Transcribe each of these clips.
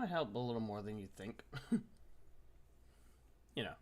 might help a little more than you think. You know.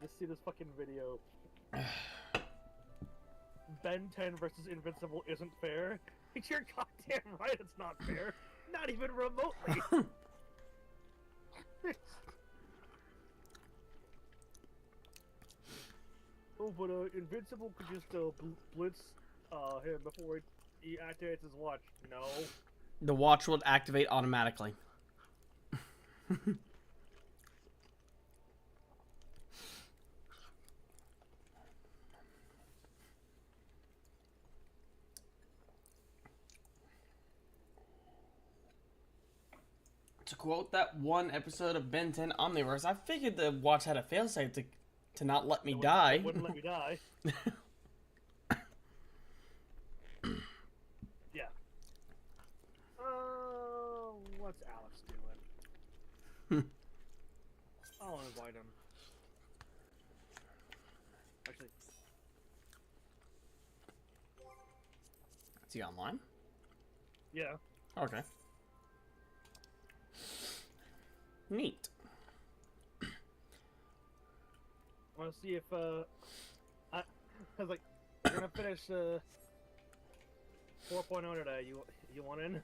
Just see this fucking video. Ben 10 versus Invincible isn't fair. You're goddamn right it's not fair. Not even remotely. Oh, but Invincible could just blitz him before he activates his watch. No. The watch will activate automatically. To quote that one episode of Ben 10 Omniverse, I figured the watch had a failsafe to not let me die. Wouldn't let me die. Yeah. What's Alex doing? I'll invite him. Actually. Is he online? Yeah. Okay. Neat. I want to see if I was like, we're gonna finish 4.0 today. You want in?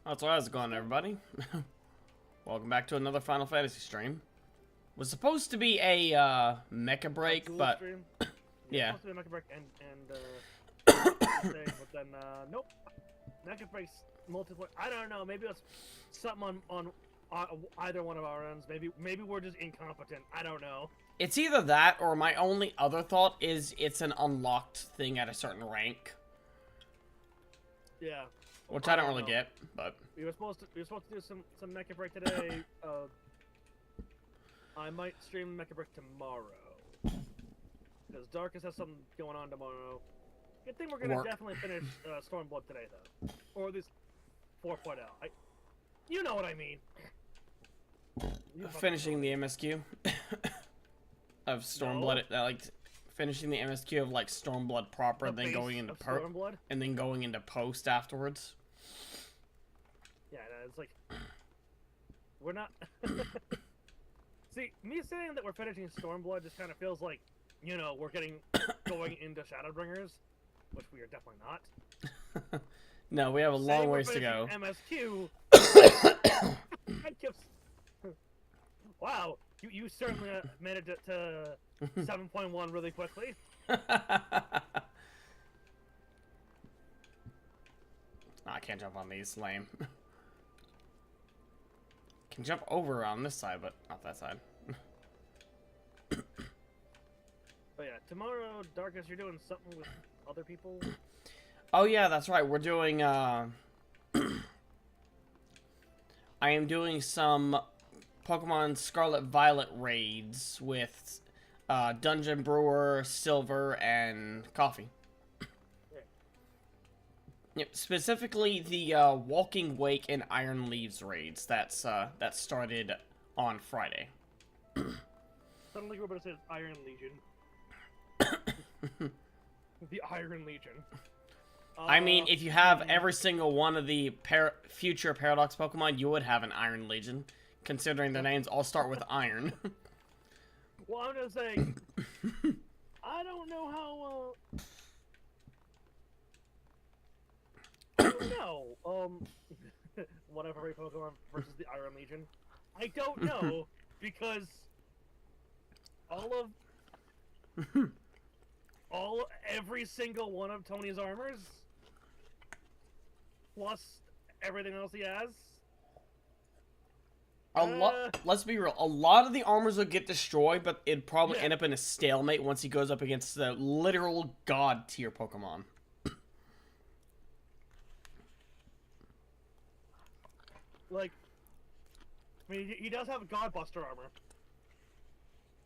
That's where how's it going, everybody? Welcome back to another Final Fantasy stream. Was supposed to be a Mecha break, but stream. yeah. Supposed to be Mecha break and thing, but then nope. Mecha breaks multiplayer. I don't know. Maybe it's something on either one of our ends. Maybe we're just incompetent. I don't know. It's either that or my only other thought is it's an unlocked thing at a certain rank. Yeah. Which I don't really get, but we were supposed to do some Mecha break today. I might stream Mecha break tomorrow because Darkus has something going on tomorrow. Good thing we're gonna definitely finish Stormblood today though, or at least 4.0. You know what I mean. Finishing the MSQ of Stormblood, like finishing the MSQ of like Stormblood proper, then going into and then going into post afterwards. Yeah, it's like we're not. See, me saying that we're finishing Stormblood just kind of feels like, you know, we're going into Shadowbringers, which we are definitely not. No, we have a long ways to go. MSQ. Wow, you certainly made it to 7.1 really quickly. I can't jump on these, lame. Can jump over on this side, but not that side. But yeah, tomorrow, Darkus, you're doing something with other people? Oh yeah, that's right. We're doing, I am doing some Pokemon Scarlet Violet raids with Dungeon Brewer, Silver, and Coffee. Yeah. Yep, specifically the Walking Wake and Iron Leaves raids. That started on Friday. Suddenly we're about to say it's Iron Legion. The Iron Legion. I mean, if you have every single one of the future Paradox Pokemon, you would have an Iron Legion, considering their names all start with Iron. Well, I'm gonna say, I don't know how, I don't know, one of every Pokemon versus the Iron Legion. I don't know, every single one of Tony's armors, plus everything else he has. Let's be real. A lot of the armors will get destroyed, but it'd probably end up in a stalemate once he goes up against the literal god tier Pokemon. Like, I mean, he does have Godbuster armor.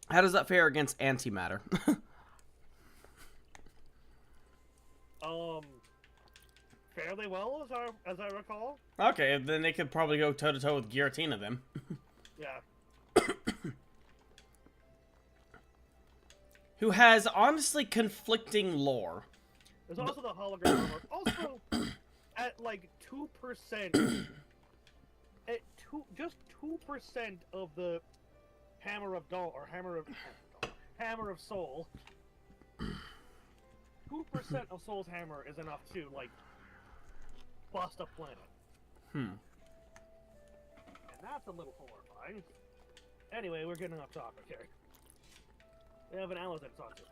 How does that fare against antimatter? Fairly well, as I recall. Okay, then they could probably go toe to toe with Giratina then. Yeah. Who has honestly conflicting lore. There's also the hologram armor. Also, at like 2%, just 2% of the Hammer of Dawn or Hammer of Soul. 2% of Soul's hammer is enough to like bust a planet. And that's a little horrifying. Anyway, we're getting off topic here. We have an Alazan to talk to.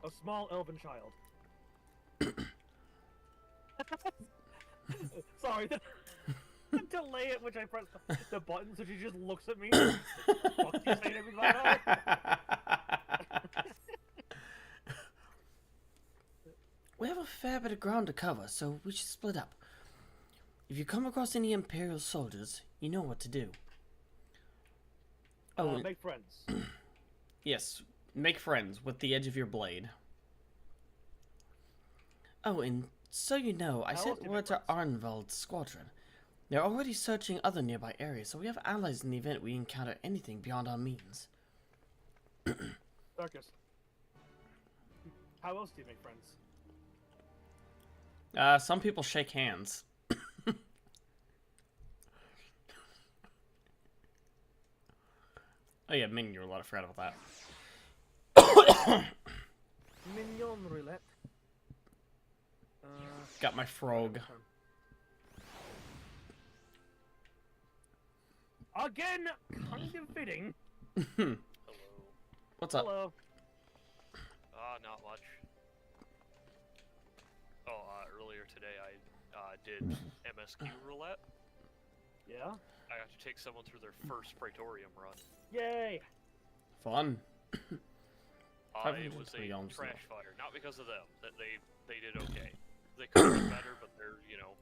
A small elven child. Sorry, the delay at which I press the button, so she just looks at me. What you saying, everybody? We have a fair bit of ground to cover, so we should split up. If you come across any Imperial soldiers, you know what to do. Oh, make friends. Yes, make friends with the edge of your blade. Oh, and so you know, I sent word to Arnvald's squadron. They're already searching other nearby areas, so we have allies in the event we encounter anything beyond our means. Darkus, how else do you make friends? Some people shake hands. Oh yeah, Minion roulette, I forgot about that. Minion roulette. Got my frog. Again, kind of fitting. Hello. What's up? Hello. Not much. Earlier today I did MSQ roulette. Yeah? I got to take someone through their first Praetorium run. Yay! Fun. It was a trash fire. Not because of them. That they did okay. They could have been better, but they're, you know,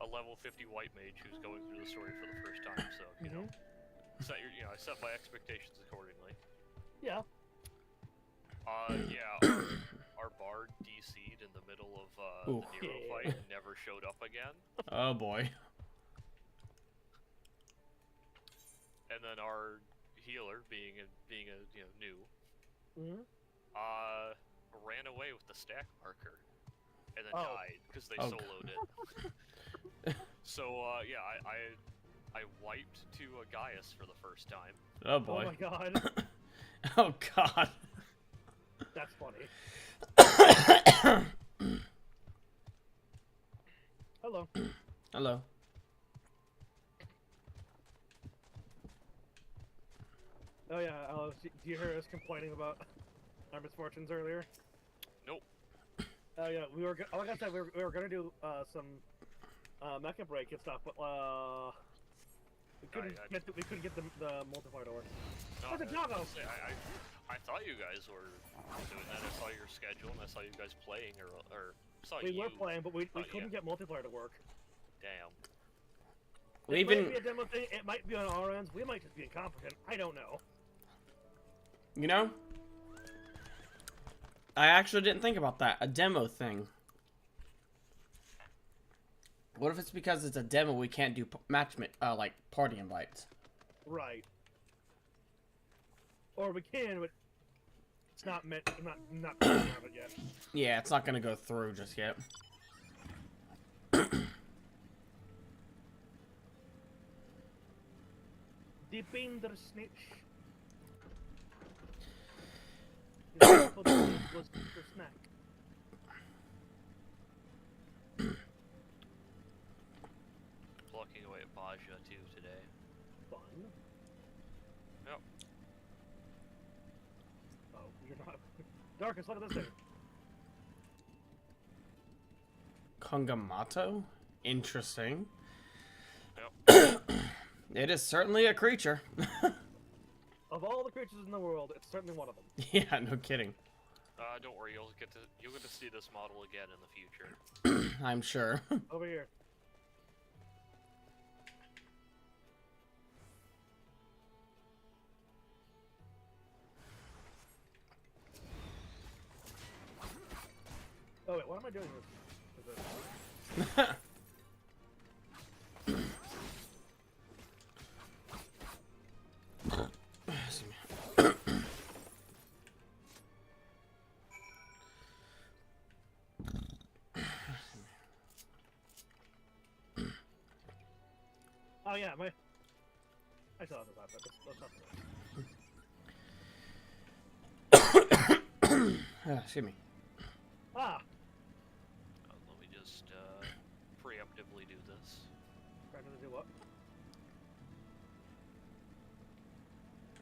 a level 50 white mage who's going through the story for the first time, so, you know, I set my expectations accordingly. Yeah. Our bard DC'd in the middle of the Nero fight and never showed up again. Oh boy. And then our healer, being a new, ran away with the stack marker, and then died because they soloed it. So I wiped to Gaius for the first time. Oh boy. Oh my god. Oh god. That's funny. Hello. Hello. Oh yeah, do you hear us complaining about our misfortunes earlier? Nope. Oh yeah, like I said, we were gonna do some Mecha BREAK and stuff, but we couldn't get the multiplier to work. No, Where's the doggo? I thought you guys were doing that. I saw your schedule and I saw you guys playing, or saw we were playing, but we couldn't get multiplier to work. Damn. It might be a demo thing. It might be on our ends. We might just be incompetent. I don't know. You know, I actually didn't think about that. A demo thing. What if it's because it's a demo we can't do like party invites? Right. Or we can, but it's not meant. I'm not thinking of it yet. Yeah, it's not gonna go through just yet. The binder snitch. Was the snack. Plucking away at Baja too today. Fun. Yep. Oh, you're not. Darkus, look at this thing. Kongamato? Interesting. Yep. It is certainly a creature. Of all the creatures in the world, it's certainly one of them. Yeah, no kidding. Don't worry, you'll get to see this model again in the future. I'm sure. Over here. Oh wait, what am I doing with this? Oh yeah, I still have this outfit. Let's not Excuse me. Ah! Let me just preemptively do this. Trying to do what?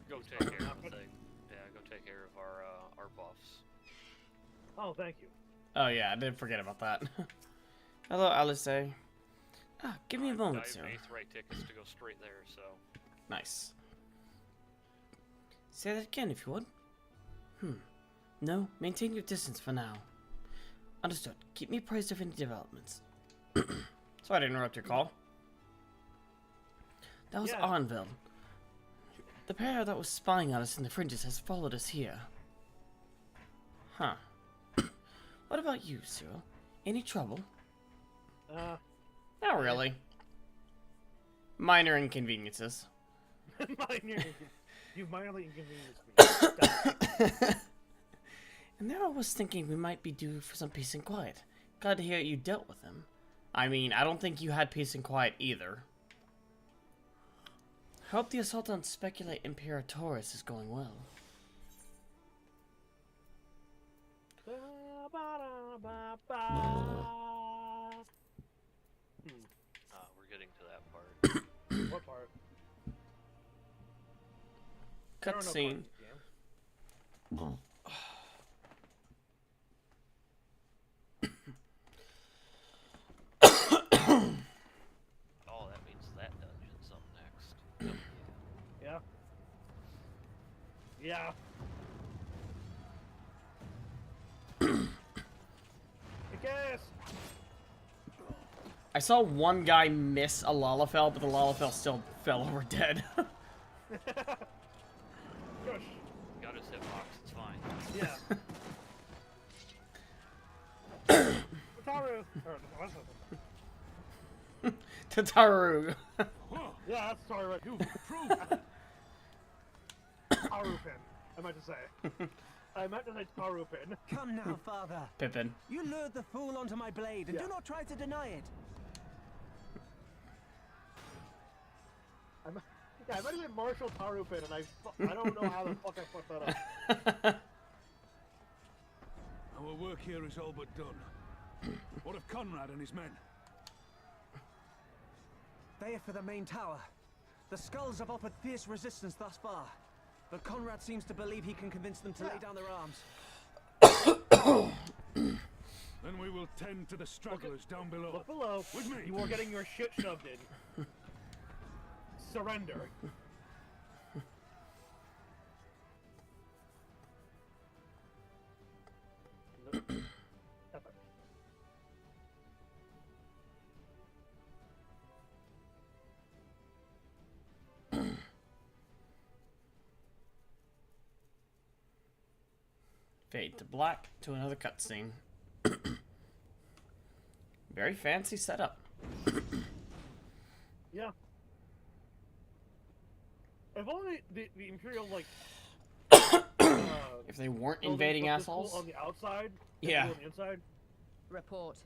Go take care of the thing. Yeah, go take care of our buffs. Oh, thank you. Oh yeah, I did forget about that. Hello, Alice. Ah, give me a moment, sir. I have right tickets to go straight there, so. Nice. Say that again, if you would. No, maintain your distance for now. Understood. Keep me apprised of any developments. Sorry to interrupt your call. That was Arnville. The pair that was spying on us in the fringes has followed us here. Huh. What about you, Cyril? Any trouble? Not really. Minor inconveniences. You've minorly inconvenienced me. And there I was thinking we might be due for some peace and quiet. Glad to hear you dealt with them. I mean, I don't think you had peace and quiet either. Hope the assault on Speculate Imperatoris is going well. We're getting to that part. What part? Cutscene. Oh, that means that dungeon's up next. Yeah. Yeah. Guess. I saw one guy miss a Lalafell, but the Lalafell still fell over dead. Gosh. Got his hitbox, it's fine. Yeah. Tataru. Tataru. Yeah, that's sorry, right. Taru pin. I meant to say. I meant to say Taru pin. Come now, father. Pippin. You lured the fool onto my blade, and do not try to deny it. I might have been Marshall Taru pin, and I don't know how the fuck I fucked that up. Our work here is all but done. What of Conrad and his men? They are for the main tower. The skulls have offered fierce resistance thus far, but Conrad seems to believe he can convince them to lay down their arms. Then we will tend to the stragglers down below. Look below. With me. You are getting your shit shoved in. Surrender. Fade to black to another cutscene. Very fancy setup. Yeah. If only the Imperial, like... If they weren't invading assholes. On the outside. Yeah. On the inside. Report.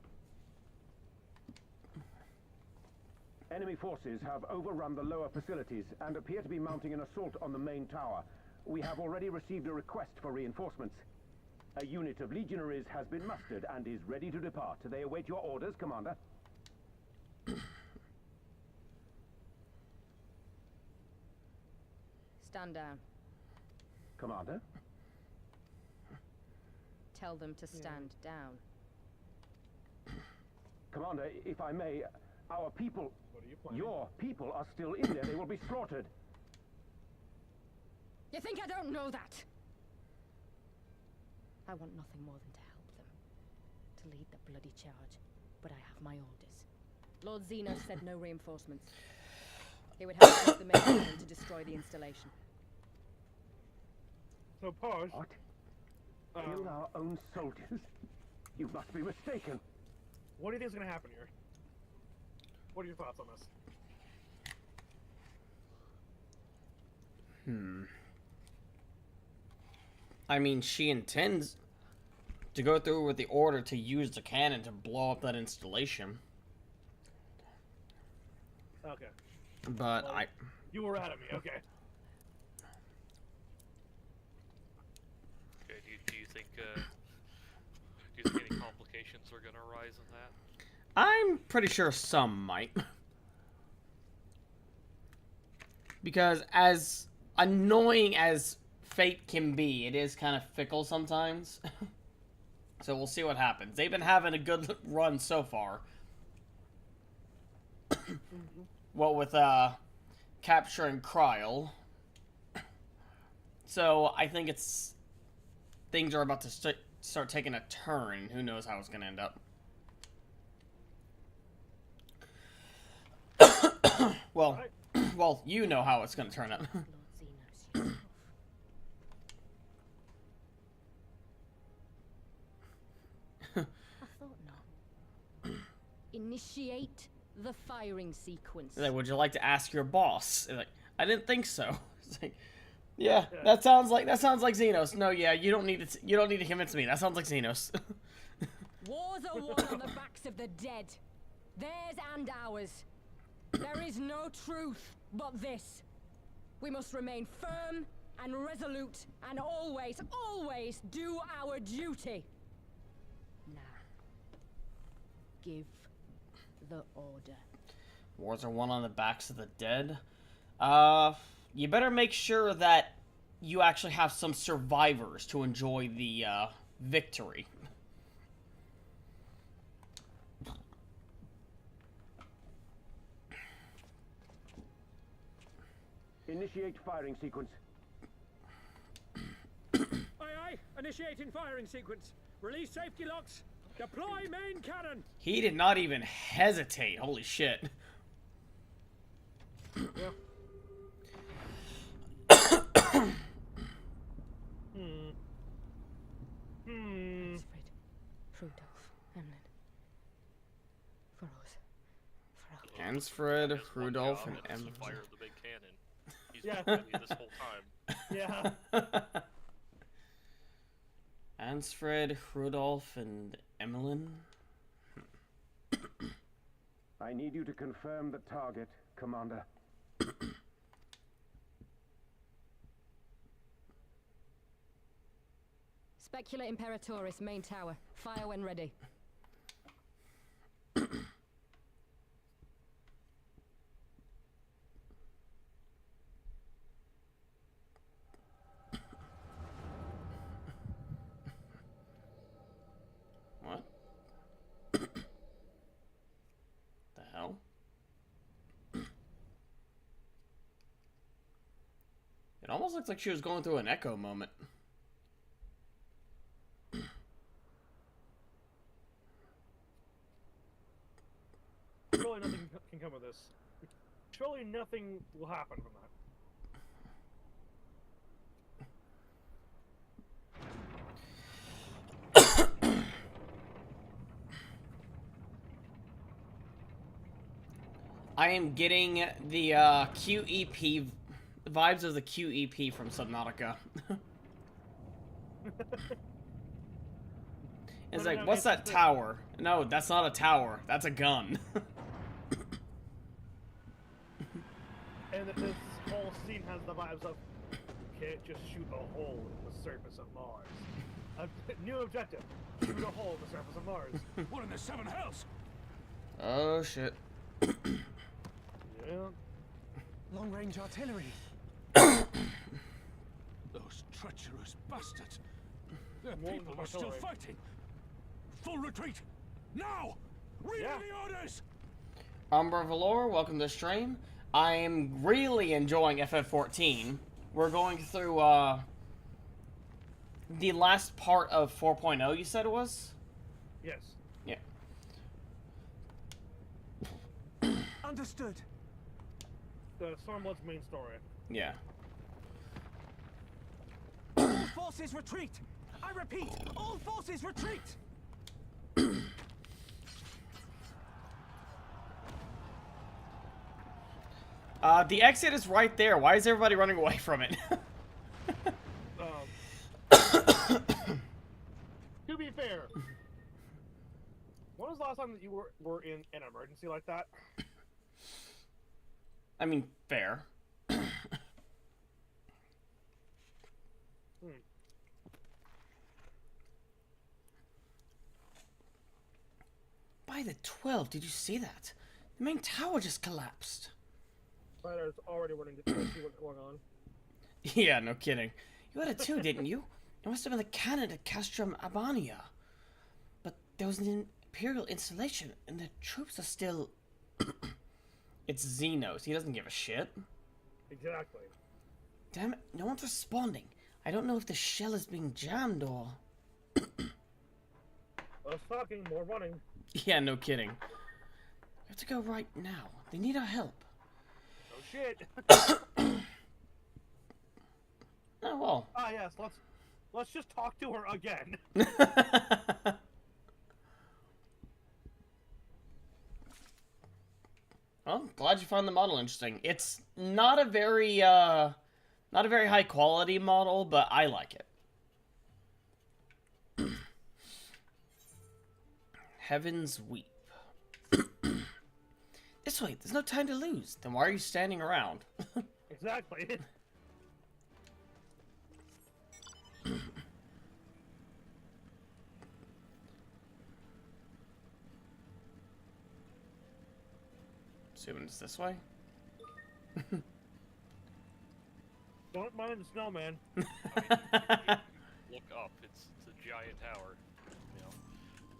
Enemy forces have overrun the lower facilities and appear to be mounting an assault on the main tower. We have already received a request for reinforcements. A unit of legionaries has been mustered and is ready to depart. They await your orders, Commander. Stand down. Commander? Tell them to stand down. Commander, if I may, our people, What are you planning? your people are still in there. They will be slaughtered. You think I don't know that? I want nothing more than to help them. To lead the bloody charge. But I have my orders. Lord Zenos said no reinforcements. He would help use the main cannon to destroy the installation. So, pause. What? Kill our own soldiers? You must be mistaken. What do you think is going to happen here? What are your thoughts on this? I mean, she intends to go through with the order to use the cannon to blow up that installation. Okay. But Well, you were out of me, okay. Okay, do you think any complications are gonna arise in that? I'm pretty sure some might. Because as annoying as fate can be, it is kind of fickle sometimes. So we'll see what happens. They've been having a good run so far. Well, with capturing Kryl. So I think things are about to start taking a turn. Who knows how it's going to end up. Well, well, you know how it's going to turn out. Lord Zenos yourself. I thought not. Initiate the firing sequence. Like, would you like to ask your boss? Like, I didn't think so. It's like, yeah, that sounds like Zenos. No, yeah, you don't need to convince me. That sounds like Zenos. Wars are won on the backs of the dead. Theirs and ours. There is no truth but this. We must remain firm and resolute and always, always do our duty. Now, give the order. Wars are won on the backs of the dead. You better make sure that you actually have some survivors to enjoy the victory. Initiate firing sequence. Aye, aye. Initiating firing sequence. Release safety locks. Deploy main cannon. He did not even hesitate. Holy shit. Yeah. Hansfred, Rudolph, and Hansfred, Rudolph, and That's the Emily. fire of the big cannon. He's Yeah. been with me this whole time. Yeah. Hansfred, Rudolph, and Emmeline. I need you to confirm the target, Commander. Specula Imperatoris, main tower. Fire when ready. What? The hell? It almost looks like she was going through an echo moment. Surely nothing can come of this. Surely nothing will happen from that. I am getting the QEP vibes of the QEP from Subnautica. It's like, what's that tower? No, that's not a tower. That's a gun. And that this whole scene has the vibes of, can't just shoot a hole in the surface of Mars. A new objective, shoot a hole in the surface of Mars. What in the seven hells? Oh shit. Yeah. Long-range artillery. Those treacherous bastards. Their More people than are still artillery. fighting. Full retreat. Now! Read Yeah. the orders! Umbra Valor, welcome to the stream. I am really enjoying FF14. We're going through, the last part of 4.0, you said it was? Yes. Yeah. Understood. The Stormblood's main story. Yeah. All forces retreat! I repeat, all forces retreat! The exit is right there. Why is everybody running away from it? To be fair, when was the last time that you were in an emergency like that? I mean, fair. By the 12, did you see that? The main tower just collapsed. Spider's already running to see what's going on. Yeah, no kidding. You had it too, didn't you? It must have been the cannon at Castrum Albania. But there was an Imperial installation, and the troops are still... It's Zenos. He doesn't give a shit. Exactly. Damn it, no one's responding. I don't know if the shell is being jammed or... Less talking, more running. Yeah, no kidding. We have to go right now. They need our help. Oh shit. Oh, well. Ah yes, let's just talk to her again. Well, glad you found the model interesting. It's not a very high quality model, but I like it. Heavens weep. This way, there's no time to lose. Then why are you standing around? Exactly. Assuming it's this way. Don't mind the snowman. Look up. It's a giant tower. You know,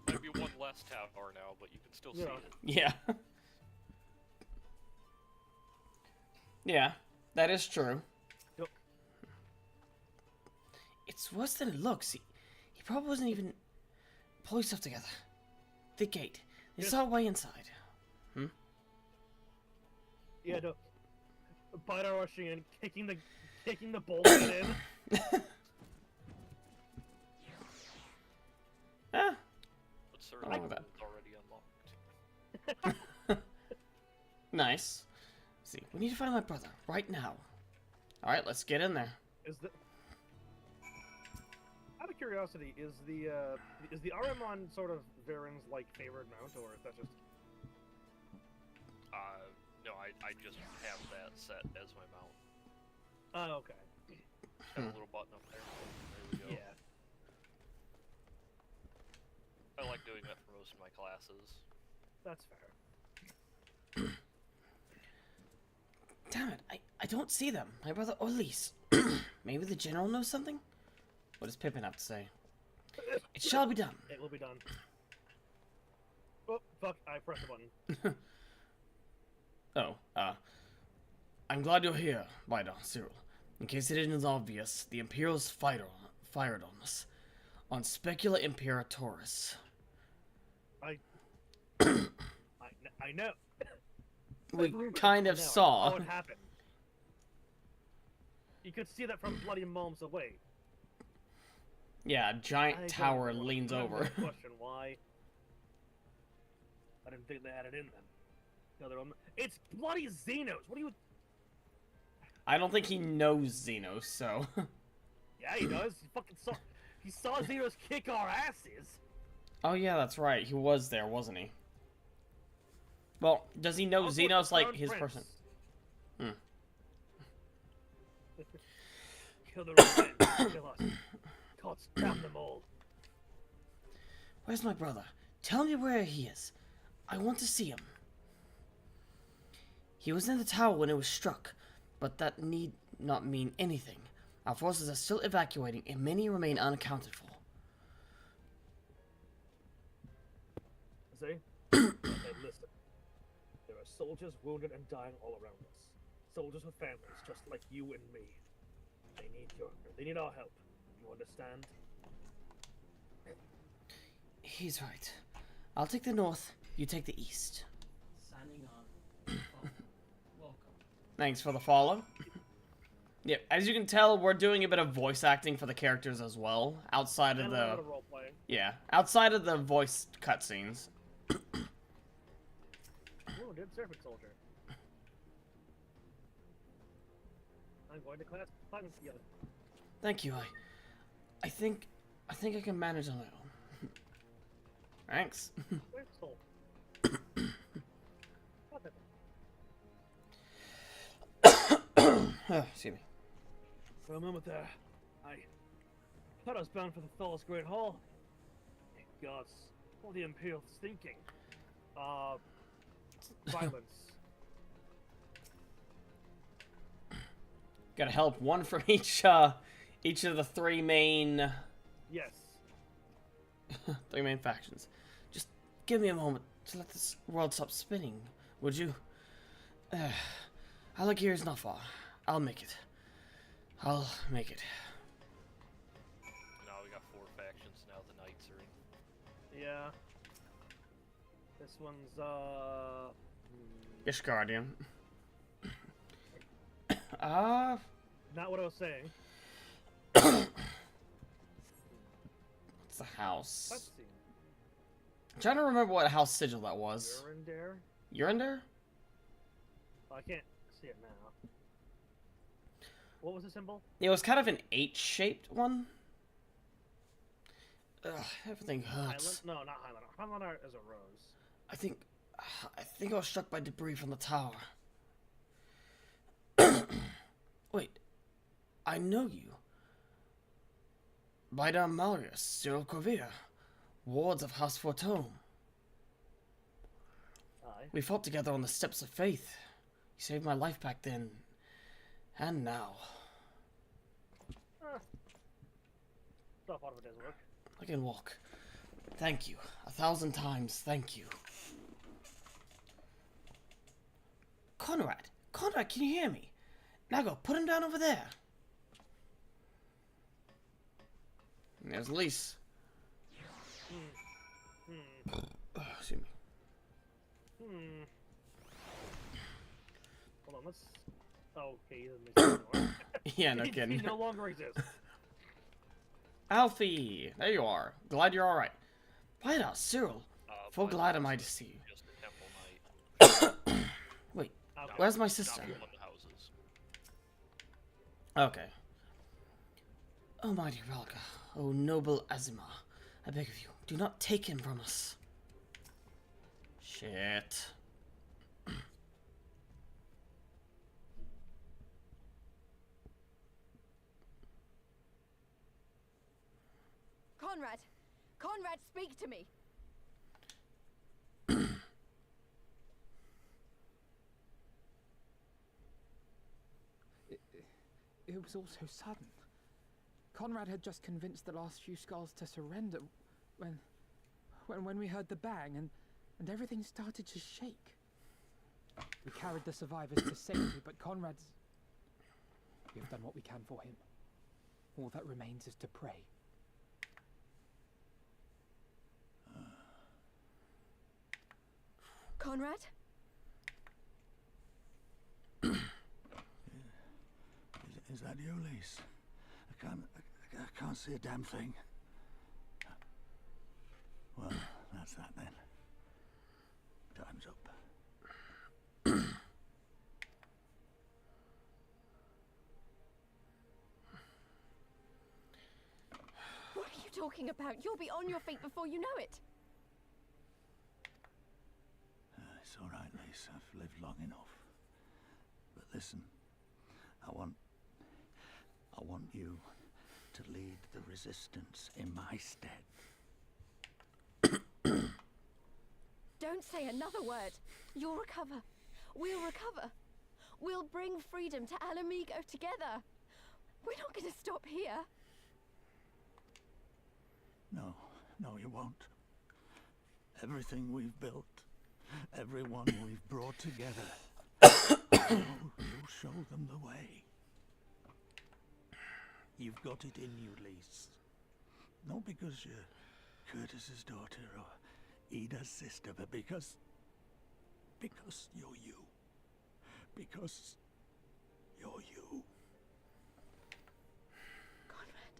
might be one less tower now, but you can still see it. Yeah. Yeah, that is true. Yep. It's worse than it looks. He probably wasn't even... Pull yourself together. The gate. It's our way inside. Yeah, no. Biter rushing in, kicking the bullshit in. Ah. But sir, I like that. it's already unlocked. Nice. Let's see, we need to find my brother right now. Alright, let's get in there. Out of curiosity, is the Aramon sort of Varen's like favorite mount, or is that just? No, I just have that set as my mount. Oh, okay. Got a little button up there. There we go. Yeah. I like doing that for most of my classes. That's fair. Damn it, I don't see them. My brother Orlise. Maybe the general knows something? What does Pippin have to say? It shall be done. It will be done. Oh, fuck, I pressed the button. Oh, I'm glad you're here, darkus-cyril. In case it isn't obvious, the Imperials fired on us. On Specula Imperatoris. I know. We kind of saw. How it happened. You could see that from bloody moments away. Yeah, a giant tower leans over. Question why? I didn't think they had it in them. It's bloody Zenos. What do you? I don't think he knows Zenos, so. Yeah, he does. He saw Zenos kick our asses. Oh yeah, that's right. He was there, wasn't he? Well, does he know Zenos like his person? Kill the revenge. Kill us. God, damn them all. Where's my brother? Tell me where he is. I want to see him. He was in the tower when it was struck, but that need not mean anything. Our forces are still evacuating, and many remain unaccounted for. See? But they listen. There are soldiers wounded and dying all around us. Soldiers with families, just like you and me. They need our help. You understand? He's right. I'll take the north, you take the east. Signing on. Welcome. Thanks for the follow. Yep, as you can tell, we're doing a bit of voice acting for the characters as well, outside of And a the... lot of role playing. Yeah, outside of the voice cutscenes. Wounded servant soldier. I'm going to class climb together. Thank you, I think I can manage on my own. Thanks. Where's Soul? Oh, excuse me. For a moment there, I thought I was bound for the Thalos Great Hall. Gods, what the Imperial's thinking? Violence. Gotta help one from each of the three main Yes. factions. Just give me a moment to let this world stop spinning, would you? Alakir is not far. I'll make it. I'll make it. Now we got 4 factions. Now the knights are in. Yeah. This one's Yes, Guardian. not what I was saying. It's the house. Cutscene. I'm trying to remember what house sigil that was. Urindare? Urindare? Oh, I can't see it now. What was the symbol? It was kind of an H-shaped one. Ugh, everything hurts. Highland? No, not Highlander. Highlander is a rose. I think I was struck by debris from the tower. Wait, I know you. Bida Marius, Cyril Corvia, wards of House Fortome. Aye. We fought together on the steps of faith. You saved my life back then, and now. Stuff out of a day's work. I can walk. Thank you. 1,000 times, thank you. Conrad! Conrad, can you hear me? Now go, put him down over there. And there's Lise. Oh, excuse me. Hold on, let's... Oh, okay, he doesn't make sense anymore. Yeah, no He kidding. no longer exists. Alfie! There you are. Glad you're alright. Bida, Cyril. Full glad am I to see you. Just a temple knight. Wait, Okay. where's my sister? Not one of the houses. Okay. Oh, mighty Ralga. Oh, noble Azima. I beg of you, do not take him from us. Shit. Conrad! Conrad, speak to me! It was all so sudden. Conrad had just convinced the last few skulls to surrender when we heard the bang and everything started to shake. We carried the survivors to safety, but Conrad's... We have done what we can for him. All that remains is to pray. Conrad? Is that you, Lise? I can't see a damn thing. Well, that's that then. Time's up. What are you talking about? You'll be on your feet before you know it. It's all right, Lise. I've lived long enough. But listen, I want you to lead the resistance in my stead. Don't say another word. You'll recover. We'll recover. We'll bring freedom to Mhigo together. We're not going to stop here. No, you won't. Everything we've built, everyone we've brought together. You'll show them the way. You've got it in you, Lise. Not because you're Curtis's daughter or Ida's sister, but because you're you. Because you're you. Conrad.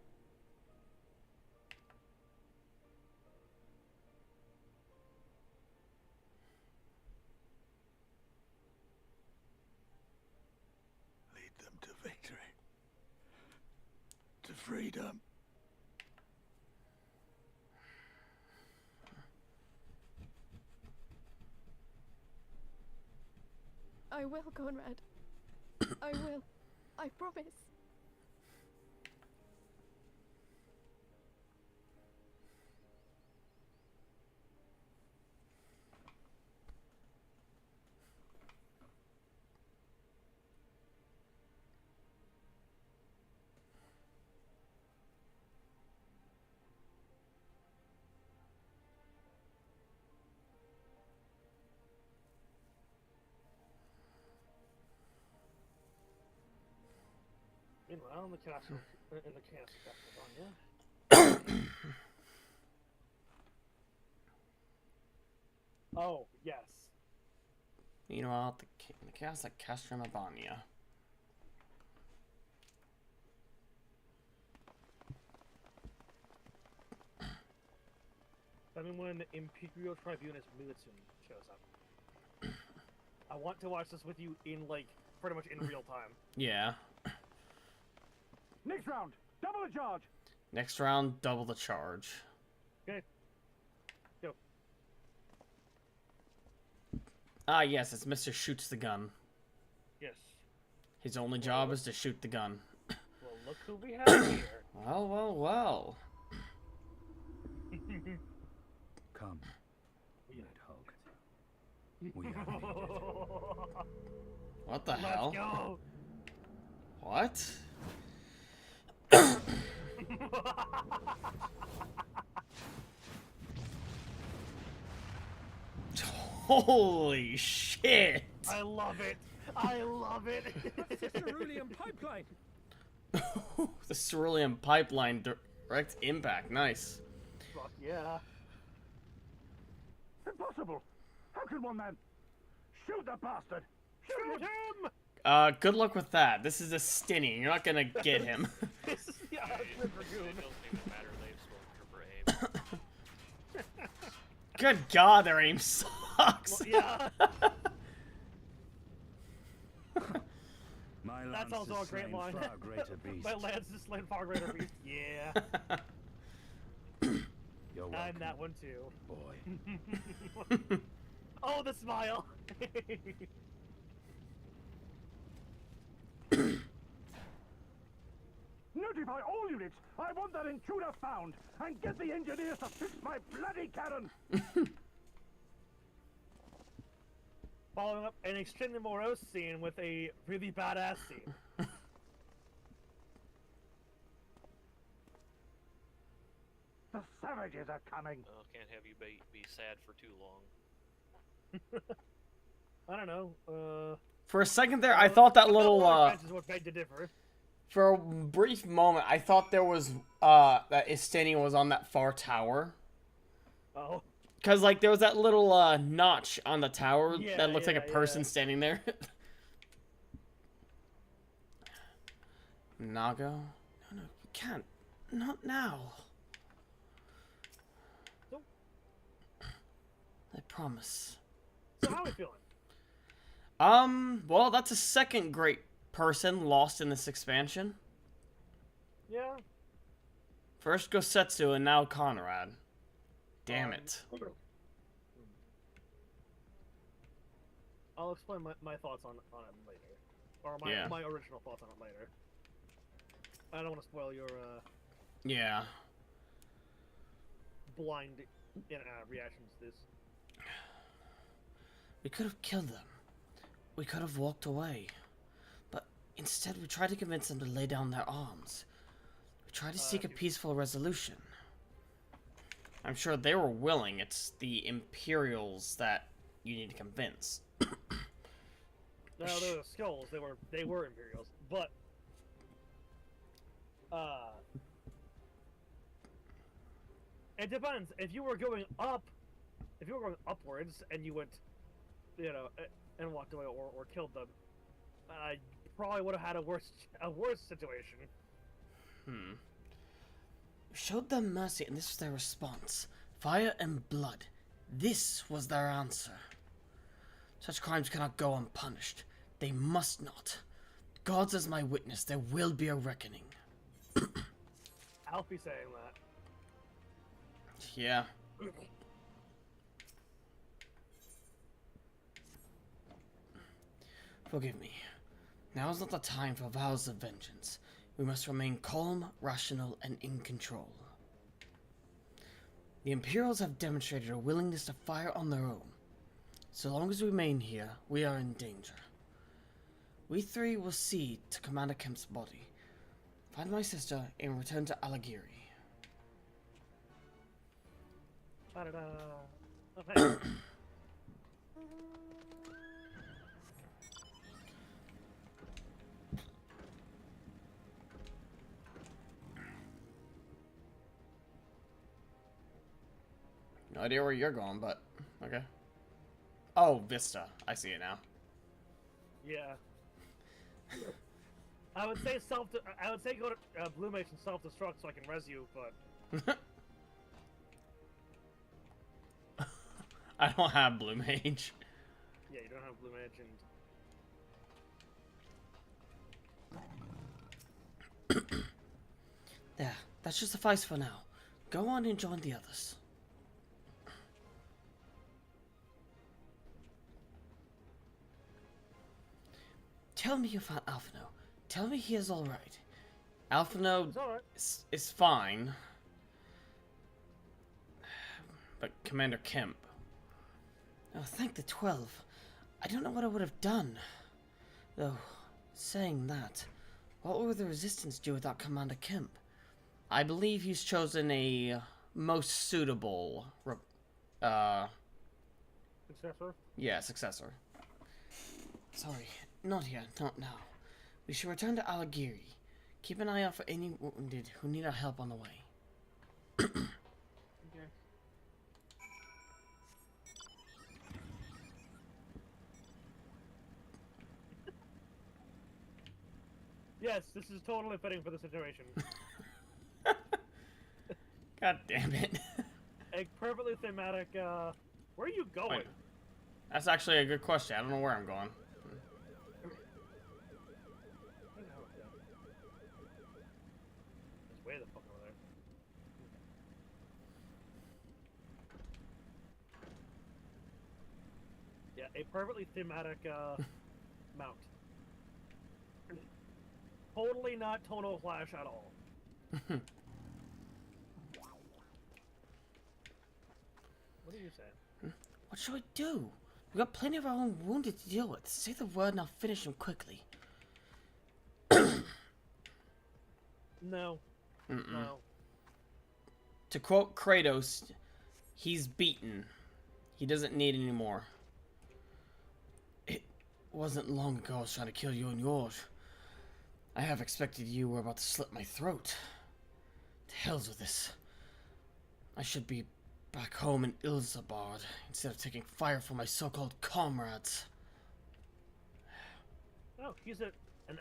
Lead them to victory. To freedom. I will, Conrad. I will. I promise. Meanwhile, in the castle Castlevania. Oh, yes. Meanwhile, the chaos at Castlevania. I mean, when Imperial Tribunus Militum shows up. I want to watch this with you in, like, pretty much in real time. Yeah. Next round, double the charge. Next round, double the charge. Okay. Go. Ah, yes, it's Mr. Shoots the Gun. Yes. His only job is to shoot the gun. Well, look who we have here. Well, well, well. Come, Nidhogg. We have needed. What the Let's hell? go. What? Holy shit! I love it. I love it. That's the cerulean pipeline. The cerulean pipeline direct impact. Nice. Fuck yeah. Impossible. How can one man shoot the bastard? Shoot him! Good luck with that. This is a Stinny. You're not gonna get him. This is yeah, It doesn't even matter. They've spoken for aim. Good God, their aim sucks. Well, yeah. My That's lance also has a great slain line. far greater beasts. My lance is slain far greater beast. Yeah. You're welcome, I'm that one too. boy. Oh, the smile. Notify all units. I want that intruder found, and get the engineers to fix my bloody cannon. Following up an extremely morose scene with a really badass scene. The savages are coming. Oh, can't have you be sad for too long. I don't know. For a second there, I thought that little Is what beg to differ. For a brief moment, I thought there was that Istini was on that far tower. Oh. Cause like there was that little notch on the tower Yeah, that looked like a yeah, person yeah. standing there. Nago? No, you can't. Not now. So, I promise. so how are we feeling? Well, that's a second great person lost in this expansion. Yeah. First Gosetsu and now Conrad. Damn it. I'll explain my thoughts on it later. Or my original thoughts on it later. I don't want to spoil your Yeah. blind reactions to this. We could have killed them. We could have walked away. But instead we tried to convince them to lay down their arms. We tried to seek a peaceful resolution. I'm sure they were willing. It's the Imperials that you need to convince. No, they were skulls. They were Imperials, but it depends. If you were going upwards and you went, and walked away or killed them, you probably would have had a worse situation. You showed them mercy, and this was their response: fire and blood. This was their answer. Such crimes cannot go unpunished. They must not. God's as my witness. There will be a reckoning. Alfie saying that. Yeah. Forgive me. Now is not the time for vows of vengeance. We must remain calm, rational, and in control. The Imperials have demonstrated a willingness to fire on their own. So long as we remain here, we are in danger. We three will see to Commander Kemp's body, find my sister, and return to Alagiri. Okay. No idea where you're going, but okay. Oh, Vista. I see it now. Yeah. I would say go to Blue Mage and self-destruct so I can res you, but I don't have Blue Mage. yeah, you don't have Blue Mage and There, that should suffice for now. Go on and join the others. Tell me you found Alphino. Tell me he is alright. Alphino is fine. But Commander Kemp. Oh, thank the 12. I don't know what I would have done. Though, saying that, what would the Resistance do without Commander Kemp? I believe he's chosen a most suitable successor? Yeah, successor. Sorry, not here, not now. We should return to Alagiri. Keep an eye out for any wounded who need our help on the way. Okay. Yes, this is totally fitting for the situation. God damn it. A perfectly thematic, where are you going? Wait. That's actually a good question. I don't know where I'm going. It's way the fuck over there. Yeah, a perfectly thematic, mount. Totally not tonal clash at all. What are you saying? What should we do? We've got plenty of our own wounded to deal with. Say the word and I'll finish him quickly. No. No. To quote Kratos, he's beaten. He doesn't need any more. It wasn't long ago I was trying to kill you and yours. I have expected you were about to slit my throat. To hell's with this. I should be back home in Ilzabard instead of taking fire for my so-called comrades. Oh, he's an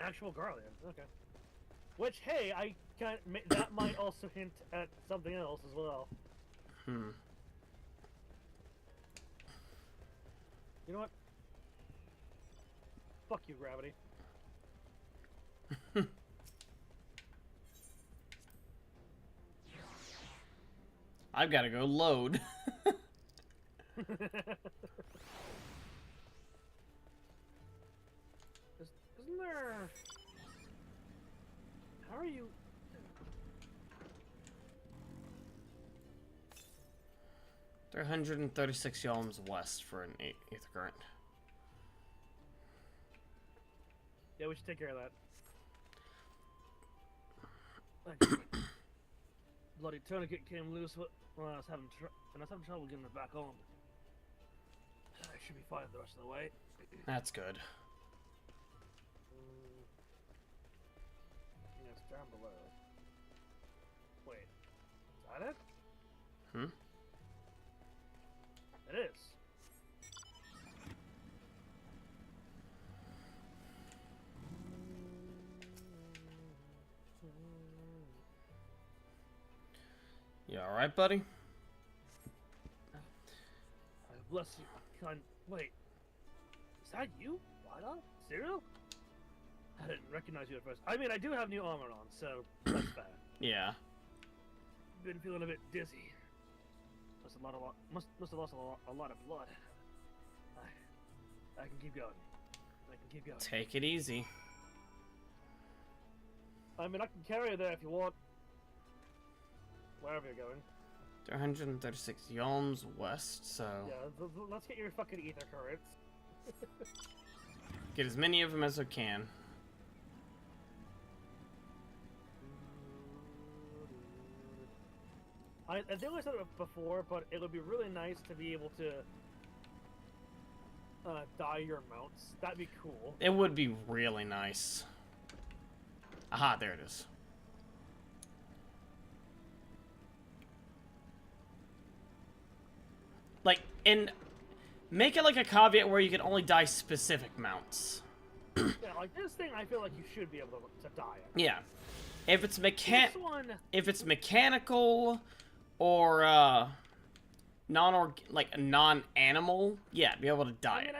actual Garlean. Okay. Which, hey, that might also hint at something else as well. You know what? Fuck you, Gravity. I've got to go load. Isn't there... How are you... They're 136 yalms west for an 8th current. Yeah, we should take care of that. Bloody tourniquet came loose when I was having trouble getting it back on. should be fine the rest of the way. That's good. Yeah, it's down below. Wait, is that it? Hmm? It is. You alright, buddy? Bless you. Wait. Is that you? Cyril? I didn't recognize you at first. I mean, I do have new armor on, so that's fair. Yeah. Been feeling a bit dizzy. Must have lost a lot of blood. I can keep going. I can keep going. Take it easy. I mean, I can carry you there if you want. Wherever you're going. 336 yalms west, so... Yeah, let's get your fucking ether currents. Get as many of them as we can. I think I said it before, but it would be really nice to be able to dye your mounts. That'd be cool. It would be really nice. Aha, there it is. Like, and make it like a caveat where you can only dye specific mounts. Yeah, like this thing, I feel like you should be able to dye it. Yeah. If it's This one... mechanical or non-animal, yeah, be able to dye it.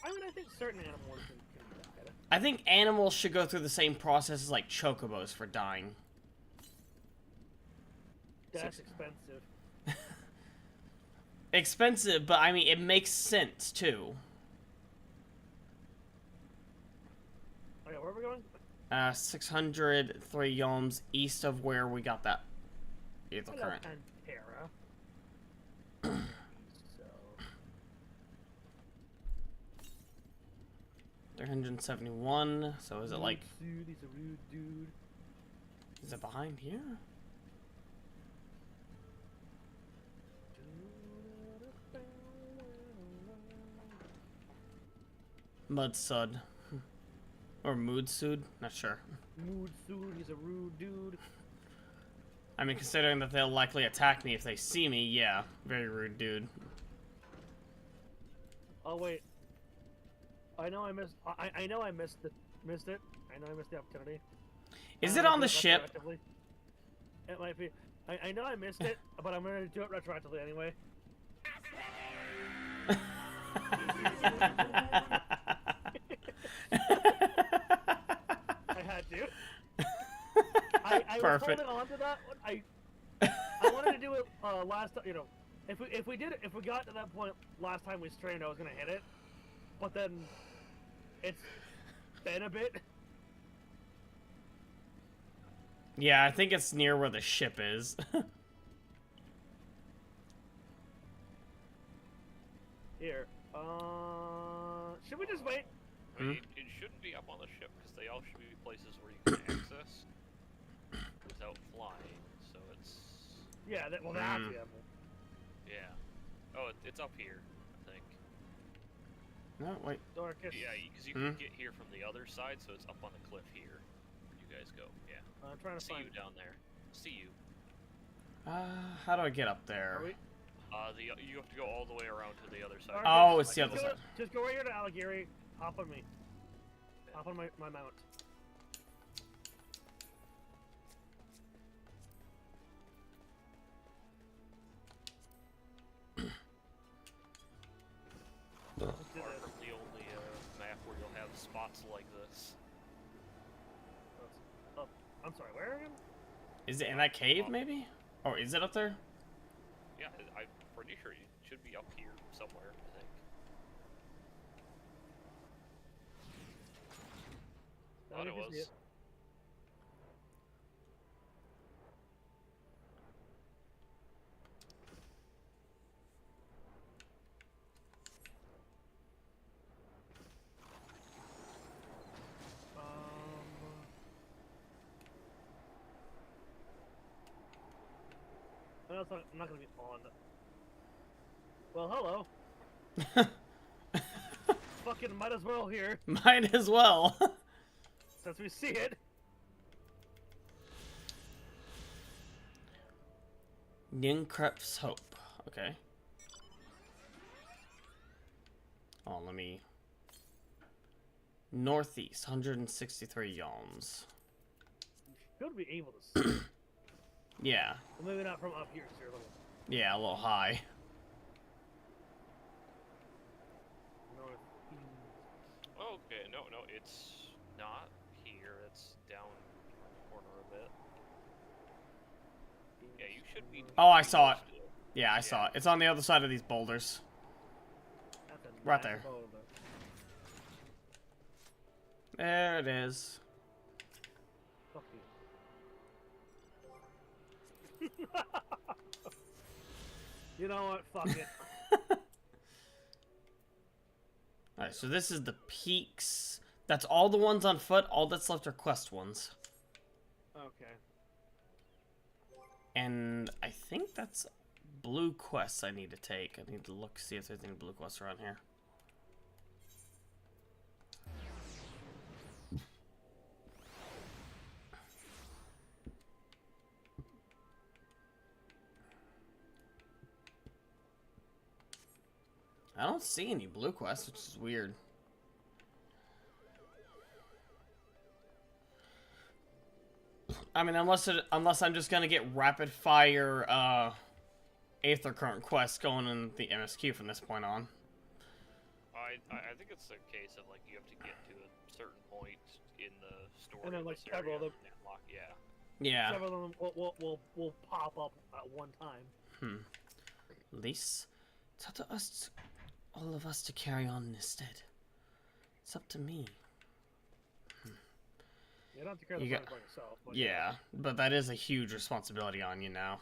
I think certain animals can dye it. I think animals should go through the same process as like chocobos for dyeing. That's expensive. Expensive, but I mean it makes sense too. Okay, where are we going? 603 yalms east of where we got that ether current. Pantera. So 371. So is it like? Dude, he's a rude dude. Is it behind here? Mudsud. Or Moodsud? Not sure. Moodsud, he's a rude dude. I mean, considering that they'll likely attack me if they see me, yeah. Very rude dude. Oh, wait. I know I missed... I know I missed it. I know I missed the opportunity. Is it on the ship? It might be. I know I missed it, but I'm gonna do it retroactively anyway. I had to. I was holding on to that one. I wanted to do it last time. You know, if we got to that point last time we strained, I was gonna hit it, but then it's been a bit. Yeah, I think it's near where the ship is. Here. Should we just wait? I mean, it shouldn't be up on the ship, because they all should be places where you can access without flying, so it's... Yeah, well, that's the Yeah. Oh, it's up here, I think. No, wait. Darkus. Yeah, because you can get here from the other side, so it's up on the cliff here, where you guys go, yeah. I'm trying to see you down there. See you. How do I get up there? You have to go all the way around to the other side. Oh, it's the other side. Just go right here to Alligiri. Hop on me. Hop on my mount. Far from the only map where you'll have spots like this. Oh, I'm sorry, where again? Is it in that cave, maybe? Or is it up there? Yeah, I'm pretty sure it should be up here somewhere, I think. Thought it was. No, I'm not gonna be on. Well, hello. fucking might as well here. Might as well. Since we see it. Ninkrep's Hope. Okay. Oh, let me... Northeast, 163 yalms. Should be able to see. Yeah. Well, maybe not from up here, so you're a little... Yeah, a little high. Okay, no, it's not here. It's down the corner a bit. Yeah, you should be... Oh, I saw it. Yeah, I saw it. It's on the other side of these boulders. Right there. There it is. Fuck you. You know what? Fuck it. Alright, so this is the peaks. That's all the ones on foot. All that's left are quest ones. Okay. And I think that's blue quests I need to take. I need to look, see if there's any blue quests around here. I don't see any blue quests, which is weird. I mean, unless I'm just gonna get rapid fire Aether Current quests going in the MSQ from this point on. I think it's a case of like you have to get to a certain point in the story. And then like of this area several of them. and unlock, yeah. Yeah. Several of them will pop up at one time. Lise, it's up to us, all of us, to carry on instead. It's up to me. You don't have to carry the flag by yourself. But Yeah, but that is a huge responsibility on you now.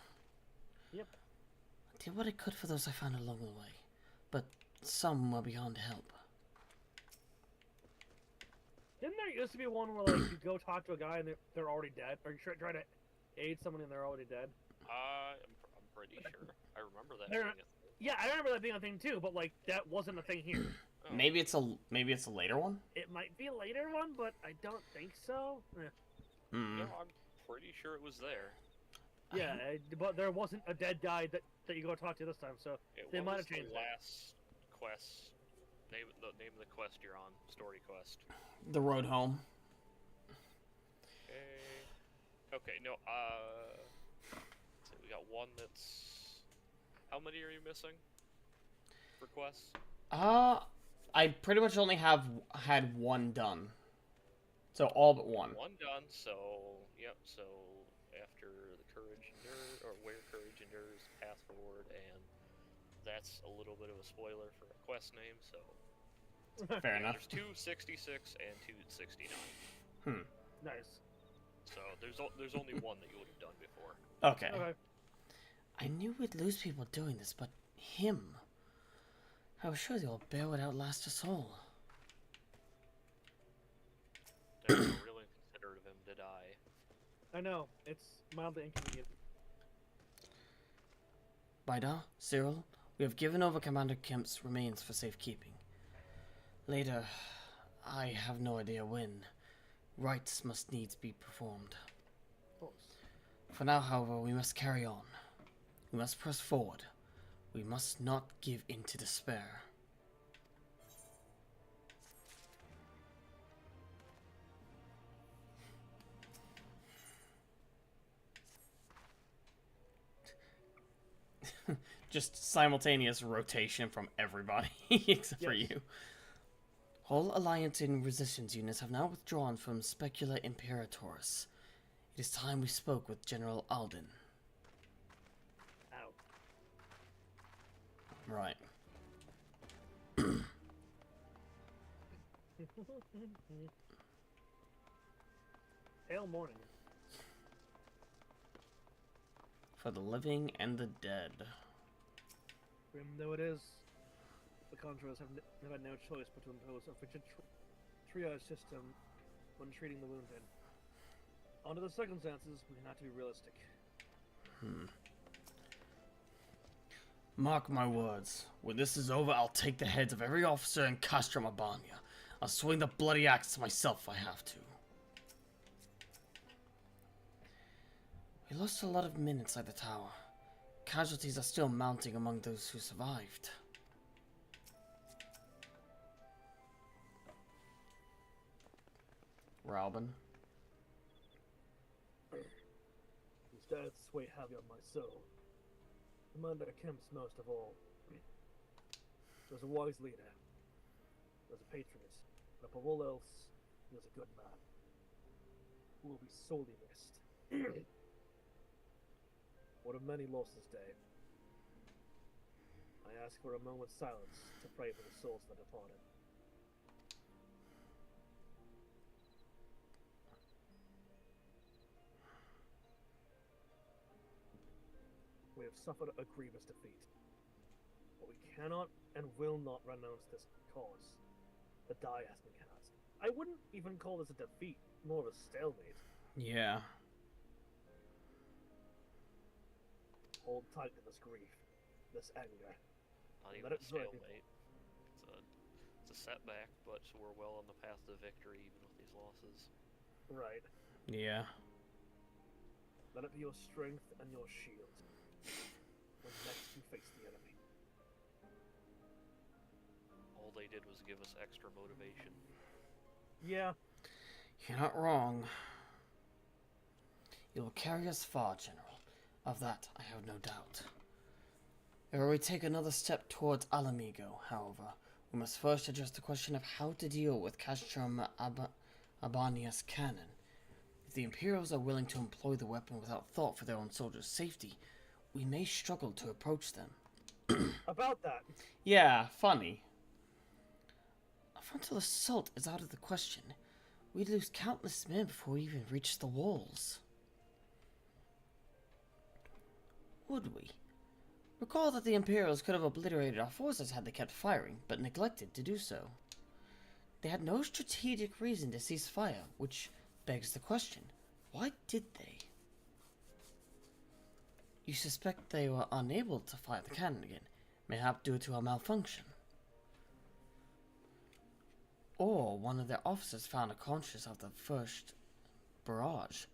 Yep. I did what I could for those I found along the way, but some were beyond help. Didn't there used to be one where like you go talk to a guy and they're already dead, or you try to aid someone and they're already dead? I'm pretty sure. I remember that. There- being a thing. Yeah, I remember that being a thing too, but like that wasn't a thing here. Oh. Maybe it's a later one. It might be a later one, but I don't think so. No, I'm pretty sure it was there. Yeah, but there wasn't a dead guy that you go talk to this time, so they What might was have changed the last quest. The name of the quest you're on. Story quest. The road home. Okay, no, so we got one that's... How many are you missing for quests? I pretty much only had one done. So all but one. One done, so, yep, so after the Courage Endures, or Where Courage Endures, Path Forward, and that's a little bit of a spoiler for a quest name, so... Fair enough. There's 266 and 269. Nice. So there's only one that you would have done before. Okay. Okay. I knew we'd lose people doing this, but him... I was sure the old bear would outlast us all. They were really considerate of him to die. I know, it's mildly inconvenient. By Cyril, we have given over Commander Kemp's remains for safekeeping. Later, I have no idea when, rites must needs be performed. Of course. For now, however, we must carry on. We must press forward. We must not give in to despair. Just simultaneous rotation from everybody, except for you. All Alliance and Resistance units have now withdrawn from Specula Imperatoris. It is time we spoke with General Alden. Ow. Right. Pale morning. For the living and the dead. Grim though it is, the Conjurers have had no choice but to impose a rigid triage system when treating the wounded. Under the circumstances, we have to be realistic. Mark my words. When this is over, I'll take the heads of every officer in Castrum Abania. I'll swing the bloody axe myself if I have to. We lost a lot of men inside the tower. Casualties are still mounting among those who survived. Robin. These deaths weigh heavy on my soul. Commander Kemp's most of all. He was a wise leader. He was a patriot. But above all else, he was a good man. Who will be sorely missed. One of many losses, Dave. I ask for a moment's silence to pray for the souls of the departed. We have suffered a grievous defeat, but we cannot and will not renounce this cause. The die has been cast. I wouldn't even call this a defeat, more of a stalemate. Yeah. Hold tight to this grief, this anger. Not even a stalemate. It's a setback, but we're well on the path to victory even with these losses. Right. Yeah. Let it be your strength and your shield when next you face the enemy. All they did was give us extra motivation. Yeah. You're not wrong. You will carry us far, General. Of that, I have no doubt. Ere we take another step towards Alamigo, however, we must first address the question of how to deal with Castrum Abania's cannon. If the Imperials are willing to employ the weapon without thought for their own soldiers' safety, we may struggle to approach them. About that. Yeah, funny. A frontal assault is out of the question. We'd lose countless men before we even reach the walls. Would we? Recall that the Imperials could have obliterated our forces had they kept firing, but neglected to do so. They had no strategic reason to cease fire, which begs the question, why did they? You suspect they were unable to fire the cannon again, mayhap due to a malfunction. Or one of their officers found unconscious of the first barrage.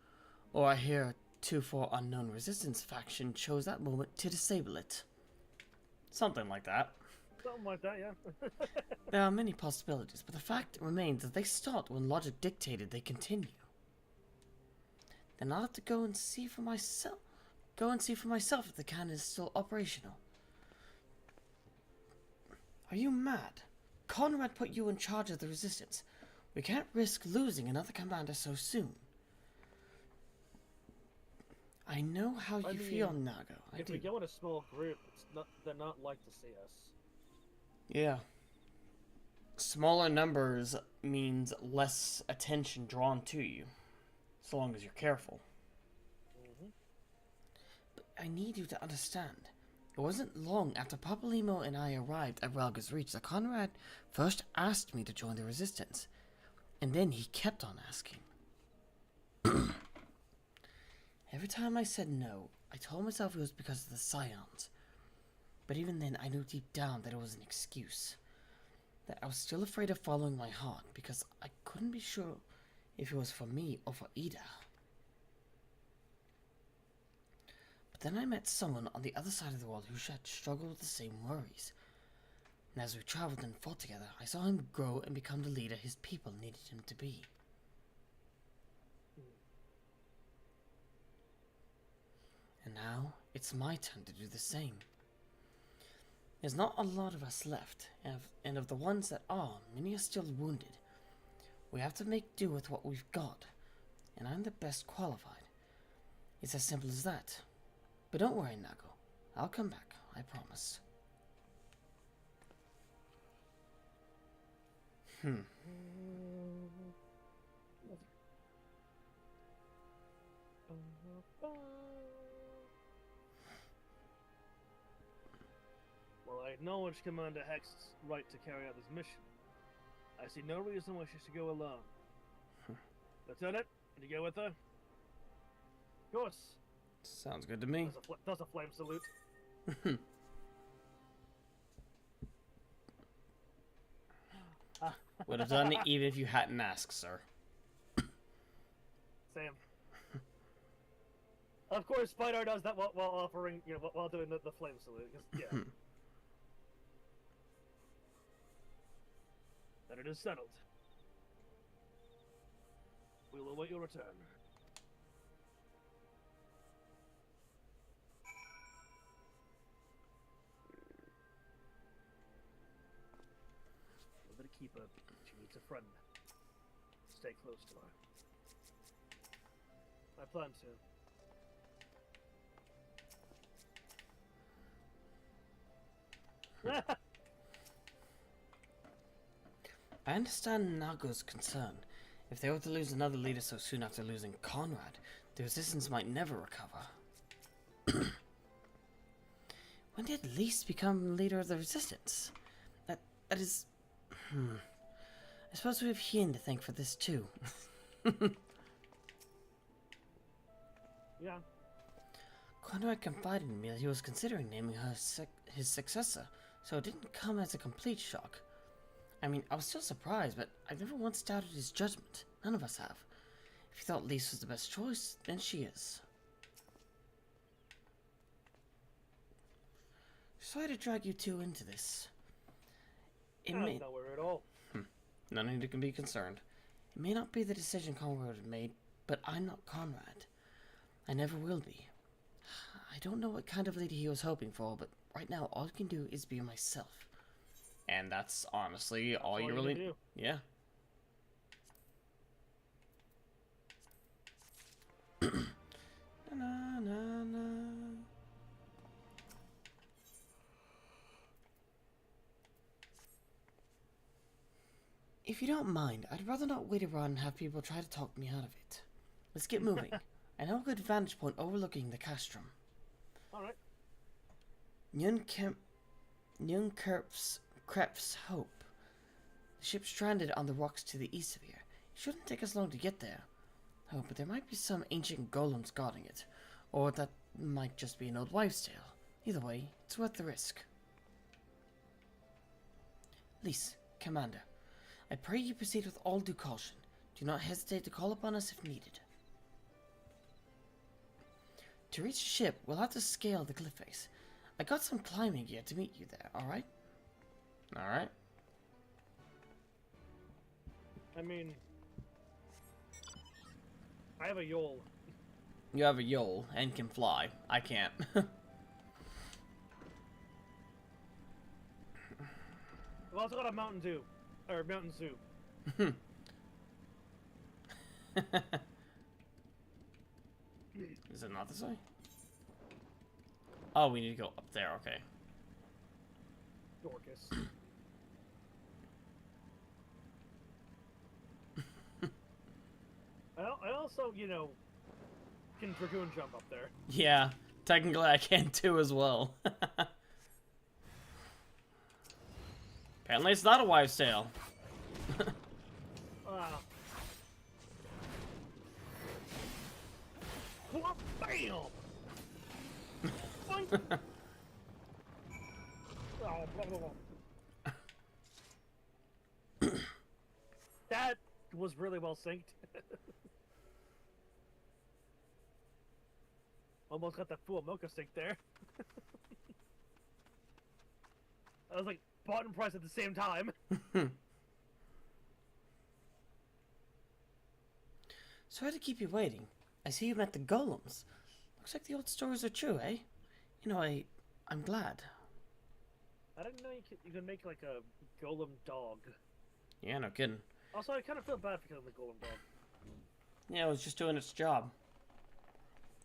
Or I hear 2-4 Unknown Resistance faction chose that moment to disable it. Something like that. Something like that, yeah. There are many possibilities, but the fact remains that they stopped when logic dictated they continue. Then I'll have to go and see for myself if the cannon is still operational. Are you mad? Conrad put you in charge of the resistance. We can't risk losing another commander so soon. I know how you feel, Nago. If we go in a small group, they're not like to see us. Yeah. Smaller numbers means less attention drawn to you, so long as you're careful. But I need you to understand. It wasn't long after Papalimo and I arrived at Relga's Reach that Conrad first asked me to join the resistance, and then he kept on asking. Every time I said no, I told myself it was because of the Scions. But even then, I knew deep down that it was an excuse. That I was still afraid of following my heart, because I couldn't be sure if it was for me or for Ida. But then I met someone on the other side of the world who had struggled with the same worries. And as we traveled and fought together, I saw him grow and become the leader his people needed him to be. And now, it's my turn to do the same. There's not a lot of us left, and of the ones that are, many are still wounded. We have to make do with what we've got, and I'm the best qualified. It's as simple as that. But don't worry, Nago. I'll come back, I promise. Well, I acknowledge Commander Hex's right to carry out this mission. I see no reason why she should go alone. Lieutenant, can you go with her? Of course. Sounds good to me. Does a flame salute. Would have done it even if you hadn't asked, sir. Same. Of course, Spider does that while offering, while doing the flame salute. Yeah. Then it is settled. We will await your return. We're gonna keep her. She needs a friend. Stay close to her. I plan to. I understand Nago's concern. If they were to lose another leader so soon after losing Conrad, the resistance might never recover. When did Lys become leader of the resistance? That is... I suppose we have Hien to thank for this too. Yeah. Conrad confided in me that he was considering naming her his successor, so it didn't come as a complete shock. I mean, I was still surprised, but I've never once doubted his judgment. None of us have. If he thought Lys was the best choice, then she is. Sorry to drag you two into this. No worry at all. None of you can be concerned. It may not be the decision Conrad made, but I'm not Conrad. I never will be. I don't know what kind of leader he was hoping for, but right now all I can do is be myself. And that's honestly all you really do. Yeah. Na, na, na. If you don't mind, I'd rather not wait around and have people try to talk me out of it. Let's get moving. I know a good vantage point overlooking the castrum. Alright. Krepp's Hope. The ship stranded on the rocks to the east of here. It shouldn't take us long to get there. Oh, but there might be some ancient golems guarding it. Or that might just be an old wives' tale. Either way, it's worth the risk. Lys, Commander, I pray you proceed with all due caution. Do not hesitate to call upon us if needed. To reach the ship, we'll have to scale the cliff face. I got some climbing gear to meet you there, alright? Alright. I mean, I have a Yol. You have a Yol and can fly. I can't. I've also got a Mountain Dew. Or Mountain Soup. Is it not this way? Oh, we need to go up there, okay. Dorcas. I also, can Dragoon jump up there. Yeah, technically I can too as well. Apparently it's not a wives' tale. Bam! Oh, blah, blah, blah. That was really well synced. Almost got that full Mocha sync there. I was like, bought and priced at the same time. Sorry to keep you waiting. I see you met the golems. Looks like the old stories are true, eh? I'm glad. I didn't know you could make like a golem dog. Yeah, no kidding. Also, I kind of feel bad for killing the golem dog. Yeah, it was just doing its job.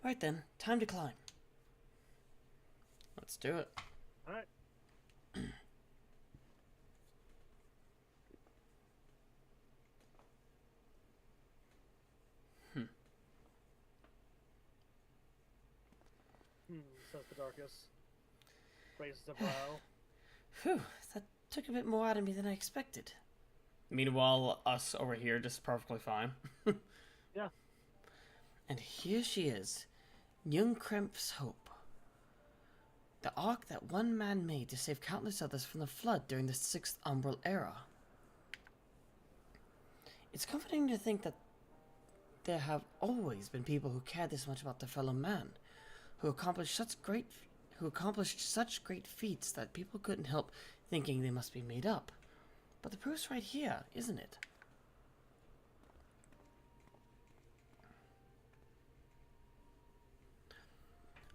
Right then, time to climb. Let's do it. Alright. Says the darkest. Raises a brow. Phew, that took a bit more out of me than I expected. Meanwhile, us over here just perfectly fine. Yeah. And here she is, Krepp's Hope. The ark that one man made to save countless others from the flood during the 6th Umbral Era. It's comforting to think that there have always been people who care this much about their fellow man, who accomplished such great feats that people couldn't help thinking they must be made up. But the proof's right here, isn't it?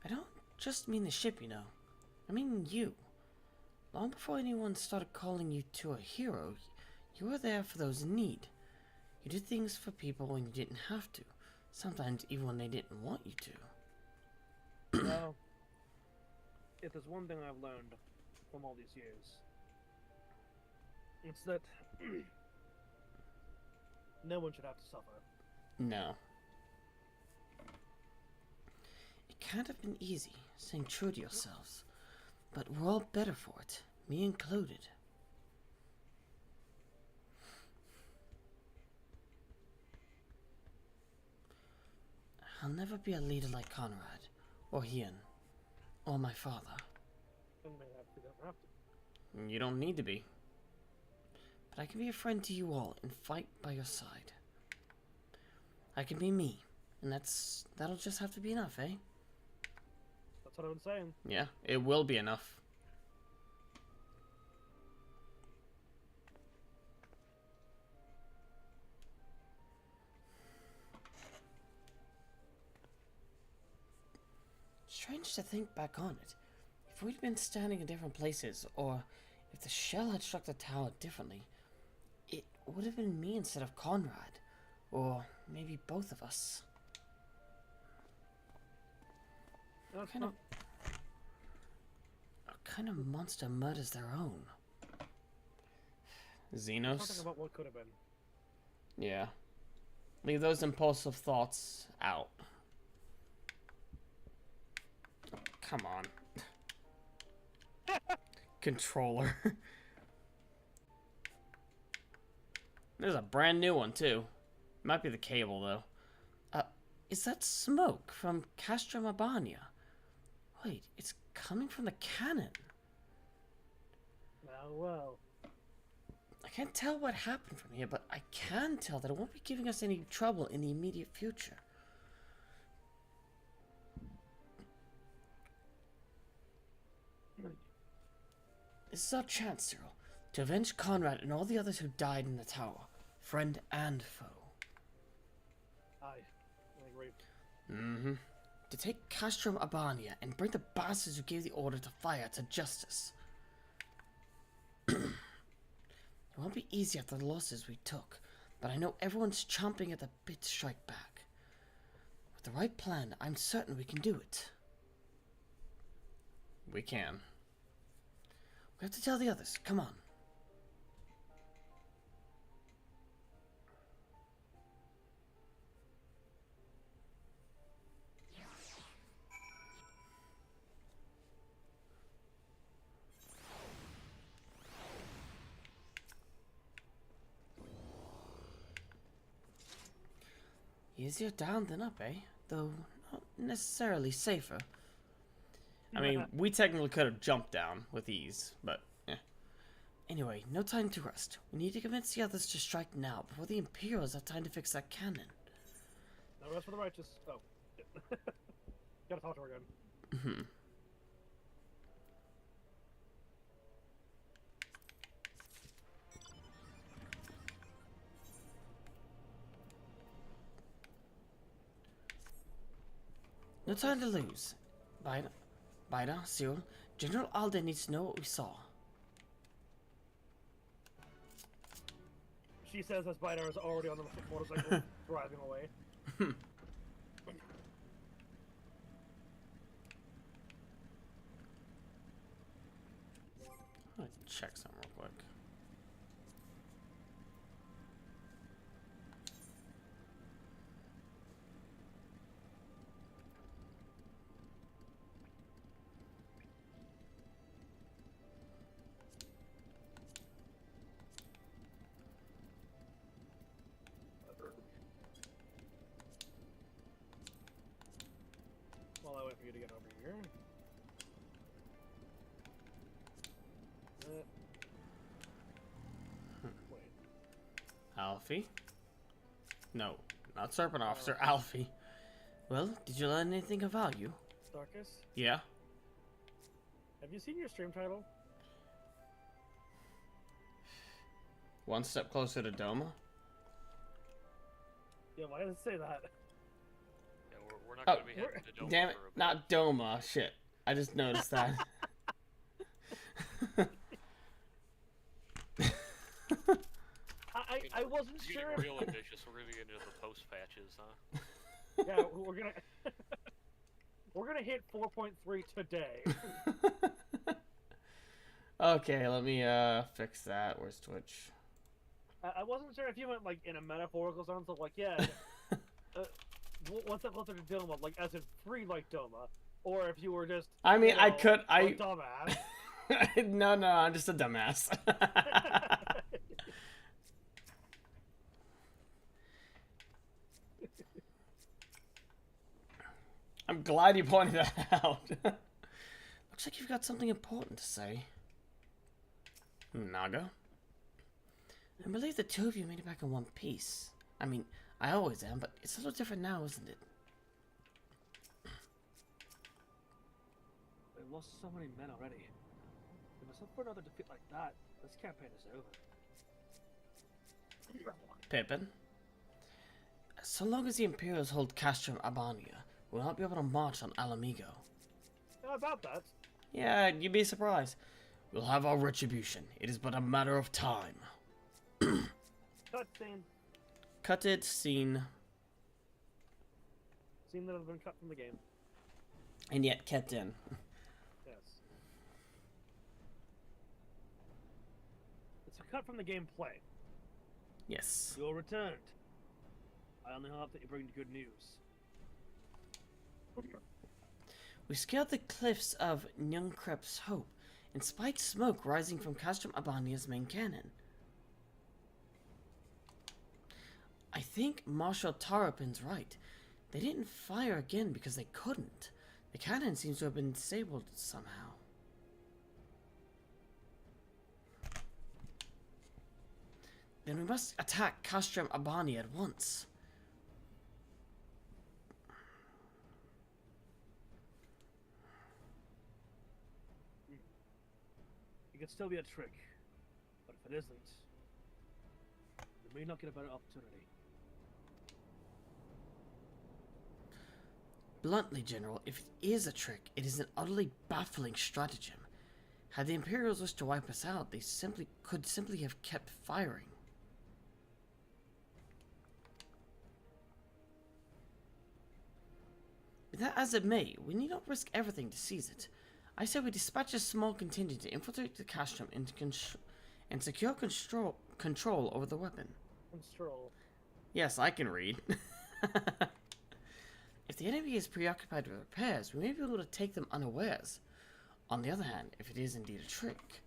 I don't just mean the ship, you know. I mean you. Long before anyone started calling you to a hero, you were there for those in need. You did things for people when you didn't have to. Sometimes even when they didn't want you to. Well, if there's one thing I've learned from all these years, it's that no one should have to suffer. No. It can't have been easy, staying true to yourselves. But we're all better for it, me included. I'll never be a leader like Conrad, or Ian, or my father. And maybe you don't have to. You don't need to be. But I can be a friend to you all and fight by your side. I can be me, and that'll just have to be enough, eh? That's what I've been saying. Yeah, it will be enough. Strange to think back on it. If we'd been standing in different places, or if the shell had struck the tower differently, it would have been me instead of Conrad, or maybe both of us. What kind of monster murders their own? Zenos? Talking about what could have been. Yeah. Leave those impulsive thoughts out. Come on. Controller. There's a brand new one, too. Might be the cable, though. Is that smoke from Castrum Abania? Wait, it's coming from the cannon. Oh, well. I can't tell what happened from here, but I can tell that it won't be giving us any trouble in the immediate future. This is our chance, Cyril, to avenge Conrad and all the others who died in the tower, friend and foe. I agree. Mm-hmm. To take Castrum Abania and bring the bastards who gave the order to fire to justice. It won't be easy after the losses we took, but I know everyone's chomping at the bit to strike back. With the right plan, I'm certain we can do it. We can. We have to tell the others. Come on. Easier down than up, eh? Though not necessarily safer. I mean, we technically could have jumped down with ease, but eh. Anyway, no time to rest. We need to convince the others to strike now, before the Imperials have time to fix that cannon. No rest for the righteous. Oh. Gotta talk to her again. Mm-hmm. No time to lose. Bida, Cyril, General Alden needs to know what we saw. She says as Bidar is already on the motorcycle driving away. Let's check something real quick. While I wait for you to get over here. Wait. Alfie? No, not Serpent Officer, Alfie. Well, did you learn anything of value? Darkus, Yeah? have you seen your stream title? One step closer to Doma? Yeah, why does it say that? Yeah, we're not going to be heading to Doma Damn it, for a bit. not Doma. Shit. I just noticed that. I wasn't It's sure. getting real ambitious. We're going to get into the post patches, huh? Yeah, we're gonna hit 4.3 today. Okay, let me fix that. Where's Twitch? I wasn't sure if you meant like in a metaphorical sense of like, yeah, what's that closer to Doma, like as in free like Doma, or if you were just. I mean, you know, a dumbass. No, I'm just a dumbass. I'm glad you pointed that out. Looks like you've got something important to say. Naga? I believe the two of you made it back in one piece. I mean, I always am, but it's a little different now, isn't it? We've lost so many men already. We must look for another defeat like that. This campaign is over. Pippin? So long as the Imperials hold Castrum Abania, we'll not be able to march on Mhigo. How about that? Yeah, you'd be surprised. We'll have our retribution. It is but a matter of time. Cutscene. Cutted scene. Scene that has been cut from the game. And yet kept in. Yes. It's a cut from the gameplay. Yes. You're returned. I only hope that you bring good news. We scaled the cliffs of Nyunkrep's Hope and spied smoke rising from Castrum Abania's main cannon. I think Marshal Tarapin's right. They didn't fire again because they couldn't. The cannon seems to have been disabled somehow. Then we must attack Castrum Abania at once. It could still be a trick, but if it isn't, we may not get a better opportunity. Bluntly, General, if it is a trick, it is an utterly baffling stratagem. Had the Imperials wished to wipe us out, they could simply have kept firing. But that as it may, we need not risk everything to seize it. I say we dispatch a small contingent to infiltrate the Castrum and secure control over the weapon. Control. Yes, I can read. If the enemy is preoccupied with repairs, we may be able to take them unawares. On the other hand, if it is indeed a trick,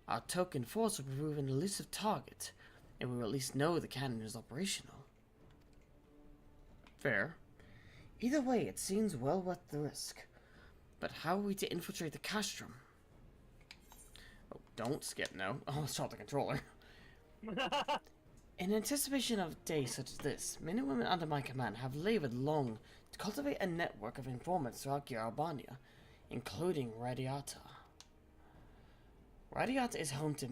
our token force will prove an elusive target, and we will at least know the cannon is operational. Fair. Either way, it seems well worth the risk. But how are we to infiltrate the Castrum? Oh, don't skip, no. I almost shot the controller. In anticipation of a day such as this, men and women under my command have labored long to cultivate a network of informants throughout Albania, including Radiata. Radiata is home to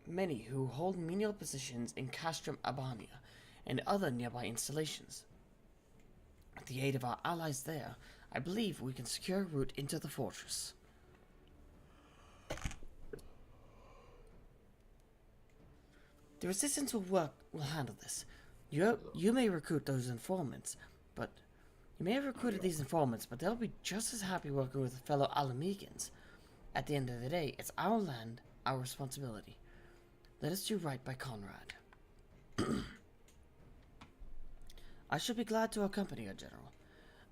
many who hold menial positions in Castrum Abania and other nearby installations. With the aid of our allies there, I believe we can secure a route into the fortress. The resistance will handle this. You may recruit those informants, but you may have recruited these informants, but they'll be just as happy working with fellow Alamegans. At the end of the day, it's our land, our responsibility. Let us do right by Conrad. I should be glad to accompany you, General,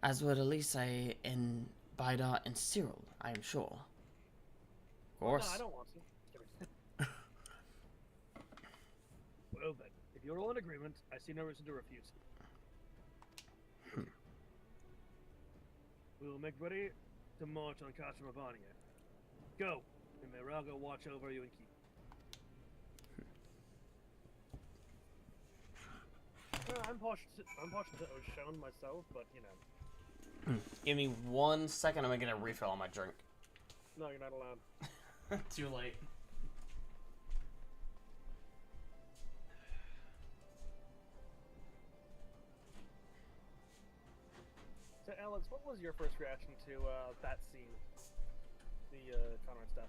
as would Elise and Bidar and Cyril, I am sure. Of course. No, I don't want to. Well then, if you're all in agreement, I see no reason to refuse. We will make ready to march on Castrum Abania. Go, and may Rago watch over you and keep. I'm partial to it was shown myself, but you know. Give me 1 second. I'm gonna get a refill on my drink. No, you're not allowed. Too late. So, Alex, what was your first reaction to that scene? The Conrad stuff.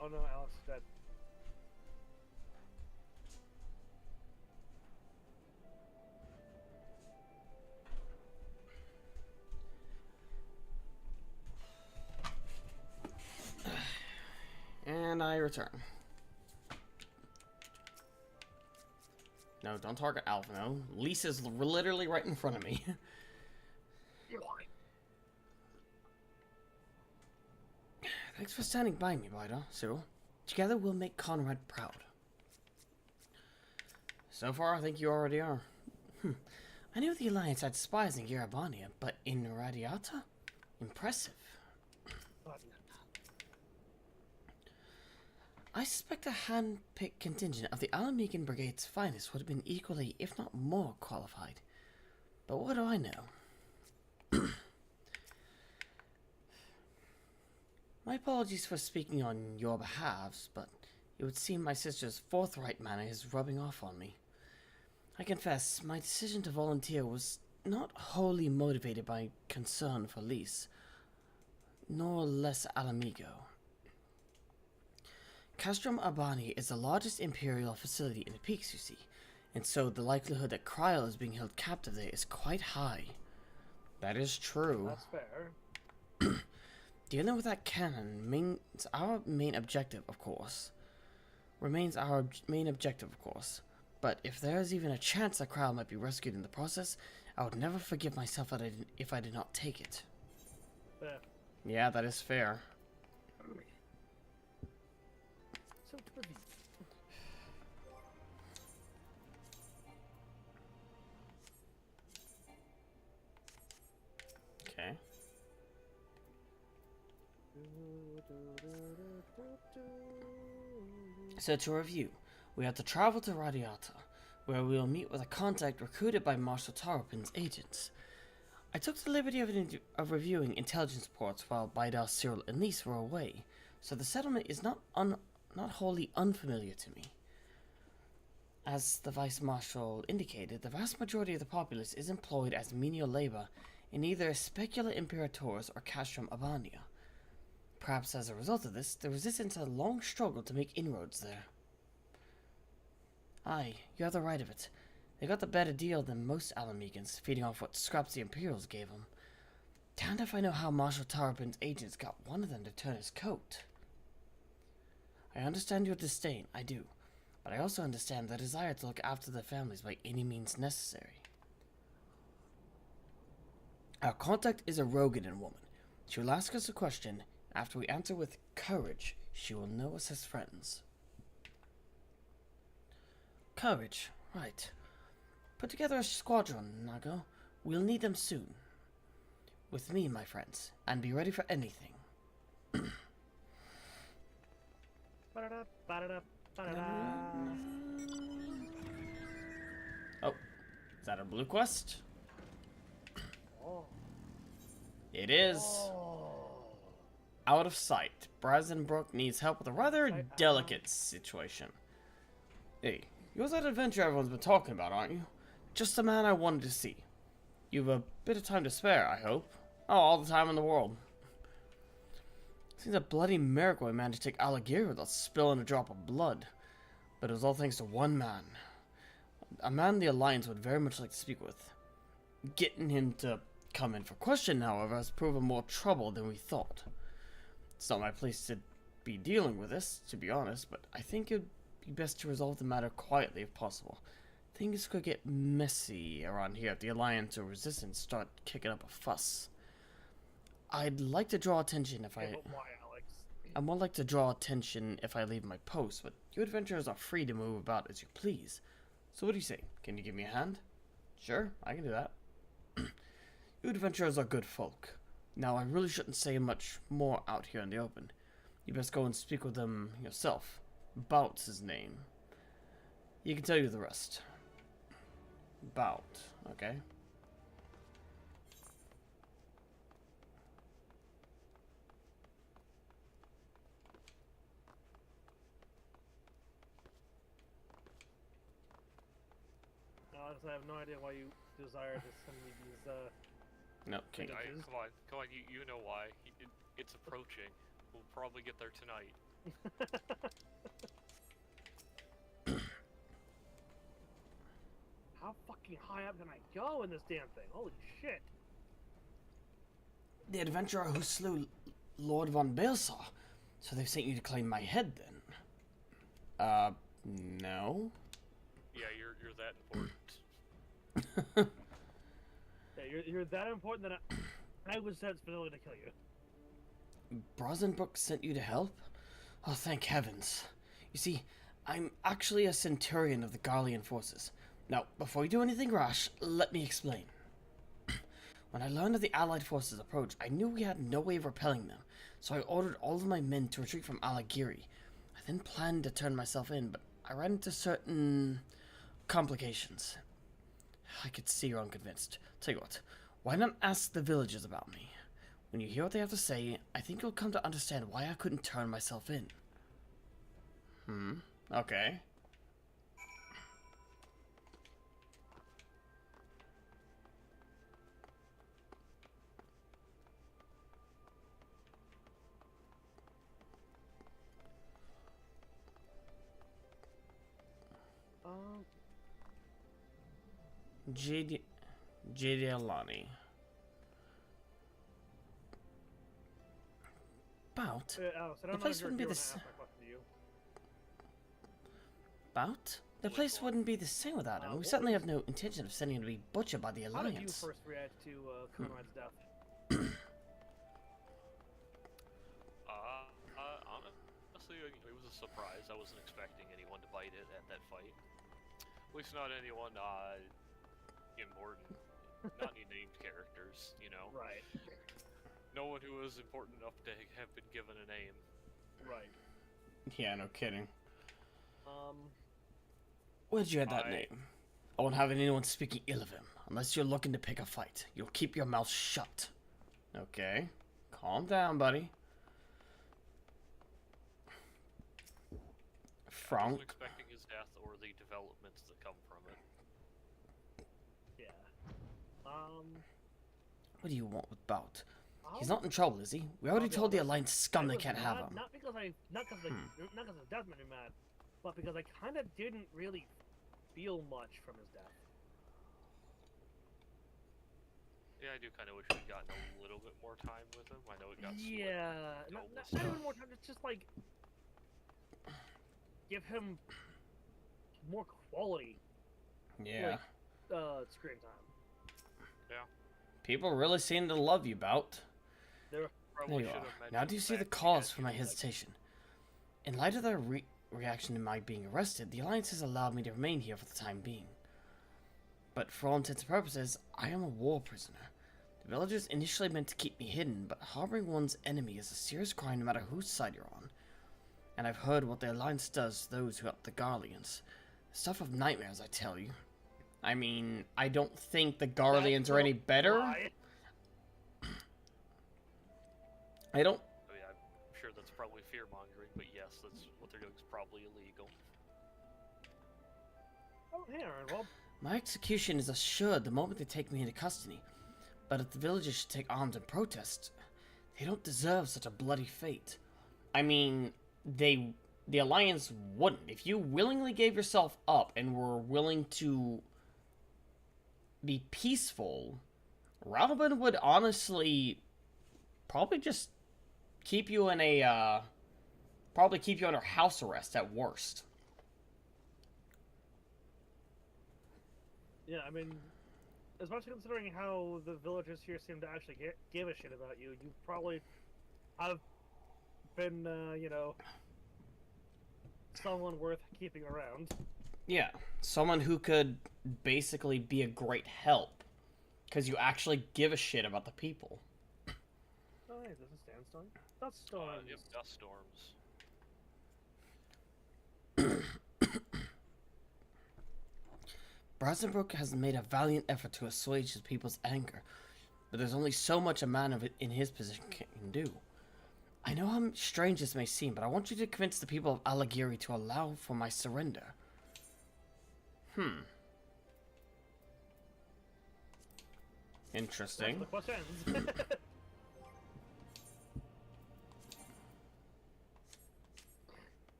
Oh no, Alex is dead. And I return. No, don't target Alpha, no. Lisa's literally right in front of me. Thanks for standing by me, Cyril. Together we'll make Conrad proud. So far, I think you already are. I knew the Alliance had spies in Garabania, but in Radiata? Impressive. I suspect a hand-picked contingent of the Alamegan Brigade's finest would have been equally, if not more, qualified. But what do I know? My apologies for speaking on your behalves, but it would seem my sister's forthright manner is rubbing off on me. I confess, my decision to volunteer was not wholly motivated by concern for Lise, nor less Alamigo. Castrum Urbani is the largest Imperial facility in the peaks, you see, and so the likelihood that Kryl is being held captive there is quite high. That is true. That's fair. Dealing with that cannon remains our main objective, of course. But if there is even a chance that Kryl might be rescued in the process, I would never forgive myself if I did not take it. Fair. Yeah, that is fair. Okay. So to review, we have to travel to Radiata, where we will meet with a contact recruited by Marshal Tarapin's agents. I took the liberty of reviewing intelligence reports while Darkus-Cyril and Lise were away, so the settlement is not wholly unfamiliar to me. As the Vice Marshal indicated, the vast majority of the populace is employed as menial labor in either Specula Imperators or Castrum Urbania. Perhaps as a result of this, the Resistance had a long struggle to make inroads there. Aye, you have the right of it. They got the better deal than most Alamegans, feeding off what scraps the Imperials gave them. Damned if I know how Marshal Tarapin's agents got one of them to turn his coat. I understand your disdain, I do, but I also understand the desire to look after their families by any means necessary. Our contact is a Rogadan woman. She will ask us a question. After we answer with courage, she will know us as friends. Courage, right. Put together a squadron, Nago. We'll need them soon. With me, my friends, and be ready for anything. Oh, is that a blue quest? Oh. It is. Out of sight. Brazenbrook needs help with a rather delicate situation. Hey, you're that adventure everyone's been talking about, aren't you? Just the man I wanted to see. You've a bit of time to spare, I hope. Oh, all the time in the world. Seems a bloody miracle I managed to take Alagir without spilling a drop of blood. But it was all thanks to one man. A man the Alliance would very much like to speak with. Getting him to come in for question, however, has proven more trouble than we thought. It's not my place to be dealing with this, to be honest, but I think it'd be best to resolve the matter quietly if possible. Things could get messy around here if the Alliance or Resistance start kicking up a fuss. I'd like to draw attention if Why, Alex? I'd more like to draw attention if I leave my post, but you adventurers are free to move about as you please. So what do you say? Can you give me a hand? Sure, I can do that. You adventurers are good folk. Now, I really shouldn't say much more out here in the open. You best go and speak with them yourself. Bout's his name. He can tell you the rest. Bout, okay? Honestly, I have no idea why you desire to send me these, No, can't. Come on, you know why. It's approaching. We'll probably get there tonight. How fucking high up can I go in this damn thing? Holy shit. The adventurer who slew Lord von Balsar. So they've sent you to claim my head, then? No. Yeah, you're that important. Yeah, you're that important that I was sent specifically to kill you. Brosenbrook sent you to help? Oh, thank heavens. You see, I'm actually a centurion of the Garlean forces. Now, before you do anything rash, let me explain. When I learned of the Allied forces' approach, I knew we had no way of repelling them, so I ordered all of my men to retreat from Alagiri. I then planned to turn myself in, but I ran into certain complications. I could see you're unconvinced. Tell you what, why not ask the villagers about me? When you hear what they have to say, I think you'll come to understand why I couldn't turn myself in. Okay. J.D. Alani. Bout? The place wouldn't be the same. Bout? The place wouldn't be the same without him. We certainly have no intention of sending him to be butchered by the Alliance. How did you first react to Conrad's death? Honestly, it was a surprise. I wasn't expecting anyone to bite it at that fight. At least not anyone important. Not any named characters, you know. Right. No one who was important enough to have been given a name. Right. Yeah, no kidding. Where'd you get that name? I won't have anyone speaking ill of him, unless you're looking to pick a fight. You'll keep your mouth shut. Okay. Calm down, buddy. I wasn't expecting his death or the developments that come from it. Yeah. What do you want with Bout? He's not in trouble, is he? We already told the Alliance scum they can't have him. Not because of death made me mad, but because I kind of didn't really feel much from his death. Yeah, I do kind of wish we'd gotten a little bit more time with him. I know it got not even more time. It's just like give him more quality. Yeah. Screen time. Yeah. People really seem to love you, Bout. There you are. Now do you see the cause for my hesitation? In light of their reaction to my being arrested, the Alliance has allowed me to remain here for the time being. But for all intents and purposes, I am a war prisoner. The villagers initially meant to keep me hidden, but harboring one's enemy is a serious crime no matter whose side you're on. And I've heard what the Alliance does to those who help the Garleans. Stuff of nightmares, I tell you. I mean, I don't think the Garleans are any better. I don't... I mean, I'm sure that's probably fear-mongering, but yes, that's what they're doing is probably illegal. Oh, hey, Aaron, my execution is assured the moment they take me into custody. But if the villagers should take arms and protest, they don't deserve such a bloody fate. I mean, the Alliance wouldn't. If you willingly gave yourself up and were willing to be peaceful, Radovan would honestly probably just keep you in a, probably keep you under house arrest at worst. Yeah, I mean, especially considering how the villagers here seem to actually give a shit about you, you probably have been, you know, someone worth keeping around. Yeah, someone who could basically be a great help, because you actually give a shit about the people. Oh Why is this a sandstorm? Dust storms. Yep, dust storms. Brazenbrook has made a valiant effort to assuage his people's anger, but there's only so much a man of it in his position can do. I know how strange this may seem, but I want you to convince the people of Alagiri to allow for my surrender. Interesting. That's the questions.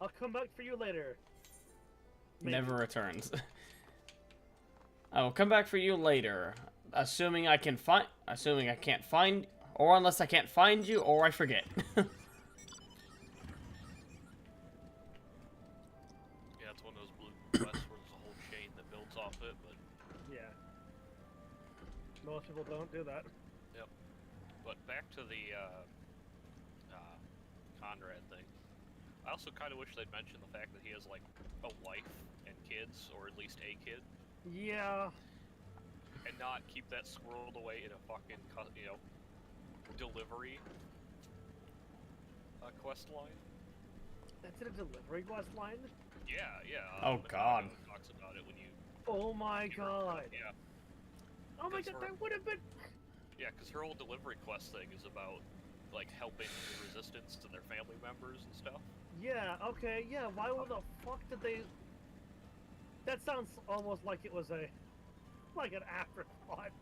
I'll come back for you later. Maybe. Never returns. I will come back for you later, assuming I can't find, or unless I can't find you, or I forget. Yeah, it's one of those blue quests where there's a whole chain that builds off it, but... Yeah. Most people don't do that. Yep. But back to the, Conrad thing. I also kind of wish they'd mention the fact that he has, like, a wife and kids, or at least a kid. Yeah. And not keep that squirreled away in a fucking, you know, delivery quest line. That's in a delivery quest line? Yeah, yeah. Oh god. Talks about it when you... Oh my god. Yeah. Oh my god, that would have been... Yeah, because her whole delivery quest thing is about, like, helping the resistance to their family members and stuff. Yeah, okay, yeah, why the fuck did they... That sounds almost like it was a... like an afterthought.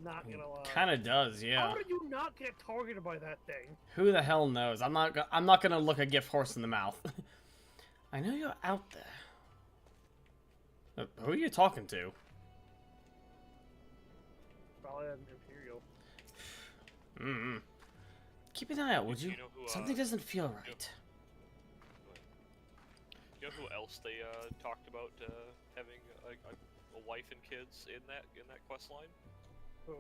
Not gonna lie. Kinda does, yeah. How did you not get targeted by that thing? Who the hell knows? I'm not gonna look a gift horse in the mouth. I know you're out there. Who are you talking to? Probably an Imperial. Keep an eye out, would you? You know who, Something doesn't feel right. You know who else they talked about having a wife and kids in that quest line? Who?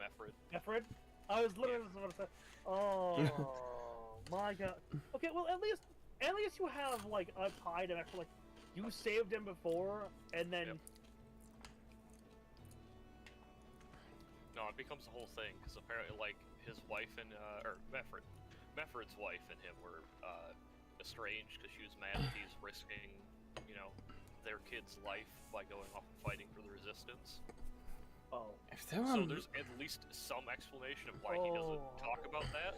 Mefrid. Mefrid? I was literally just about to say. Oh my god. Okay, well at least you have like a tie to actually like you saved him before and then. Yep. No, it becomes a whole thing because apparently like his wife and or Mefrid's wife and him were estranged because she was mad that he's risking, you know, their kid's life by going off and fighting for the resistance. Oh. So there's at least some explanation of why he doesn't talk about that.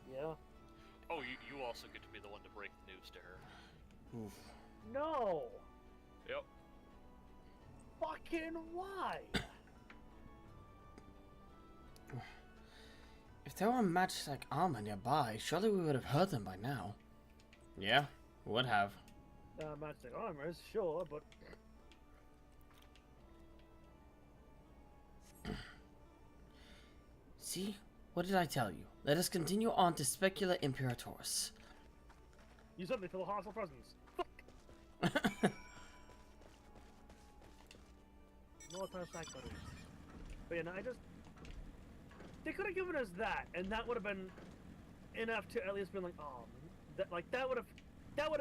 Yeah. Oh, you also get to be the one to break the news to her. Oof. No. Yep. Fucking why? If there were matches like armor nearby, surely we would have heard them by now. Yeah, would have. Matchstick armors, sure, but... See? What did I tell you? Let us continue on to Specula Imperators. You suddenly feel a hostile presence. Fuck! No time sack buddies. But yeah, no, they could have given us that, and that would have been enough to at least been like, oh, that would have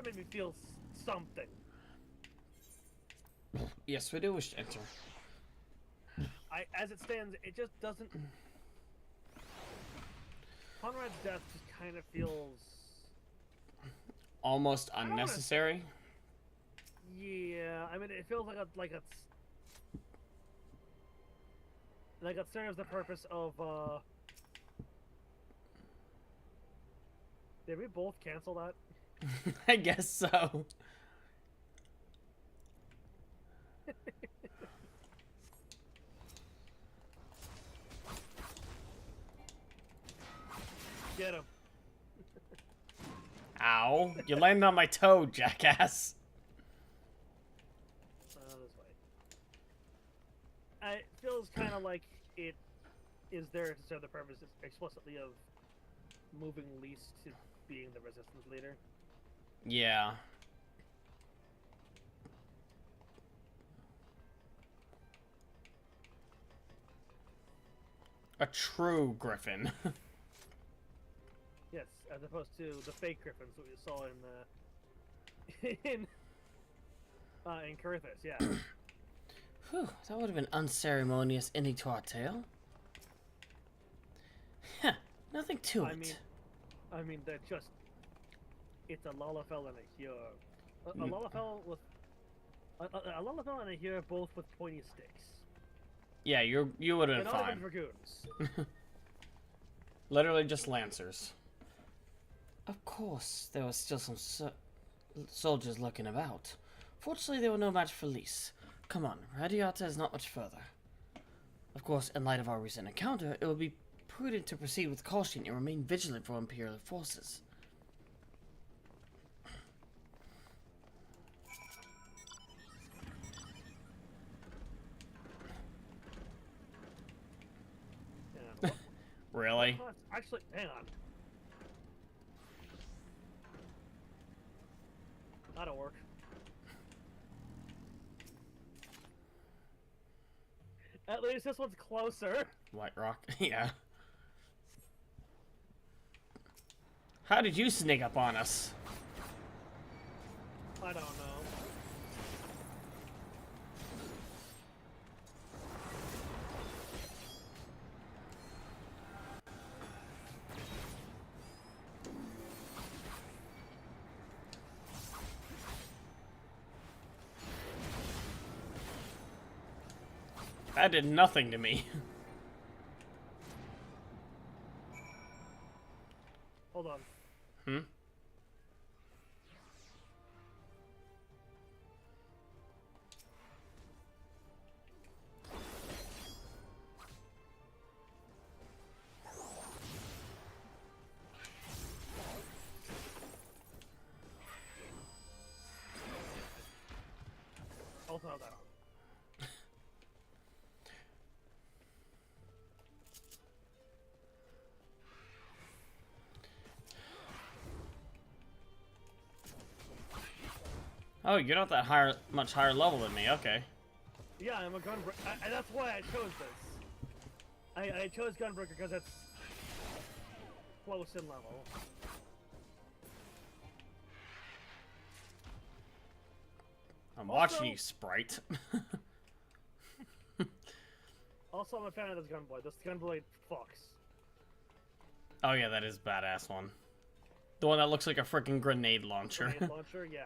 made me feel something. Yes, we do wish to enter. As it stands, it just doesn't. Conrad's death just kind of feels almost unnecessary. Yeah, I mean, it feels like it serves the purpose of. Did we both cancel that? I guess so. Get him. Ow. You landed on my toe, jackass. This way. It feels kind of like it is there to serve the purpose explicitly of moving Lise to being the resistance leader. Yeah. A true griffin. Yes, as opposed to the fake griffins that we saw in In Kurthis, yeah. Whew, that would have been unceremonious ending to our tale. Huh, nothing to it. I mean, they're just... It's a Lalafell and a Hyur. A Lalafell with... A Lalafell and a Hyur, both with pointy sticks. Yeah, you would have been fine. And all dragoons. Literally just lancers. Of course, there was still some soldiers lurking about. Fortunately, they were no match for Lys. Come on, Radiata is not much further. Of course, in light of our recent encounter, it would be prudent to proceed with caution and remain vigilant for Imperial forces. Really? Actually, hang on. That'll work. At least this one's closer. White Rock? Yeah. How did you sneak up on us? I don't know. That did nothing to me. Hold on. Hmm? I'll throw that on. Oh, you're not that much higher level than me. Okay. Yeah, I'm a gunbreaker. That's why I chose this. I chose gunbreaker because it's close in level. I'm watching you, Sprite. Also, I'm a fan of this gunblade. This gunblade fucks. Oh yeah, that is a badass one. The one that looks like a freaking grenade launcher. Grenade launcher, yeah.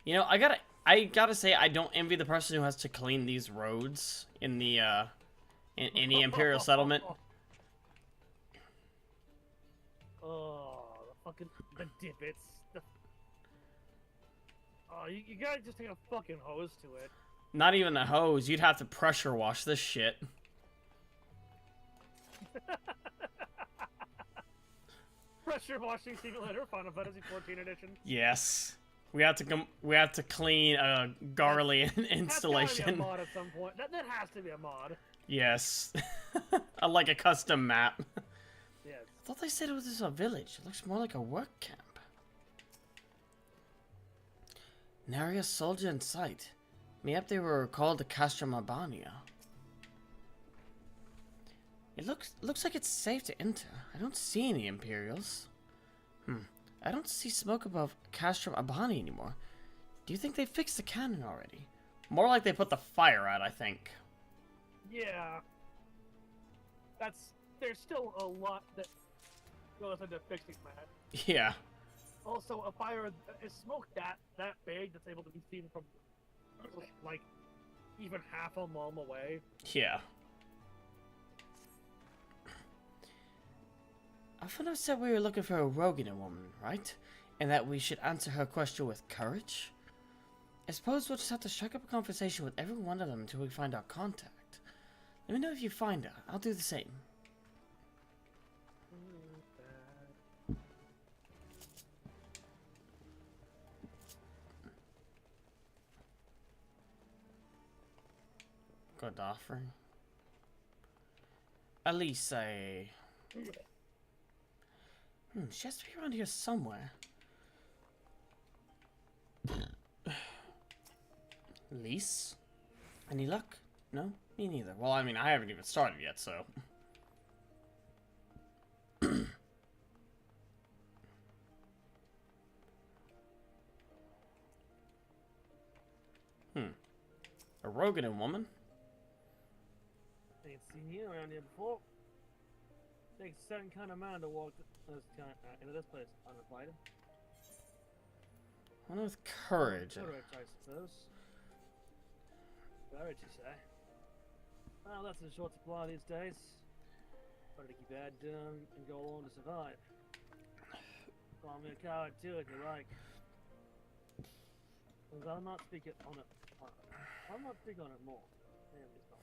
You know, I gotta say, I don't envy the person who has to clean these roads in the in the Imperial settlement. Oh, the divots. Oh, you gotta just take a fucking hose to it. Not even a hose. You'd have to pressure wash this shit. Pressure washing simulator, Final Fantasy 14 edition. Yes. We have to clean a Garly installation. That's gotta be a mod at some point. That has to be a mod. Yes. Like a custom map. Yes. I thought they said it was a village. It looks more like a work camp. Nary a soldier in sight. Maybe they were called the Castrum Albania. It looks like it's safe to enter. I don't see any Imperials. I don't see smoke above Castrum Albania anymore. Do you think they fixed the cannon already? More like they put the fire out, I think. Yeah. There's still a lot that goes into fixing that. Yeah. Also, a fire is smoke that big that's able to be seen from like even half a mile away. Yeah. Afuna said we were looking for a Rogan woman, right? And that we should answer her question with courage? I suppose we'll just have to strike up a conversation with every one of them until we find our contact. Let me know if you find her. I'll do the same. Good offering. Elise. She has to be around here somewhere. Elise? Any luck? No? Me neither. Well, I mean, I haven't even started yet, so. A Roganin woman? Ain't seen you around here before. Takes a certain kind of man to walk into this place uninvited. One with courage. Courage, I suppose. Courage, you say? Well, that's in short supply these days. Better to keep your head down and go along to survive. Call me a coward too, if you like. Because I'll not speak on it more. Damn, it's not.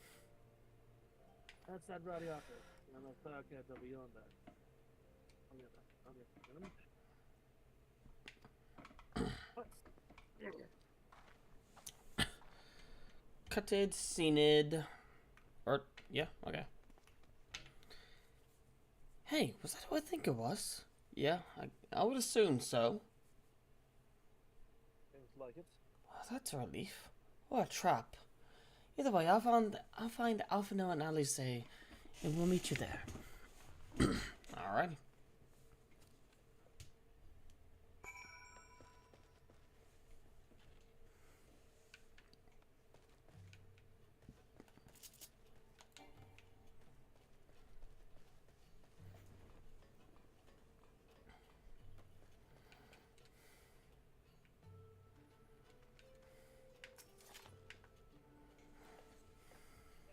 That's that radioactive. And those barricades are beyond that. What? Cutted, scented. Or, yeah, okay. Hey, was that who I think it was? Yeah, I would assume so. Seems like it. Oh, that's a relief. What a trap. Either way, I'll find Alpha Noah and Alice, and we'll meet you there. Alrighty.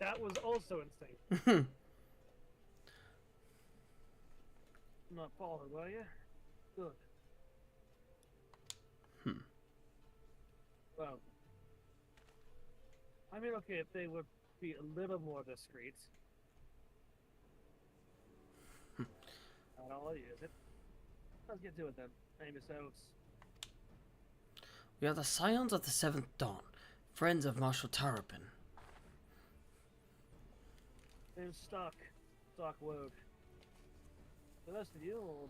That was also insane. Not followed, were you? Good. Well, I mean, okay, if they would be a little more discreet. I don't want to use it. Let's get to it then. Name yourselves. We are the Scions of the Seventh Dawn, friends of Marshal Tarapin. Name's Stock Woad. The rest of you, or...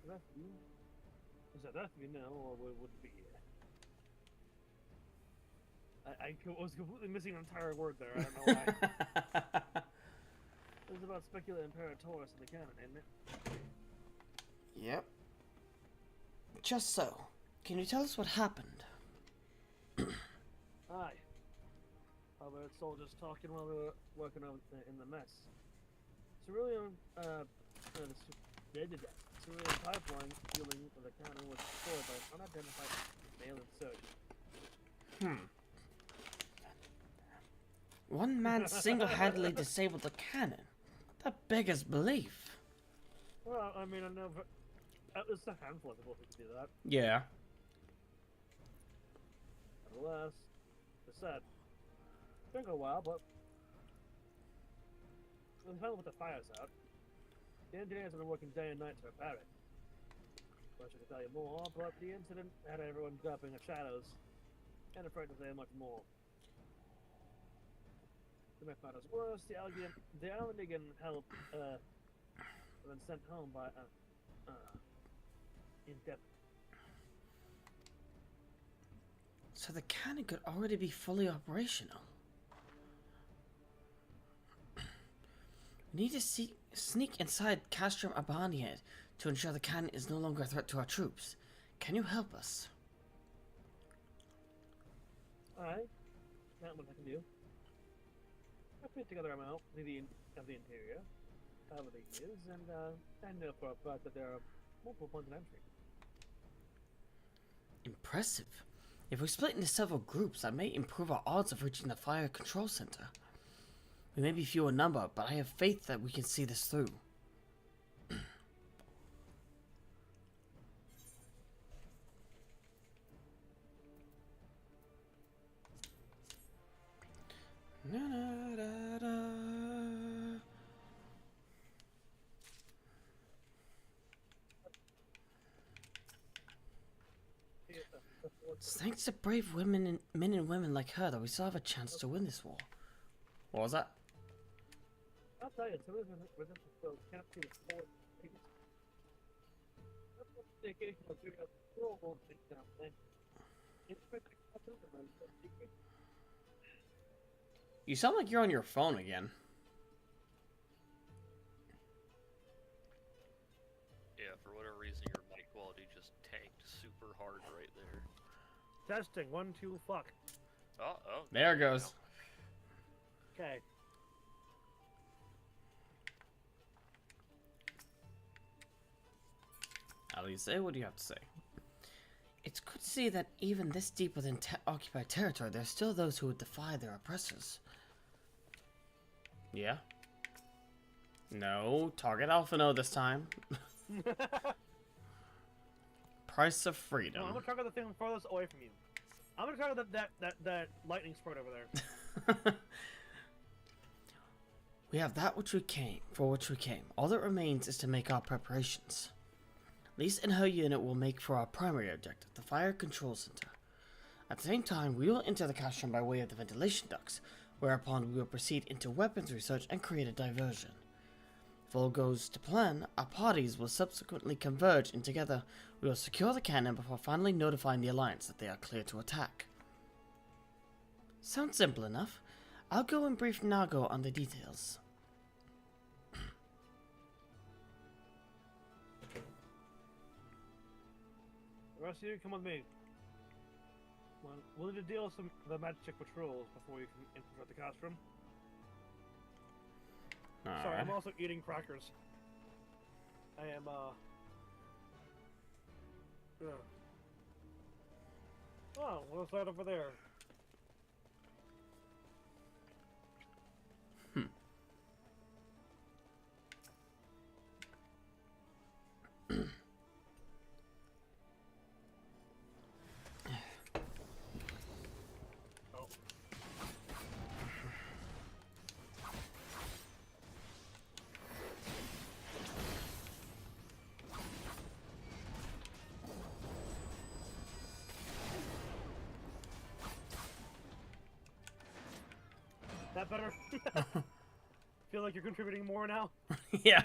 The rest of you? Is that rest of you now, or we wouldn't be here? I was completely missing an entire word there, I don't know why. It was about Specula Imperatorus in the canon, isn't it? Yep. Just so. Can you tell us what happened? Aye. Our soldiers talking while we were working over in the mess. Cerulean, Cerulean pipeline fueling for the cannon was destroyed by an unidentified male insurgent. One man single-handedly disabled the cannon. That beggars belief. Well, I mean, I know at least a handful of people who can do that. Yeah. Nevertheless, it's sad. It's been a while, but we finally put the fires out. The engineers have been working day and night to repair it. Wish I could tell you more, but the incident had everyone dropping in the shadows, and afraid to say much more. To make matters worse, the Allegan help have been sent home by in depth. So the cannon could already be fully operational. We need to sneak inside Castrum Abaniad to ensure the cannon is no longer a threat to our troops. Can you help us? Alright. Not what I can do. I put together a map of the interior, over the years, and I know for a fact that there are multiple points of entry. Impressive. If we split into several groups, that may improve our odds of reaching the fire control center. We may be few in number, but I have faith that we can see this through. It's thanks to brave men and women like her that we still have a chance to win this war. What was that? I'll tell you, some of the resistance still can't see the forward people. That's what the occasion of doing a global thing down there. You sound like you're on your phone again. Yeah, for whatever reason, your mic quality just tanked super hard right there. Testing. 1, 2, fuck. Oh. There it goes. Okay. How do you say? What do you have to say? It's good to see that even this deep within occupied territory, there's still those who would defy their oppressors. Yeah? No. Target Alpha no this time. Price of freedom. No, I'm gonna target the thing furthest away from you. I'm gonna target that lightning squirt over there. We have that for which we came. All that remains is to make our preparations. Lisa and her unit will make for our primary objective, the fire control center. At the same time, we will enter the castrum by way of the ventilation ducts, whereupon we will proceed into weapons research and create a diversion. If all goes to plan, our parties will subsequently converge, and together we will secure the cannon before finally notifying the Alliance that they are clear to attack. Sounds simple enough. I'll go and brief Nago on the details. The rest of you, come with me. We'll need to deal with the magic patrols before you can infiltrate the castrum. Sorry, I'm also eating crackers. I am, Oh, what's that over there? That better? Feel like you're contributing more now? Yeah.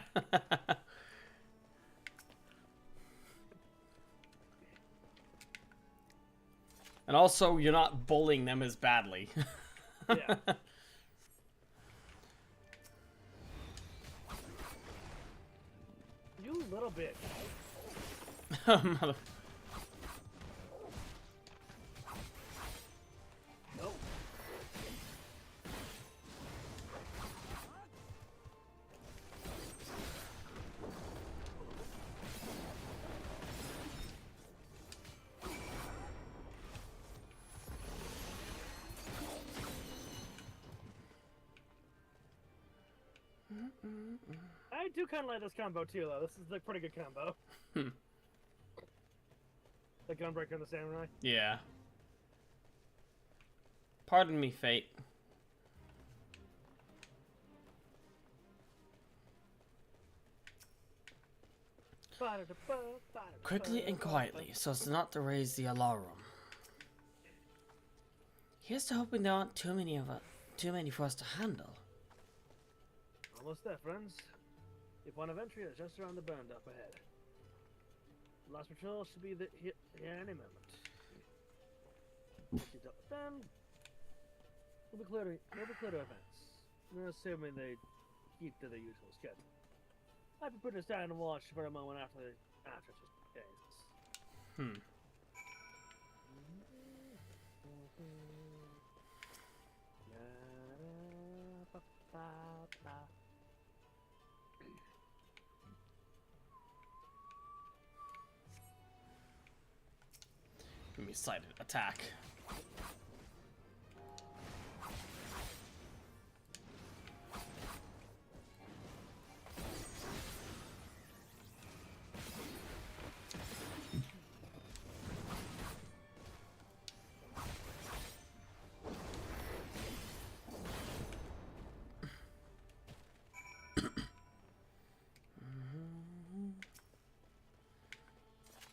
And also, you're not bullying them as badly. Yeah. You little bitch. Mother. Nope. I do kind of like this combo too, though. This is a pretty good combo. The Gunbreaker and the Samurai. Yeah. Pardon me, Fate. Quickly and quietly, so as not to raise the alarm. Here's to hoping there aren't too many for us to handle. Almost there, friends. Your point of entry is just around the bend up ahead. The last patrol should be here any moment. Once you're done with them, we'll be clear to advance. Assuming they keep to the usual schedule. I'd be putting us down and watch for a moment after just days. Give me sighted attack.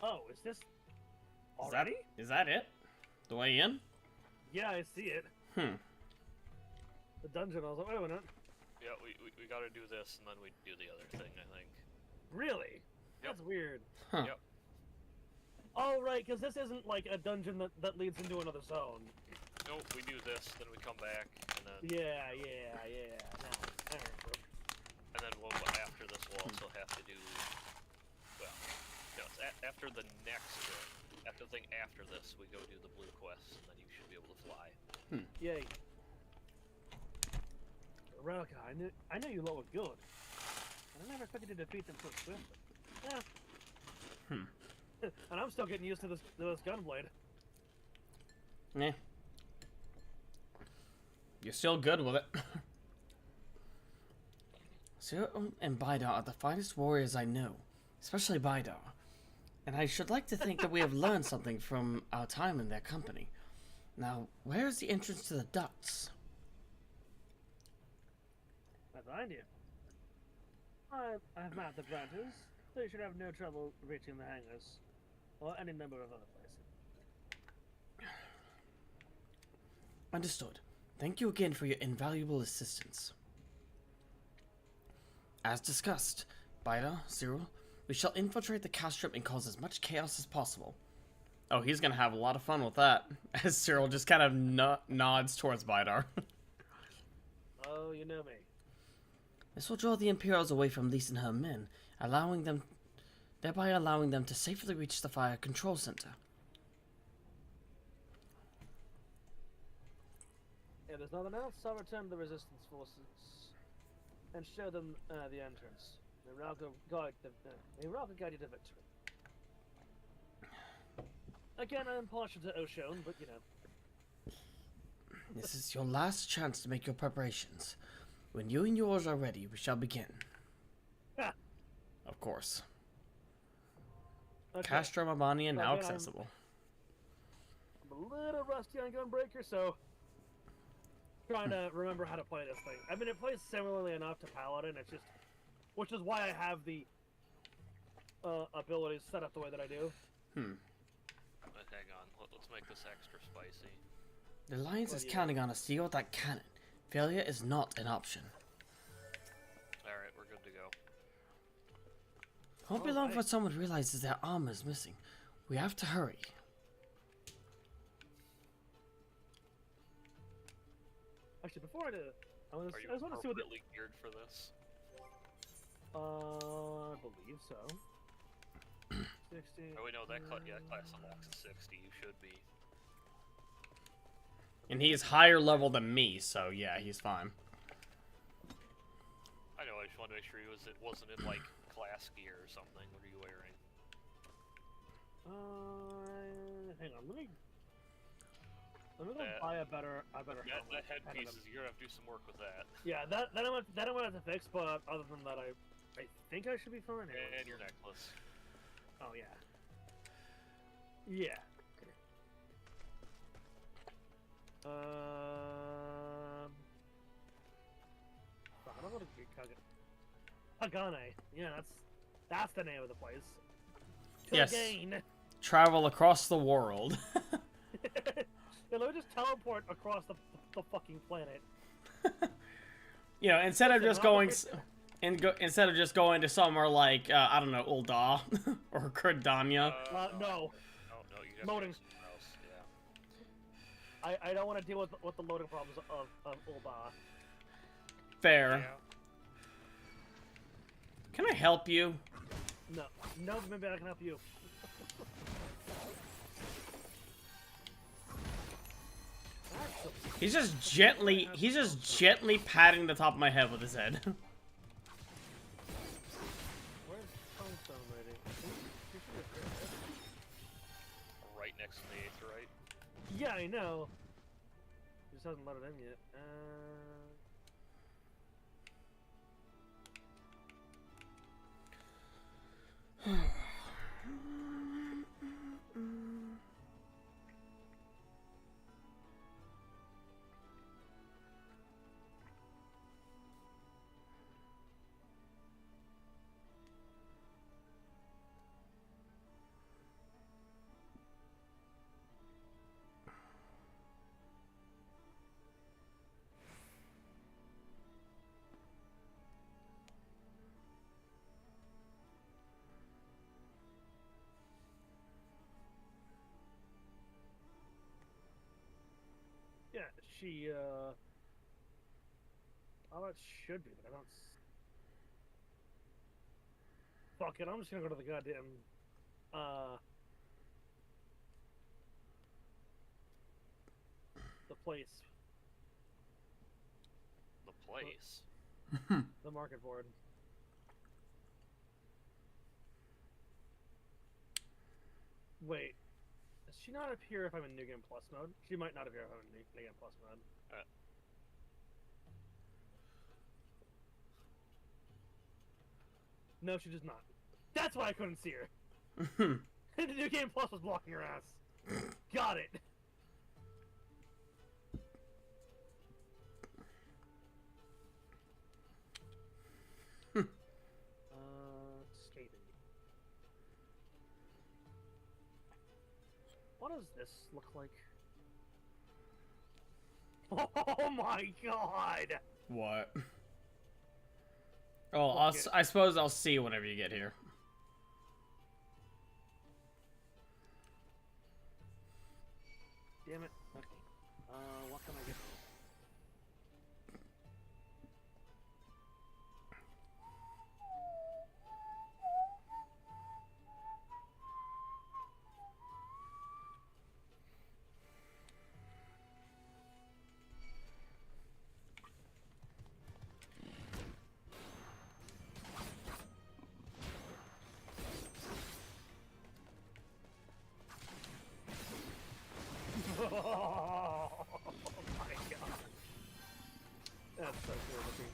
Oh, is this already? Is that it? The way in? Yeah, I see it. The dungeon, I was like, wait a minute. Yeah, we gotta do this, and then we do the other thing, I think. Really? Yep. That's weird. Huh. Yep. Oh, right, because this isn't like a dungeon that leads into another zone. Nope, we do this, then we come back, and then... Yeah. Now, and then after this, we'll also have to do... Well, no, it's after the next after the thing after this, we go do the blue quest, and then you should be able to fly. Yay. Relka, I knew you lot were good. But I never expected to defeat them so swiftly. Yeah. And I'm still getting used to this gunblade. Yeah. You're still good with it. Cyril and Bidar are the finest warriors I know, especially Bidar. And I should like to think that we have learned something from our time in their company. Now, where is the entrance to the ducts? Behind you. I've mapped the branches, so you should have no trouble reaching the hangars, or any number of other places. Understood. Thank you again for your invaluable assistance. As discussed, Bidar, Cyril, we shall infiltrate the cash strip and cause as much chaos as possible. Oh, he's gonna have a lot of fun with that, as Cyril just kind of nods towards Bidar. Oh, you know me. This will draw the Imperials away from Lise and her men, thereby allowing them to safely reach the fire control center. Yeah, there's nothing else. I'll return to the resistance forces and show them the entrance. The Ralka guide you to victory. Again, I'm partial to Oshon, but you know. This is your last chance to make your preparations. When you and yours are ready, we shall begin. Ah. Of course. Okay. Castro Mabania now Again, accessible. I'm a little rusty on Gunbreaker, so trying to remember how to play this thing. I mean, it plays similarly enough to Paladin. It's just, which is why I have the abilities set up the way that I do. But hang on, let's make this extra spicy. The Alliance is counting on us to yield that cannon. Failure is not an option. Alright, we're good to go. Won't be long before someone realizes their armor is missing. We have to hurry. Actually, before I do, I Are you just want to see what appropriately geared for this? I believe so. 60. Oh, wait, no, that class unlocks at 60. You should be. And he's higher level than me, so yeah, he's fine. I know, I just wanted to make sure it wasn't in, like, class gear or something. What are you wearing? Hang on, let me go buy a better helmet. That headpiece is, you're gonna have to do some work with that. Yeah, that I'm gonna have to fix, but other than that, I think I should be fine. And your necklace. Oh yeah. Yeah. I don't know what to Hagane. Yeah, that's the name of the place. Yes. Again. Travel across the world. Yeah, let me just teleport across the fucking planet. You know, instead of just going to somewhere like I don't know, Ul'dah or Kurdania. No. No, you got Loading. somewhere else. Yeah. I don't want to deal with the loading problems of Ul'dah. Fair. Yeah. Can I help you? No, maybe I can help you. He's just gently patting the top of my head with his head. Where's Tombstone Lady? Right next to the Aetherite. Yeah, I know. Just hasn't let it in yet. Yeah, she, oh, it should be, but I don't... Fuck it, I'm just gonna go to the goddamn the place. The place. The market board. Wait, does she not appear if I'm in New Game Plus mode? She might not appear if I'm in New Game Plus mode. No, she does not. That's why I couldn't see her. The New Game Plus was blocking her ass. Got it. Skating. What does this look like? Oh my god! What? Oh, I suppose I'll see whenever you get here. Damn it. Okay. What can I get? Oh my god. That's so cool looking.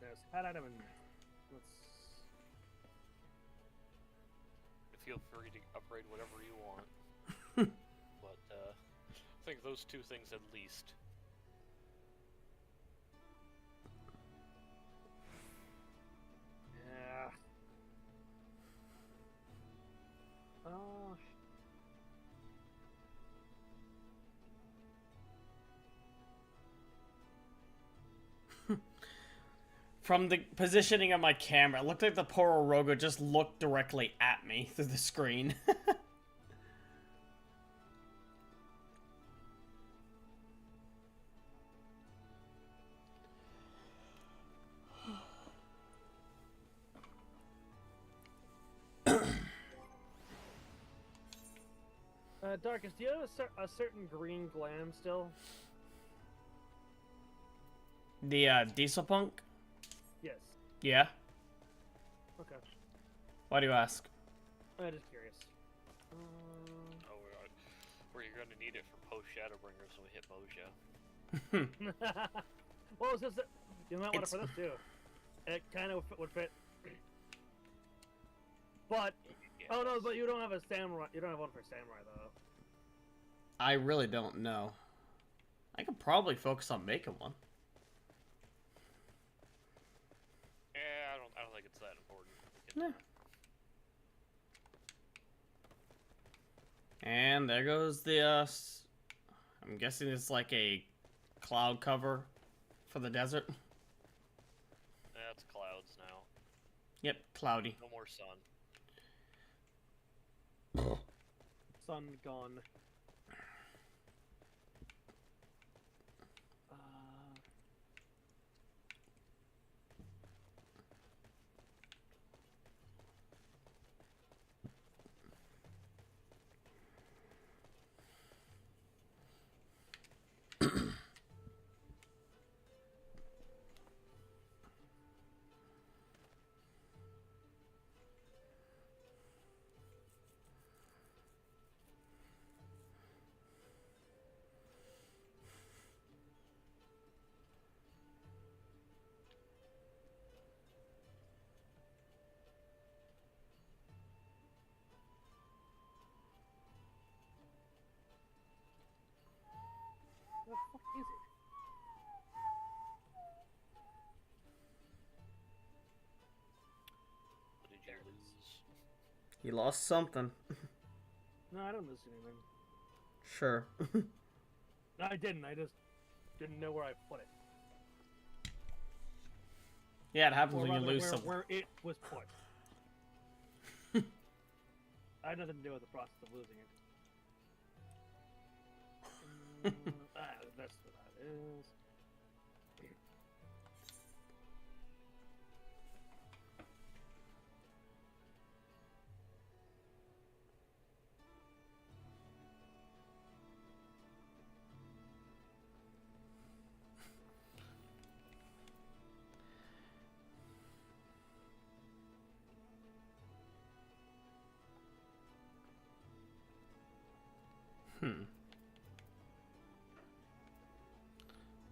There's that item in there. Let's... Feel free to upgrade whatever you want. But, I think those two things at least. Yeah. Oh, From the positioning of my camera, it looked like the poor Orogo just looked directly at me through the screen. Darkus, do you have a certain green gland still? The, Diesel Punk? Yes. Yeah? Okay. Why do you ask? I'm just curious. Oh, where you're gonna need it for post Shadowbringers when we hit Mojo. Well, it's just you might want it for this too. It kind of would fit. But oh no, but you don't have a samurai. You don't have one for samurai though. I really don't know. I could probably focus on making one. Yeah, I don't think it's that important. Yeah. And there goes the, I'm guessing it's like a cloud cover for the desert. That's clouds now. Yep, cloudy. No more sun. Sun gone. What the fuck is it? What did you lose? You lost something. No, I don't lose anything. Sure. No, I didn't. I just didn't know where I put it. Yeah, it happens Or when you rather, lose where, something. where it was put. I had nothing to do with the process of losing it. That's what that is.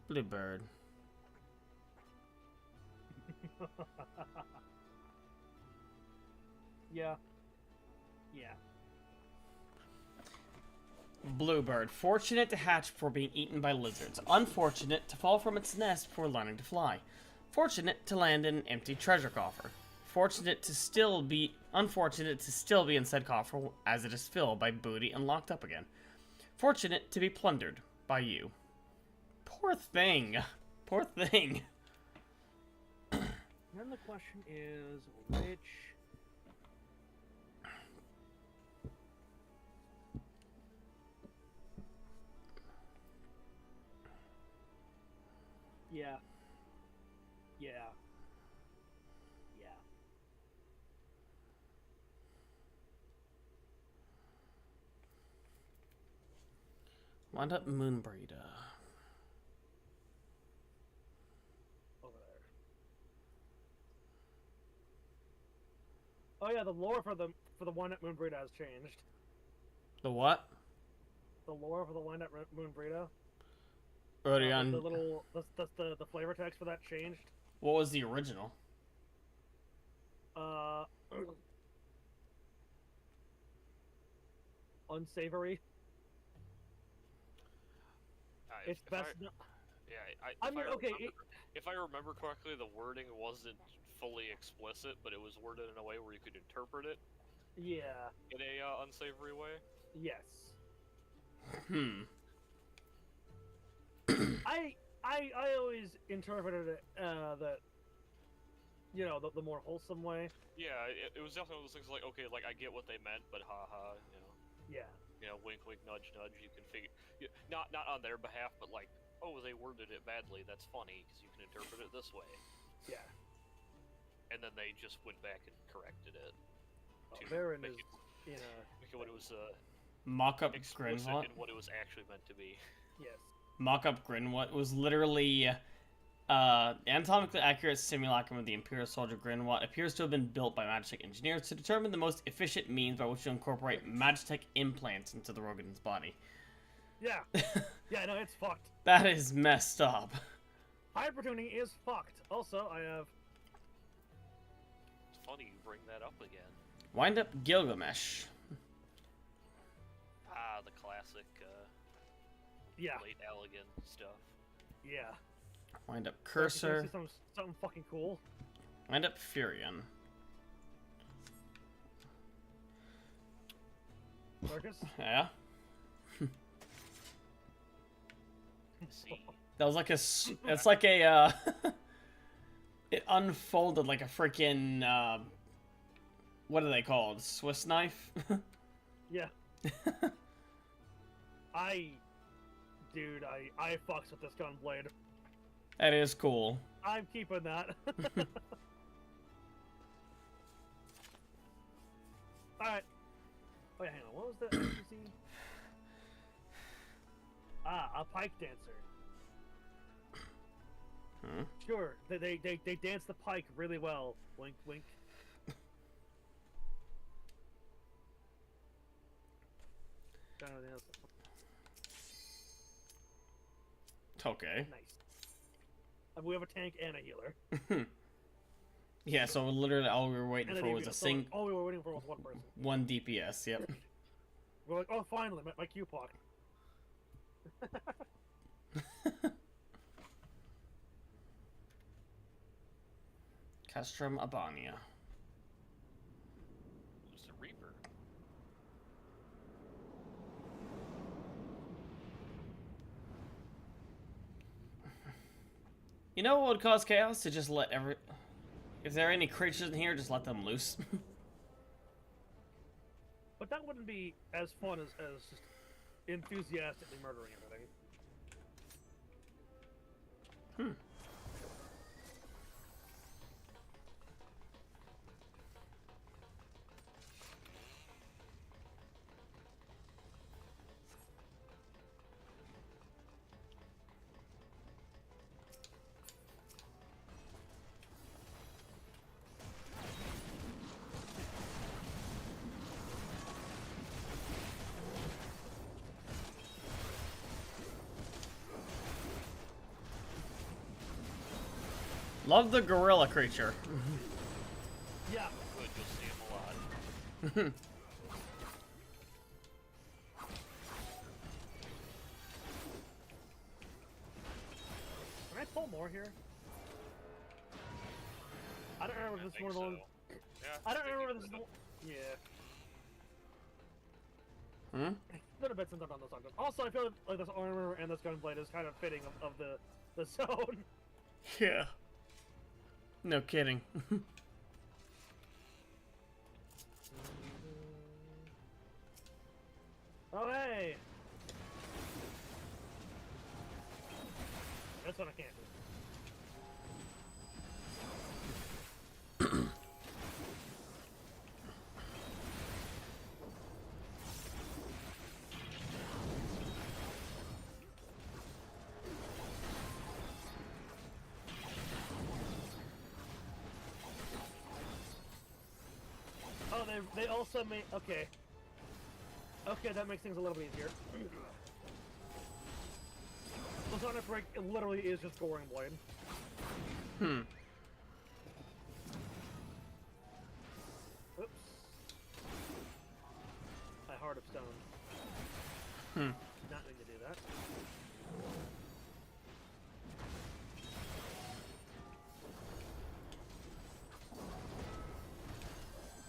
Bluebird. Yeah. Yeah. Bluebird. Fortunate to hatch before being eaten by lizards. Unfortunate to fall from its nest before learning to fly. Fortunate to land in an empty treasure coffer. Unfortunate to still be inside coffer as it is filled by booty and locked up again. Fortunate to be plundered by you. Poor thing. Poor thing. Then the question is, which... Yeah. Yeah. Yeah. Wind up Moonbreeder. Over there. Oh yeah, the lore for the one at Moonbreeda has changed. The what? The lore for the one at Moonbreeda. Early on. The little the flavor text for that changed. What was the original? Unsavory. It's best. If I remember correctly, the wording wasn't fully explicit, but it was worded in a way where you could interpret it. Yeah. In a unsavory way. Yes. I always interpreted it that, you know, the more wholesome way. Yeah, it was definitely one of those things like, okay, like I get what they meant, but haha, you know. Yeah. You know, wink, wink, nudge, nudge. You can figure, not on their behalf, but like, oh, they worded it badly. That's funny because you can interpret it this way. Yeah. And then they just went back and corrected it. Therein is, you know, make it what it was mock-up explicit Grinwat. in what it was actually meant to be. Yes. Mock-up Grinwat was literally anatomically accurate simulacrum of the Imperial Soldier Grinwat appears to have been built by Magitech engineers to determine the most efficient means by which to incorporate Magitech implants into the Rogan's body. Yeah. Yeah, no, it's fucked. That is messed up. Hypertuning is fucked. Also, I have... It's funny you bring that up again. Wind up Gilgamesh. Ah, the classic, yeah. late elegant stuff. Yeah. Wind up Cursor. Something fucking cool. Wind up Furion. Marcus? Yeah? See. That was like a... It's like a, it unfolded like a freaking, what are they called? Swiss knife? Yeah. Dude, I fucks with this gunblade. That is cool. I'm keeping that. Alright. Oh yeah, hang on. What was the NPC? A pike dancer. Hmm? Sure, they dance the pike really well. Wink, wink. Okay. Nice. We have a tank and a healer. Yeah, so literally all we were waiting for was a all we were waiting for was one person. One DPS, yep. We're like, oh, finally, my Q-Pock. Castrum Abania. Who's the Reaper? You know what would cause chaos? To just let if there are any creatures in here, just let them loose. But that wouldn't be as fun as just enthusiastically murdering everything. Hmm. Love the gorilla creature. Yeah. Good, you'll see him a lot. Can I pull more here? I don't remember if this is one of the ones. Yeah, I don't remember if this is the one. Yeah. Hmm? It's been a bit since I've done this dungeon. Also, I feel like this armor and this gunblade is kind of fitting of the zone. Yeah. No kidding. Oh, hey! That's what I can't do. Oh, they also made... Okay. Okay, that makes things a little bit easier. The Sonic Break, it literally is just Goring Blade. Hmm. Oops. My Heart of Stone. Hmm. Not need to do that.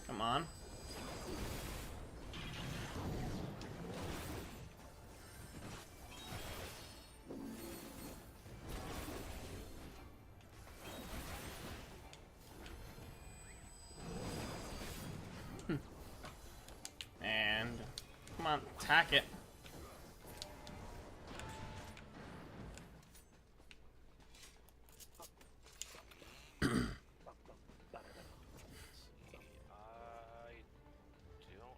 Come on. And come on, attack it.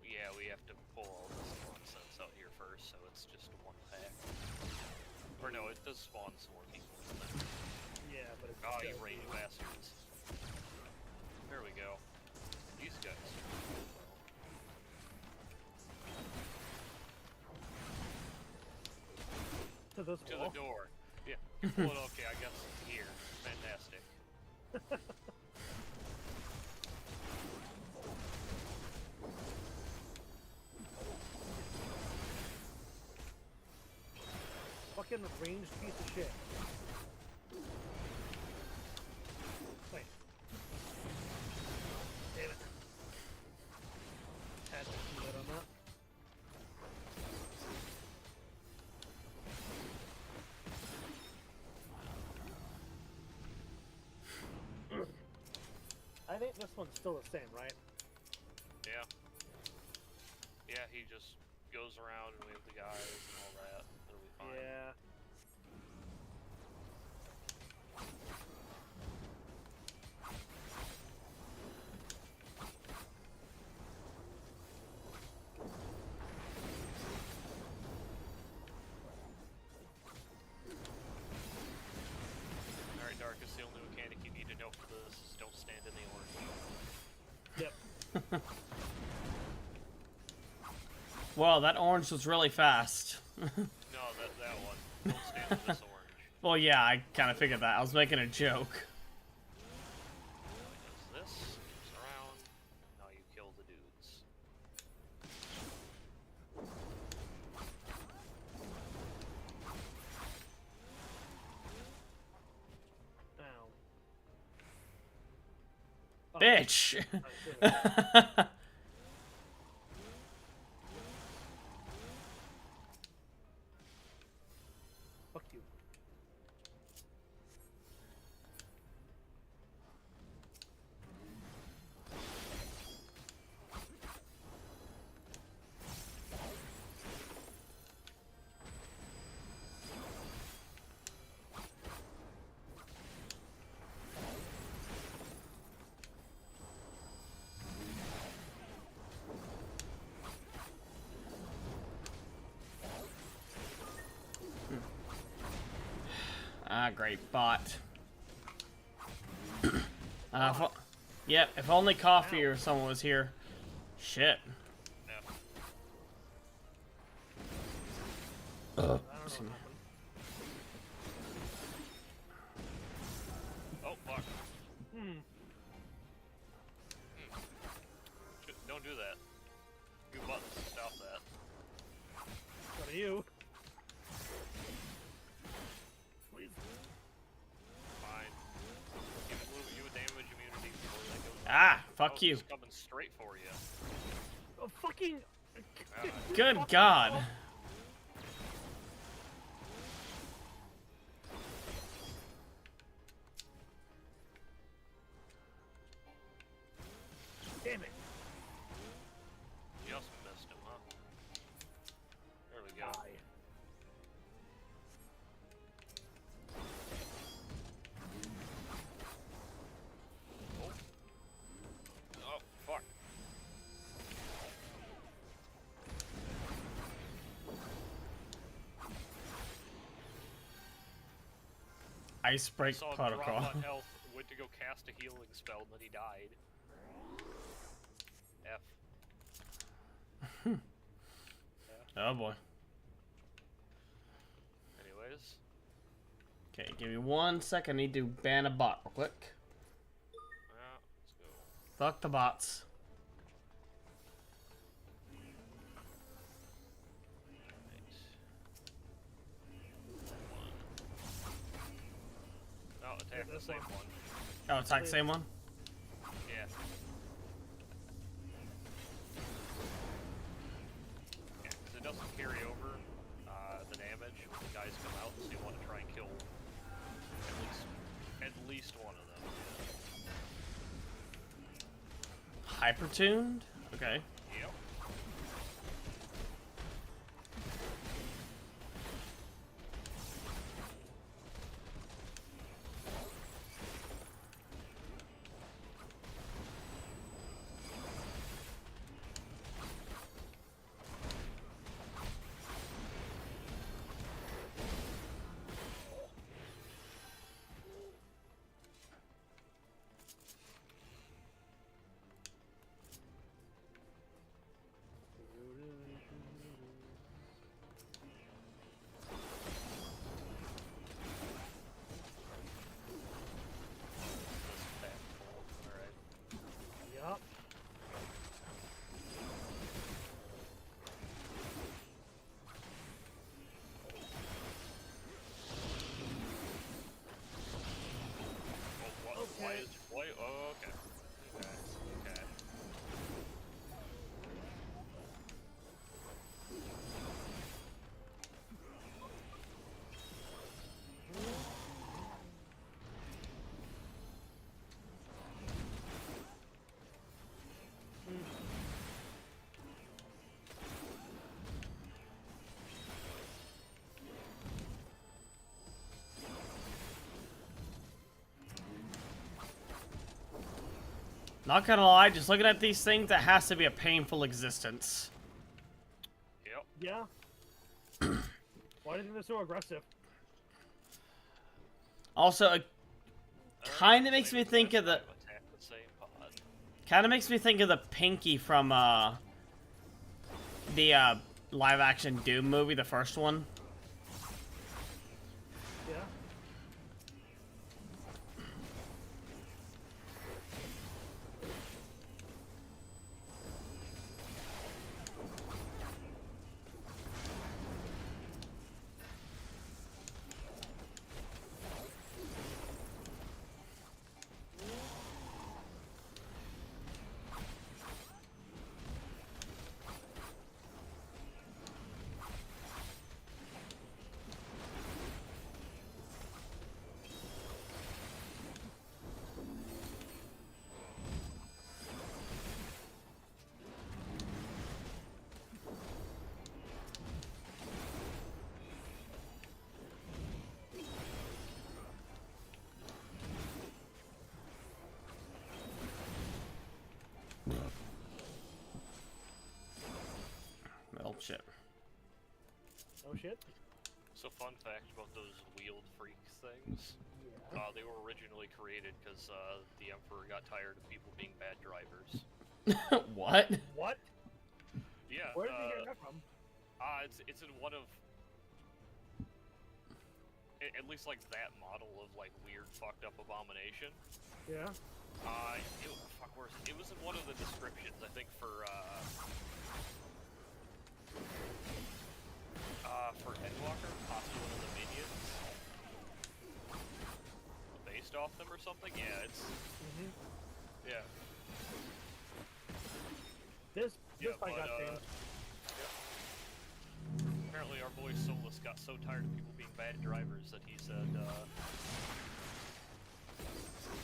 Yeah, we have to pull all this nonsense out here first, so it's just one pack. Or no, it does spawn some more people. Yeah, but it's... Oh, you rage bastards. There we go. These guys. To this To wall. the door. Yeah. You pull it, okay, I guess here. Fantastic. Fucking ranged piece of shit. Wait. Damn it. Had to do that on that. I think this one's still the same, right? Yeah. Yeah, he just goes around and we have the guys and all that. It'll be fine. Yeah. Alright, Darkus, the only mechanic you need to know for this is don't stand in the orange. Yep. Well, that orange was really fast. No, that one. Don't stand in this orange. Well, yeah, I kind of figured that. I was making a joke. Does this, goes around, now you kill the dudes. Ow. Bitch! Fuck you. not great, bot. Yep, if only Coffee or someone was here. Shit. I don't know what happened. Oh, fuck. Don't do that. Good buttons to stop that. So do you. Please. Fine. You a damage immunity before that goes. Ah, fuck you. It's coming straight for you. Oh, fucking. Good God. Damn it. Just missed him, huh? There we go. Die. Oh, fuck. Ice break Saw him protocol. drop on health, went to go cast a healing spell, and then he died. F. Oh boy. Anyways. Okay, give me 1 second. I need to ban a bot real quick. Let's go. Fuck the bots. Oh, attack the same one. Oh, attack the same one? Yeah. Yeah, because it doesn't carry over the damage when the guys come out, so you want to try and kill at least one of them. Hypertuned? Okay. Yep. Yup. Oh, why is... Why? Oh, okay. Okay. Not gonna lie, just looking at these things, that has to be a painful existence. Yep. Yeah. Why do you think they're so aggressive? Also, it kind of makes me think of the... Attack the same pod. Kind of makes me think of the Pinky from, the, live-action Doom movie, the first one. Yeah. Oh, shit. Oh shit. So fun fact about those wheeled freak things. Yeah. They were originally created because the Emperor got tired of people being bad drivers. What? What? Yeah. Where did you hear that from? It's in one of, at least like that model of like weird fucked up abomination. Yeah. Fuck, where is it? It was in one of the descriptions, I think, for Endwalker, possibly one of the minions. Based off them or something? Yeah, it's... Yeah. This Yeah, fight got changed. Apparently our boy Solus got so tired of people being bad drivers that he said,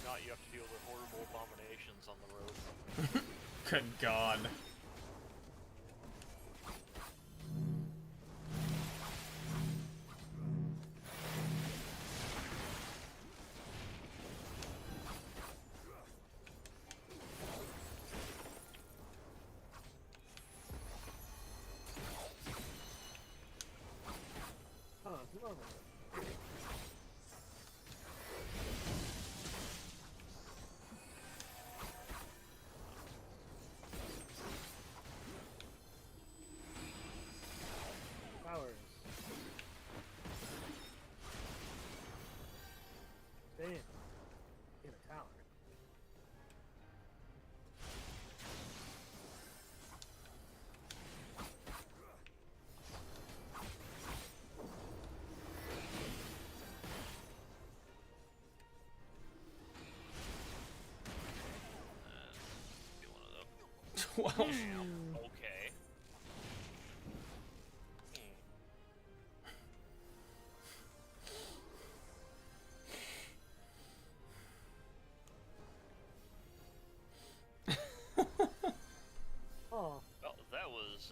not you have to deal with horrible abominations on the road. Good God. Powers. Damn. In a tower. Get one of them. 12. Okay. Oh. Well, that was,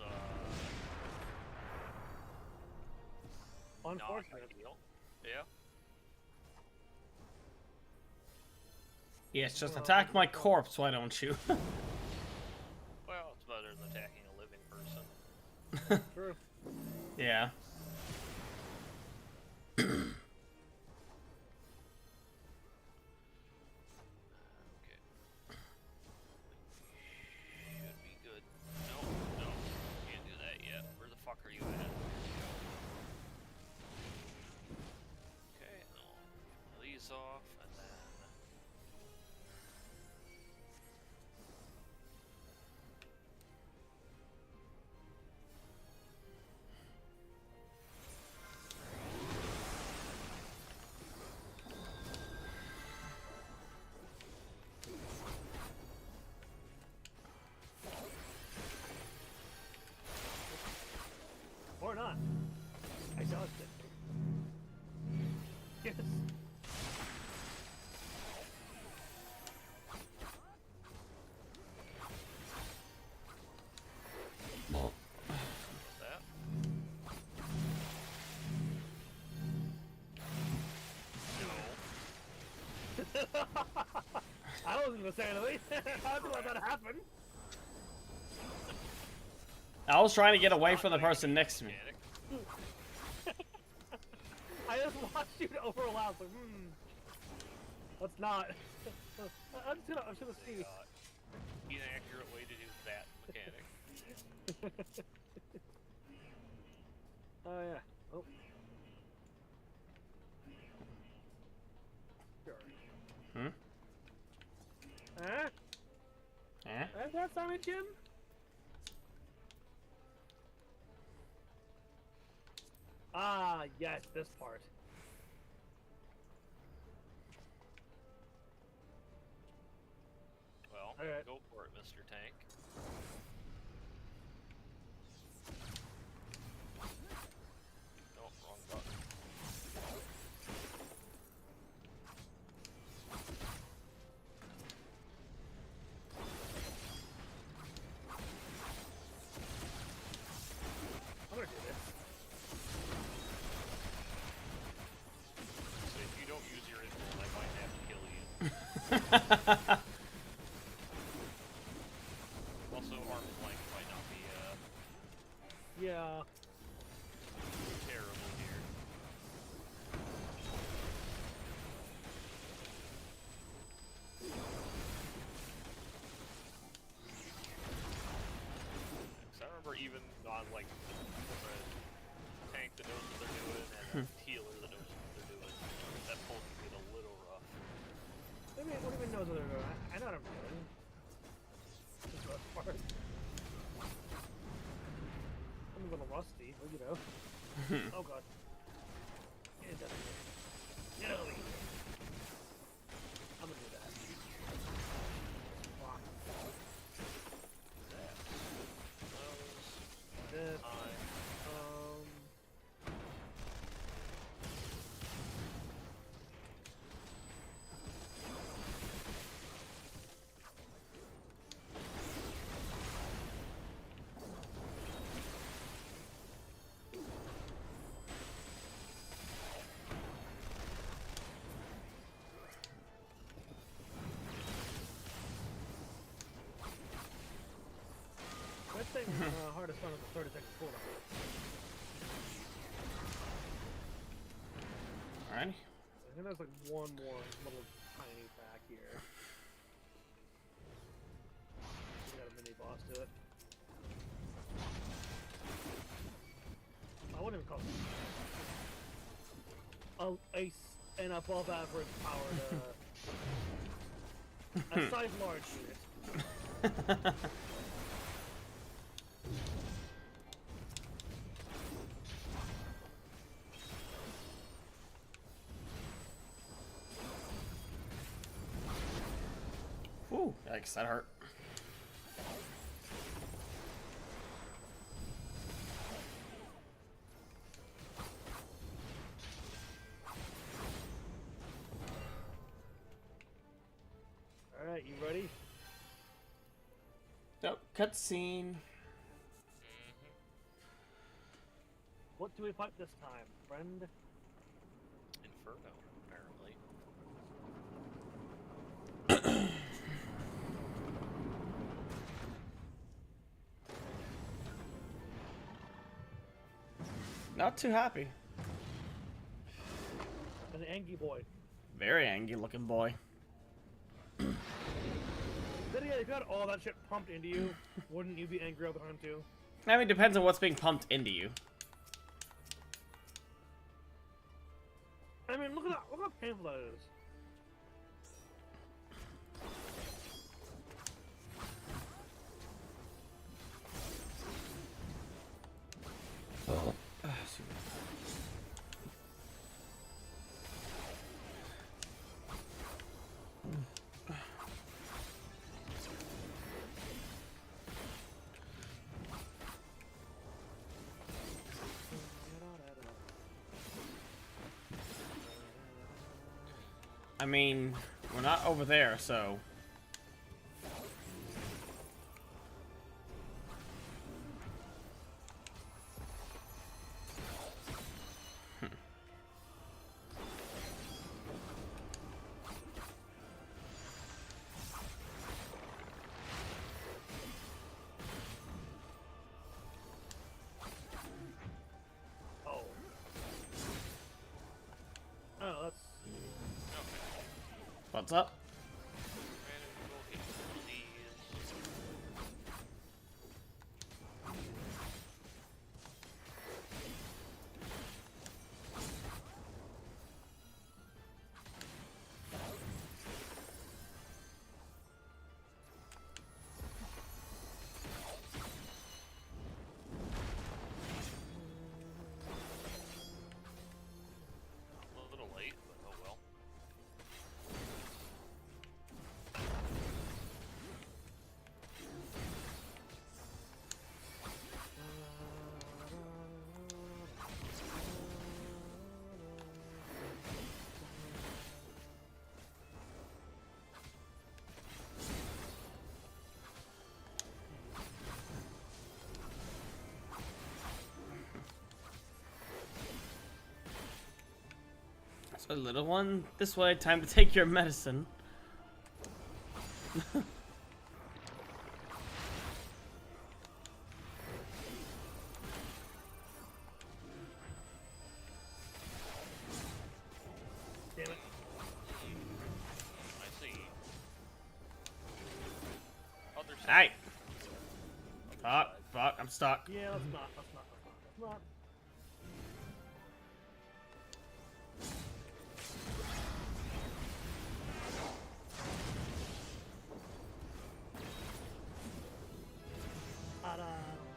Unfortunate. not ideal. Yeah. Yes, just attack my corpse, why don't you? Well, it's better than attacking a living person. True. Yeah. Okay. Should be good. No, no. Can't do that yet. Where the fuck are you at? Okay, I'll get these off, and then... Or not. I dodged it. Yes. that. I wasn't gonna say anything. How did let that happen? I was trying to get away from the person next to me. I just watched you overlap. Like, let's not. I'm just gonna see. Inaccurate way to do that mechanic. Oh yeah. Oh. Sure. Hmm? Huh? Eh? That's on it, Jim? Ah, yes, this part. Well, Alright. go for it, Mr. Tank. Oh, wrong button. I'm gonna do this. So if you don't use your info, I might have to kill you. Also, arm's length might not be, Yeah. terrible here. on like a tank that knows what they're doing and a healer that knows what they're doing. That pull can get a little rough. What do you mean knows what they're doing? I know what I'm doing. This is the best part. I'm a little rusty, but you know. Oh god. Get out of here. Get out of here. I'm gonna do that. Fuck. This. Thing, hardest one is the 36 quarter. Alright. I think there's like one more little tiny back here. We got a mini boss to it. I wouldn't even call it an above average powered a size large unit. Ooh, yikes, that hurt. Alright, you ready? Nope, cutscene. What do we fight this time, friend? Inferno, apparently. Not too happy. An angry boy. Very angry looking boy. Then again, if you had all that shit pumped into you, wouldn't you be angry all the time too? I mean, it depends on what's being pumped into you. I mean, look how painful that is. Oh. I mean, we're not over there, so... Oh, that's... What's up? A little late, but oh well. So, little one, this way, time to take your medicine. Damn it. I see. Other side. Hey! Fuck, fuck, I'm stuck. Yeah, let's not.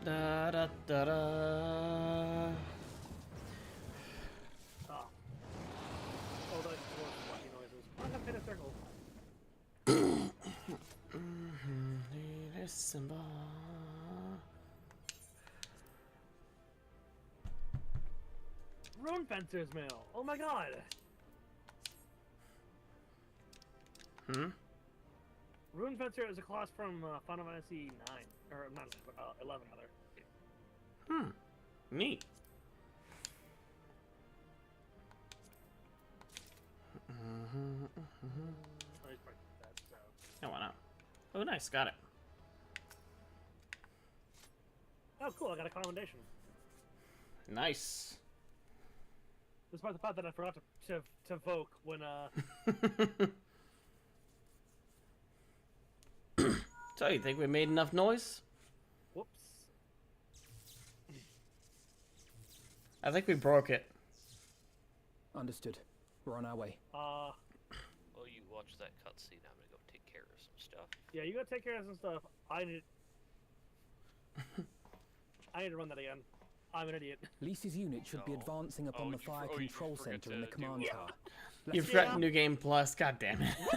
Da da da da. Oh, those fluffy noises. I'm gonna hit a circle. Rune Fencer's mail. Oh my god. Rune Fencer is a class from Final Fantasy 9 or not 11 rather. Neat. Oh, why not? Oh, nice, got it. Oh, cool! I got a commendation. Nice. Despite the fact that I forgot to vote when So, you think we made enough noise? Whoops. I think we broke it. Understood. We're on our way. Well, you watch that cutscene. I'm gonna go take care of some stuff. Yeah, you gotta take care of some stuff. I need to run that again. I'm an idiot. Lisa's unit should be advancing upon the fire control center in the command tower. You forgot New Game Plus. God damn it. You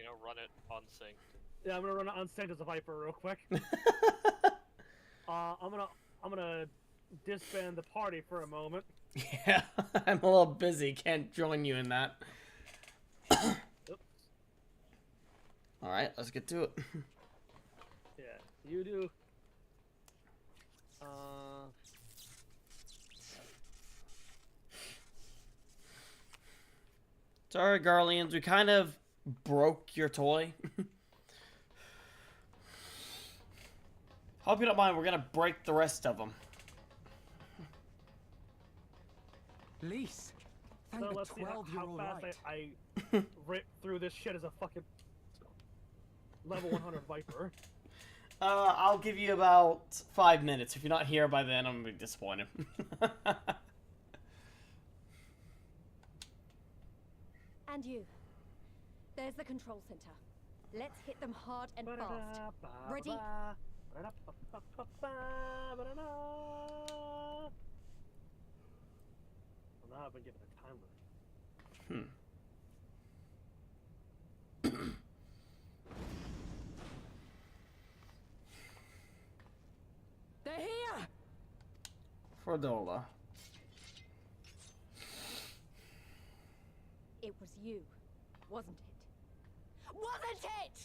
know, run it on sync. Yeah, I'm gonna run it on sync as a Viper real quick. I'm gonna disband the party for a moment. Yeah, I'm a little busy. Can't join you in that. Oops. All right, let's get to it. Yeah, you do. Sorry, Garleans, we kind of broke your toy. Hope you don't mind, we're gonna break the rest of them. Lise, thank So the let's see 12 you're how all fast right. I rip through this shit as a fucking level 100 Viper. I'll give you about 5 minutes. If you're not here by then, I'm gonna be disappointed. And you. There's the control center. Let's hit them hard and fast. Ready? Well, now I've been given a time limit. They're here! Fordola. It was you, wasn't it? Wasn't it?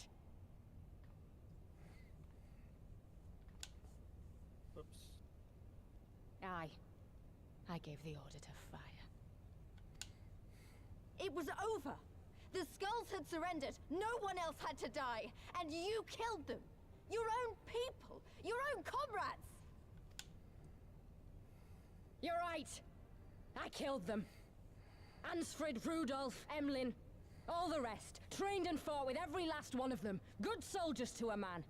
Oops. Aye. I gave the order to fire. It was over. The skulls had surrendered. No one else had to die. And you killed them. Your own people. Your own comrades. You're right. I killed them. Ansfrid, Rudolph, Emlyn, all the rest. Trained and fought with every last one of them. Good soldiers to a man.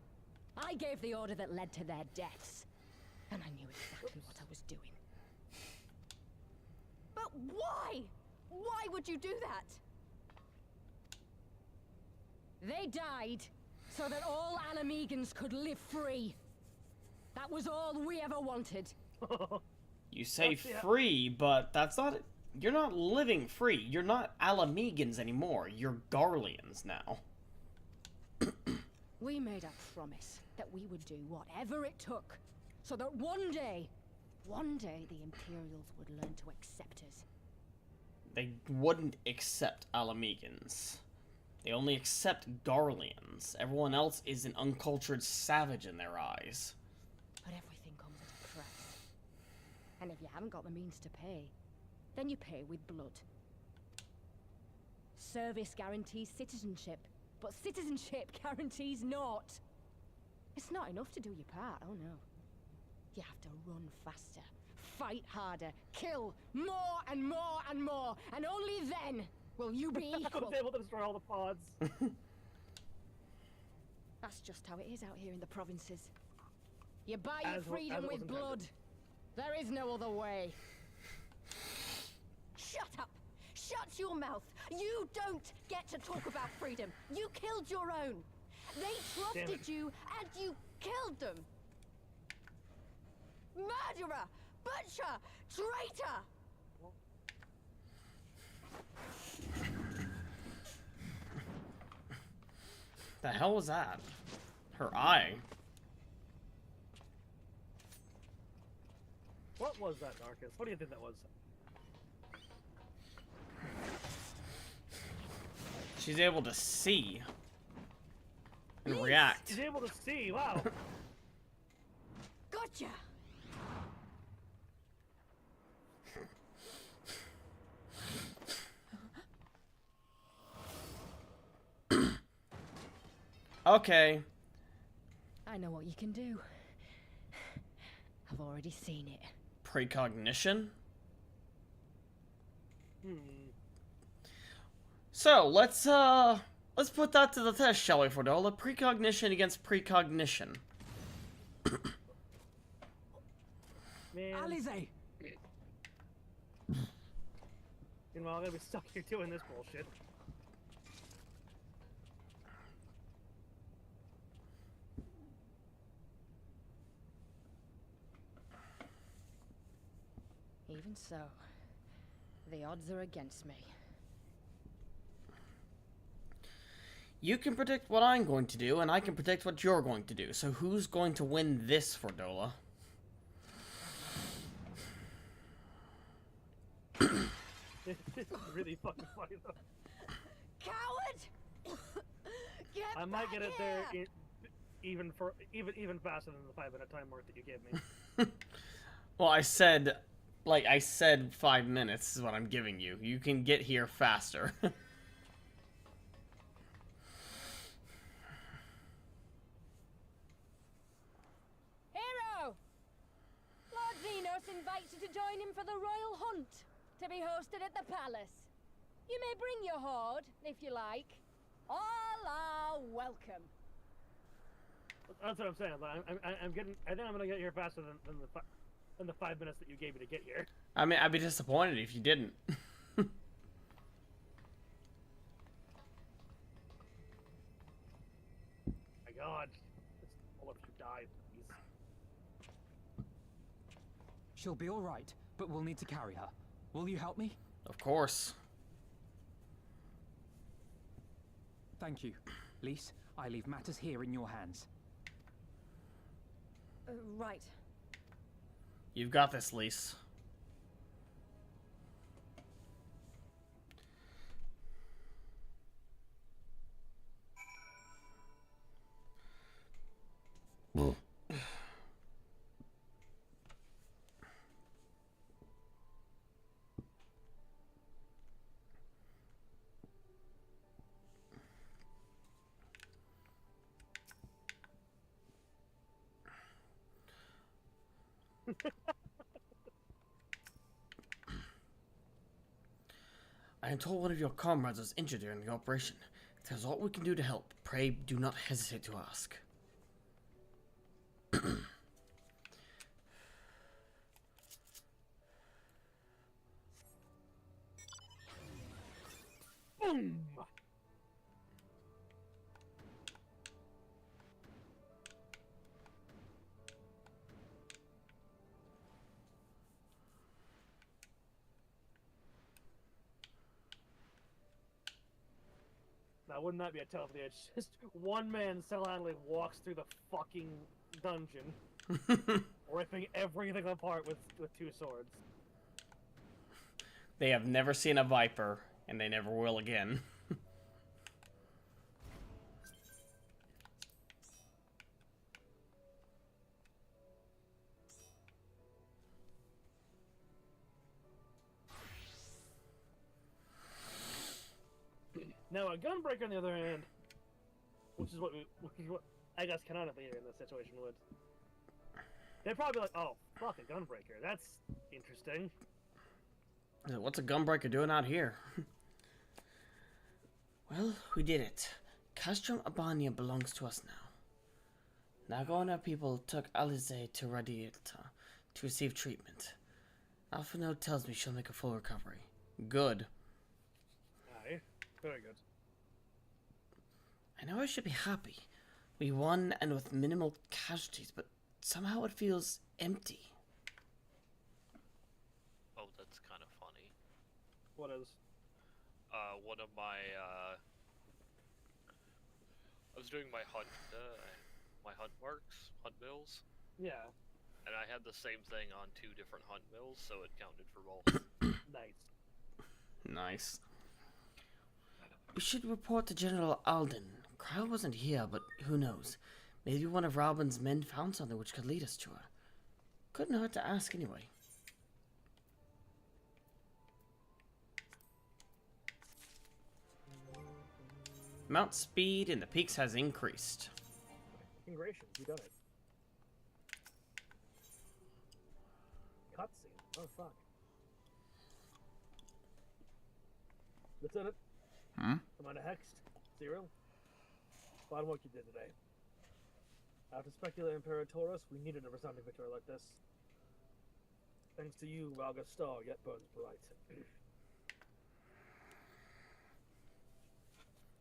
I gave the order that led to their deaths. And I knew exactly what I was doing. But why? Why would you do that? They died so that all Alamegans could live free. That was all we ever wanted. You say free, but that's not... You're not living free. You're not Alamegans anymore. You're Garleans now. We made a promise that we would do whatever it took, so that one day the Imperials would learn to accept us. They wouldn't accept Alamegans. They only accept Garleans. Everyone else is an uncultured savage in their eyes. But everything comes at a price. And if you haven't got the means to pay, then you pay with blood. Service guarantees citizenship, but citizenship guarantees naught. It's not enough to do your part, oh no. You have to run faster, fight harder, kill more and more and more, and only then will you be equal. I was able to destroy all the pods. That's just how it is out here in the provinces. You buy your freedom with blood. There is no other way. Shut up! Shut your mouth! You don't get to talk about freedom. You killed your own. They trusted you, and you killed them. Murderer! Butcher! Traitor! The hell was that? Her eye. What was that, Darkus? What do you think that was? She's able to see and react. She's able to see. Wow. Gotcha. Okay. I know what you can do. I've already seen it. Precognition? So, let's put that to the test, shall we, Fordola? Precognition against precognition. Man. Alize! Meanwhile, I'm gonna be stuck here doing this bullshit. Even so, the odds are against me. You can predict what I'm going to do, and I can predict what you're going to do. So who's going to win this, Fordola? This is really fucking funny, though. Coward! Get I might get it back there here! even faster than the 5-minute time mark that you gave me. Well, I said 5 minutes is what I'm giving you. You can get here faster. Hero! Lord Zenos invites you to join him for the royal hunt, to be hosted at the palace. You may bring your horde, if you like. All are welcome. That's what I'm saying. I'm getting. I think I'm gonna get here faster than the 5 minutes that you gave me to get here. I mean, I'd be disappointed if you didn't. My God. I'll let you die, please. She'll be all right, but we'll need to carry her. Will you help me? Of course. Thank you. Lise, I leave matters here in your hands. Right. You've got this, Lise. I am told one of your comrades was injured during the operation. If there's aught we can do to help, pray do not hesitate to ask. Boom! Now, wouldn't that be a tough idea? Just one man silently walks through the fucking dungeon, ripping everything apart with 2 swords. They have never seen a viper, and they never will again. Now, a gunbreaker, on the other hand, which is what I guess canonically here in this situation would. They'd probably be like, oh, fuck, a gunbreaker. That's interesting. What's a gunbreaker doing out here? Well, we did it. Castrum Abania belongs to us now. Nagona people took Alize to Radiata to receive treatment. Alpha Node tells me she'll make a full recovery. Good. Aye, very good. I know I should be happy. We won and with minimal casualties, but somehow it feels empty. Oh, that's kind of funny. What is? One of my, I was doing my hunt marks, hunt mills. Yeah. And I had the same thing on 2 different hunt mills, so it counted for both. Nice. Nice. We should report to General Alden. Kyle wasn't here, but who knows? Maybe one of Robin's men found something which could lead us to her. Couldn't hurt to ask anyway. Mount speed in the peaks has increased. Congratulations, you done it. Cutscene. Oh fuck. Lieutenant. Commander Hext. Cyril. Fine work you did today. After Specula Imperatoris, we needed a resounding victory like this. Thanks to you, Valga's star yet burns bright.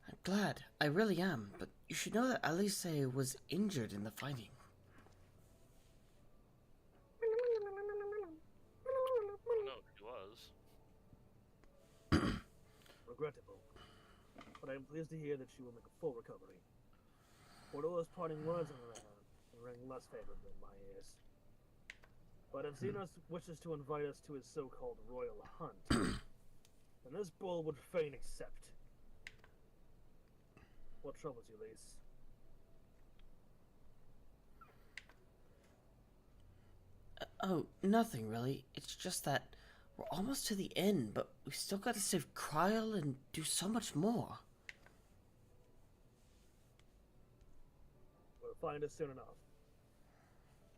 I'm glad. I really am. But you should know that Alice was injured in the fighting. No, he was. Regrettable. But I am pleased to hear that she will make a full recovery. Bordeaux's parting words on her ring less favorably in my ears. But if Zenos wishes to invite us to his so-called royal hunt, then this bull would fain accept. What troubles you, Lise? Oh, nothing really. It's just that we're almost to the end, but we still got to save Kryl and do so much more. We'll find us soon enough.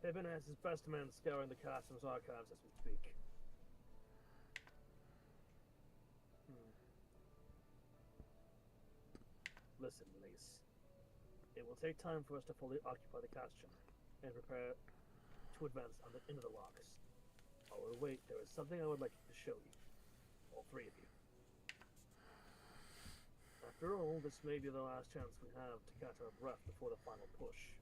Pippin has his best men scouring the castle's archives as we speak. Listen, Lise. It will take time for us to fully occupy the Castion and prepare to advance into the rocks. While we wait, there is something I would like to show you. All 3 of you. After all, this may be the last chance we have to catch our breath before the final push.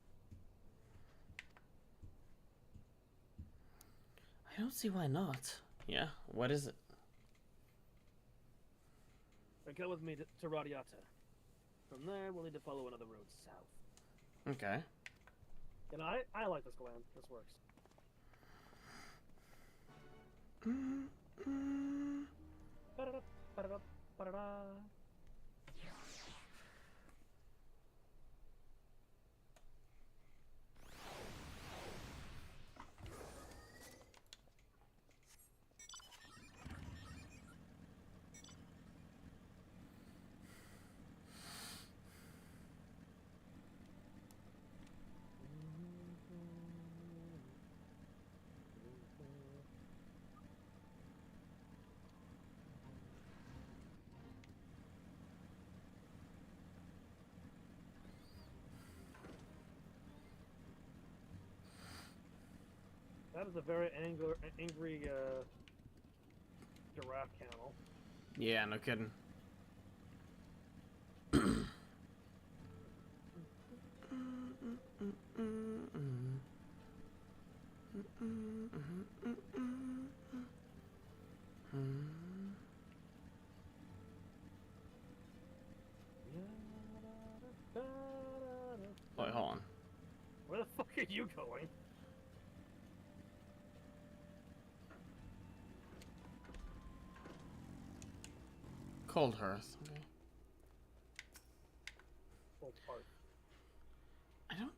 I don't see why not. Yeah, what is it? Go with me to Radiata. From there, we'll need to follow another road south. Okay. And I like this plan. This works. Ba-da-da, ba-da-da, ba-da-da. That is a very angry giraffe camel. Yeah, no kidding. Wait, hold on. Where the fuck are you going? Cold Hearth. Okay. Cold Hearth. I don't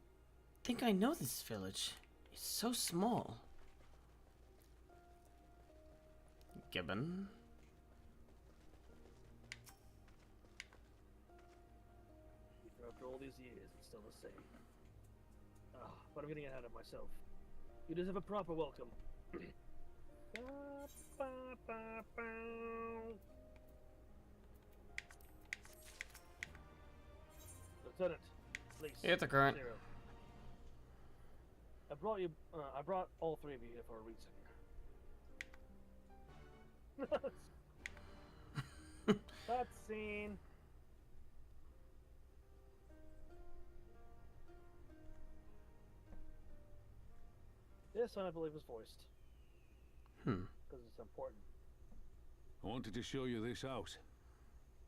think I know this village. It's so small. Gibbon. After all these years, it's still the same. But I'm getting ahead of myself. You deserve a proper welcome. Lieutenant, please. Hit the current. Zero. I brought you. I brought all three of you here for a reason. Cutscene. This one, I believe, is voiced. Because it's important. I wanted to show you this house.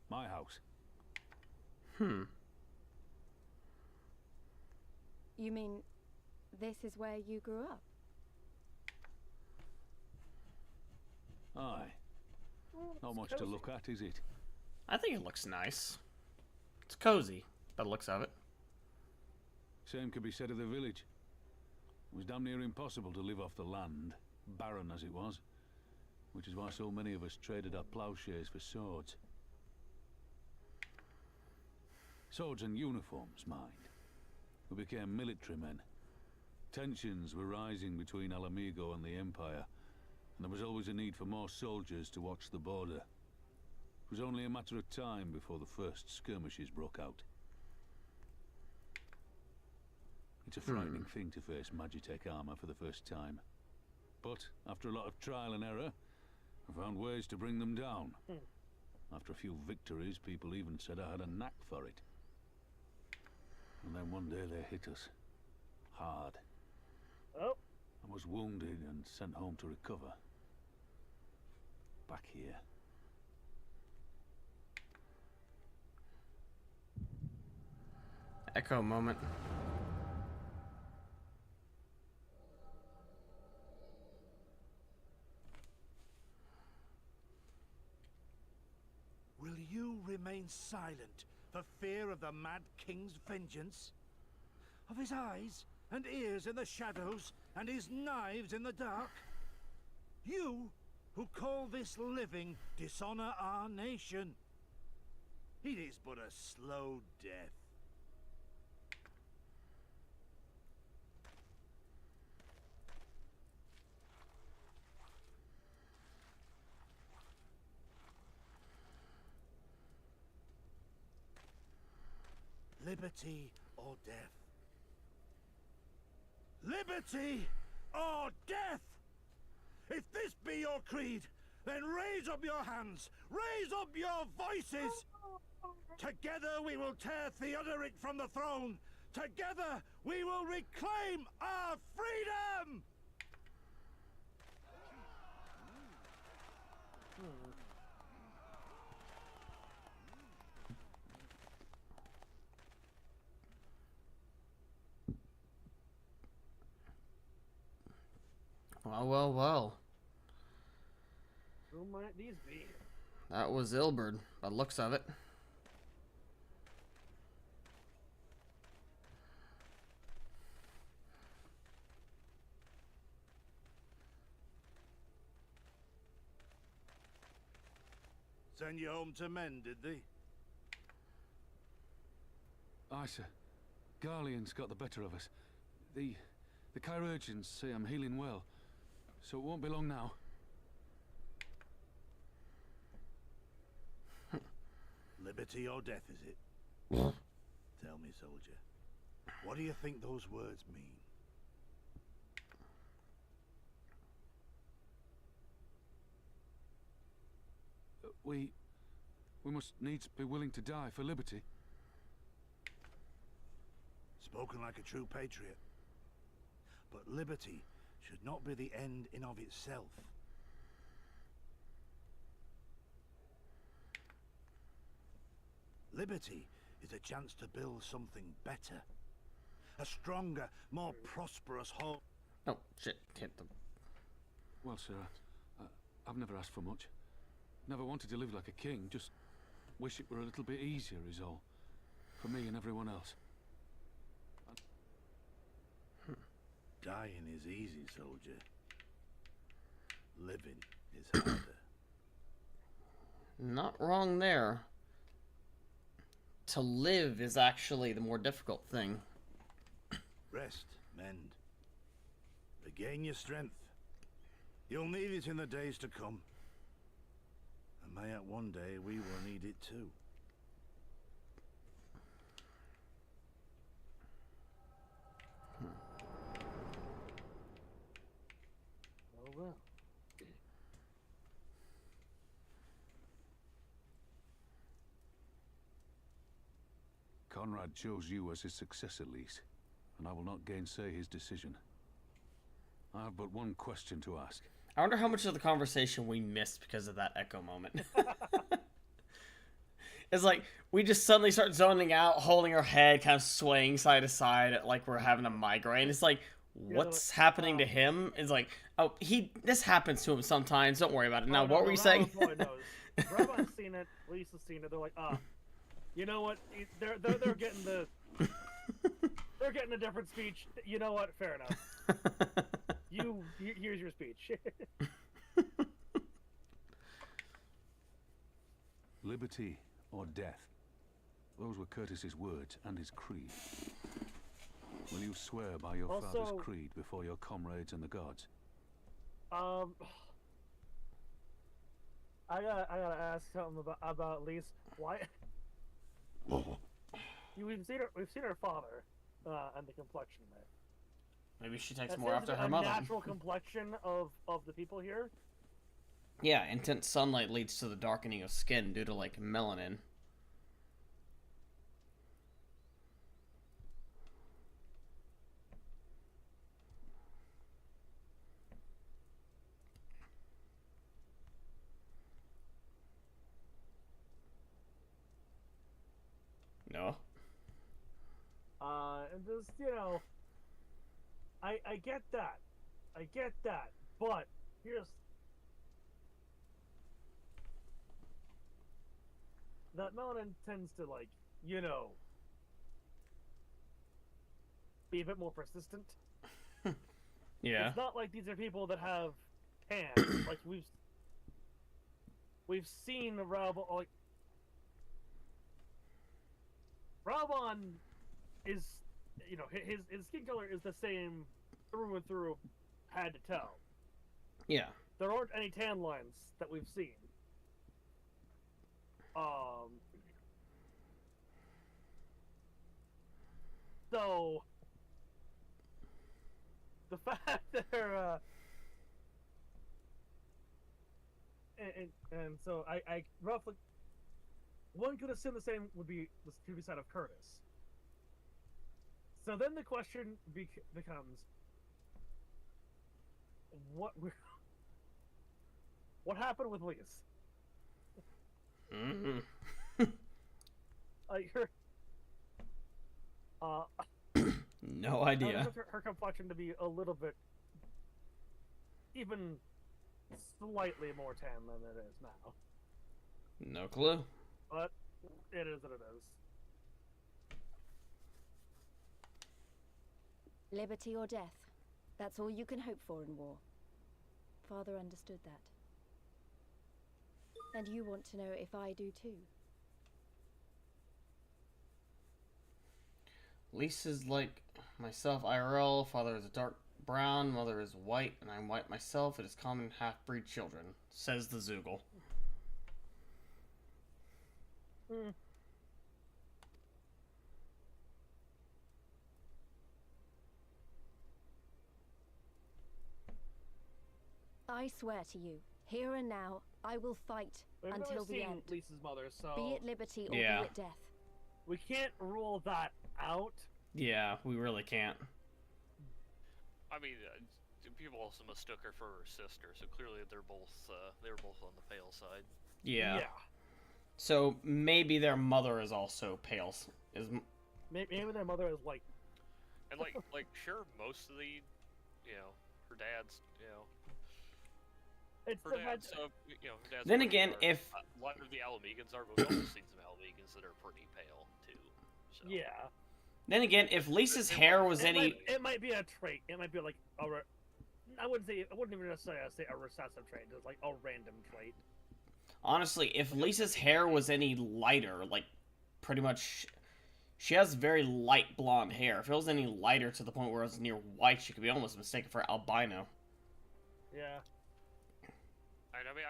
My house. You mean this is where you grew up? Aye. Not much to look at, is it? I think it looks nice. It's cozy, by the looks of it. Same could be said of the village. It was damn near impossible to live off the land, barren as it was. Which is why so many of us traded our plowshares for swords. Swords and uniforms, mind. We became military men. Tensions were rising between Mhigo and the Empire, and there was always a need for more soldiers to watch the border. It was only a matter of time before the first skirmishes broke out. It's a frightening thing to face Magitech armor for the first time. But after a lot of trial and error, I found ways to bring them down. After a few victories, people even said I had a knack for it. And then one day they hit us. Hard. Oh. I was wounded and sent home to recover. Back here. Echo moment. Will you remain silent for fear of the Mad King's vengeance? Of his eyes and ears in the shadows and his knives in the dark? You, who call this living, dishonor our nation. It is but a slow death. Liberty or death? Liberty or death? If this be your creed, then raise up your hands, raise up your voices! Together we will tear Theodoric from the throne! Together we will reclaim our freedom! Well, well, well. Who might these be? That was Ilberd, by the looks of it. Send you home to men, did they? Aye, sir. Garlean's got the better of us. The chirurgeons say I'm healing well, so it won't be long now. Liberty or death, is it? Tell me, soldier. What do you think those words mean? We must needs be willing to die for liberty. Spoken like a true patriot. But liberty should not be the end in of itself. Liberty is a chance to build something better. A stronger, more prosperous whole. Oh, shit. Hit them. Well, sir, I've never asked for much. Never wanted to live like a king, just wish it were a little bit easier is all. For me and everyone else. Dying is easy, soldier. Living is harder. Not wrong there. To live is actually the more difficult thing. Rest, mend. Regain your strength. You'll need it in the days to come. And mayhap one day we will need it too. Conrad chose you as his successor, Lise, and I will not gainsay his decision. I have but one question to ask. I wonder how much of the conversation we missed because of that echo moment. It's like, we just suddenly start zoning out, holding our head, kind of swaying side to side, like we're having a migraine. It's like, what's happening to him? It's like, oh, this happens to him sometimes, don't worry about it. Now, what were you saying? Robot's seen it, Lisa's seen it, they're like, you know what, they're getting the... They're getting a different speech. You know what, fair enough. Here's your speech. Liberty or death? Those were Curtis's words and his creed. Will you swear by your father's creed before your comrades and the gods? I gotta ask something about Lise. Why? We've seen her father, and the complexion there. Maybe she takes more after her mother. Natural complexion of the people here. Yeah, intense sunlight leads to the darkening of skin due to like melanin. No. And just, you know, I get that. I get that. But here's that melanin tends to, like, you know, be a bit more persistent. Yeah. It's not like these are people that have tan. Like we've seen Raubon, like Raubon is, you know, his skin color is the same through and through, had to tell. Yeah. There aren't any tan lines that we've seen. So the fact that they're and so I roughly, one could assume the same would be said of Curtis. So then the question becomes, what happened with Lise? No idea. I would her complexion to be a little bit, even slightly more tan than it is now. No clue. But it is what it is. Liberty or death. That's all you can hope for in war. Father understood that. And you want to know if I do too. Lisa's like myself IRL. Father is a dark brown, mother is white, and I'm white myself. It is common in half-breed children, says the Zoogle. I swear to you, here and now, I will fight until the end. Lisa's mother, so be it liberty or be it death. We can't rule that out. Yeah, we really can't. I mean, people also mistook her for her sister, so clearly they were both on the pale side. Yeah. So maybe their mother is also pale. Maybe their mother is like. And like sure, most of the, you know, her dad's, you know. It's her dad's, you know, her dad's then again, dark. if a lot of the Alamegans are, we've also seen some Alamegans that are pretty pale too. So. Yeah. Then again, if Lisa's hair was it might be a trait. It might be like I wouldn't even necessarily say a recessive trait. It's like a random trait. Honestly, if Lisa's hair was any lighter, like pretty much, she has very light blonde hair. If it was any lighter to the point where it was near white, she could be almost mistaken for albino. Yeah. I mean,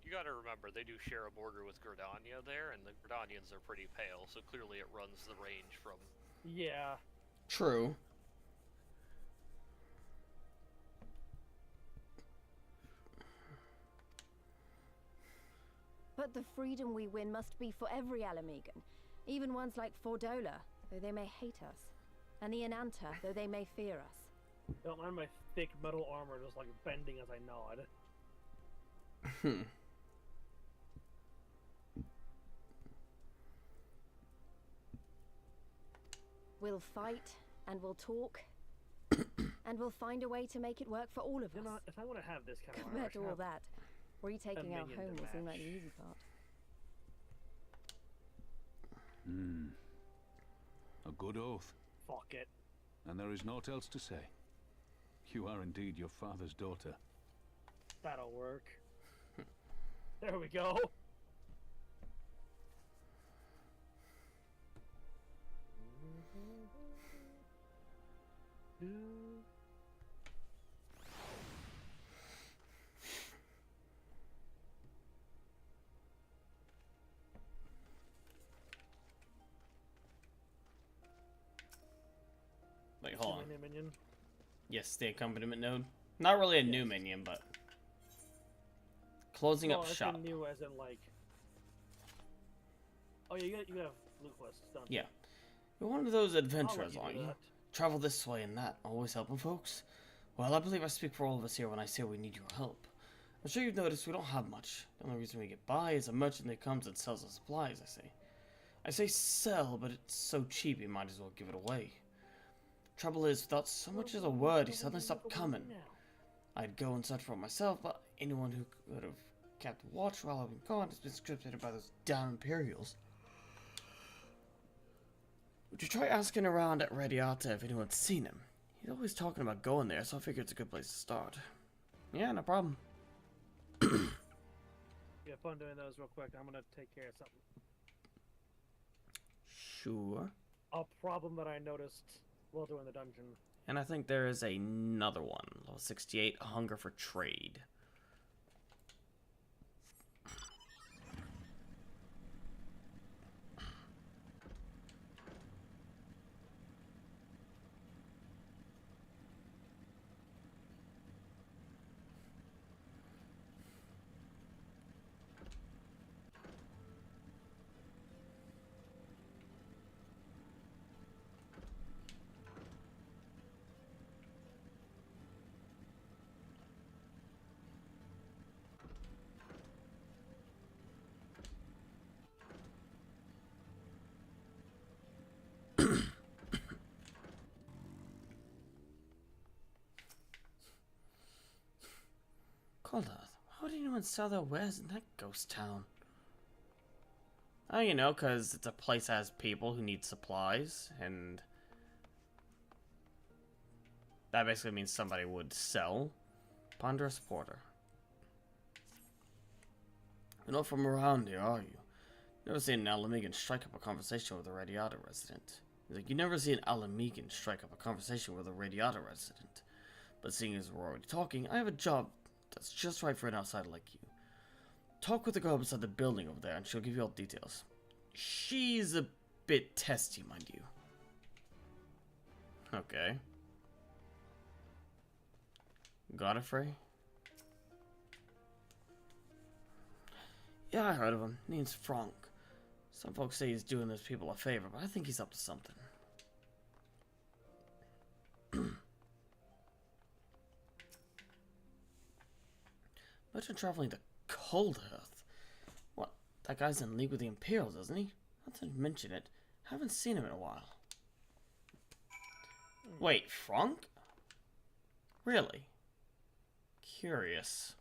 you got to remember they do share a border with Gridania there, and the Gridanians are pretty pale, so clearly it runs the range from. Yeah. True. But the freedom we win must be for every Alamegan. Even ones like Fordola, though they may hate us. And the Ananta, though they may fear us. Don't mind my thick metal armor just like bending as I nod. We'll fight, and we'll talk, and we'll find a way to make it work for all of us. You know, if I want to have this kind of armor, Compared to all that, retaking our home will seem like the easy part. A good oath. Fuck it. And there is naught else to say. You are indeed your father's daughter. That'll work. There we go. Wait, hold on. Minion. Yes, the accompaniment node. Not really a new minion, but closing up shop. New as in like. Oh yeah, you have blue quests, don't you? Yeah, you're one of those adventurers, I'll let aren't you do you? that. Travel this way and that, always helping folks. Well, I believe I speak for all of us here when I say we need your help. I'm sure you've noticed we don't have much. The only reason we get by is a merchant that comes and sells us supplies, I say. I say sell, but it's so cheap you might as well give it away. Trouble is, without so much as a word, he suddenly stopped coming. I'd go and search for it myself, but anyone who could have kept watch while I've been gone has been scripted by those damn Imperials. Would you try asking around at Radiata if anyone's seen him? He's always talking about going there, so I figure it's a good place to start. Yeah, no problem. You have fun doing those real quick. I'm gonna take care of something. Sure. A problem that I noticed while doing the dungeon. And I think there is another one. Level 68, Hunger for Trade. Koldath, how did anyone sell their wares in that ghost town? Oh, you know, because it's a place that has people who need supplies, and that basically means somebody would sell. Ponderous Porter. You're not from around here, are you? Never seen an Alamegan strike up a conversation with a Radiata resident. He's like, you never see an Alamegan strike up a conversation with a Radiata resident. But seeing as we're already talking, I have a job that's just right for an outsider like you. Talk with the girl beside the building over there, and she'll give you all the details. She's a bit testy, mind you. Okay. Godfrey? Yeah, I heard of him. Name's Frank. Some folks say he's doing those people a favor, but I think he's up to something. Imagine traveling to Cold Earth. What? That guy's in league with the Imperials, isn't he? Not to mention it. Haven't seen him in a while. Wait, Frank? Really? Curious.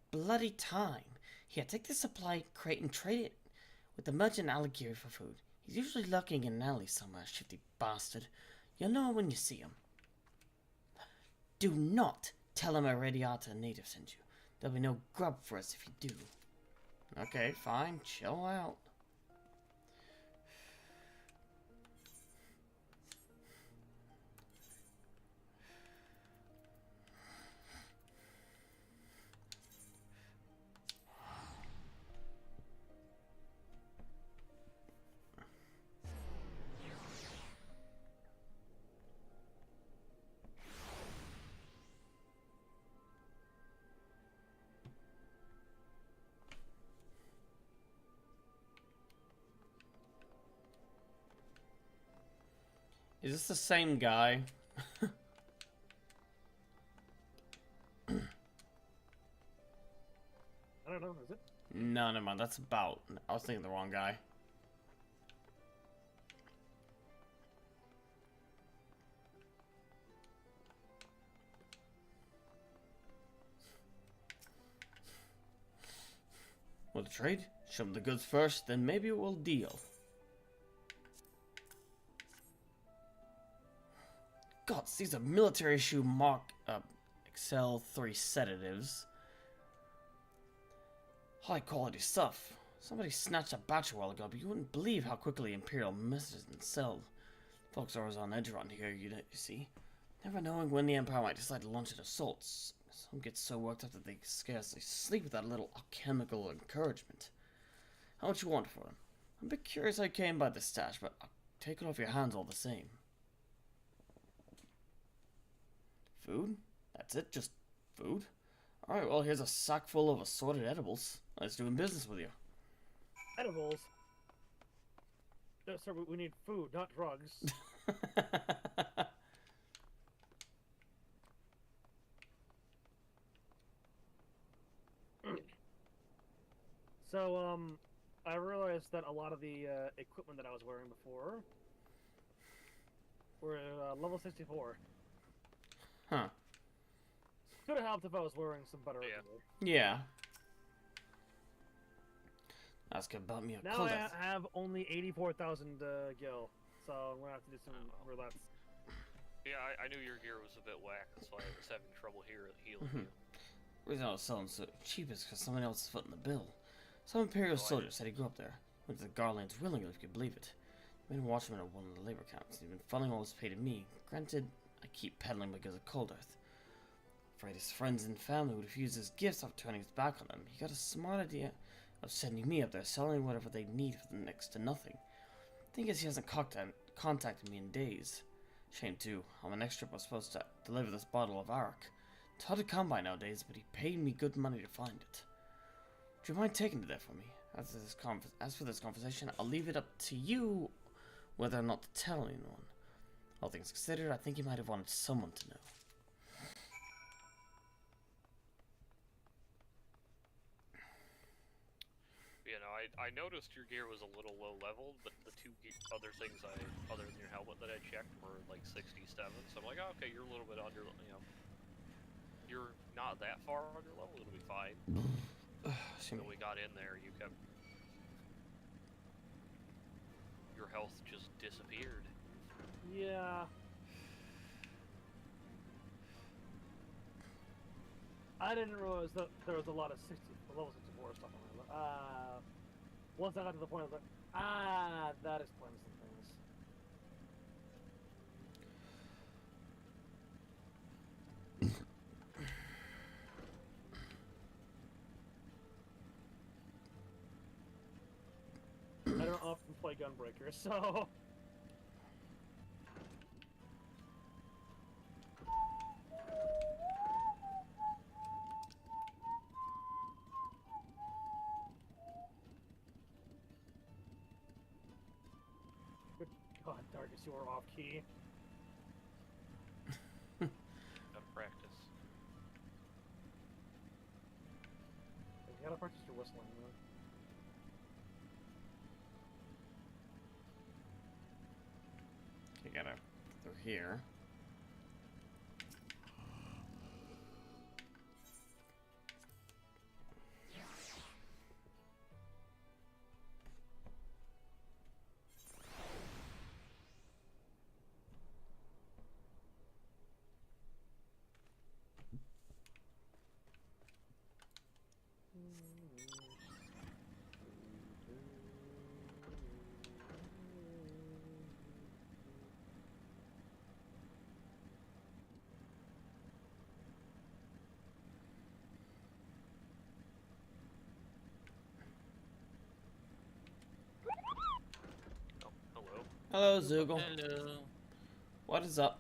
Bloody time. Here, take this supply crate and trade it with the merchant Alligiri for food. He's usually lurking in an alley somewhere, shifty bastard. You'll know him when you see him. Do not tell him a Radiata native sent you. There'll be no grub for us if you do. Okay, fine. Chill out. Is this the same guy? I don't know, is it? No, never mind. That's about. I was thinking the wrong guy. Want to trade? Show them the goods first, then maybe we'll deal. God, these are military issue Mark XIV sedatives. High quality stuff. Somebody snatched a batch a while ago, but you wouldn't believe how quickly Imperial messages and sell. Folks are always on edge around here, you see. Never knowing when the Empire might decide to launch an assault. Some get so worked up that they scarcely sleep without a little alchemical encouragement. How much you want for them? I'm a bit curious how you came by the stash, but I'll take it off your hands all the same. Food? That's it? Just food? Alright, well, here's a sack full of assorted edibles. Nice doing business with you. Edibles? No, sir, we need food, not drugs. So, I realized that a lot of the equipment that I was wearing before were level 64. Huh. Could have helped if I was wearing some better gear. Yeah. Ask about me a Now I have only 84,000 gil, so I'm gonna have to do some roulette. Yeah, I knew your gear was a bit whack, that's why I was having trouble healing you. The reason I was selling so cheap is because someone else is footing the bill. Some Imperial soldier said he grew up there. Went to the Garlands willingly, if you could believe it. Been watchman at one of the labor camps. He's been funneling all his pay to me. Granted, I keep peddling because of Cold Earth. Afraid his friends and family would refuse his gifts after turning his back on them. He got a smart idea of sending me up there, selling whatever they need for the next to nothing. Thing is, he hasn't contacted me in days. Shame too. On my next trip, I was supposed to deliver this bottle of arak. It's hard to come by nowadays, but he paid me good money to find it. Do you mind taking it there for me? As for this conversation, I'll leave it up to you whether or not to tell anyone. All things considered, I think he might have wanted someone to know. You know, I noticed your gear was a little low leveled, but the two other things other than your helmet that I checked were like 67. So I'm like, oh, okay, you're a little bit under, you know, you're not that far under level, it'll be fine. So we got in there, you kept, your health just disappeared. Yeah. I didn't realize that there was a lot of level 64 stuff on there. Once I got to the point, I was like, that explains some things. I don't often play Gunbreaker, so... Good God, Darkus, you are off key. Gotta practice. You gotta practice your whistling, man. You gotta through here. Hello, Zoogle. Hello. What is up?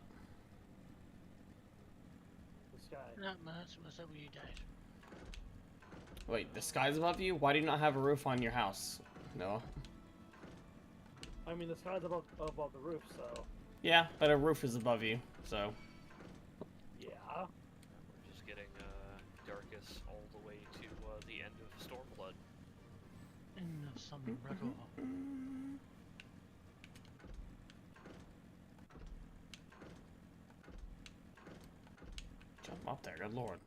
The sky. Not much. What's up with you guys? Wait, the sky's above you? Why do you not have a roof on your house? No. I mean, the sky's above the roof, so... Yeah, but a roof is above you, so. Yeah. We're just getting Darkus all the way to the end of Stormblood. In some Mhigo. Jump up there, good lord.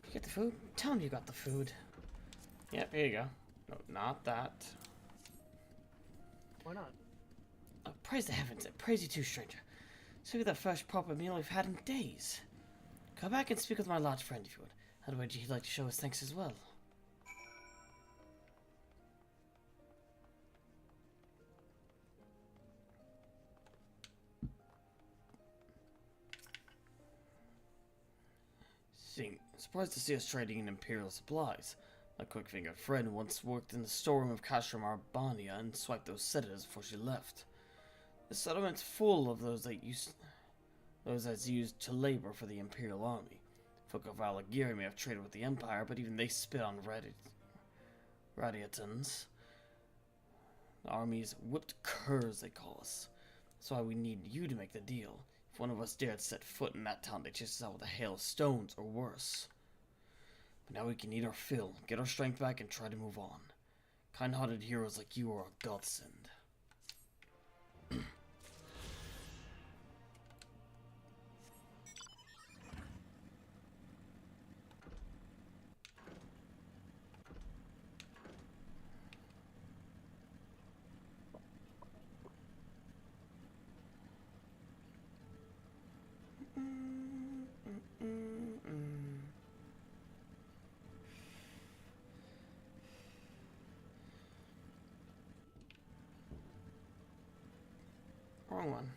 You get the food? Tell me you got the food. Yep, here you go. No, not that. Why not? Oh, praise the heavens, and praise you too, stranger. This will be the first proper meal we've had in days. Go back and speak with my large friend if you would. Otherwise, he'd like to show his thanks as well. Surprised to see us trading in Imperial supplies. My quick-fingered friend once worked in the storeroom of Castrum Arbania and swiped those sedatives before she left. The settlement's full of those that's used to labor for the Imperial army. Folk of Alagiri may have traded with the Empire, but even they spit on Radiatans. The army's whipped curs, they call us. That's why we need you to make the deal. If one of us dared set foot in that town, they'd chase us out with a hail of stones, or worse. But now we can eat our fill, get our strength back, and try to move on. Kind-hearted heroes like you are a godsend. Wrong one.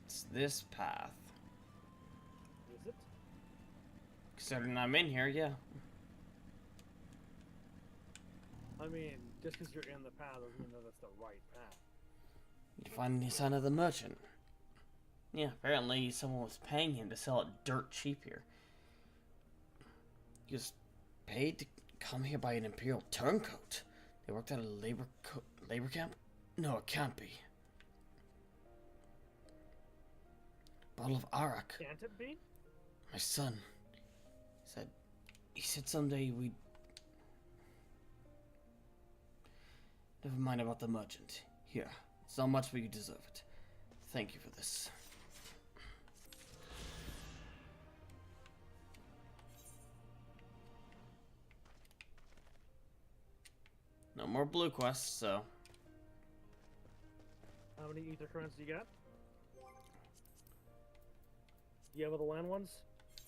It's this path. Is it? Considering I'm in here, yeah. I mean, just because you're in the path doesn't mean that that's the right path. You find the sign of the merchant. Yeah, apparently someone was paying him to sell it dirt cheap here. He was paid to come here by an Imperial turncoat. They worked at a labor camp? No, it can't be. Bottle of arak. Can't it be? My son he said someday we'd... Never mind about the merchant. Here, it's not much, but you deserve it. Thank you for this. No more blue quests, so... How many ether currents do you got? Do you have all the land ones?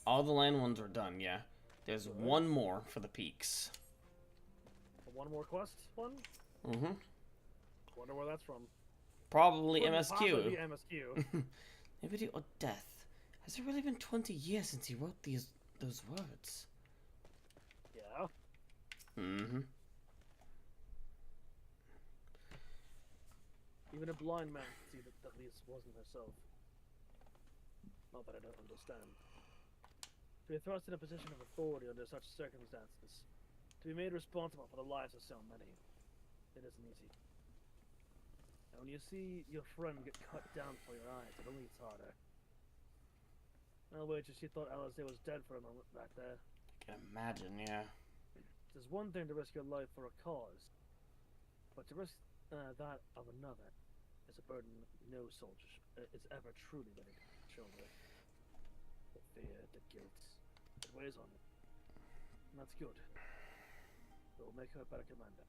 All the land ones are done, yeah. There's one more for the peaks. One more quest one? Mm-hmm. Wonder where that's from. Probably Couldn't MSQ. possibly be MSQ. Liberty or death? Has it really been 20 years since he wrote those words? Yeah. Mm-hmm. Even a blind man can see that Lise wasn't herself. Not that I don't understand. To be thrust in a position of authority under such circumstances, to be made responsible for the lives of so many, it isn't easy. And when you see your friend get cut down for your eyes, it only gets harder. I'll wager she thought Alistair was dead for a moment back there. I can imagine, yeah. It's one thing to risk your life for a cause, but to risk that of another is a burden no soldier is ever truly ready to shoulder. The fear, the guilt, it weighs on it. And that's good. It will make her a better commander.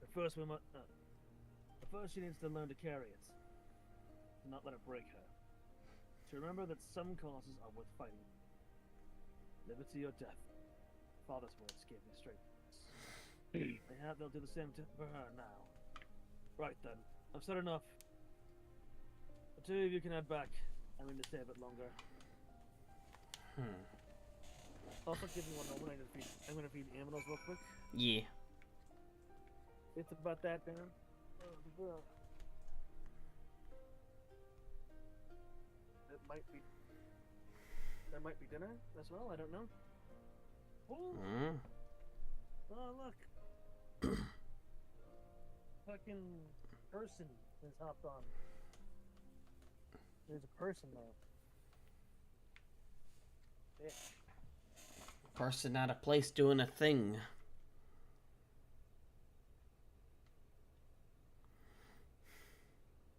But first she needs to learn to carry it. And not let it break her. To remember that some causes are worth fighting. Liberty or death. Father's words gave me strength. Mayhap they'll do the same for her now. Right then, I've said enough. The two of you can head back. I mean to stay a bit longer. Also, give me one moment. I'm gonna feed animals real quick. Yeah. It's about that, man. It might be there might be dinner as well. I don't know. Ooh. Mm. Oh, look. Fucking person has hopped on. There's a person there. Bitch. Person at a place doing a thing.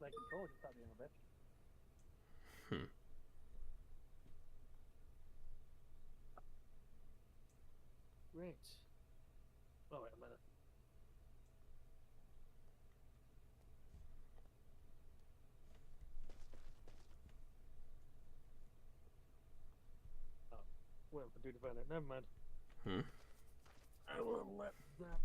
Like control, you stop being a bitch. Great. Oh wait a minute. Oh, wait for duty finder. Never mind. I will let that.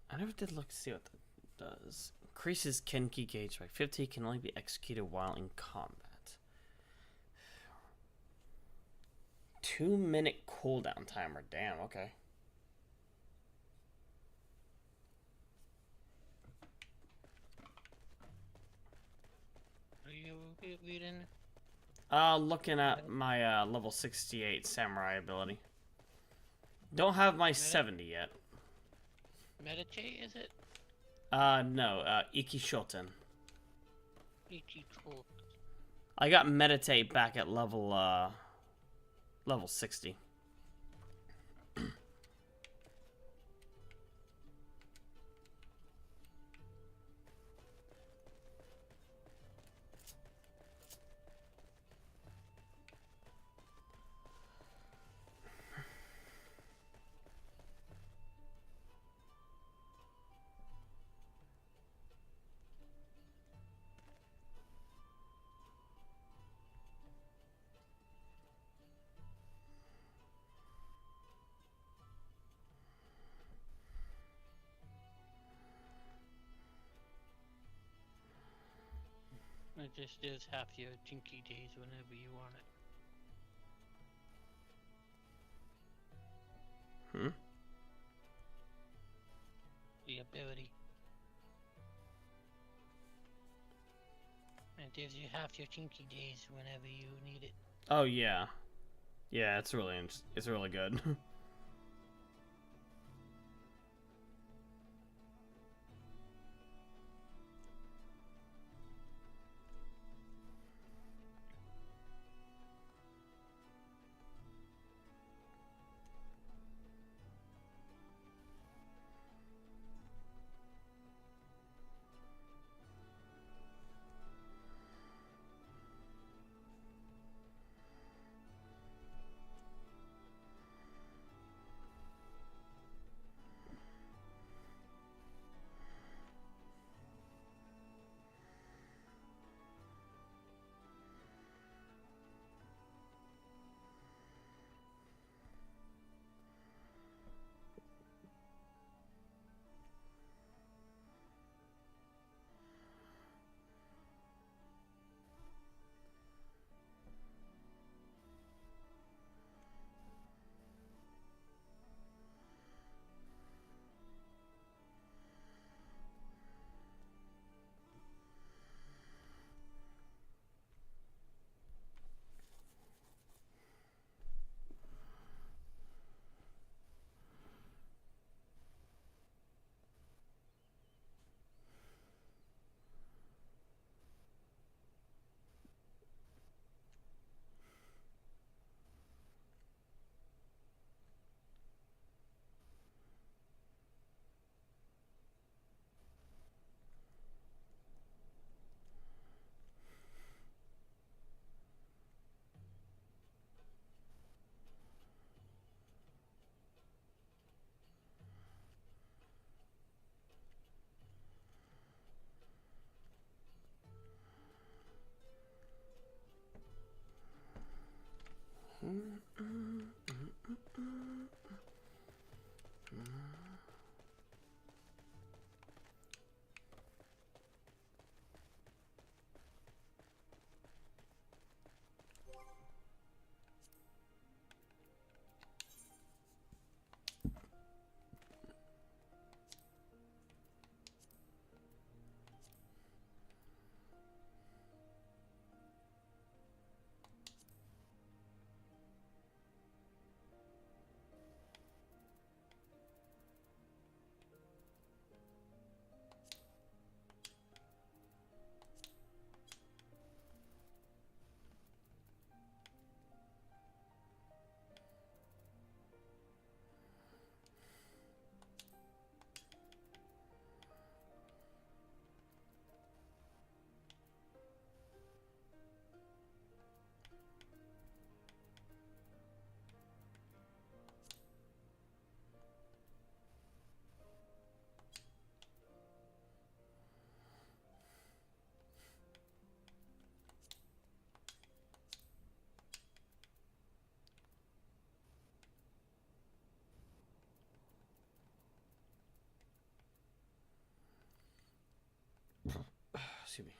I never did look to see what that does. Increases Kenki gauge by 50. Can only be executed while in combat. 2-minute cooldown timer. Damn, okay. Are you reading? Looking at my level 68 samurai ability. Don't have my 70 yet. Meditate, is it? No, Ikishoten. Ichigo. I got meditate back at level 60. It just is half your jinky days whenever you want it. The ability. It gives you half your jinky days whenever you need it. Oh yeah, yeah. It's really good. Excuse me.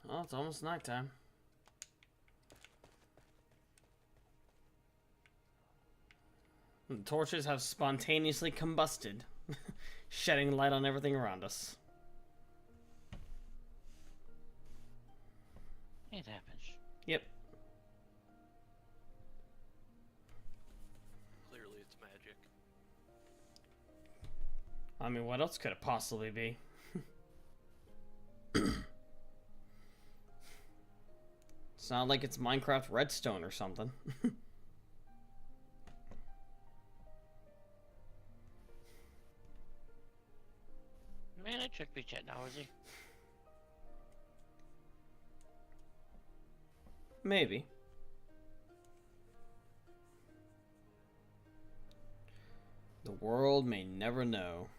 Well, it's almost nighttime. The torches have spontaneously combusted, shedding light on everything around us. It happens. Yep. Clearly it's magic. I mean, what else could it possibly be? It's not like it's Minecraft Redstone or something. Man, it took me 10 hours. Maybe. The world may never know.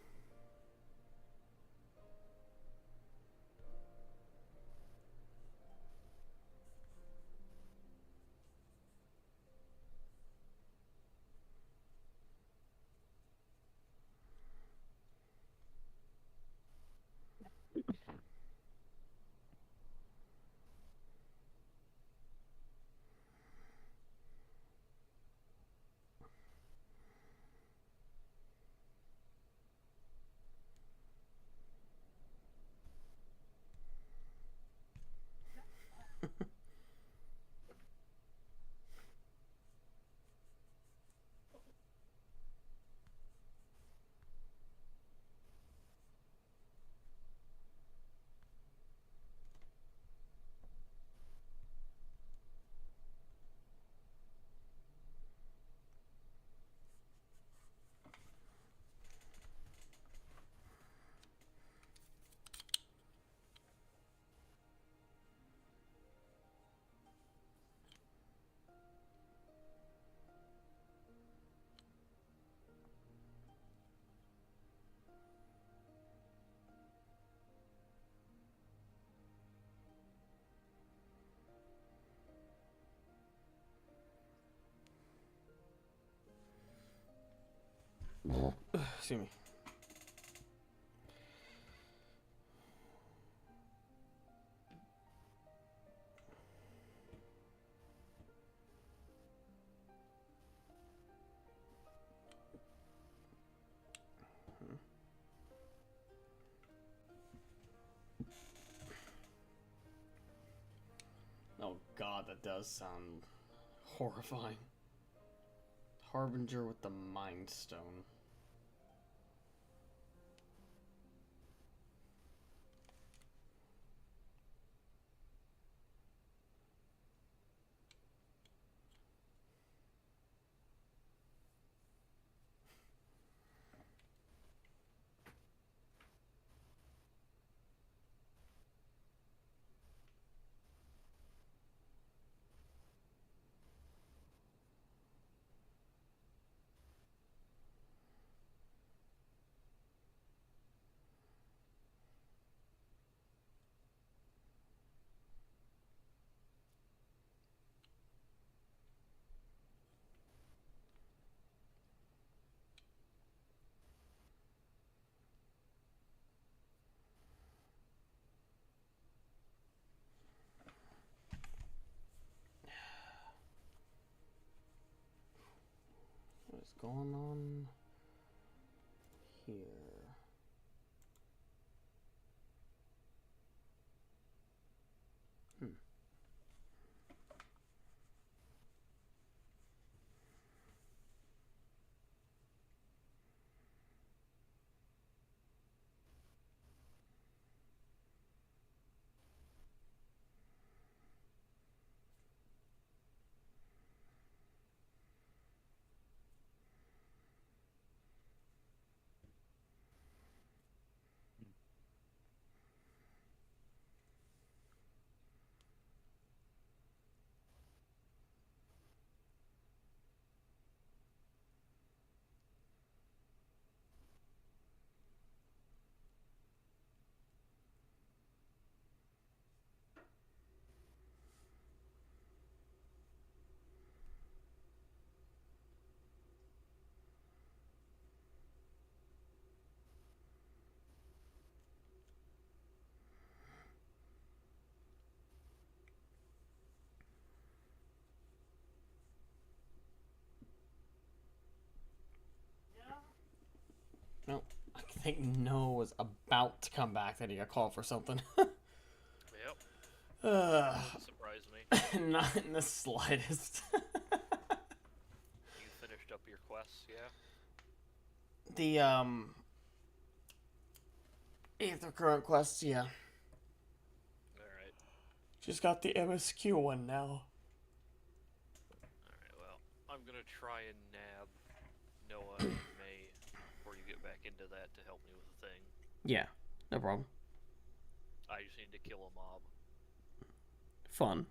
Excuse me. Oh god, that does sound horrifying. Harbinger with the Mind Stone. What is going on here? think Noah was about to come back, then he got called for something. Yep. Doesn't surprise me. Not in the slightest. You finished up your quests, yeah? The, Aether Current quests, yeah. Alright. Just got the MSQ one now. Alright, well, I'm gonna try and nab Noah and May before you get back into that to help me with the thing. Yeah, no problem. I just need to kill a mob. Fun.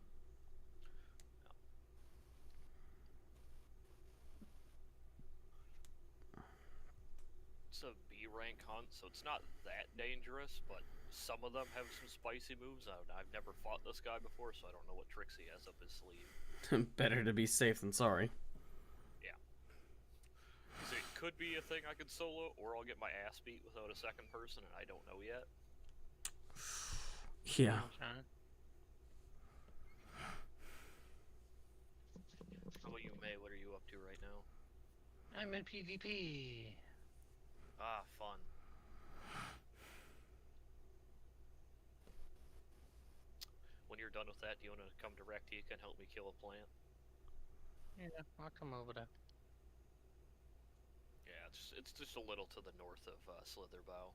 It's a B rank hunt, so it's not that dangerous, but some of them have some spicy moves. I've never fought this guy before, so I don't know what tricks he has up his sleeve. Better to be safe than sorry. Yeah. So it could be a thing I could solo, or I'll get my ass beat without a second person, and I don't know yet. Yeah. How about you, May? What are you up to right now? I'm in PvP. Ah, fun. When you're done with that, do you want to come to Raktika and help me kill a plant? Yeah, I'll come over there. Yeah, it's just a little to the north of Slitherbow.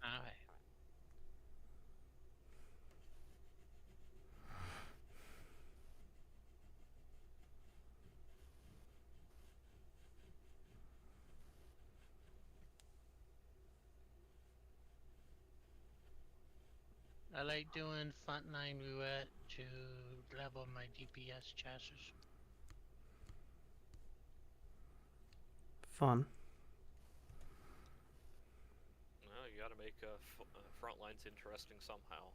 Alright. I like doing frontline roulette to level my DPS chassis. Fun. Well, you gotta make front lines interesting somehow.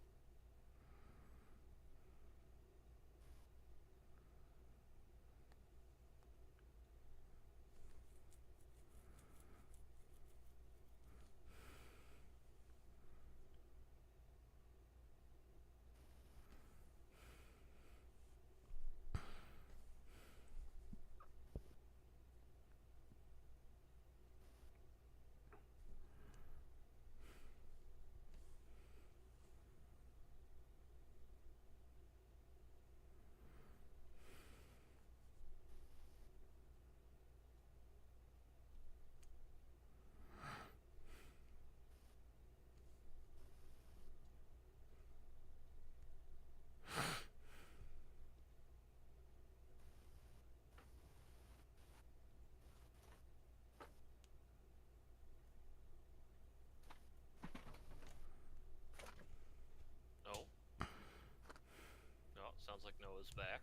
Sounds like Noah's back.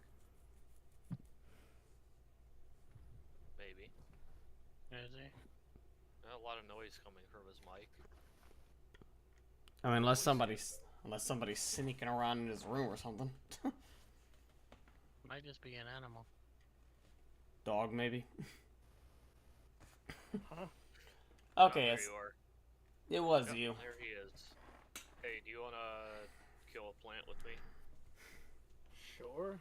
Maybe. Is he? A lot of noise coming from his mic. I mean, unless somebody's sneaking around in his room or something. Might just be an animal. Dog, maybe. Huh? Okay, there you are. It was Yep, you. There he is. Hey, do you wanna kill a plant with me? Sure.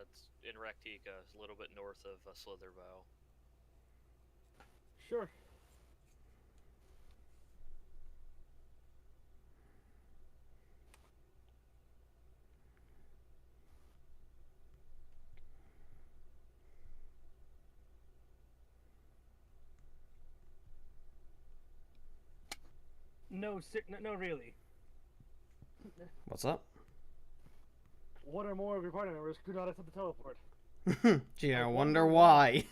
It's in Raktika, it's a little bit north of Slitherbow. Sure. No, no, really. What's up? One or more of your party members could not accept the teleport. Gee, I wonder why.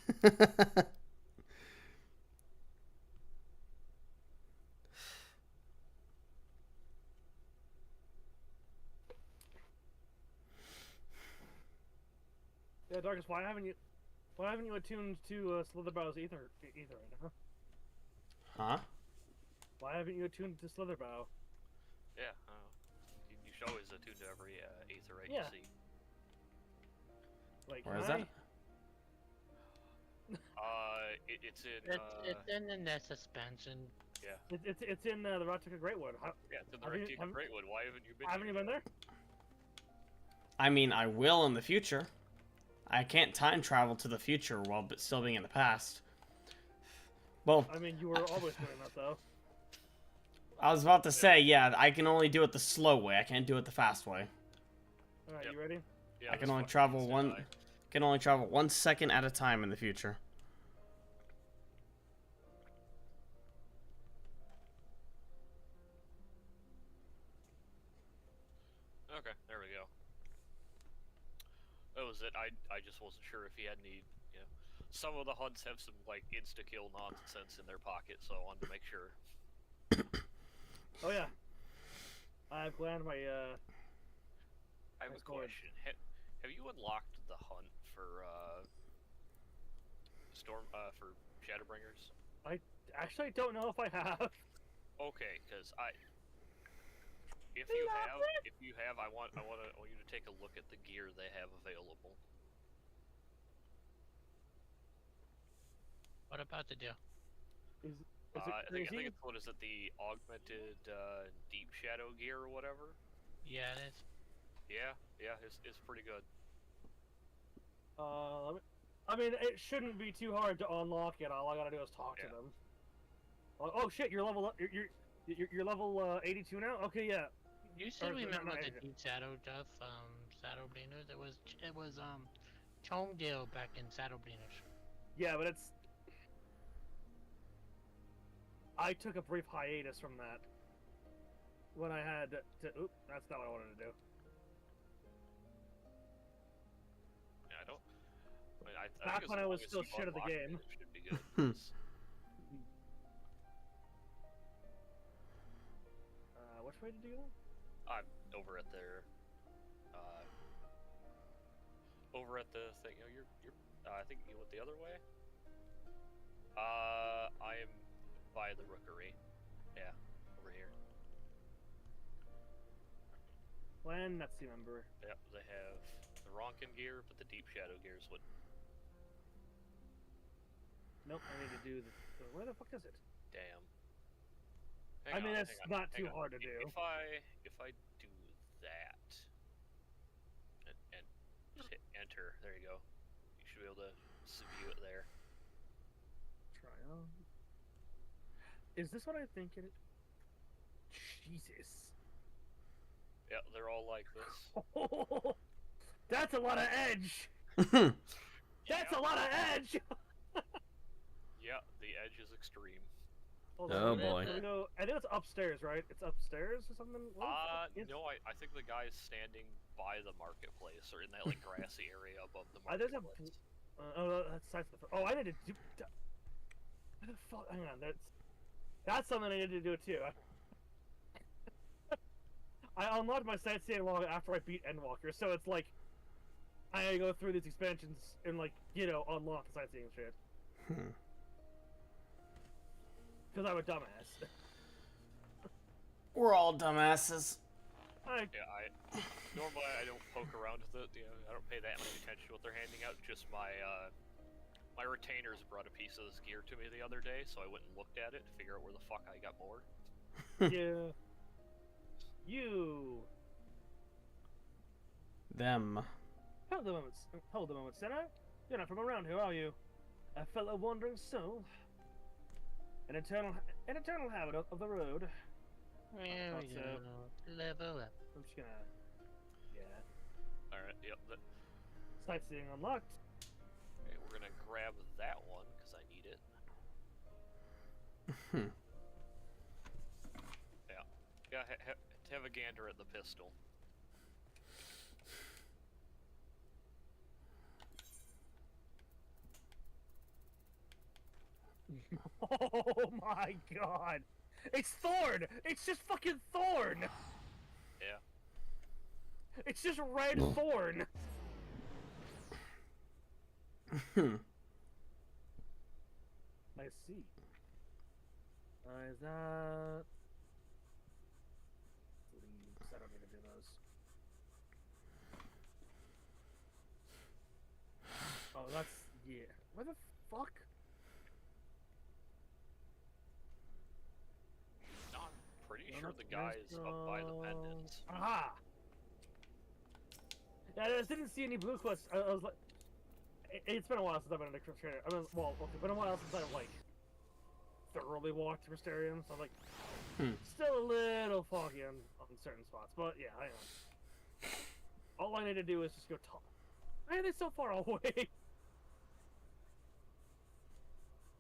Yeah, Darkus, why haven't you attuned to Slitherbow's ether right now? Huh? Why haven't you attuned to Slitherbow? Yeah, you should always attune to every aetherite Yeah. you see. Like, Where is that? It's in. It's in the suspension. Yeah. It's in the Raktika Greatwood. Yeah, it's in the Raktika Greatwood. Why haven't you been? Haven't you been there? I mean, I will in the future. I can't time travel to the future while still being in the past. Well, I mean, you were always doing that, though. I was about to say, yeah, I can only do it the slow way. I can't do it the fast way. Alright, you ready? Yeah, I can only travel one second at a time in the future. Okay, there we go. That was it. I just wasn't sure if he had any, you know, some of the hunts have some like insta-kill nonsense in their pocket, so I wanted to make sure. Oh yeah. I've landed my I have a question. Have you unlocked the hunt for for Shadowbringers? I actually don't know if I have. Okay, because if you have, I want you to take a look at the gear they have available. What about the deal? I think it's what is it, the augmented deep shadow gear or whatever? Yeah, it is. Yeah, it's pretty good. I mean, it shouldn't be too hard to unlock it. All I gotta do is talk to them. Oh shit, you're level you're level 82 now. Okay, yeah. You still remember the deep shadow stuff? Shadow Blenders. It was Chongdale back in Shadow Blenders. Yeah, but it's. I took a brief hiatus from that when I had to. Oop, that's not what I wanted to do. Yeah, I don't. I mean, I back think when as I long was as still you shit at the unlock game. It should be good. Which way to do that? I'm over at their. Over at the thing. Oh, you're. I think you went the other way. I am by the rookery. Yeah, over here. Plan Nazi member. Yep, they have the Ronkin gear, but the deep shadow gear is what. Nope, I need to do the. Where the fuck is it? Damn. I mean, it's not too hard to do. If I do that and just hit enter, there you go. You should be able to view it there. Try on. Is this what I think it is? Jesus. Yeah, they're all like this. That's a lot of edge. That's a lot of edge. Yeah, the edge is extreme. Oh boy. I think it's upstairs, right? It's upstairs or something? No, I think the guy's standing by the marketplace or in that like grassy area above the marketplace. Oh, I need to do. What the fuck? Hang on, that's something I need to do too. I unlocked my sightseeing log after I beat Endwalker, so it's like I gotta go through these expansions and like unlock the sightseeing shit. Because I'm a dumbass. We're all dumbasses. Normally I don't poke around with it. I don't pay that much attention to what they're handing out. Just my my retainers brought a piece of this gear to me the other day, so I went and looked at it to figure out where the fuck I got more. Yeah. You. Them. Hold a moment, Senna. You're not from around here, are you? A fellow wandering soul. An eternal habit of the road. There we go. Level up. I'm just gonna. Yeah. Alright, yep. Sightseeing unlocked. Okay, we're gonna grab that one because I need it. Yeah, have a gander at the pistol. Oh my god! It's Thorn! It's just fucking Thorn! Yeah. It's just red Thorn! I see. Is that... Leaves. I don't need to do those. Oh, that's... yeah. Where the fuck? Pretty sure the guy's up by the pendants. Aha! Yeah, I just didn't see any blue quests. I was like, it's been a while since I've been in a trainer. I mean, well, okay, been a while since I've like thoroughly walked through Mysterium, so I'm like, still a little foggy on certain spots. But yeah, I am. All I need to do is just go talk. Why are they so far away?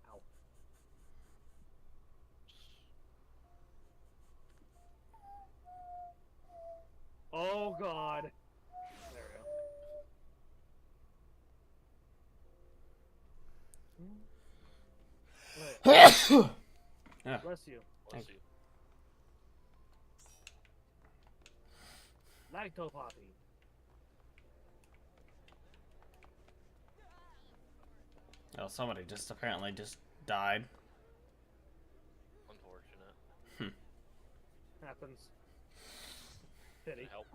Ow. Oh god. There we go. Yeah. Bless you. Bless you. Lacto Poppy. Oh, somebody just apparently just died. Unfortunate. Happens. Pity. Help.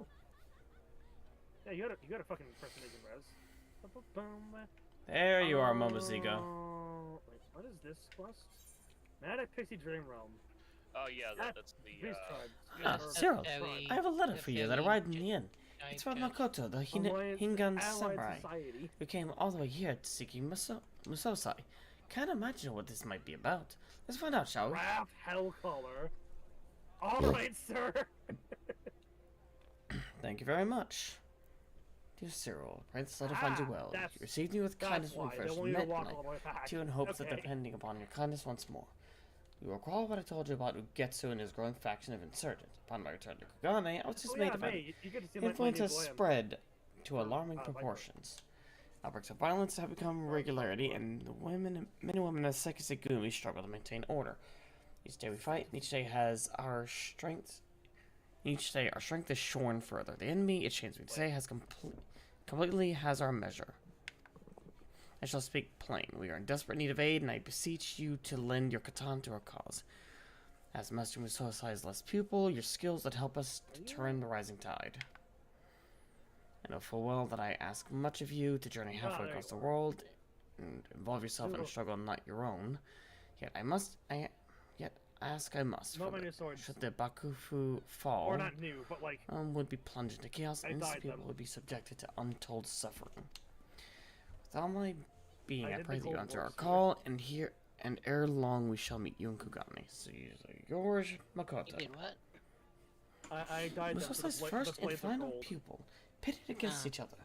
Yeah, you gotta fucking press the res. There you are, Mhigo. Wait, what is this quest? Mad at Pixie Dream Realm. Oh yeah, that's the Beast Tribes. Cyril, I have a letter for you that arrived in the inn. It's from Makoto, the Hingan samurai, who came all the way here seeking Musosai. Can't imagine what this might be about. Let's find out, shall we? Rap Hellcaller. Alright, sir. Thank you very much. Dear Cyril, pray this letter finds you well. You received me with kindness when we first met, and I too in hopes of depending upon your kindness once more. You recall what I told you about Ugetsu and his growing faction of insurgents. Upon my return to Kugane, I was dismayed about influence has spread to alarming proportions. Outbreaks of violence have become regularity, and many women as Sekisegumi struggle to maintain order. Each day we fight, and each day our strength is shorn further. The enemy, it shames me to say, has completely has our measure. I shall speak plain. We are in desperate need of aid, and I beseech you to lend your katana to our cause. As Master Musosai's last pupil, your skills that help us to turn the rising tide. I know full well that I ask much of you to journey halfway across the world and involve yourself in a struggle not your own. Yet I must. Should the Bakufu fall, or not new, but like would be plunged into chaos, and innocent people would be subjected to untold suffering. With all my being, I pray that you answer our call, and ere long we shall meet you in Kugane. So yours, Makoto. You did what? I died Musosai's first and final pupil, pitted against each other.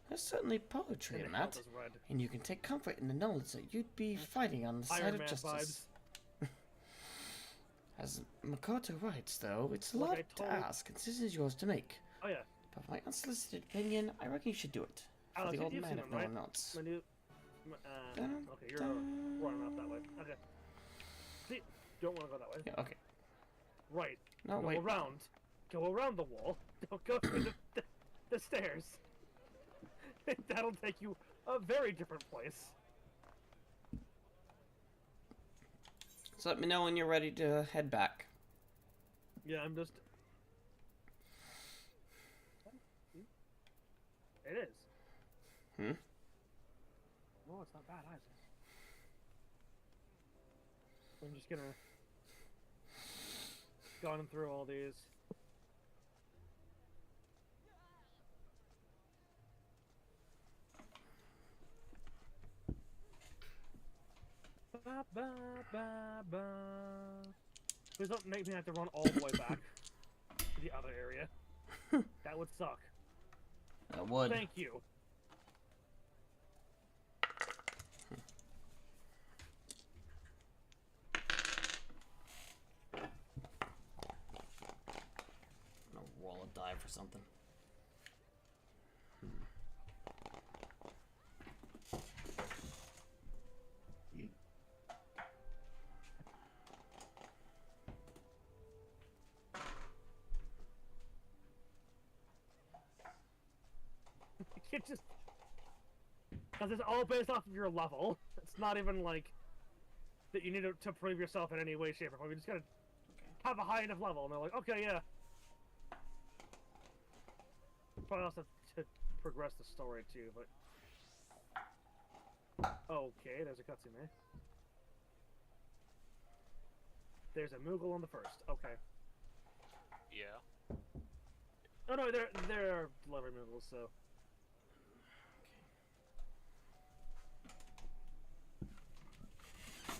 There's certainly poetry in that, and you can take comfort in the knowledge that you'd be fighting on the side of justice. As Makoto writes, though, it's a lot to ask, and this is yours to make. Oh yeah. But my unsolicited opinion, I reckon you should do it. For the old man, if no one else. Okay, you're running off that way. Okay. See, don't want to go that way. Yeah, okay. Right. No, go wait. Go around the wall. Don't go through the stairs. That'll take you a very different place. So let me know when you're ready to head back. Yeah, I'm just... It is. No, it's not bad either. I'm just gonna... Gone through all these. Ba, ba, ba, ba. Please don't make me have to run all the way back to the other area. That would suck. That would. Thank you. I'm gonna roll a die for something. It just... Because it's all based off of your level. It's not even like... that you need to prove yourself in any way, shape, or form. You just gotta have a high enough level, and they're like, okay, yeah. Probably also to progress the story, too, but... Okay, there's a cutscene there. There's a Mhigo on the first. Okay. Yeah. Oh no, they're delivery Mhigos, so...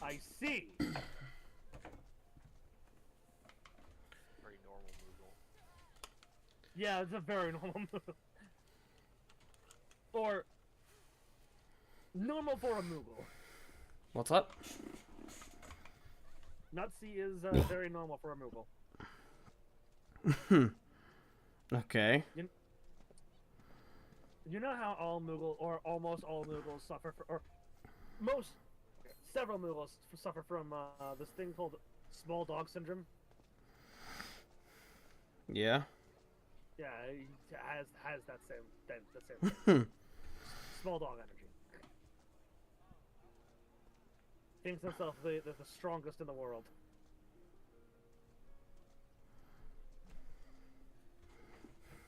I see. Yeah, it's a very normal Moogle. Or normal for a Moogle. What's up? Nutsy is very normal for a Moogle. Okay. You know how all Moogle, or almost all Moogles suffer from, or several Moogles suffer from this thing called small dog syndrome? Yeah. Yeah, it has that same thing. Small dog energy. Thinks himself the strongest in the world.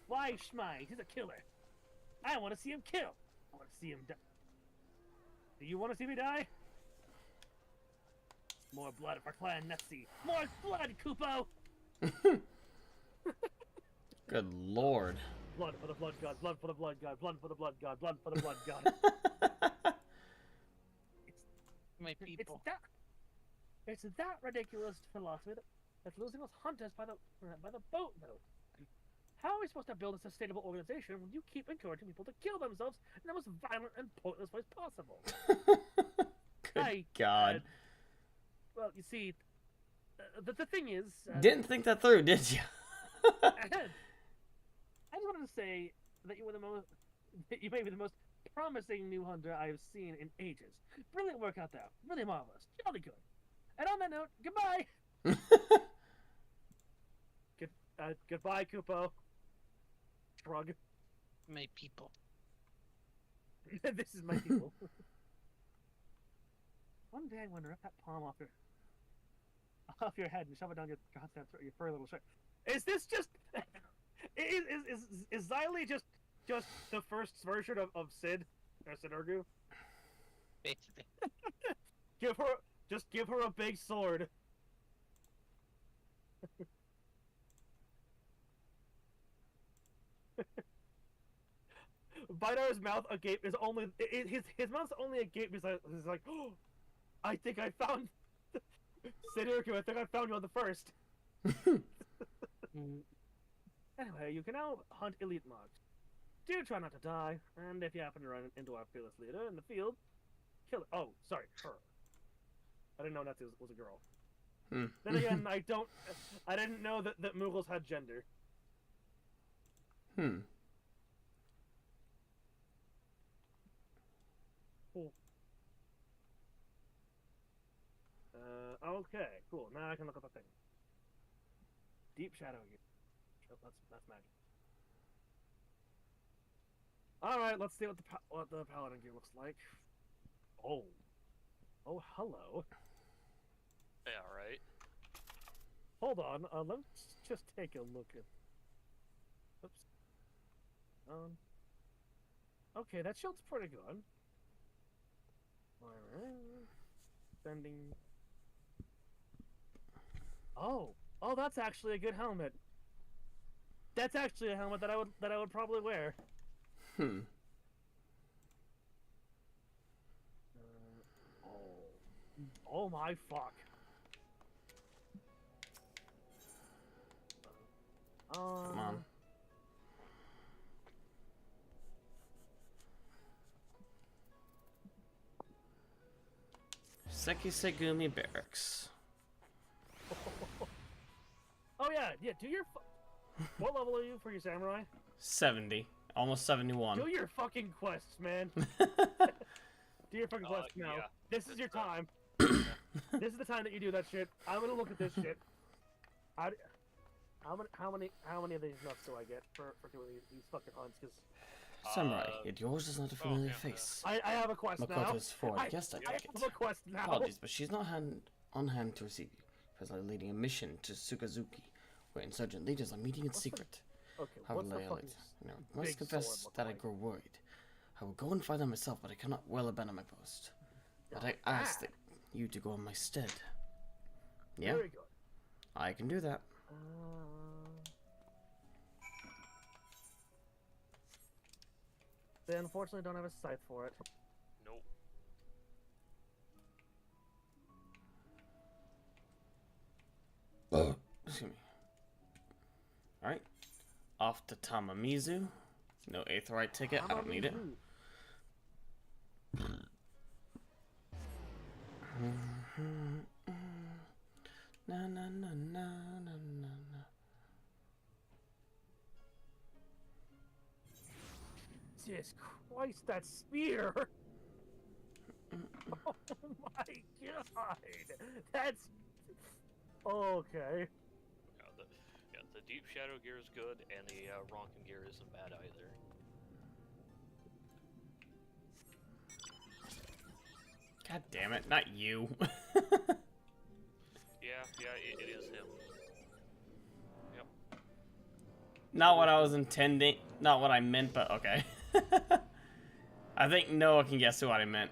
Why Schmai? He's a killer. I want to see him kill. I want to see him die. Do you want to see me die? More blood for Clan Nutsy. More blood, Kupo! Good lord. Blood for the blood god, blood for the blood god, blood for the blood god, blood for the blood god. My people. It's that ridiculous philosophy that's losing us hunters by the boatload. How are we supposed to build a sustainable organization when you keep encouraging people to kill themselves in the most violent and pointless ways possible? Good God. Well, you see, the thing is... Didn't think that through, did you? I just wanted to say that you may be the most promising new hunter I have seen in ages. Brilliant work out there. Really marvelous. Jolly good. And on that note, goodbye! Goodbye, Kupo. Shrug. My people. This is my people. One day I'm gonna rip that palm off your head and shove it down your goddamn throat, your furry little shirt. Is this just... Is Xylee just the first version of Sid? Or Sidurgu? Basically. Give her a big sword. Vidar's mouth agape is only his mouth's only agape because he's like, oh, I think I found Sidurgu. I think I found you on the first. Anyway, you can now hunt elite mobs. Do try not to die, and if you happen to run into our fearless leader in the field, kill her. Oh, sorry, her. I didn't know Nazi was a girl. Then again, I didn't know that Moogles had gender. Cool. Okay, cool. Now I can look up a thing. Deep shadow gear. That's magic. All right, let's see what the paladin gear looks like. Oh, hello. Yeah, right. Hold on. Let's just take a look at. Oops. Okay, that shield's pretty good. Alright. Sending. Oh, that's actually a good helmet. That's actually a helmet that I would probably wear. Oh my fuck. Come on. Sekisegumi Barracks. Oh yeah. Do your. What level are you for your samurai? 70, almost 71. Do your fucking quests, man. Do your fucking quests now. Yeah. This is your time. This is the time that you do that shit. I'm gonna look at this shit. How many of these nuts do I get for doing these fucking hunts? Because Samurai, yet yours is not a familiar face. I have a quest now. Makoto's forward. Yes, I take it. have a quest now. Apologies, but she's not on hand to receive you. Presently leading a mission to Sukazuki, where insurgent leaders are meeting in secret. Okay, However, I must confess that I grow worried. I will go and find them myself, but I cannot well abandon my post. But I ask that you to go in my stead. Yeah? Very good. I can do that. They unfortunately don't have a scythe for it. Nope. Excuse me. Alright. off to Tamamizu. No Aetheryte ticket. I don't need it. Na na na na na na na. Jesus Christ, that spear! Oh my god! That's... Okay. Yeah, the Deep Shadow gear is good, and the Ronkin gear isn't bad either. God damn it, not you. Yeah, it is him. Yep. Not what I was intending, not what I meant, but okay. I think Noah can guess what I meant.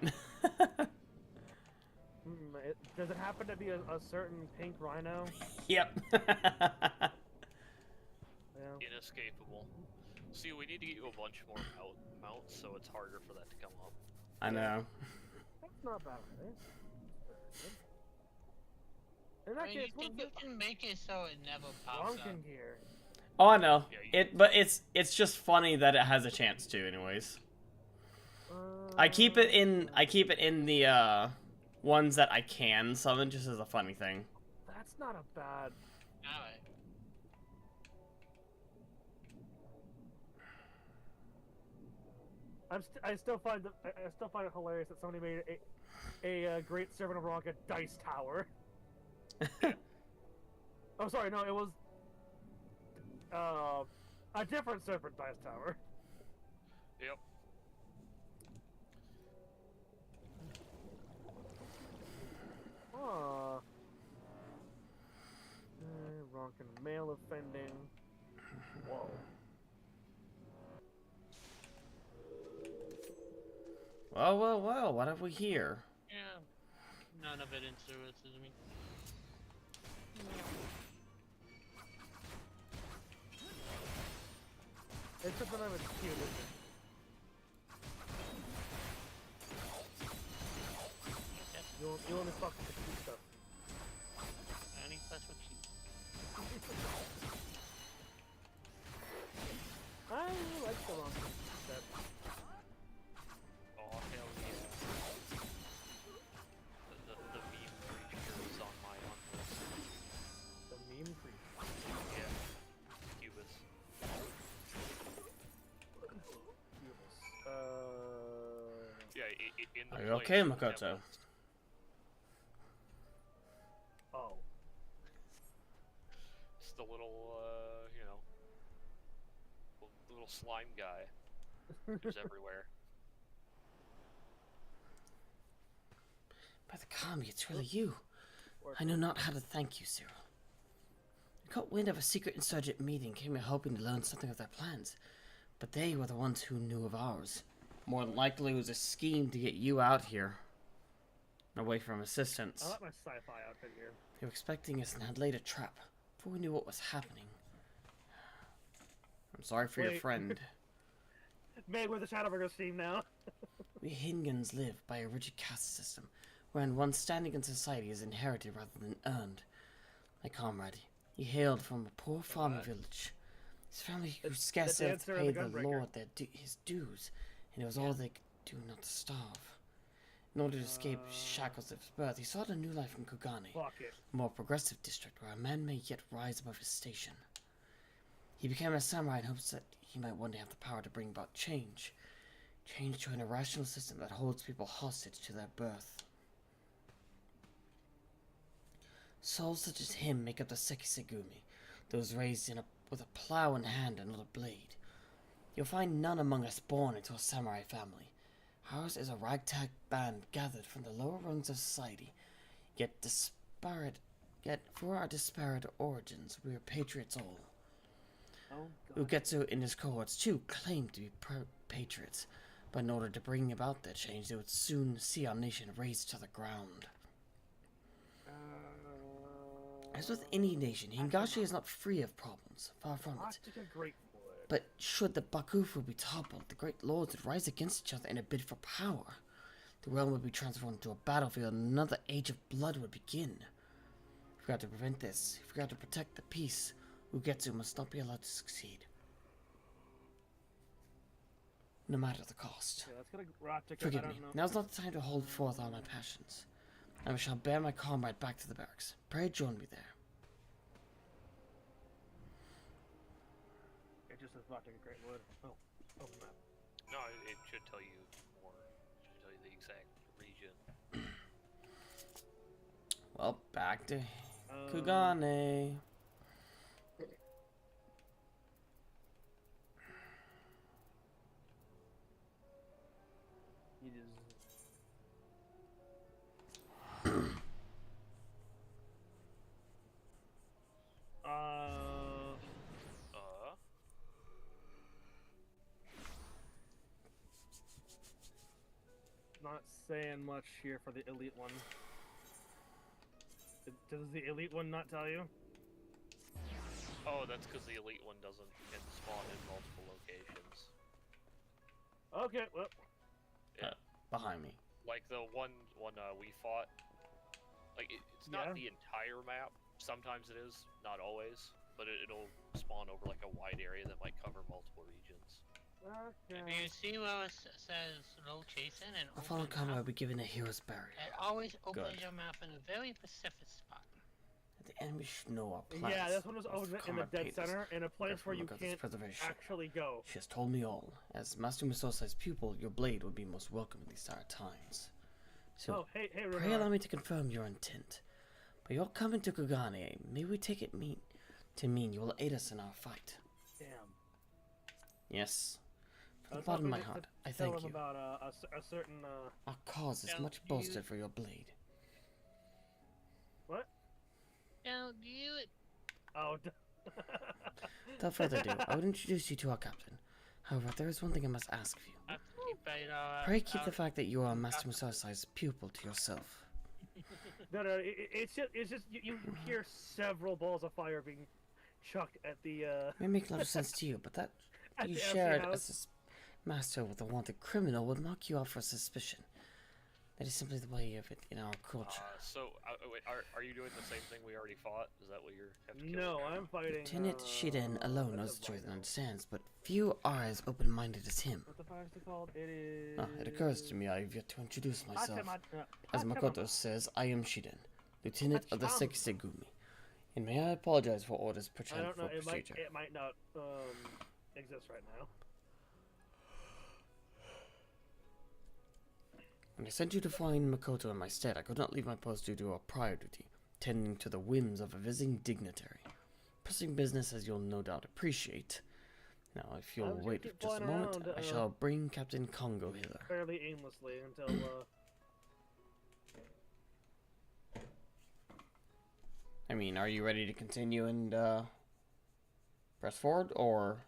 Does it happen to be a certain pink rhino? Yep. Yeah. Inescapable. See, we need to get you a bunch more mounts, so it's harder for that to come up. I know. That's not bad, right? In that case, you can make it so it never pops up. Ronkin gear. Oh, I know. But it's just funny that it has a chance to, anyways. I keep it in the ones that I can summon just as a funny thing. That's not a bad. Alright. I still find it hilarious that somebody made a great servant of Ronkin dice tower. Oh, sorry, no, it was a different serpent dice tower. Yep. Ronkin male offending. Whoa. Well, what have we here? Yeah, none of it interests me. It's just another cute, isn't it? You only fuck with the cute stuff. I only fuck with cute. I like the wrong set. Oh, hell yeah. The meme creature is on my list. The meme creature? Yeah. Cubus. Yeah, in the Are you okay, Makoto? Oh. It's the little, little slime guy who's everywhere. By the Kami, it's really you. I know not how to thank you, Cyril. I caught wind of a secret insurgent meeting, came here hoping to learn something of their plans. But they were the ones who knew of ours. More than likely it was a scheme to get you out here. Away from assistance. I like my sci-fi outfit here. They were expecting us and had laid a trap before we knew what was happening. I'm sorry for your friend. Made with the Shadowbringers team now. We Hingans live by a rigid caste system, wherein one's standing in society is inherited rather than earned. My comrade, he hailed from a poor farming village. His family could scarcely have to pay the lord his dues, and it was all they could do not to starve. In order to escape shackles of his birth, he sought a new life in Kogane, a more progressive district where a man may yet rise above his station. He became a samurai in hopes that he might one day have the power to bring about change. Change to an irrational system that holds people hostage to their birth. Souls such as him make up the Sekisegumi, those raised with a plow in hand and not a blade. You'll find none among us born into a samurai family. Ours is a ragtag band gathered from the lower rungs of society, yet for our disparate origins, we are patriots all. Ugetsu and his cohorts too claim to be patriots, but in order to bring about that change, they would soon see our nation razed to the ground. As with any nation, Hingashi is not free of problems, far from it. But should the Bakufu be toppled, the great lords would rise against each other in a bid for power. The realm would be transformed into a battlefield and another age of blood would begin. If we are to prevent this, if we are to protect the peace, Ugetsu must not be allowed to succeed. no matter the cost. Yeah, let's get a rock ticket. Forgive I me, don't know. now's not the time to hold forth all my passions. I shall bear my comrade back to the barracks. Pray join me there. It just says rock ticket, great wood. Oh, open map. No, it should tell you more. It should tell you the exact region. Well, back to Kugane. It is. Not saying much here for the elite one. Does the elite one not tell you? Oh, that's because the elite one doesn't spawn in multiple locations. Okay, well. Yeah. Behind me. Like the one we fought. Like it's not the entire map. Sometimes it is, not always, but it'll spawn over like a wide area that might cover multiple regions. Okay. Do you see where it says low chasing and A fallen open comrade will map? be given a hero's burial. It always opens Good. your map in a very specific spot. The enemy should know our plans. Yeah, this one was always in the dead center, in a place Therefore, where you look at this can't preservation. actually go. She has told me all. As Master Musosai's pupil, your blade would be most welcome in these dire times. So, Oh, hey, pray Renard. allow me to confirm your intent. By your coming to Kugane, may we take it to mean you will aid us in our fight. Damn. Yes. From I the was bottom of my hoping heart, to I tell thank him you. about a certain Our cause is Now, much do you- bolstered for your blade. What? Now, do you... Oh. Without further ado, I would introduce you to our captain. However, there is one thing I must ask of you. Pray keep the fact that you are Master Musosai's pupil to yourself. No, it's just you hear several balls of fire being chucked at the. It may make a lot of sense to you, but that At you the shared house. as a master with a wanted criminal would mark you out for suspicion. That is simply the way of it in our culture. So, wait, are you doing the same thing we already fought? Is that what you're have to kill? No, I'm fighting. Lieutenant Shiden alone knows the truth and understands, but few are as open-minded as him. What the fuck is it called? It is. It occurs to me I have yet to introduce myself. As Pachama- Makoto says, I am Shiden, Lieutenant of the Sekisegumi. And may I apologize for orders I perchance don't know. for It procedure. might not exist right now. When I sent you to find Makoto in my stead, I could not leave my post due to a prior duty, tending to the whims of a visiting dignitary. Pressing business, as you'll no doubt appreciate. Now, if I you'll was wait gonna keep just a flying moment, around, I shall bring Captain Congo hither. Fairly aimlessly until. I mean, are you ready to continue and press forward, or?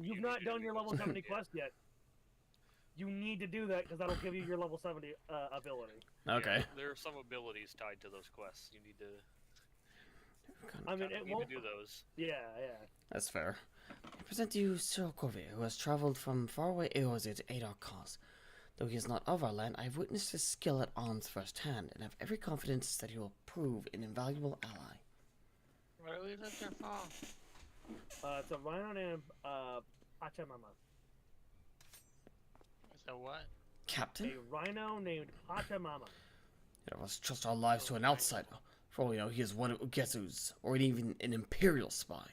You've not done your level 70 quest yet. You need to do that because that'll give you your level 70 ability. Okay. Yeah, there are some abilities tied to those quests. You need to. I mean, it need won't. to do those. Yeah. That's fair. I present to you Cyril, who has traveled from faraway Eorzea to aid our cause. Though he is not of our land, I have witnessed his skill at arms firsthand, and have every confidence that he will prove an invaluable ally. What are we looking for? It's a rhino named Pachamama. So what? Captain? A rhino named Pachamama. None of us trust our lives to an outsider. For all we know, he is one of Ugetsu's, or even an Imperial spy.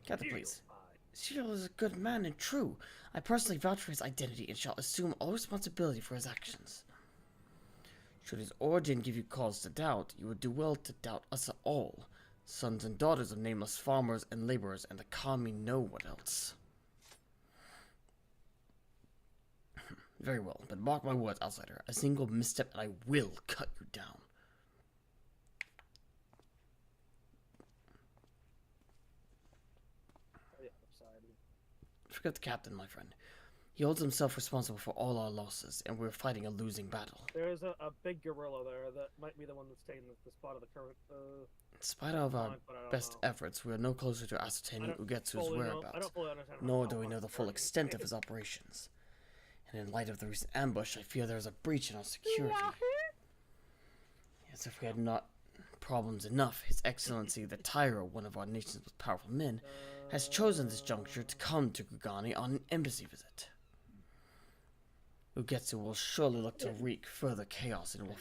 Captain, please. Cyril is a good man and true. I personally vouch for his identity and shall assume all responsibility for his actions. Should his origin give you cause to doubt, you would do well to doubt us all, sons and daughters of nameless farmers and laborers, and the kami know what else. Very well, but mark my words, outsider. A single misstep and I will cut you down. Forget the captain, my friend. He holds himself responsible for all our losses, and we're fighting a losing battle. There's a big gorilla there that might be the one that's taking the spot of the current. In spite of our best efforts, we are no closer to ascertaining Ugetsu's whereabouts, nor do we know the full extent of his operations. And in light of the recent ambush, I fear there is a breach in our security. As if we had not problems enough, His Excellency the Tyro, one of our nation's most powerful men, has chosen this juncture to come to Kugani on an embassy visit. Ugetsu will surely look to wreak further chaos, and it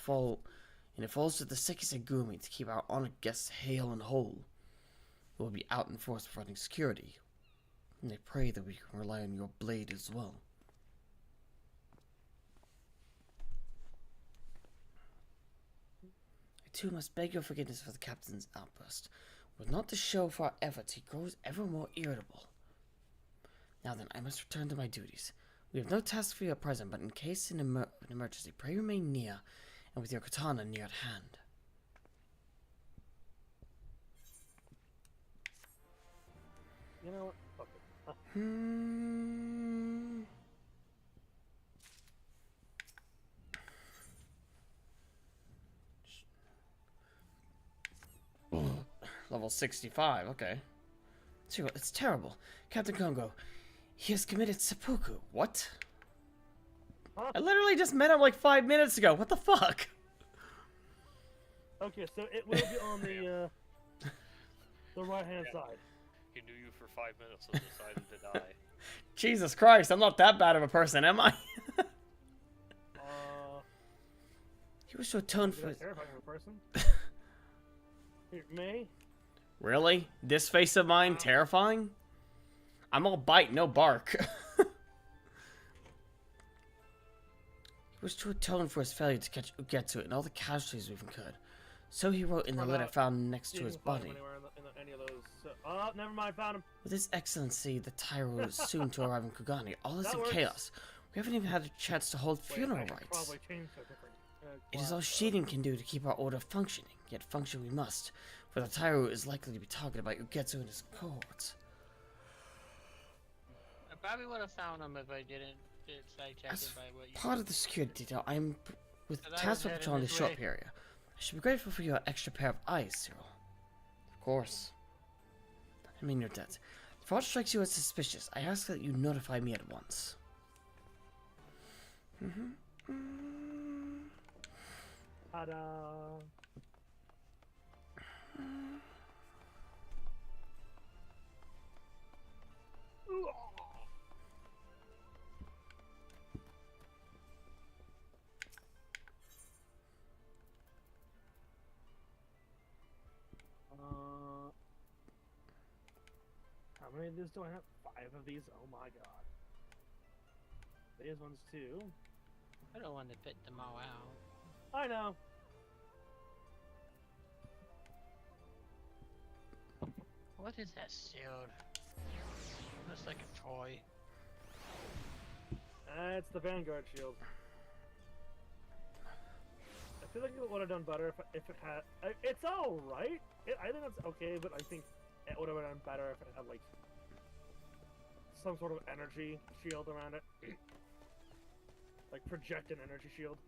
falls to the Sekisegumi to keep our honored guests hale and whole. It will be out in force providing security, and I pray that we can rely on your blade as well. I too must beg your forgiveness for the captain's outburst. Were not to show for our efforts, he grows ever more irritable. Now then, I must return to my duties. We have no task for you at present, but in case of an emergency, pray remain near, and with your katana near at hand. You know what? Fuck it. Level 65, okay. It's terrible. Captain Kongo, he has committed seppuku. What? Huh? I literally just met him like 5 minutes ago. What the fuck? Okay, so it will be on the right-hand side. He knew you for 5 minutes and decided to die. Jesus Christ, I'm not that bad of a person, am I? He was so toned for... Terrifying of a person. Here, May? Really? This face of mine terrifying? I'm all bite, no bark. He was too atoned for his failure to catch Ugetsu and all the casualties we've incurred. So he wrote in the letter found next to his body. Any of those, oh, never mind, found him. With His Excellency, the Tyro is soon to arrive in Kugani. All is That in works. chaos. We haven't even had a chance to hold funeral I should rites. probably change to a different, It is all Shiden can do to keep our order functioning, yet function we must, for the Tyro is likely to be targeted by Ugetsu and his cohorts. I probably would have found him if I didn't sidetrack As it by what you part of the security detail, I am with But I tasked was with heading patrolling the this shop way. area. I should be grateful for your extra pair of eyes, Cyril. Of course. I mean your debt. If what strikes you as suspicious, I ask that you notify me at once. Ta-da! How many of these do I have? 5 of these? Oh my god. These ones too. I don't want to fit them all out. I know. What is that shield? Looks like a toy. It's the Vanguard shield. I feel like it would have done better if it had. It's all right. I think that's okay, but I think it would have done better if it had like some sort of energy shield around it, like project an energy shield.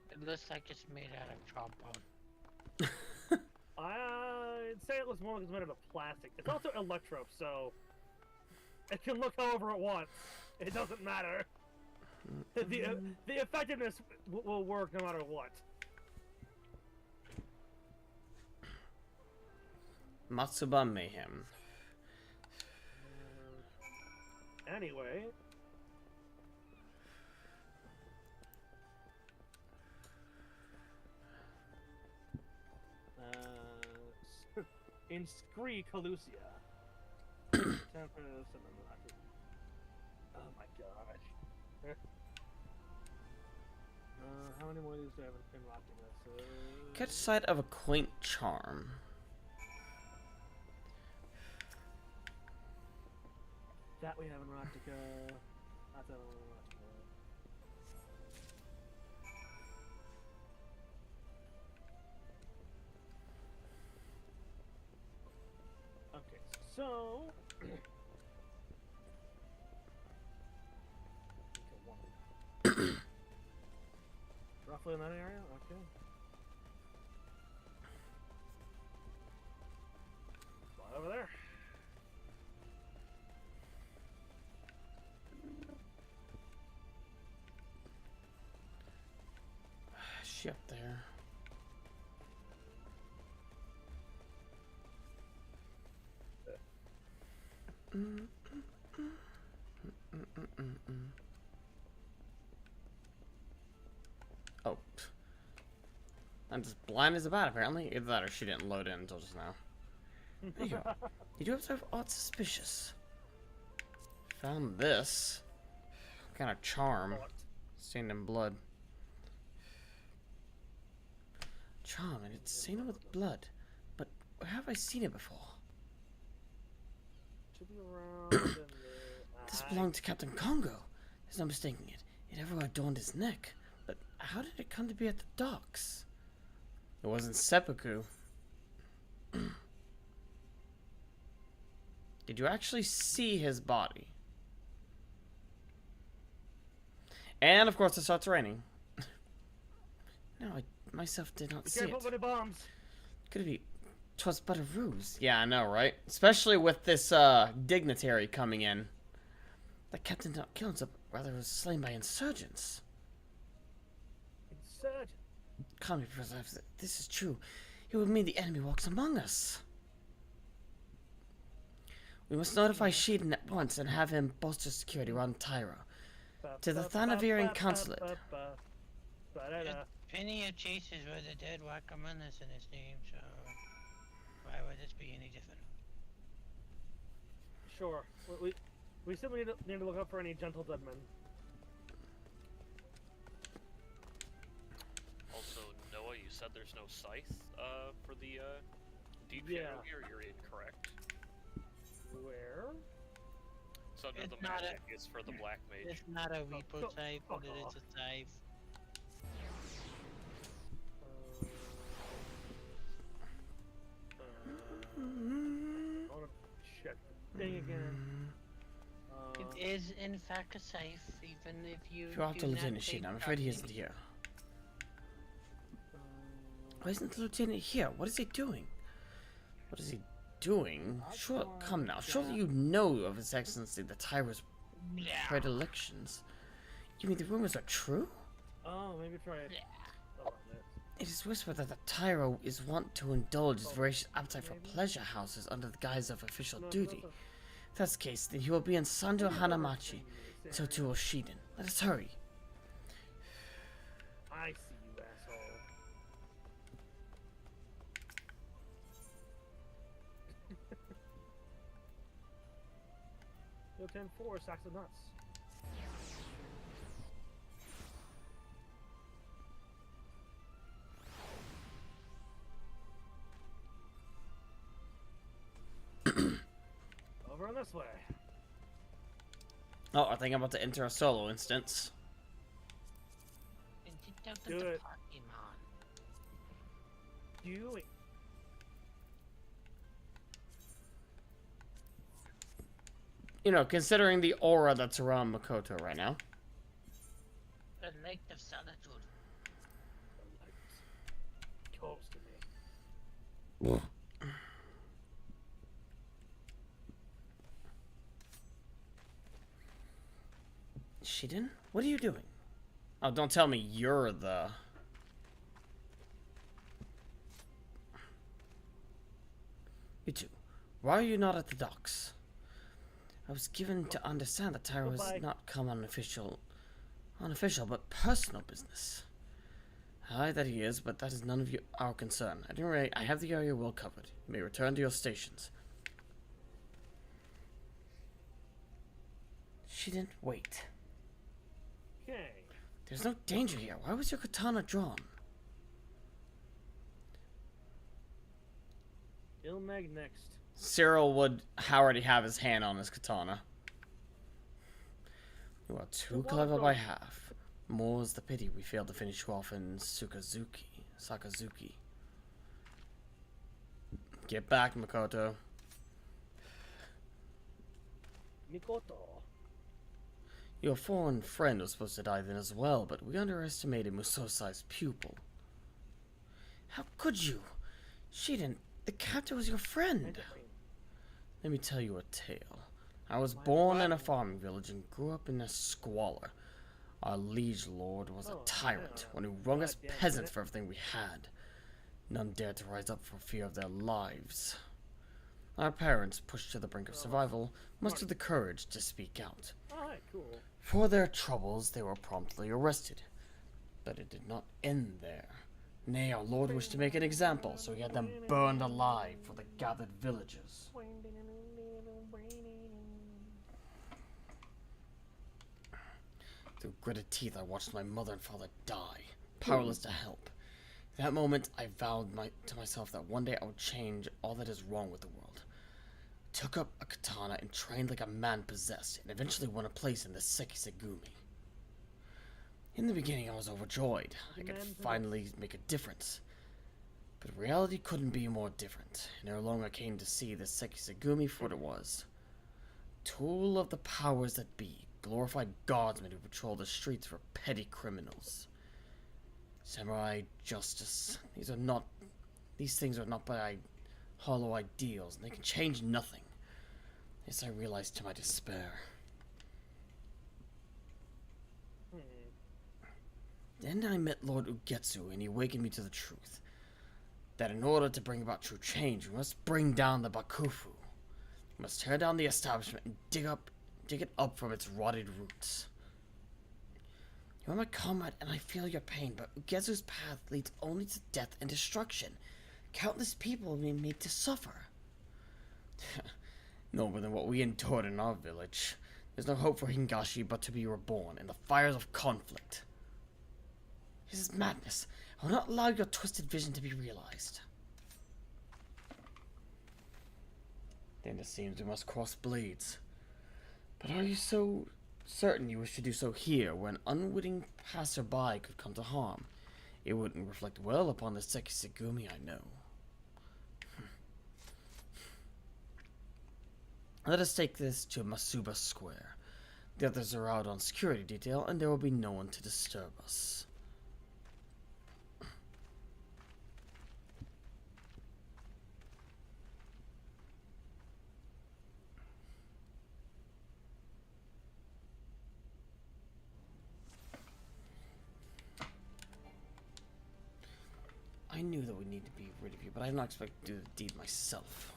It looks like it's made out of trombone. I'd say it looks more like it's made out of plastic. It's also electro, so it can look however it wants. It doesn't matter. The effectiveness will work no matter what. Matsuba Mayhem. Anyway. In Scree, Calusia. Oh my gosh. How many more of these do I have in Rockiness? Catch sight of a quaint charm. That we have in Roctica. That's that one in Roctica. Okay, so roughly in that area. Okay. Fly over there. She up there. Oh. I'm just blind as a bat, apparently. Either that or she didn't load in until just now. There you go. Did you observe aught suspicious? Found this. What kind of charm? Stained in blood. Charm, and it's stained with blood. But where have I seen it before? Should be around in the... This belonged to Captain Congo. There's no mistaking it. It ever adorned his neck. But how did it come to be at the docks? It wasn't seppuku. Did you actually see his body? And of course it starts raining. No, I myself did not see it. Careful with the bombs. Could it be? 'Twas but a ruse. Yeah, I know, right? Especially with this dignitary coming in. The captain did not kill himself, rather was slain by insurgents. Insurgents? Call me, Professor. If this is true, it would mean the enemy walks among us. We must notify Sheedan at once and have him bolster security around Tyro. To the Thanavirian consulate. Plenty of chases where the dead walk among us in his name, so why would this be any different? Sure. We simply need to look up for any gentle dead men. Also, Noah, you said there's no scythe for the deep Yeah. shadow here. You're incorrect. Where? So under the It's not magic is for the black mage. It's not a repo scythe, but it is a scythe. I wanna check the thing again. It is in fact a scythe, even if you. If you're after do not Lieutenant take Sheedan, I'm afraid he isn't here. Why isn't the lieutenant here? What is he doing? What is he doing? Sure, come now. Surely you know of His Excellency the Tyro's predilections. You mean the rumors are true? Oh, maybe try it. It is whispered that the Tyro is wont to indulge his voracious appetite for pleasure houses under the guise of official duty. If that's the case, then he will be in Sando Hanamachi, and so too will Sheedan. Let us hurry. I see you, asshole. You'll 10-4 sacks of nuts. Over on this way. Oh, I think I'm about to enter a solo instance. Do it. Do it. You know, considering the aura that's around Makoto right now. The Lake of Solitude. Close to me. Sheedan? What are you doing? Oh, don't tell me you're the... You two, why are you not at the docks? I was given to understand that Tyro has not come on official but personal business. Aye, that he is, but that is none of our concern. At any rate, I have the area well covered. You may return to your stations. She didn't wait. Okay. There's no danger here. Why was your katana drawn? Ilmeg next. Cyril would already have his hand on his katana. You are too clever by half. More's the pity we failed to finish you off in Sakazuki. Get back, Makoto. Mikoto. Your foreign friend was supposed to die then as well, but we underestimated Musosai's pupil. How could you? The captain was your friend. Let me tell you a tale. I was born in a farming village and grew up in a squalor. Our liege lord was a tyrant, one who wrung us peasants for everything we had. None dared to rise up for fear of their lives. Our parents, pushed to the brink of survival, mustered the courage to speak out. Alright, cool. For their troubles, they were promptly arrested. But it did not end there. Nay, our Lord wished to make an example, so he had them burned alive for the gathered villagers. Through gritted teeth, I watched my mother and father die, powerless to help. In that moment, I vowed to myself that one day I would change all that is wrong with the world. I took up a katana and trained like a man possessed, and eventually won a place in the Sekisegumi. In the beginning, I was overjoyed. I could finally make a difference. But reality couldn't be more different, and ere long I came to see the Sekisegumi for what it was. Tool of the powers that be, glorified guardsmen who patrol the streets for petty criminals. Samurai justice. These things are not by hollow ideals, and they can change nothing. This I realized to my despair. Then I met Lord Ugetsu, and he awakened me to the truth. That in order to bring about true change, we must bring down the Bakufu. We must tear down the establishment and dig it up from its rotted roots. You are my comrade, and I feel your pain, but Ugetsu's path leads only to death and destruction. Countless people will be made to suffer. No more than what we endured in our village. There's no hope for Hingashi but to be reborn in the fires of conflict. This is madness. I will not allow your twisted vision to be realized. Then it seems we must cross blades. But are you so certain you wish to do so here, where an unwitting passerby could come to harm? It wouldn't reflect well upon the Sekisegumi, I know. Let us take this to Masuba Square. The others are out on security detail, and there will be no one to disturb us. I knew that we need to be rid of you, but I did not expect to do the deed myself.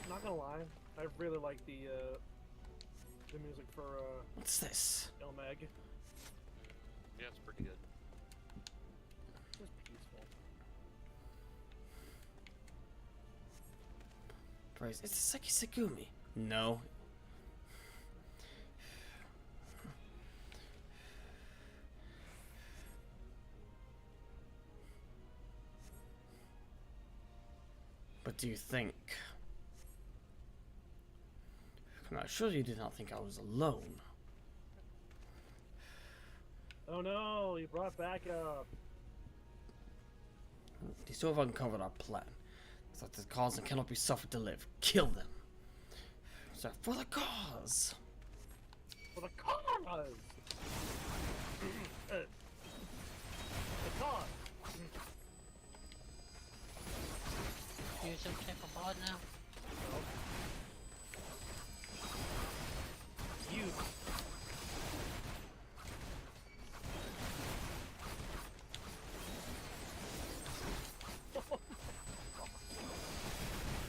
Not gonna lie, I really like the music for What's this? Ilmag. Yeah, it's pretty good. Just peaceful. Praise. It's Sekisegumi. No. But do you think... I'm not sure you did not think I was alone. Oh no, you brought back These two have uncovered our plan. It's like the cause and cannot be suffered to live. Kill them. So for the cause. For the cause. The cause. Use some type of bod now. You.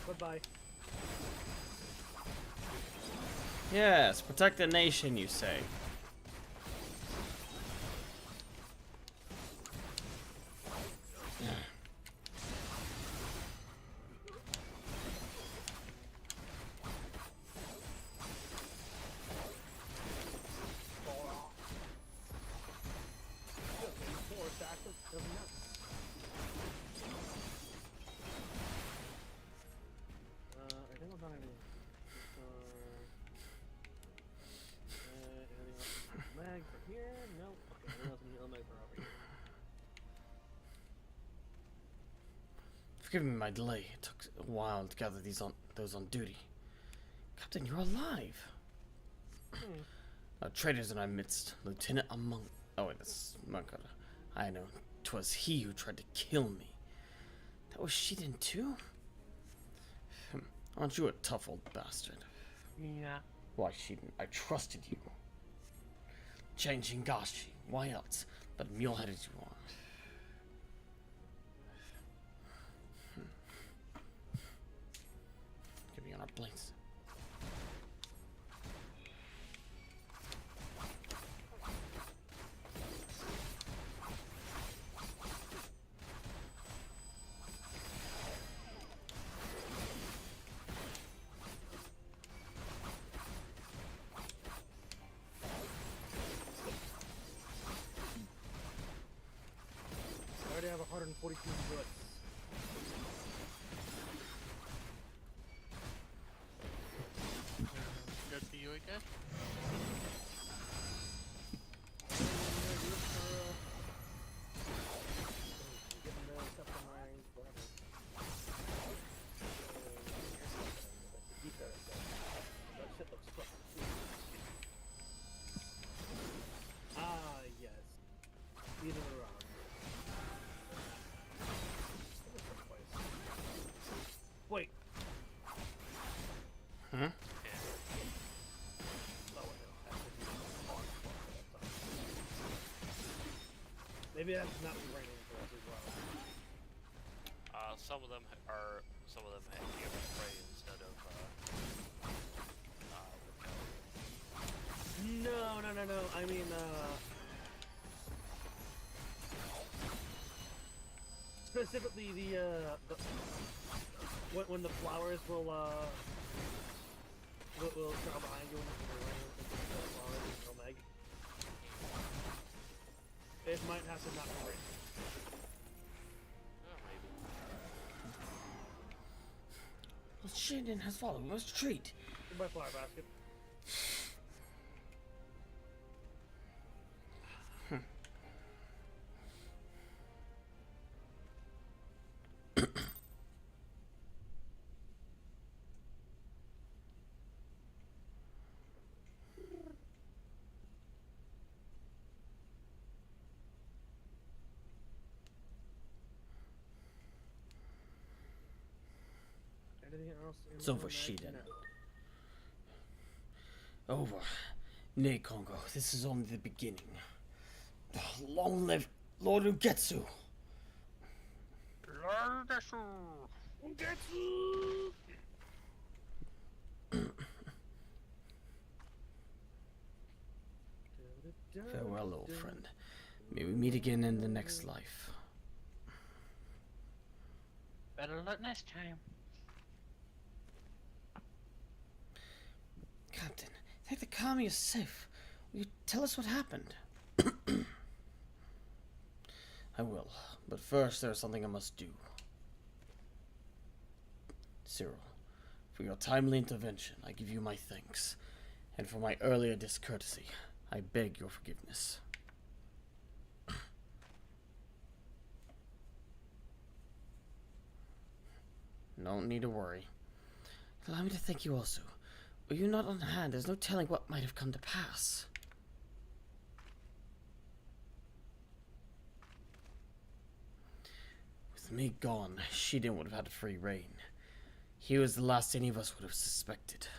Goodbye. Yes, protect the nation, you say. I think I've done any. anything from here? Nope. Okay, there's nothing over here. Forgive me my delay. It took a while to gather those on duty. Captain, you're alive. Traitors in our midst. Lieutenant among... Oh, wait, that's Mhigo. I know. 'Twas he who tried to kill me. That was Shiden too? Aren't you a tough old bastard? Yeah. Why, Shiden, I trusted you. Changing Gashi. Why else? But mule-headed you are. Get me on our planes. I already have 142 bullets. Good for you, I guess. Ah, yes. Either around. Wait. Huh? Maybe that's not raining for us as well. Some of them have given prey instead of No. I mean, specifically the when the flowers will travel behind you when you're running into the flowers in Omega. It might have to not be rain. Well, Shiden has followed. Let's retreat. Goodbye, flower basket. It's over, Shiden. Over. Nay, Kongo, this is only the beginning. Long live Lord Ugetsu! Lord Ugetsu! Farewell, old friend. May we meet again in the next life. Better luck next time. Captain, take the Kami is safe. Will you tell us what happened? I will, but first there is something I must do. Cyril, for your timely intervention, I give you my thanks, and for my earlier discourtesy, I beg your forgiveness. Don't need to worry. Allow me to thank you also. Were you not on hand, there's no telling what might have come to pass. With me gone, Shiden would have had free reign. He was the last any of us would have suspected.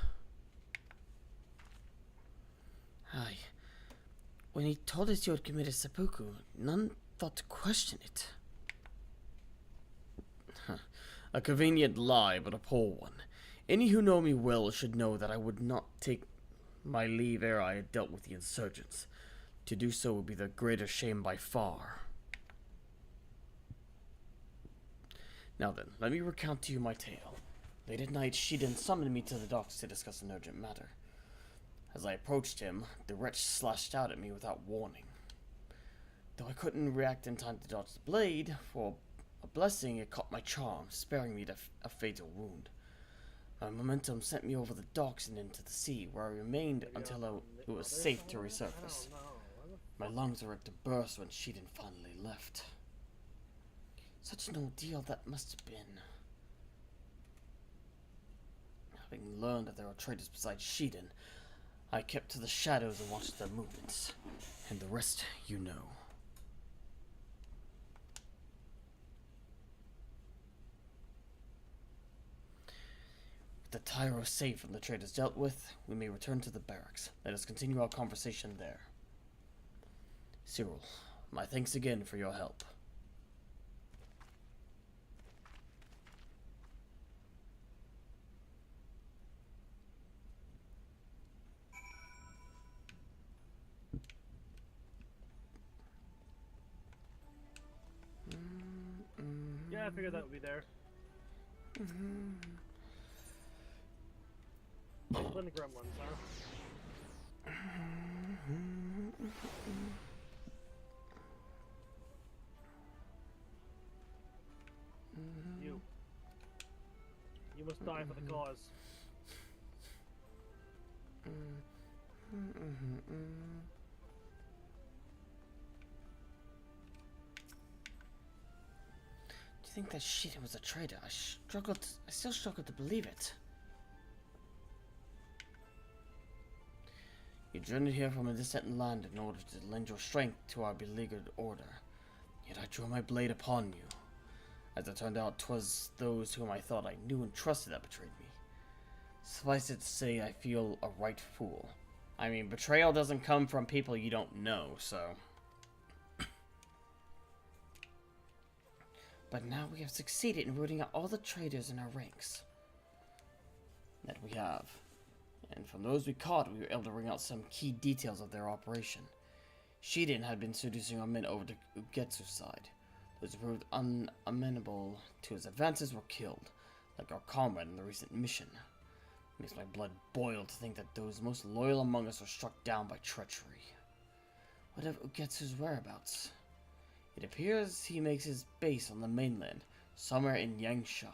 Aye. When he told us you had committed seppuku, none thought to question it. A convenient lie, but a poor one. Any who know me well should know that I would not take my leave ere I had dealt with the insurgents. To do so would be the greater shame by far. Now then, let me recount to you my tale. Late at night, Shiden summoned me to the docks to discuss an urgent matter. As I approached him, the wretch slashed out at me without warning. Though I couldn't react in time to dodge the blade, for a blessing it caught my charm, sparing me a fatal wound. My momentum sent me over the docks and into the sea, where I remained until it was safe to resurface. My lungs were ready to burst when Shiden finally left. Such an ordeal that must have been. Having learned that there were traitors besides Shiden, I kept to the shadows and watched their movements. And the rest you know. With the Tyro safe and the traitors dealt with, we may return to the barracks. Let us continue our conversation there. Cyril, my thanks again for your help. Yeah, I figured that would be there. Plenty of gremlins, huh? You must die for the cause. Do you think that Shiden was a traitor? I still struggle to believe it. You journeyed here from a distant land in order to lend your strength to our beleaguered order. Yet I drew my blade upon you. As it turned out, 'twas those whom I thought I knew and trusted that betrayed me. Suffice it to say, I feel a right fool. I mean, betrayal doesn't come from people you don't know, so... But now we have succeeded in rooting out all the traitors in our ranks. That we have. And from those we caught, we were able to wring out some key details of their operation. Shiden had been seducing our men over to Ugetsu's side. Those who proved unamenable to his advances were killed, like our comrade in the recent mission. It makes my blood boil to think that those most loyal among us were struck down by treachery. What of Ugetsu's whereabouts? It appears he makes his base on the mainland, somewhere in Yangsha,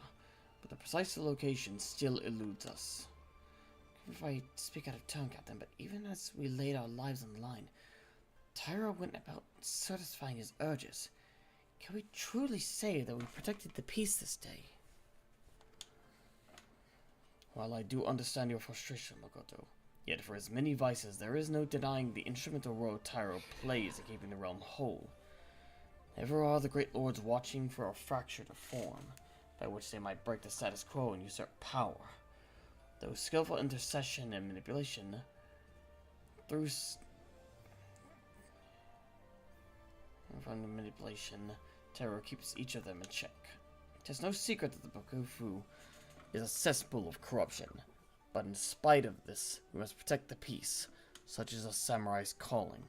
but the precise location still eludes us. If I speak out of turn, Captain, but even as we laid our lives on the line, Tyro went about satisfying his urges. Can we truly say that we protected the peace this day? While I do understand your frustration, Makoto, yet for his many vices, there is no denying the instrumental role Tyro plays in keeping the realm whole. Ever are the great lords watching for a fracture to form, by which they might break the status quo and usurp power. Though skillful intercession and manipulation, from the manipulation, terror keeps each of them in check. It is no secret that the Bakufu is a cesspool of corruption, but in spite of this, we must protect the peace, such is a samurai's calling.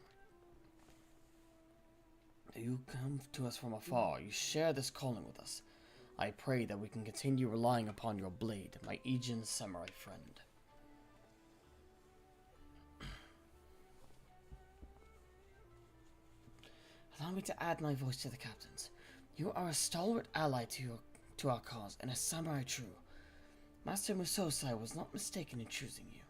You come to us from afar, you share this calling with us. I pray that we can continue relying upon your blade, my Aegean samurai friend. Allow me to add my voice to the captain's. You are a stalwart ally to our cause, and a samurai true. Master Musosai was not mistaken in choosing you.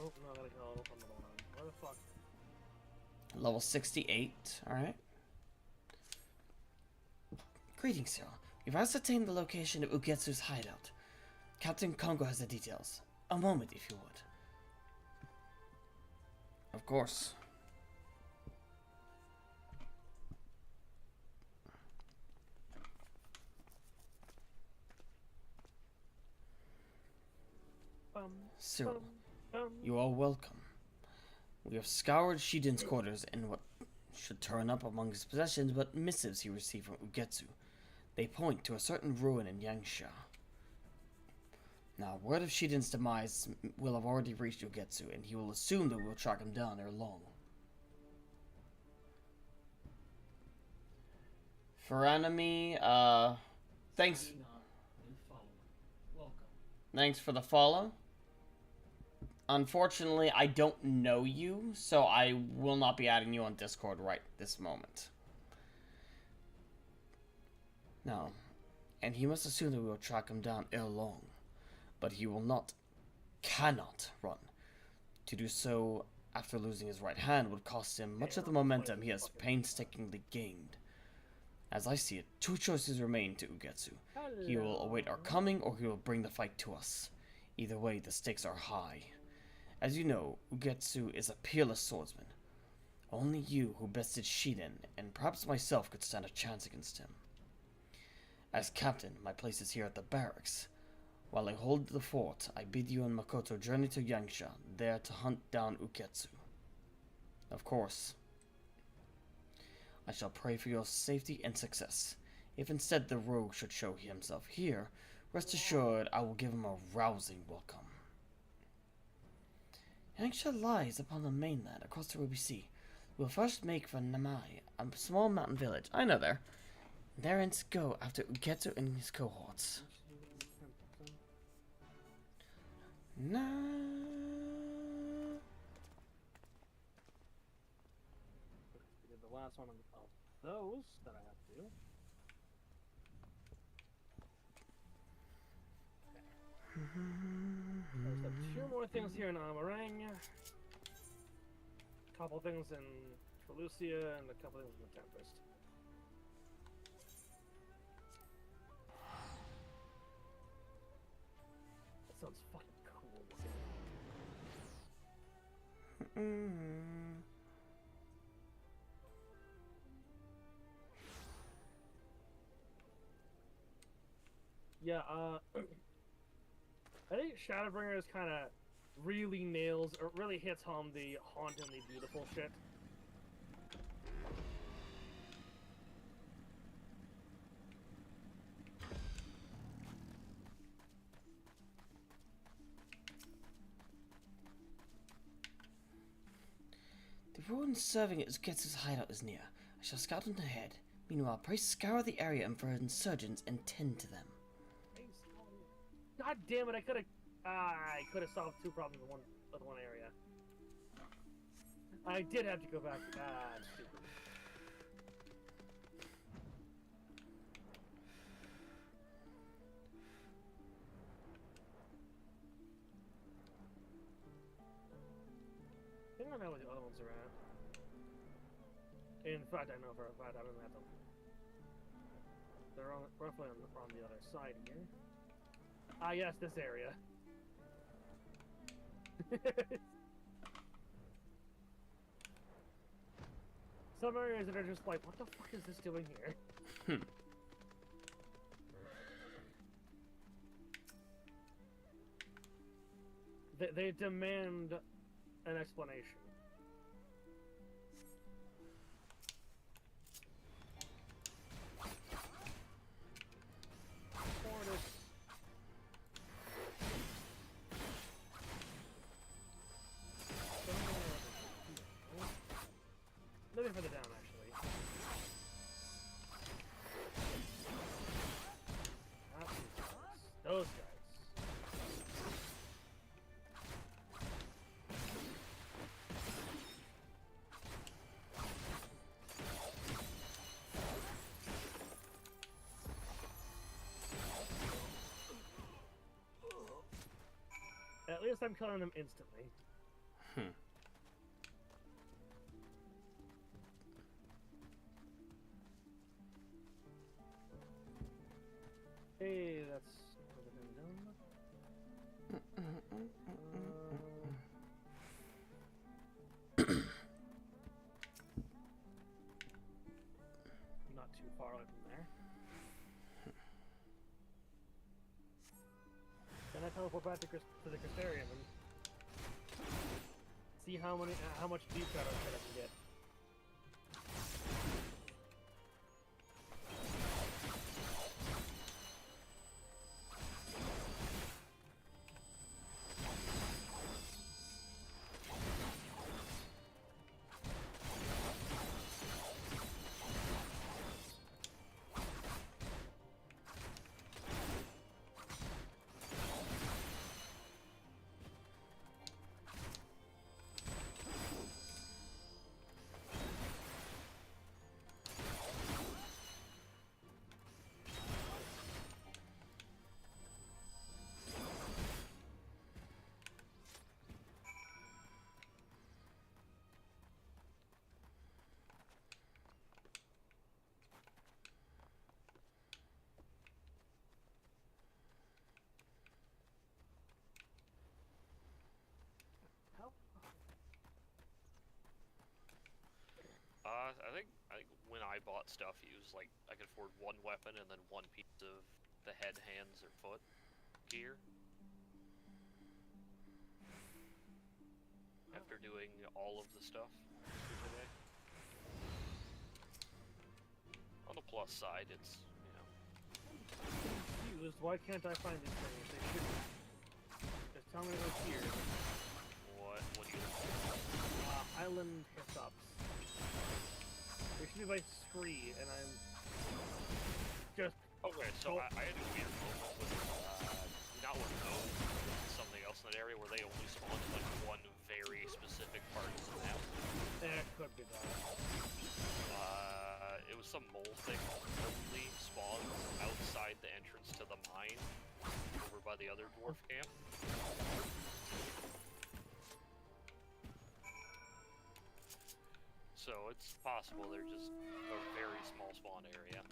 Oh, no, I gotta kill a little one. Where the fuck? Level 68, alright. Greetings, Cyril. We've ascertained the location of Ugetsu's hideout. Captain Kongo has the details. A moment, if you would. Of course. Cyril, you are welcome. We have scoured Shiden's quarters and what should turn up among his possessions but missives he received from Ugetsu. They point to a certain ruin in Yangsha. Now, word of Shiden's demise will have already reached Ugetsu, and he will assume that we will track him down ere long. For enemy, thanks. Thanks for the follow. Unfortunately, I don't know you, so I will not be adding you on Discord right this moment. No. And he must assume that we will track him down ere long. But he will not cannot run. To do so after losing his right hand would cost him much of the momentum he has painstakingly gained. As I see it, two choices remain to Ugetsu. He will await our coming, or he will bring the fight to us. Either way, the stakes are high. As you know, Ugetsu is a peerless swordsman. Only you, who bested Shiden, and perhaps myself, could stand a chance against him. As captain, my place is here at the barracks. While I hold the fort, I bid you and Makoto journey to Yangsha, there to hunt down Ugetsu. Of course, I shall pray for your safety and success. If instead the rogue should show himself here, rest assured I will give him a rousing welcome. Yangsha lies upon the mainland across the Ruby Sea. We'll first make for Namai, a small mountain village. I know there. Therein go after Ugetsu and his cohorts. No. We did the last one of those that I have to do. There's 2 more things here in Amarang. A couple things in Felucia and a couple things in the Tempest. That sounds fucking cool. Yeah, I think Shadowbringers kind of really nails, or really hits home the hauntingly beautiful shit. The ruin serving at Ugetsu's hideout is near. I shall scout on ahead. Meanwhile, pray scour the area and for insurgents and tend to them. God damn it! I could have solved 2 problems with one area. I did have to go back. Stupid. I think I know where the other ones are at. In fact, I know for a fact I don't have them. They're roughly on the other side here. Ah, yes, this area. Some areas that are just like, what the fuck is this doing here? They demand an explanation. Maybe further down, actually. Those guys. At least I'm killing them instantly. Hey, that's not too far away from there. Then I teleport back to the Crystarium and see how much deep shadow shit I can get. I think when I bought stuff, it was like I could afford one weapon and then one piece of the head, hands, or foot gear. After doing all of the stuff for today. On the plus side, it's, you know. Confused. Why can't I find these things? They should just tell me to go here. What do you look Island hiccups. They should be by Scree, and I'm just... Okay, so I had a weird moment with, not with Gnome, something else in that area where they only spawn in like one very specific part of the map. That could be that. It was some mole thing only spawns outside the entrance to the mine over by the other dwarf camp. So it's possible they're just a very small spawn area.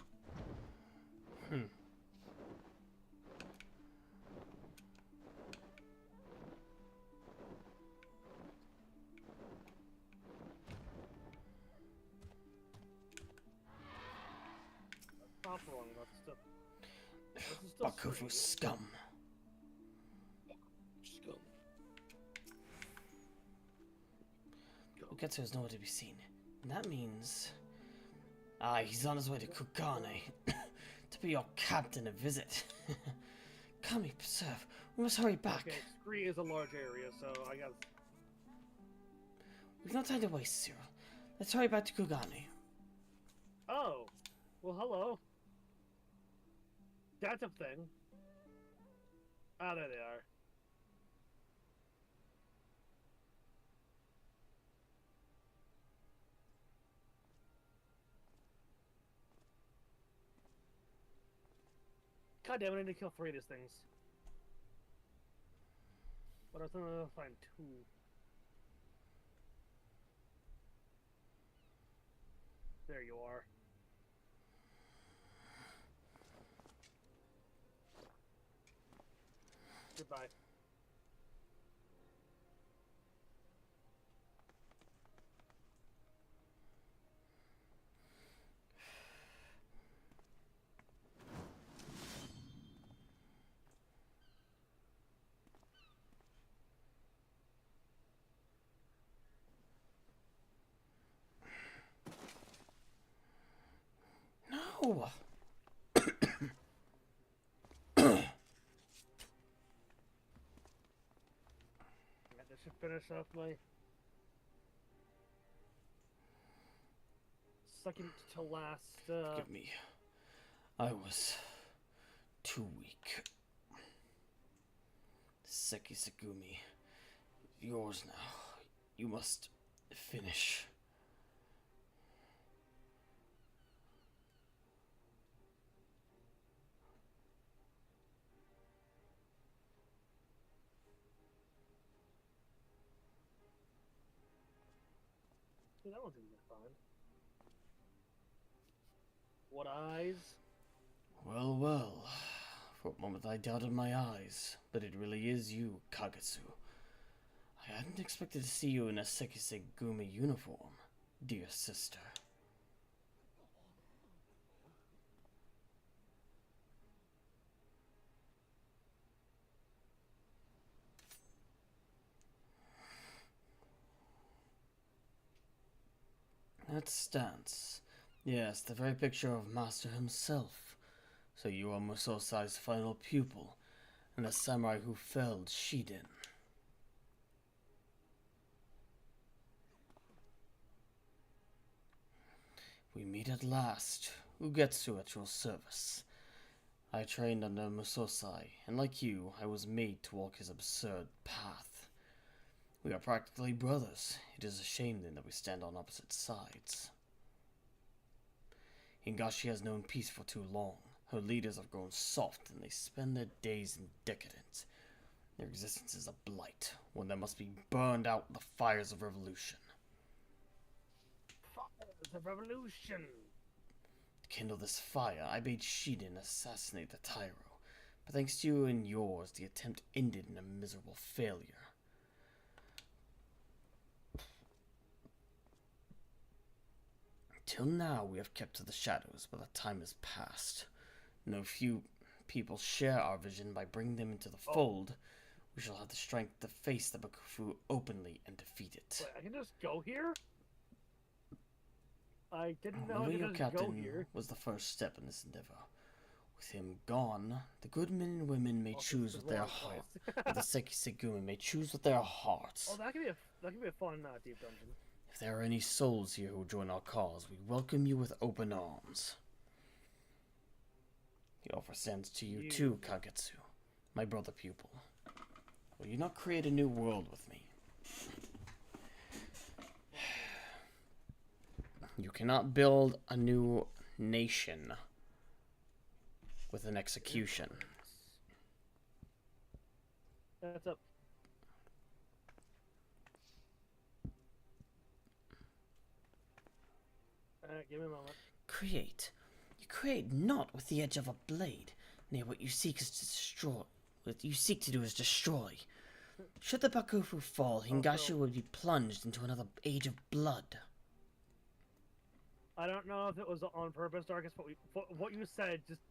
Not wrong about the stuff. This is still Bakufu scum. Scum. Ugetsu is nowhere to be seen. And that means... he's on his way to Kugane. To be your captain a visit. Kami, preserve. We must hurry back. Okay, Scree is a large area, so I gotta... We've no time to waste, Cyril. Let's hurry back to Kugane. Oh! Well, hello. That's a thing. Ah, there they are. God damn it, I need to kill 3 of these things. But I was gonna find 2. There you are. Goodbye. No! This should finish off my second to last. Forgive me. I was too weak. Seki Segumi, yours now. You must finish. That one's easy to find. What eyes? Well, well. For a moment I doubted my eyes, but it really is you, Kagetsu. I hadn't expected to see you in a Seki Segumi uniform, dear sister. That stance. Yes, the very picture of Master himself. So you are Musosai's final pupil, and the samurai who felled Shiden. We meet at last. Ugetsu at your service. I trained under Musosai, and like you, I was made to walk his absurd path. We are practically brothers. It is a shame then that we stand on opposite sides. Higashi has known peace for too long. Her leaders have grown soft, and they spend their days in decadence. Their existence is a blight, one that must be burned out in the fires of revolution. Fires of revolution! To kindle this fire, I bade Shiden assassinate the Tyro, but thanks to you and yours, the attempt ended in a miserable failure. Until now, we have kept to the shadows, but the time has passed. No few people share our vision. By bringing them into the fold, we shall have the strength to face the Bakufu openly and defeat it. Wait, I can just go here? I didn't know I Your could just go captain here. was the first step in this endeavor. With him gone, the good men and women may choose with their heart. The Sekisegumi may choose with their hearts. Oh, that could be a fun deep dungeon. If there are any souls here who join our cause, we welcome you with open arms. The offer stands to you too, Kagetsu, my brother pupil. Will you not create a new world with me? You cannot build a new nation with an execution. That's up. Give me a moment. Create. You create not with the edge of a blade. Nay, what you seek is to destroy. What you seek to do is destroy. Should the Bakufu fall, Hingashi would be plunged into another age of blood. I don't know if it was on purpose, Darkus, but what you said just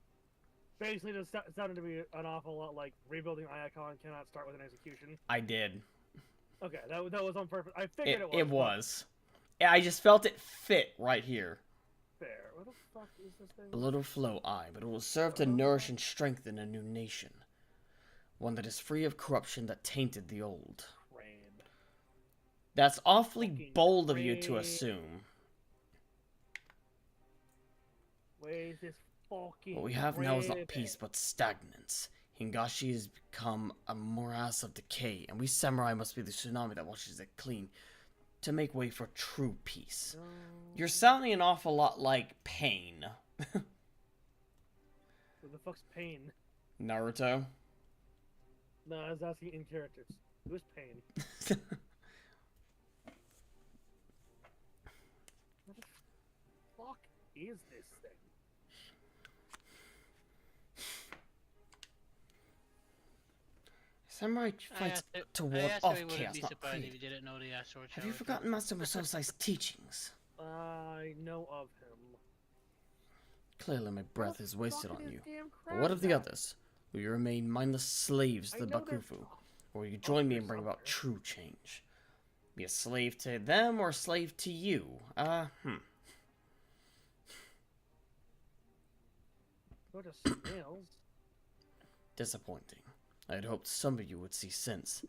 basically just sounded to me an awful lot like rebuilding Iacon cannot start with an execution. I did. Okay, that was on purpose. I figured it was. It was. I just felt it fit right here. Fair. What the fuck is this thing? Blood will flow, aye, but it will serve to nourish and strengthen a new nation. One that is free of corruption that tainted the old. Crab. That's awfully bold of you to assume. Where's this fucking What we have now is not crab peace, at? but stagnance. Hingashi has become a morass of decay, and we samurai must be the tsunami that washes it clean to make way for true peace. You're sounding an awful lot like Pain. Who the fuck's Pain? Naruto? No, I was asking in characters. Who's Pain? What the fuck is this thing? Samurai fights to ward off chaos, not create. If you didn't know the Have you forgotten Master Musosai's teachings? I know of him. Clearly my breath is wasted on you. But what of the others? Will you remain mindless slaves to the Bakufu? Or will you join me and bring about true change? Be a slave to them or a slave to you? Go to snails. Disappointing. I had hoped some of you would see sense.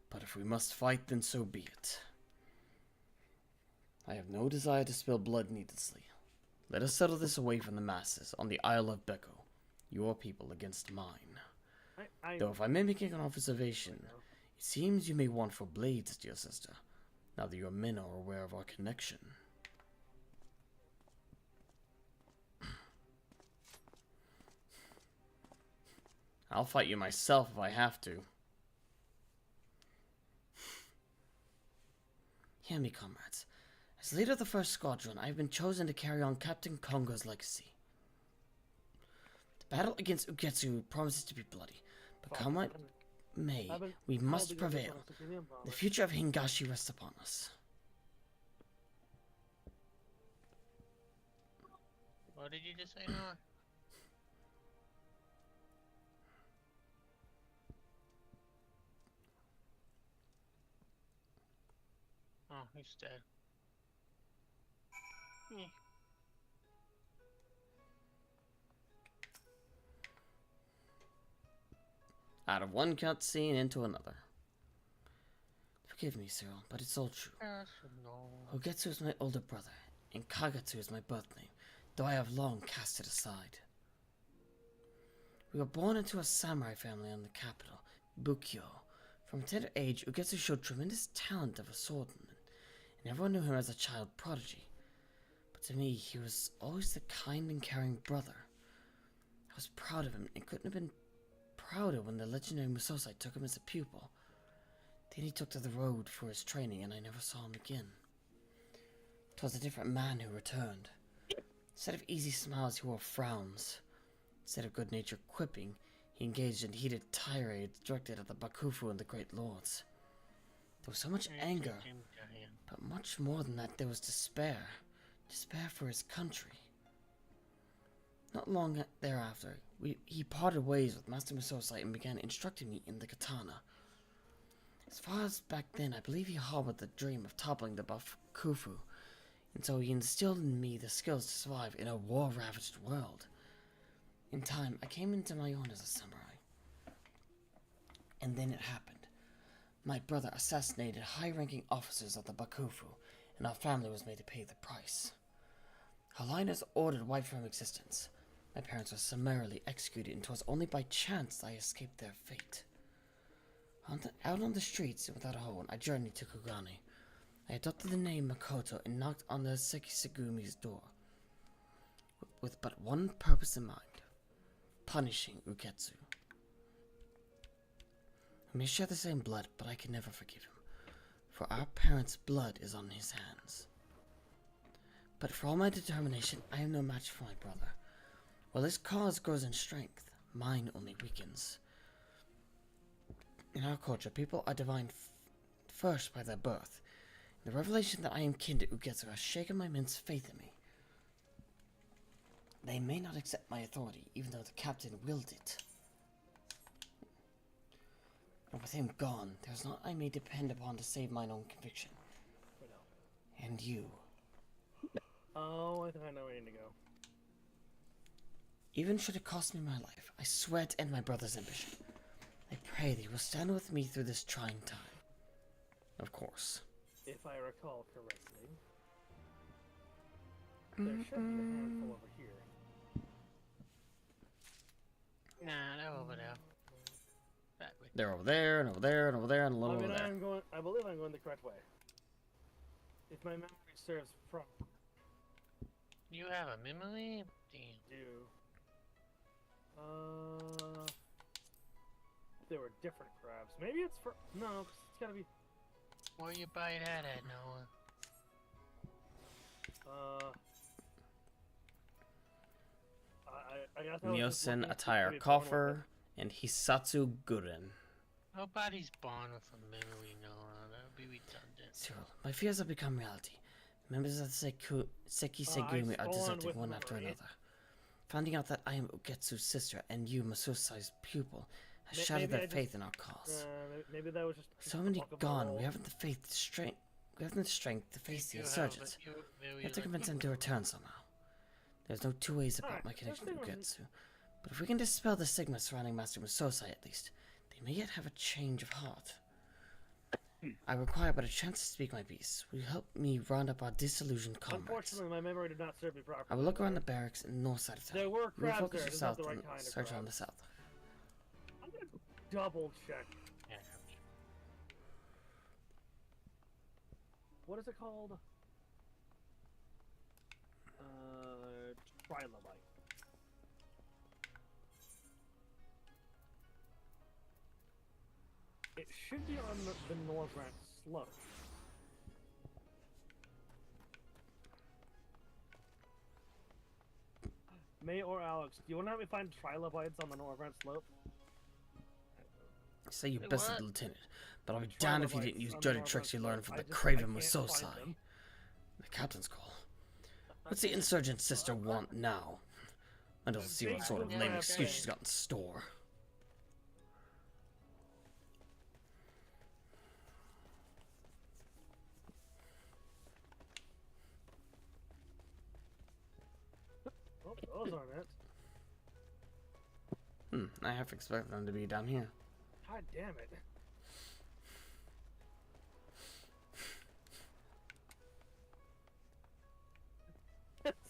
But if we must fight, then so be it. I have no desire to spill blood needlessly. Let us settle this away from the masses on the Isle of Beko. Your people against mine. Though if I may make an observation, it seems you may want for blades, dear sister, now that your men are aware of our connection. I'll fight you myself if I have to. Hear me, comrades. As leader of the first squadron, I have been chosen to carry on Captain Kongo's legacy. The battle against Ugetsu promises to be bloody, but come what may, we must prevail. The future of Hingashi rests upon us. What did you just say now? Oh, he's dead. Yeah. Out of one cutscene into another. Forgive me, Cyril, but it's all true. Ugetsu is my older brother, and Kagetsu is my birth name, though I have long cast it aside. We were born into a samurai family in the capital, Bukyo. From a tender age, Ugetsu showed tremendous talent of a swordsman, and everyone knew him as a child prodigy. But to me, he was always the kind and caring brother. I was proud of him, and couldn't have been prouder when the legendary Musosai took him as a pupil. Then he took to the road for his training, and I never saw him again. 'Twas a different man who returned. Instead of easy smiles, he wore frowns. Instead of good-natured quipping, he engaged in heated tirades directed at the Bakufu and the great lords. There was so much anger, but much more than that there was despair. despair for his country. Not long thereafter, he parted ways with Master Musosai and began instructing me in the katana. As far as back then, I believe he harbored the dream of toppling the Bakufu, and so he instilled in me the skills to survive in a war-ravaged world. In time, I came into my own as a samurai. And then it happened. My brother assassinated high-ranking officers of the Bakufu, and our family was made to pay the price. Our line is ordered wiped from existence. My parents were summarily executed, and it was only by chance I escaped their fate. Out on the streets, without a home, I journeyed to Kugane. I adopted the name Makoto and knocked on the Sekisegumi's door, with but one purpose in mind: punishing Ugetsu. We may share the same blood, but I can never forgive him, for our parents' blood is on his hands. But for all my determination, I am no match for my brother. While his cause grows in strength, mine only weakens. In our culture, people are divine first by their birth. The revelation that I am kin to Ugetsu has shaken my men's faith in me. They may not accept my authority, even though the captain willed it. And with him gone, there's not I may depend upon to save mine own conviction. And you. Oh, I think I know where I need to go. Even should it cost me my life, I swear to end my brother's ambition. I pray that you will stand with me through this trying time. Of course. If I recall correctly, there should be a handful over here. Nah, they're over there. That way. They're over there, and over there, and over there, and a little over there. I believe I'm going the correct way. If my memory serves properly. You have a memory? Damn. There were different crabs. Maybe it's for... No, it's gotta be... Where you buy that at, Noah? I guess Myosen attire coffer and Hisatsu Guren. Nobody's born with a memory, Noah. That would be redundant. Cyril, my fears have become reality. Members of the Sekisegumi are deserting one after another. Finding out that I am Ugetsu's sister and you, Musosai's pupil, has shattered their faith in our cause. Maybe that was just so many gone, we haven't the strength to face the insurgents. We have to convince them to return somehow. There's no two ways about my connection to Ugetsu, but if we can dispel the stigma surrounding Master Musosai at least, they may yet have a change of heart. I require but a chance to speak my piece. Will you help me round up our disillusioned comrades? Unfortunately, my memory did not serve me properly. I will look around the barracks in the north side of town. There were crabs focus there. yourself The right and kind of search crabs. on the south. I'm gonna double check. Yeah. What is it called? Trilobite. It should be on the northern slope. May or Alex, do you want to help me find trilobites on the northern slope? Say you bested Lieutenant, but I'll be damned if you didn't use dirty tricks you learned from the craven Musosai. The captain's call. What's the insurgent sister want now? I don't see what sort of lame excuse she's got in store. Oh, those aren't it. I half expected them to be down here. God damn it.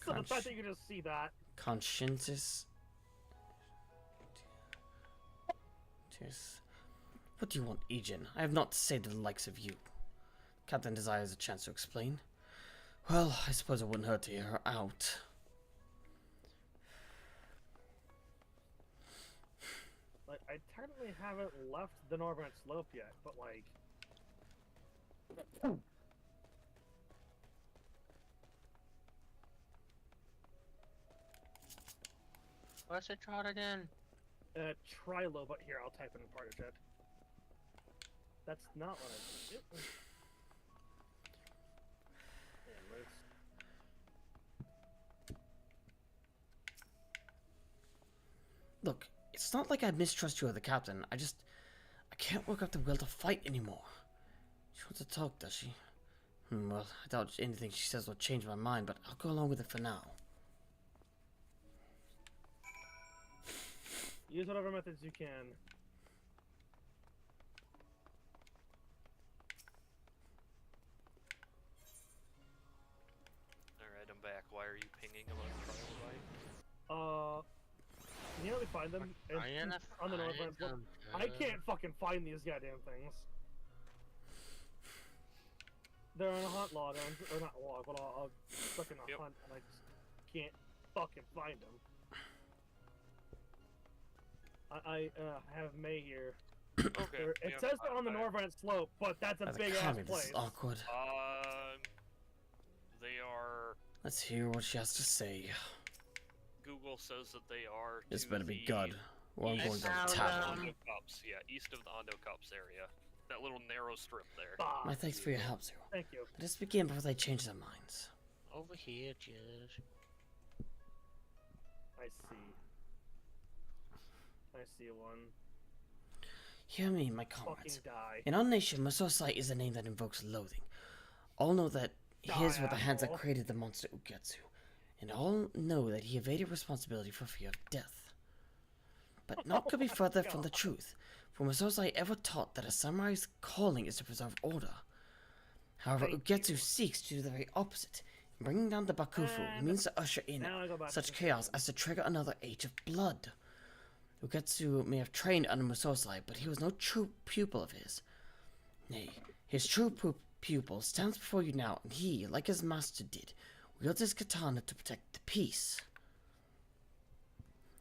So the fact that you can just see that. Conscientious. What do you want, Ejin? I have not said the likes of you. Captain desires a chance to explain. Well, I suppose it wouldn't hurt to hear her out. Like, I technically haven't left the northern slope yet, but like... What's it called again? Trilobite. Here, I'll type it in part of chat. That's not what I did. Look, it's not like I mistrust you or the captain. I can't work up the will to fight anymore. She wants to talk, does she? Well, I doubt anything she says will change my mind, but I'll go along with it for now. Use whatever methods you can. Alright, I'm back. Why are you pinging about trial by? Can you let me find them? On the Northland Slope? I can't fucking find these goddamn things. They're on a hunt log, or not log, but I'll fucking hunt, and I just can't fucking find them. I have May here. Okay. It says they're on the Northland Slope, but that's a big ass place. This is awkward. They are. Let's hear what she has to say. Google says that they are. This better be good. Well, I'm going to tavern. Cups. Yeah, east of the Ondo Cups area. That little narrow strip there. My thanks for your help, Zero. Thank you. Let us begin before they change their minds. Over here, Judge. I see one. Hear me, my comrades. Fucking die. In our nation, Musosai is a name that invokes loathing. All know that his were the hands that created the monster Ugetsu, and all know that he evaded responsibility for fear of death. But naught could be further from the truth, for Musosai ever taught that a samurai's calling is to preserve order. However, Ugetsu seeks to do the very opposite. In bringing down the Bakufu, he means to usher in such chaos as to trigger another age of blood. Ugetsu may have trained under Musosai, but he was no true pupil of his. Nay, his true pupil stands before you now, and he, like his master did, wields his katana to protect the peace.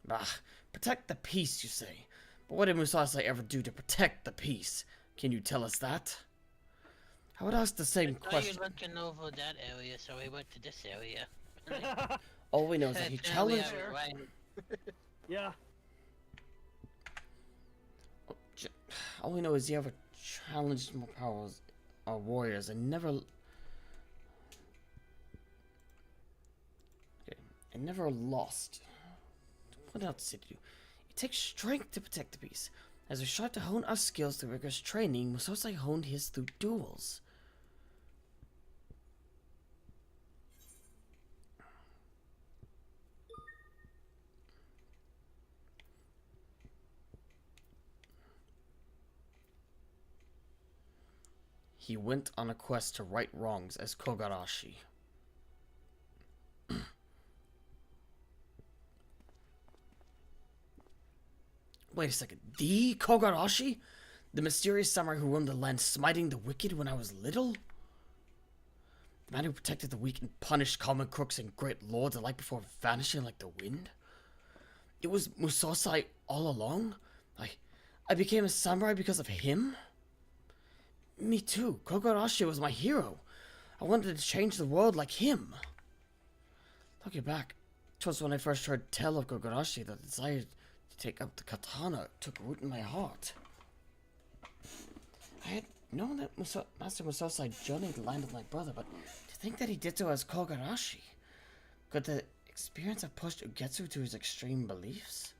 Bah, protect the peace, you say? But what did Musosai ever do to protect the peace? Can you tell us that? I would ask the same question. You're looking over that area, so we went to this area. All we know is that he challenged... Yeah. All we know is he ever challenged more powers or warriors and never... and never lost. What else did he do? It takes strength to protect the peace. As we strive to hone our skills through rigorous training, Musosai honed his through duels. He went on a quest to right wrongs as Kogarashi. Wait a second. The Kogarashi? The mysterious samurai who roamed the land smiting the wicked when I was little? The man who protected the weak and punished common crooks and great lords alike before vanishing like the wind? It was Musosai all along? I became a samurai because of him? Me too. Kogarashi was my hero. I wanted to change the world like him. Looking back, 'twas when I first heard tell of Kogarashi that the desire to take up the katana took root in my heart. I had known that Master Musosai journeyed the land of my brother, but to think that he did so as Kogarashi. Could the experience have pushed Ugetsu to his extreme beliefs?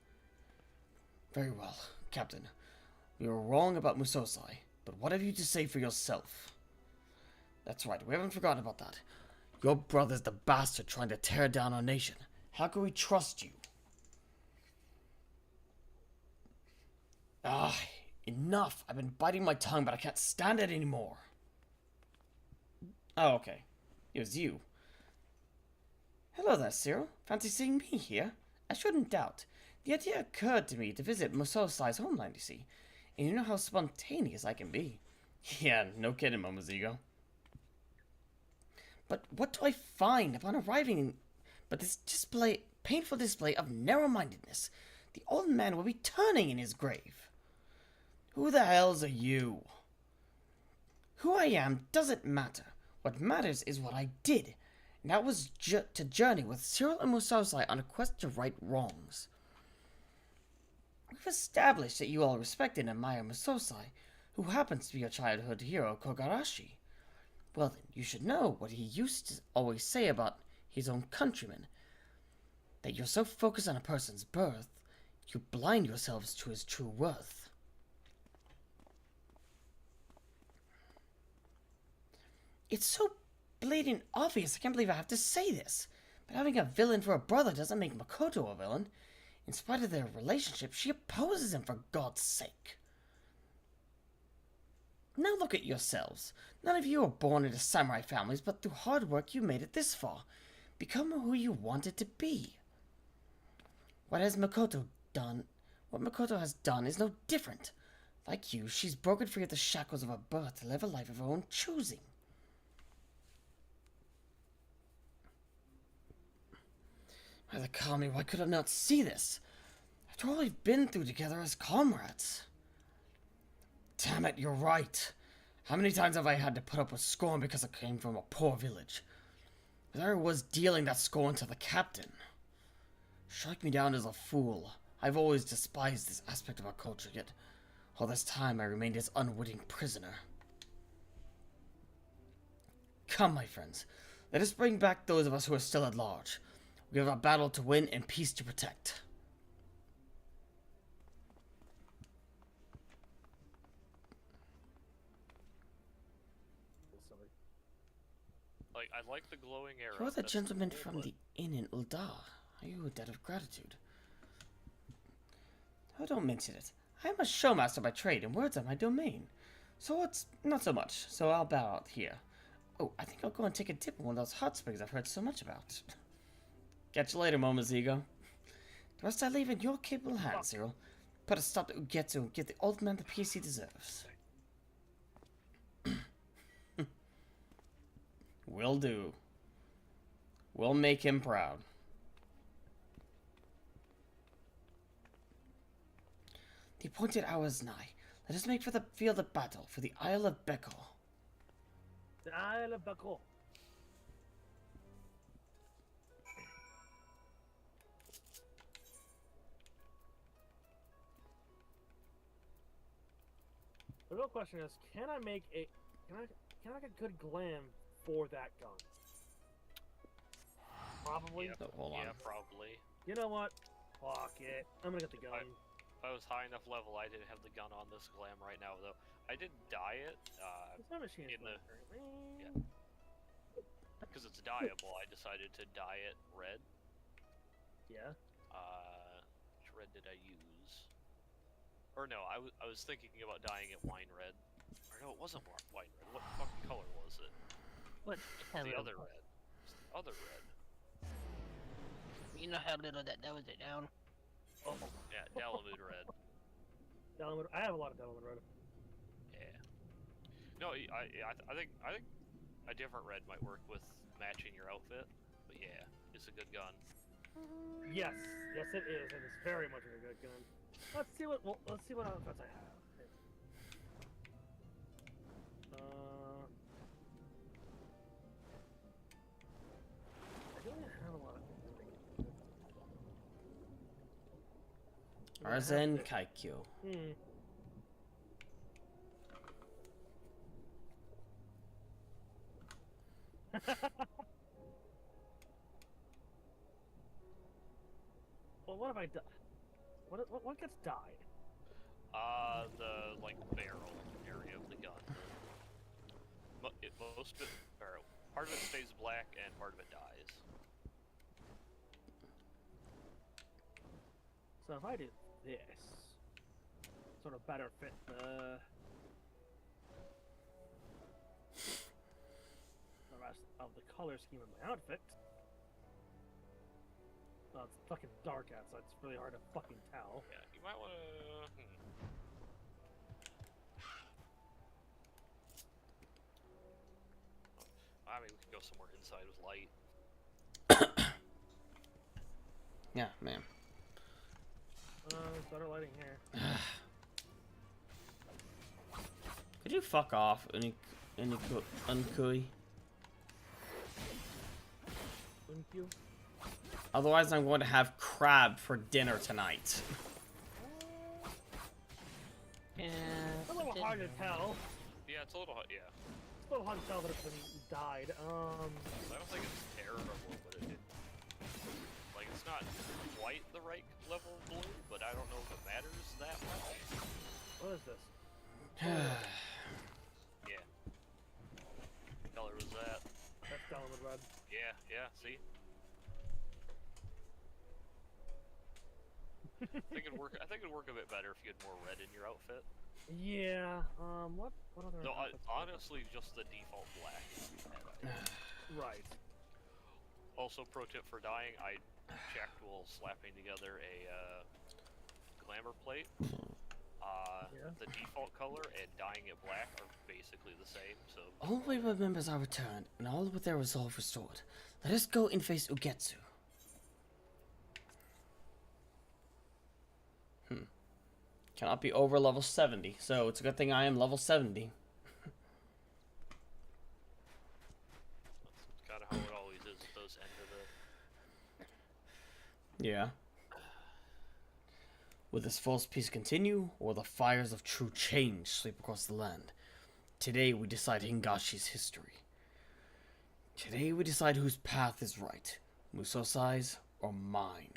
Very well, Captain. We were wrong about Musosai. But what have you to say for yourself? That's right, we haven't forgotten about that. Your brother's the bastard trying to tear down our nation. How can we trust you? Ah, enough. I've been biting my tongue, but I can't stand it anymore. Oh, okay. It was you. Hello there, Cyril. Fancy seeing me here? I shouldn't doubt. The idea occurred to me to visit Musosai's homeland, you see. And you know how spontaneous I can be. Yeah, no kidding, Mhigo. But what do I find upon arriving but this painful display of narrow-mindedness? The old man will be turning in his grave. Who the hells are you? Who I am doesn't matter. What matters is what I did. And that was to journey with Cyril and Musosai on a quest to right wrongs. We've established that you all respect and admire Musosai, who happens to be your childhood hero, Kogarashi. Well then, you should know what he used to always say about his own countrymen. That you're so focused on a person's birth, You blind yourselves to his true worth. It's so blatant obvious, I can't believe I have to say this. But having a villain for a brother doesn't make Makoto a villain. In spite of their relationship, she opposes him for God's sake. Now look at yourselves. None of you were born into samurai families, but through hard work you made it this far. Become who you wanted to be. What Makoto has done is no different. Like you, she's broken free of the shackles of her birth to live a life of her own choosing. Mother Kami, why could I not see this? After all we've been through together as comrades. Damn it, you're right. How many times have I had to put up with scorn because I came from a poor village? But there I was dealing that scorn to the captain. Strike me down as a fool. I've always despised this aspect of our culture, yet all this time I remained his unwitting prisoner. Come, my friends. Let us bring back those of us who are still at large. We have a battle to win and peace to protect. Like, I like the glowing arrow. You're the gentleman from the inn in Uldar. Are you a debt of gratitude? Oh, don't mention it. I am a showmaster by trade, and words are my domain. So it's not so much, so I'll bow out here. Oh, I think I'll go and take a dip in one of those hot springs I've heard so much about. Catch you later, Momozigo. The rest I leave in your capable hands, Cyril. Put a stop to Ugetsu and give the old man the peace he deserves. Will do. We'll make him proud. The appointed hour is nigh. Let us make for the field of battle, for the Isle of Beko. The Isle of Beko. The real question is, can I make a good glam for that gun? Probably. Yeah, hold on. Yeah, probably. You know what? Fuck it. I'm gonna get the gun. If I was high enough level, I didn't have the gun on this glam right now, though. I did dye it. Because it's dyeable, I decided to dye it red. Yeah. Which red did I use? Or no, I was thinking about dyeing it wine red. Or no, it wasn't wine red. What fucking color was it? What The other red. It's the other red. You know how little that was it down. Oh, yeah, Dalamud red. Dalamud. I have a lot of Dalamud red. Yeah. No, I think a different red might work with matching your outfit. But yeah, it's a good gun. Yes, yes it is, and it's very much a good gun. Let's see what outfits I have. I don't have a lot of. Arzen Kaikyo. Well, what have I done? What gets dyed? The like barrel area of the gun. Most of it, or part of it stays black and part of it dies. So if I do this, sort of better fit the rest of the color scheme of my outfit. Well, it's fucking dark outside, it's really hard to fucking tell. Yeah, you might want to. I mean, we could go somewhere inside with light. Yeah, man. There's better lighting here. Could you fuck off, Unkui? Thank you. Otherwise, I'm going to have crab for dinner tonight. Yeah. It's a little hard to tell. Yeah, it's a little hard. Yeah. It's a little hard to tell that it's been dyed. I don't think it's terrible, but it's not quite the right level of blue, but I don't know if it matters that much. What is this? Yeah. What color was that? That's Diamond Red. Yeah, yeah, see? I think it'd work a bit better if you had more red in your outfit. Yeah, what other No, outfits honestly, just the default black. Right. Also, pro tip for dyeing, I checked while slapping together a glamour plate. The default color and dyeing it black are basically the same, so... All Weaver members are returned, and all with their resolve restored. Let us go and face Ugetsu. Cannot be over level 70, so it's a good thing I am level 70. That's kind of how it always is at those end of the... Yeah. Will this false peace continue, or the fires of true change sweep across the land? Today we decide Hingashi's history. Today we decide whose path is right, Musosai's or mine.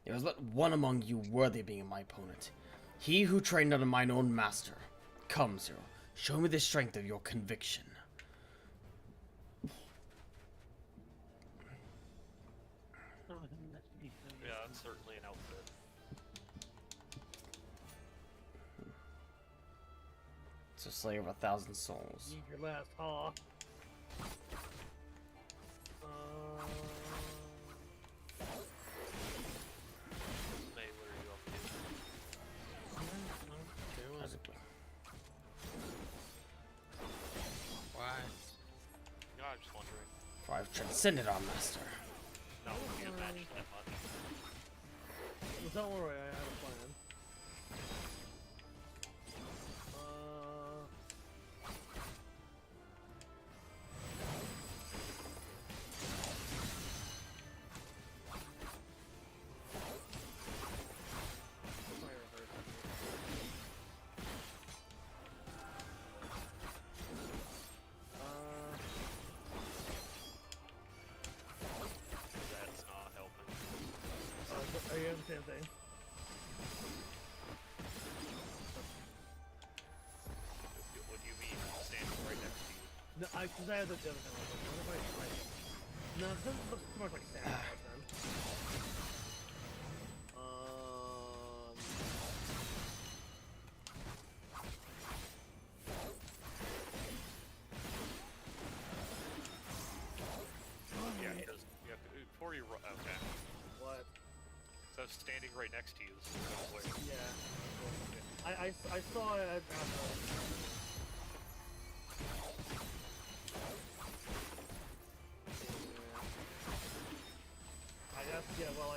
There is but one among you worthy of being my opponent. He who trained under mine own master. Come, Zero, show me the strength of your conviction. Yeah, that's certainly an outfit. It's a slayer of 1,000 souls. Need your last haw. May, what are you up to? Why? No, I'm just wondering. For I've transcended our master. No, we can't match that much. Well, don't worry, I have a plan. That's not helping. Are you doing the same thing? What do you mean, standing right next to you? No, because I had the other thing. What if I try? No, this looks too much like Santa Claus then. Yeah, because you have to, before you run, okay. What? So standing right next to you is where. Yeah. I saw it. I guess, yeah, well,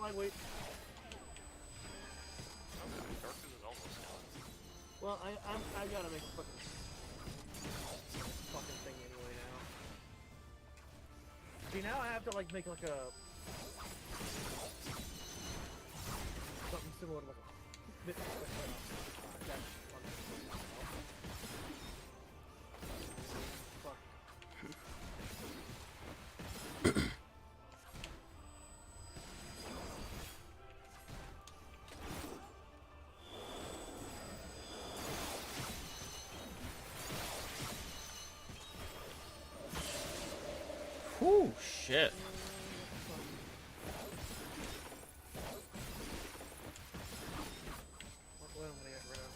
I wait. Okay, Darkus is almost done. Well, I gotta make a fucking thing anyway now. See, now I have to, like, make, like, a... something similar to, like, a... Fuck. Whew, shit. What am I gonna get rid of?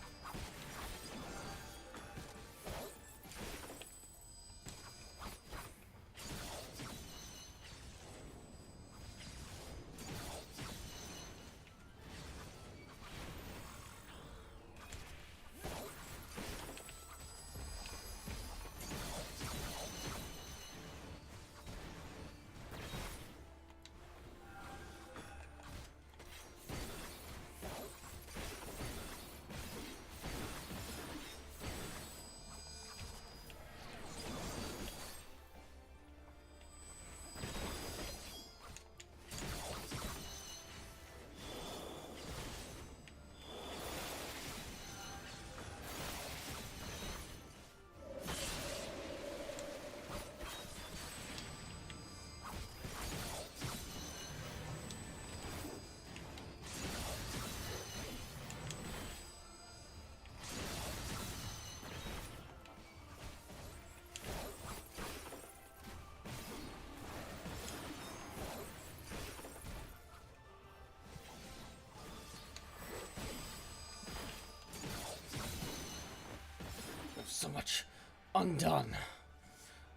so much undone.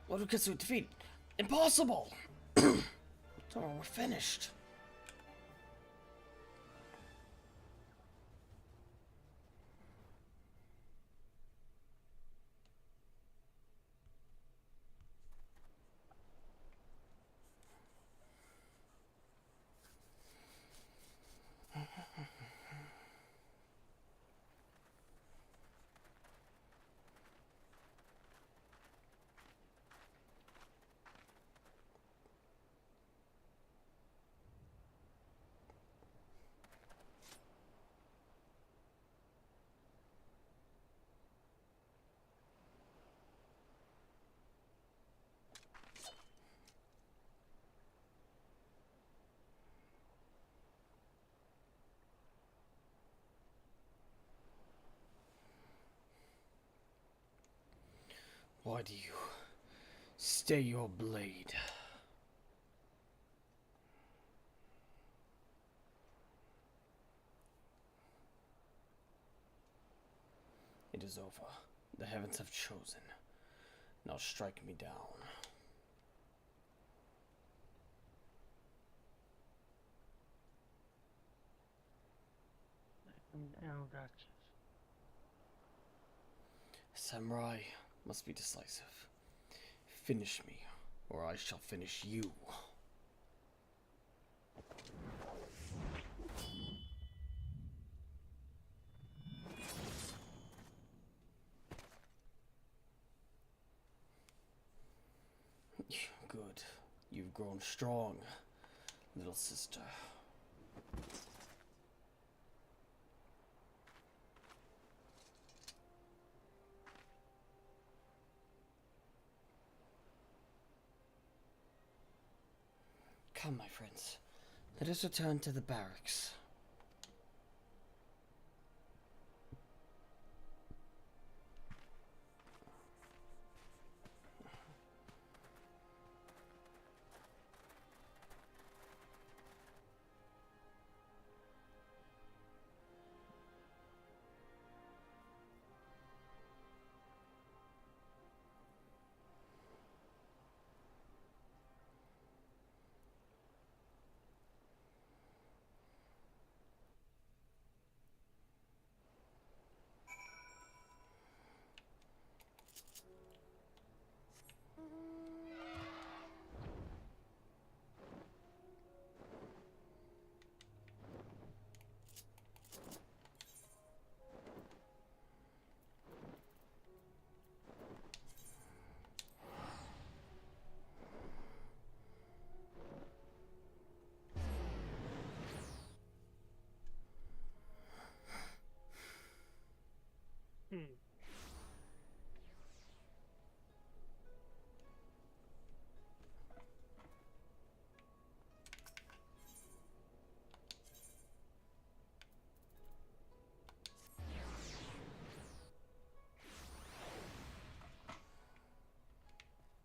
What would Kitsu defeat? Impossible! Tomorrow we're finished. Why do you stay your blade? It is over. The heavens have chosen. Now strike me down. Samurai must be decisive. Finish me, or I shall finish you. Good. You've grown strong, little sister. Come, my friends. Let us return to the barracks.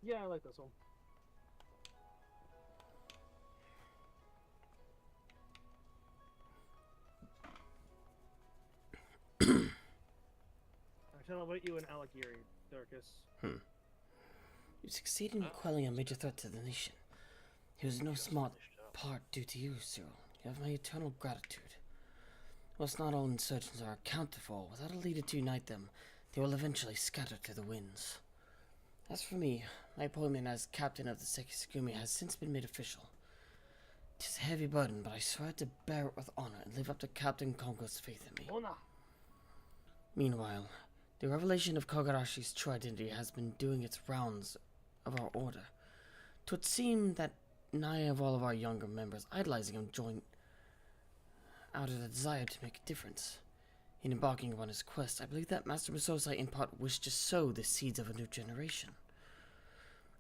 Yeah, I like this one. I shall await you in Alagiri, Darkus. You succeeded in quelling a major threat to the nation. It was no small part due to you, Cyril. You have my eternal gratitude. Whilst not all insurgents are accounted for, without a leader to unite them, they will eventually scatter to the winds. As for me, my appointment as captain of the Sekisugumi has since been made official. It is a heavy burden, but I swear to bear it with honor and live up to Captain Kongo's faith in me. Meanwhile, the revelation of Kogarashi's true identity has been doing its rounds of our order. 'Twould seem that nigh of all of our younger members idolizing him joined out of the desire to make a difference. In embarking upon his quest, I believe that Master Musosai in part wished to sow the seeds of a new generation.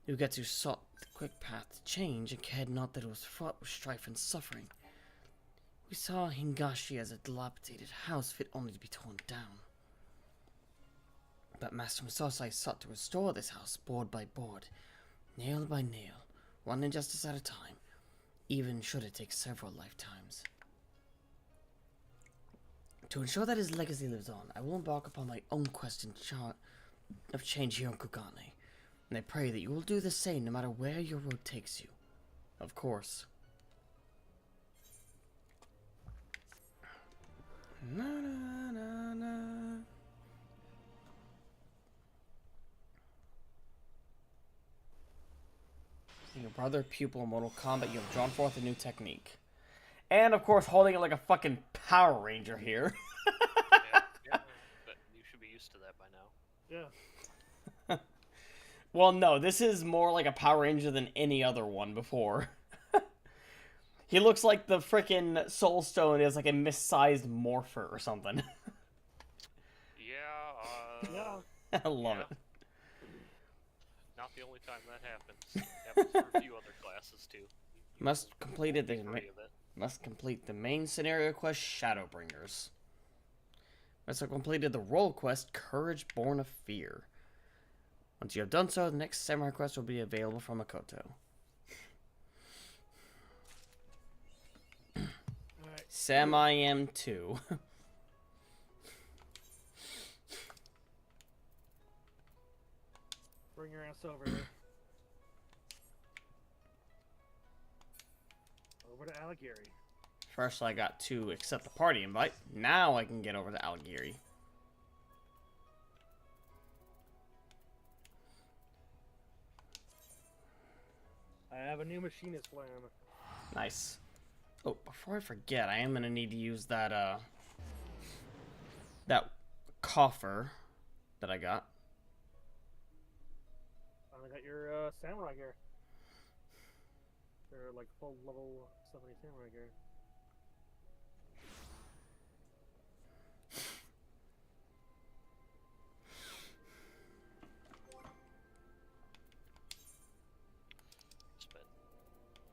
Ugetsu sought the quick path to change and cared not that it was fraught with strife and suffering. We saw Hingashi as a dilapidated house fit only to be torn down. But Master Musosai sought to restore this house board by board, nail by nail, one injustice at a time, even should it take several lifetimes. To ensure that his legacy lives on, I will embark upon my own quest of change here on Kugane, and I pray that you will do the same no matter where your road takes you. Of course. Na, na, na, na. Your brother, pupil in Mortal Kombat, you have drawn forth a new technique. And, of course, holding it like a fucking Power Ranger here. Yeah, but you should be used to that by now. Yeah. Well, no, this is more like a Power Ranger than any other one before. He looks like the frickin' Soul Stone is like a missized Morpher or something. Yeah, I love it. Not the only time that happens. Happens for a few other classes too. Must complete the main scenario quest, Shadowbringers. Must have completed the role quest, Courage Born of Fear. Once you have done so, the next samurai quest will be available from Makoto. Alright. Sam I am too. Bring your ass over here. Over to Alighieri. First I got to accept the party invite. Now I can get over to Alighieri. I have a new machinist plan. Nice. Oh, before I forget, I am gonna need to use that that coffer that I got. Finally got your samurai gear. They're like full level 70 samurai gear.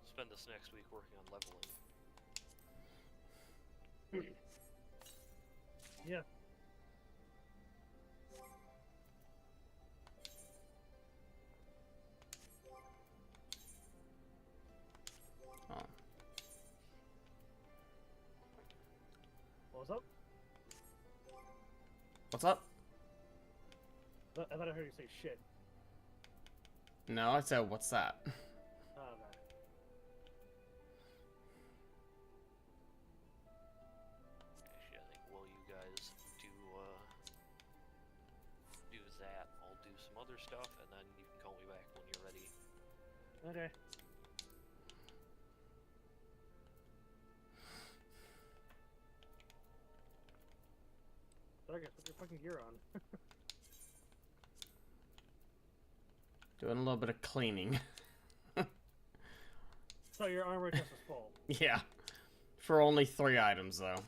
Spend this next week working on leveling. Yeah. Oh. What's up? What's up? I thought I heard you say shit. No, I said, what's that? Oh, okay. Actually, I think while you guys do that, I'll do some other stuff, and then you can call me back when you're ready. Okay. Darkus, put your fucking gear on. Doing a little bit of cleaning. So your armor chest is full. Yeah. For only 3 items, though.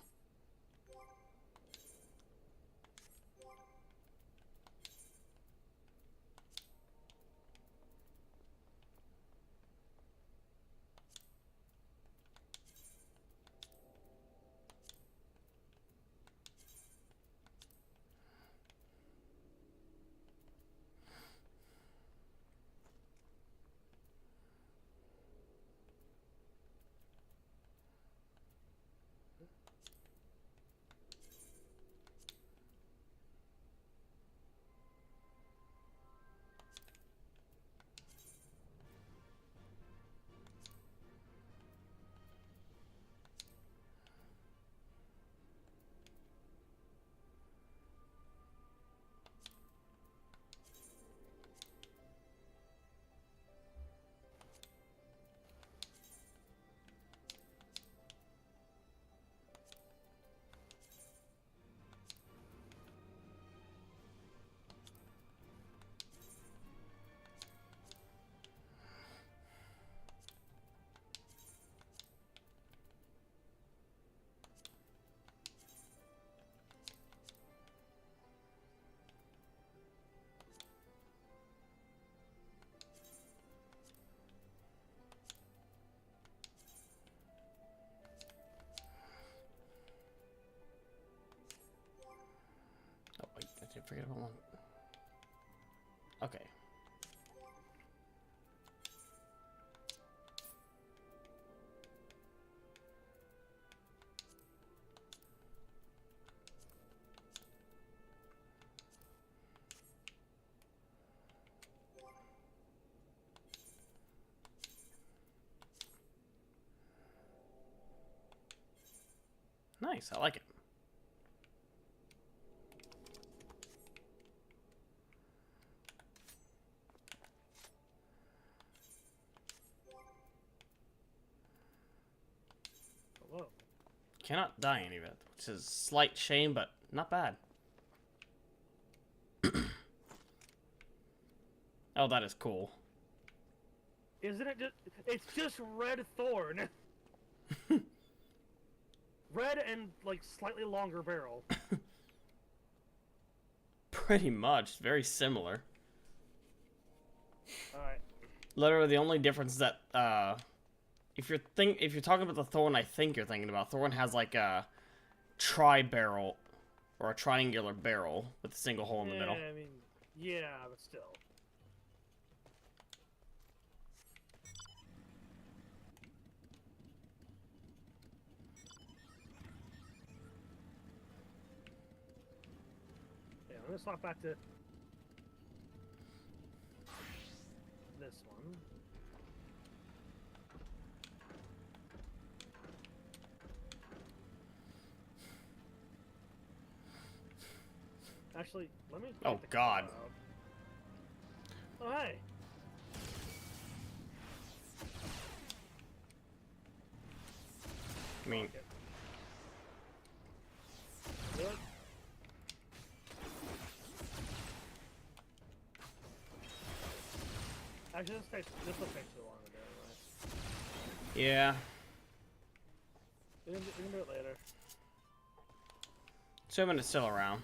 Oh, wait, I did forget about one. Okay. Nice, I like it. Whoa. Cannot die any of it, which is a slight shame, but not bad. Oh, that is cool. Isn't it just... It's just red thorn. Red and, like, slightly longer barrel. Pretty much. Very similar. Alright. Literally, the only difference is that, if you're talking about the Thorn I think you're thinking about, Thorn has, like, a tri-barrel, or a triangular barrel with a single hole in the middle. I mean, yeah, but still. Yeah, I'm gonna swap back to this one. Actually, let me. Oh God. Oh hey. I mean. Good. Actually, this will take too long to do anyway. Yeah. We can do it later. Assuming it's still around.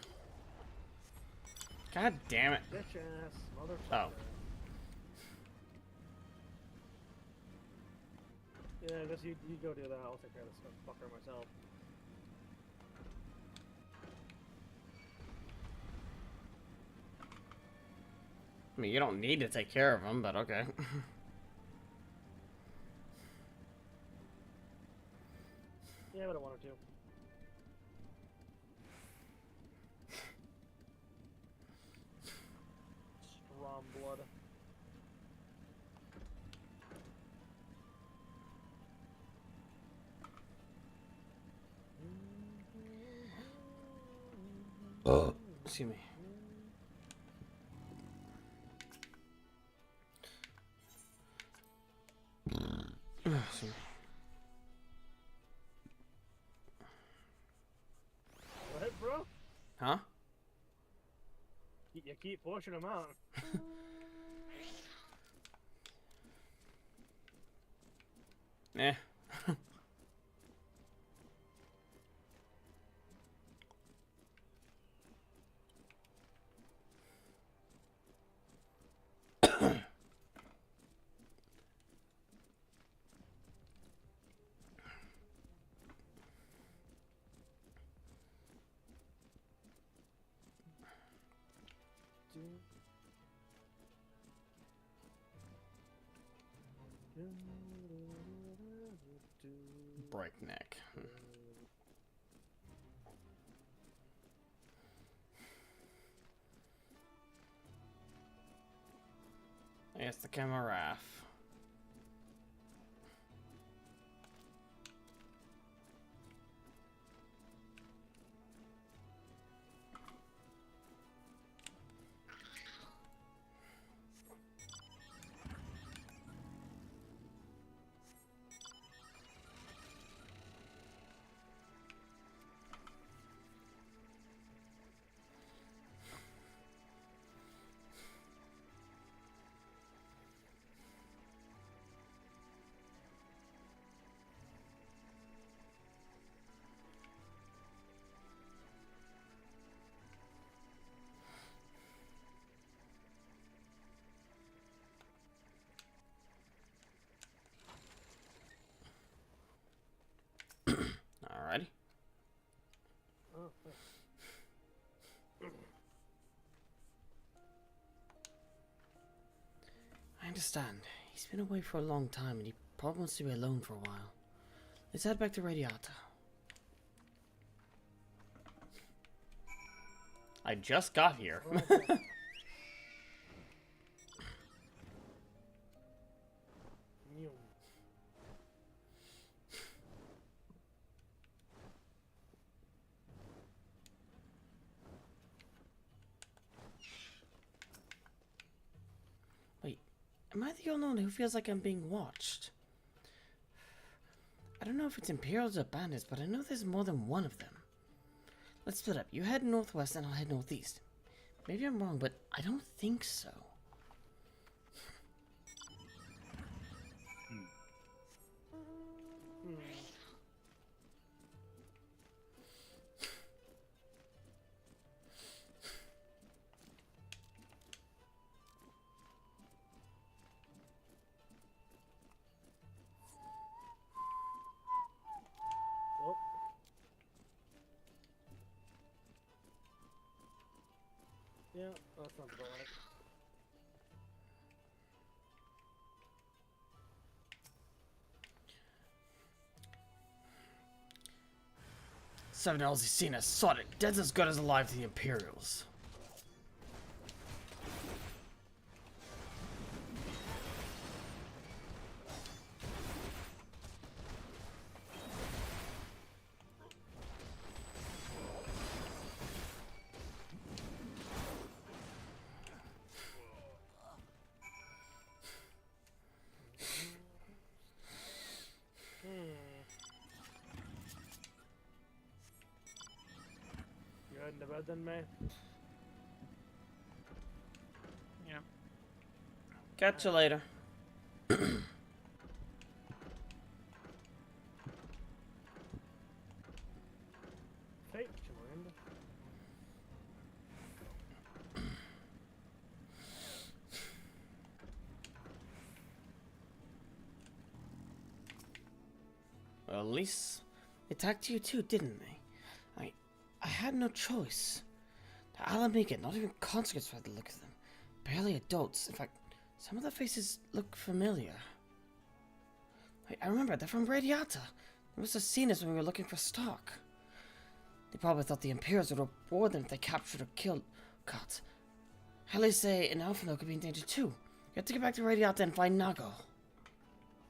God damn it. Bitch ass motherfucker. Oh. Yeah, I guess you go do that. I'll take care of this fucker myself. I mean, you don't need to take care of him, but okay. Yeah, but I wanted to. Strong blood. Excuse me. Excuse me. What, bro? Huh? You keep pushing him out. Eh. Breakneck. Yes, the Camaraf. Alrighty. Oh, I understand. He's been away for a long time and he probably wants to be alone for a while. Let's head back to Radiata. I just got here. I the only one who feels like I'm being watched? I don't know if it's Imperials or bandits, but I know there's more than one of them. Let's split up. You head northwest and I'll head northeast. Maybe I'm wrong, but I don't think so. Yeah, that sounds about right. Seven L's he's seen us. Sod it. Dead's as good as alive to the Imperials. You heading to bed then, May? Yeah. Catch you later. Fate, Miranda. Well, at least they attacked you too, didn't they? I had no choice. The Alamega, not even conscripts by the look of them. Barely adults. In fact, some of their faces look familiar. I remember, they're from Radiata. They must have seen us when we were looking for stock. They probably thought the Imperials would reward them if they captured or killed Kat. Helise and Alphino could be in danger too. You have to get back to Radiata and find Nago.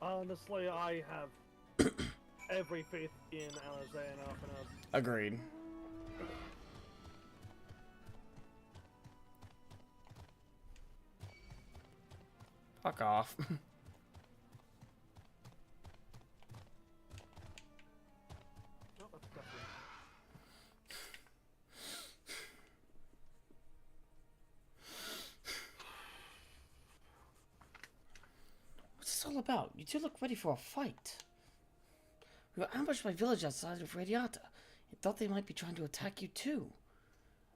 Honestly, I have every faith in Alize and Alphino. Agreed. Fuck off. What's this all about? You two look ready for a fight. We were ambushed by villagers outside of Radiata. You thought they might be trying to attack you too.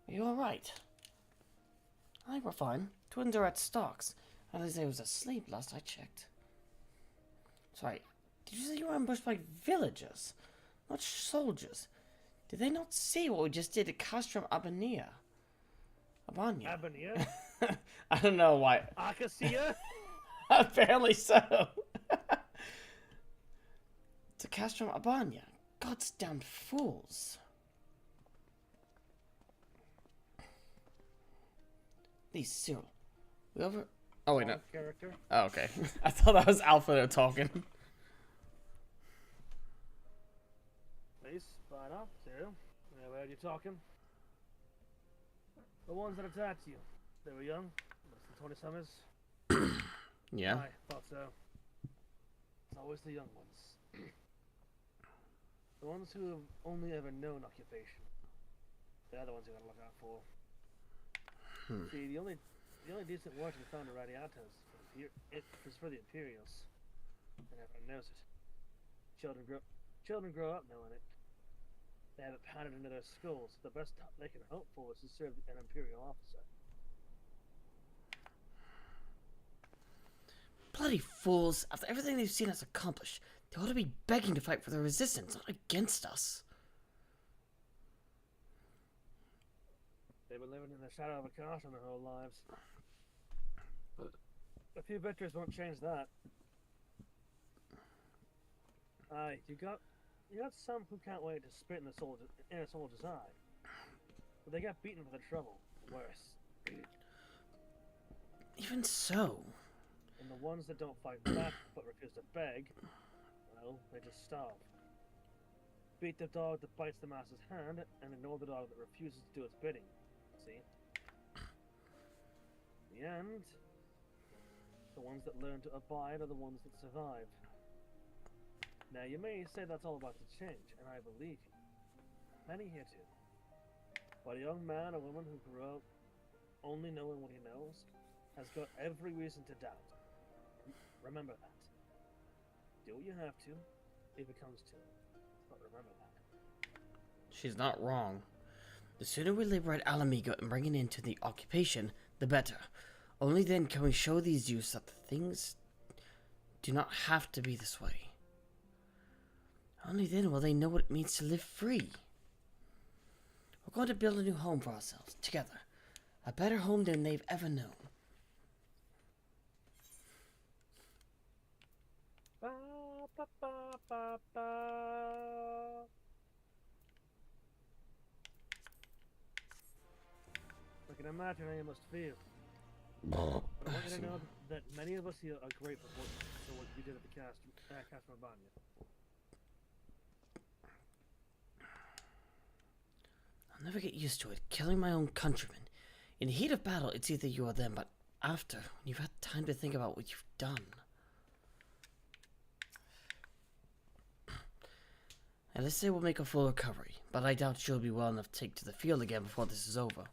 Are you alright? I think we're fine. Twins are at stocks. Alize was asleep last I checked. Sorry, did you say you were ambushed by villagers? Not soldiers. Did they not see what we just did at Castrum Abania? Abania? I don't know why. Acacia? Apparently so. To Castrum Abania. God's damned fools. These Cyril. We over... Oh, wait, no. Character. Oh, okay. I thought that was Alpha talking. Please, fine up, Cyril. Yeah, where are you talking? The ones that attacked you. They were young, less than 20 summers. Yeah. I thought so. It's always the young ones. The ones who have only ever known occupation. They're the ones you gotta look out for. See, the only decent work we found in Radiata is for the Imperials. And everyone knows it. Children grow up knowing it. They have it pounded into their skulls. The best they can hope for is to serve an Imperial officer. Bloody fools. After everything they've seen us accomplish, they ought to be begging to fight for the resistance, not against us. They've been living in the shadow of a caution their whole lives. But a few victories won't change that. Aye, you got some who can't wait to spit in a soldier's eye. But they got beaten for the trouble. Worse. Even so. And the ones that don't fight back but refuse to beg, well, they just starve. Beat the dog that bites the master's hand and ignore the dog that refuses to do its bidding. See? In the end, The ones that learn to abide are the ones that survive. Now, you may say that's all about to change, and I believe you. Many here too. But a young man or woman who grew up only knowing what he knows has got every reason to doubt. Remember that. Do what you have to, if it comes to it. But remember that. She's not wrong. The sooner we liberate Mhigo and bring it into the occupation, the better. Only then can we show these youths that things do not have to be this way. Only then will they know what it means to live free. We're going to build a new home for ourselves, together. A better home than they've ever known. Ba, ba, ba, ba, ba. I can imagine how you must feel. But I want you to know that many of us here are grateful for what you did at the Cast Mabanya. I'll never get used to it, killing my own countrymen. In the heat of battle, it's either you or them, but after, when you've had time to think about what you've done. And let's say we'll make a full recovery, but I doubt she'll be well enough to take to the field again before this is over.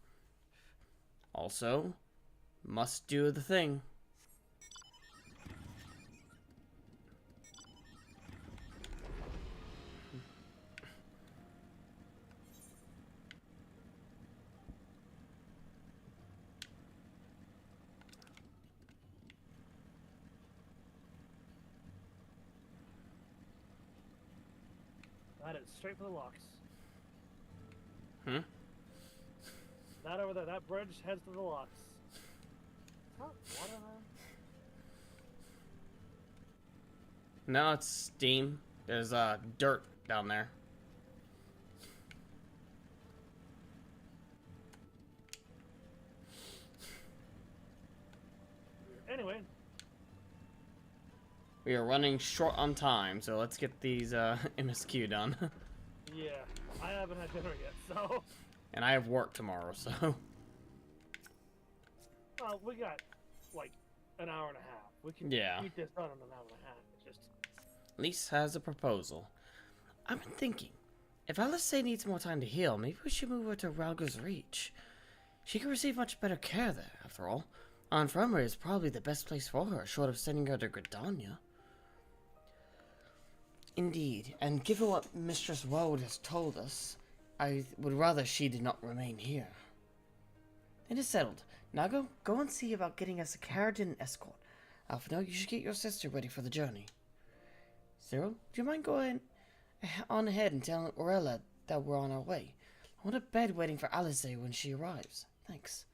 Also, must do the thing. That is straight for the locks. Hmm? That over there, that bridge heads to the locks. Hot water, man? No, it's steam. There's dirt down there. Anyway. We are running short on time, so let's get these MSQ done. Yeah, I haven't had dinner yet, so... And I have work tomorrow, so... Well, we got, like, an hour and a half. We can eat this done in an hour and a half. It's just... Lise has a proposal. I've been thinking, if Alice needs more time to heal, maybe we should move her to Ralgo's Reach. She can receive much better care there, after all. Our infirmary is probably the best place for her, short of sending her to Gridania. Indeed, and given what Mistress Woad has told us, I would rather she did not remain here. It is settled. Now go and see about getting us a carriage and an escort. Alphino, you should get your sister ready for the journey. Cyril, do you mind going on ahead and telling Orella that we're on our way? I want a bed waiting for Alice when she arrives. Thanks.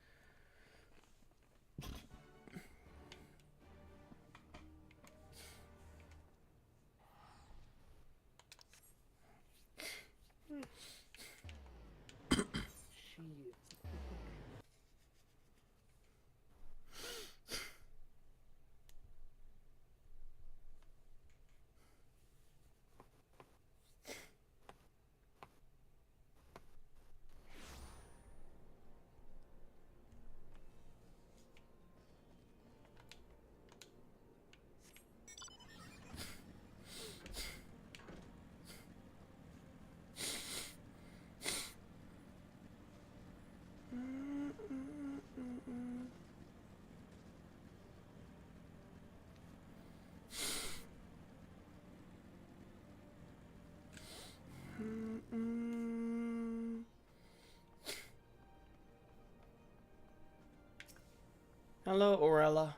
Hello, Orella.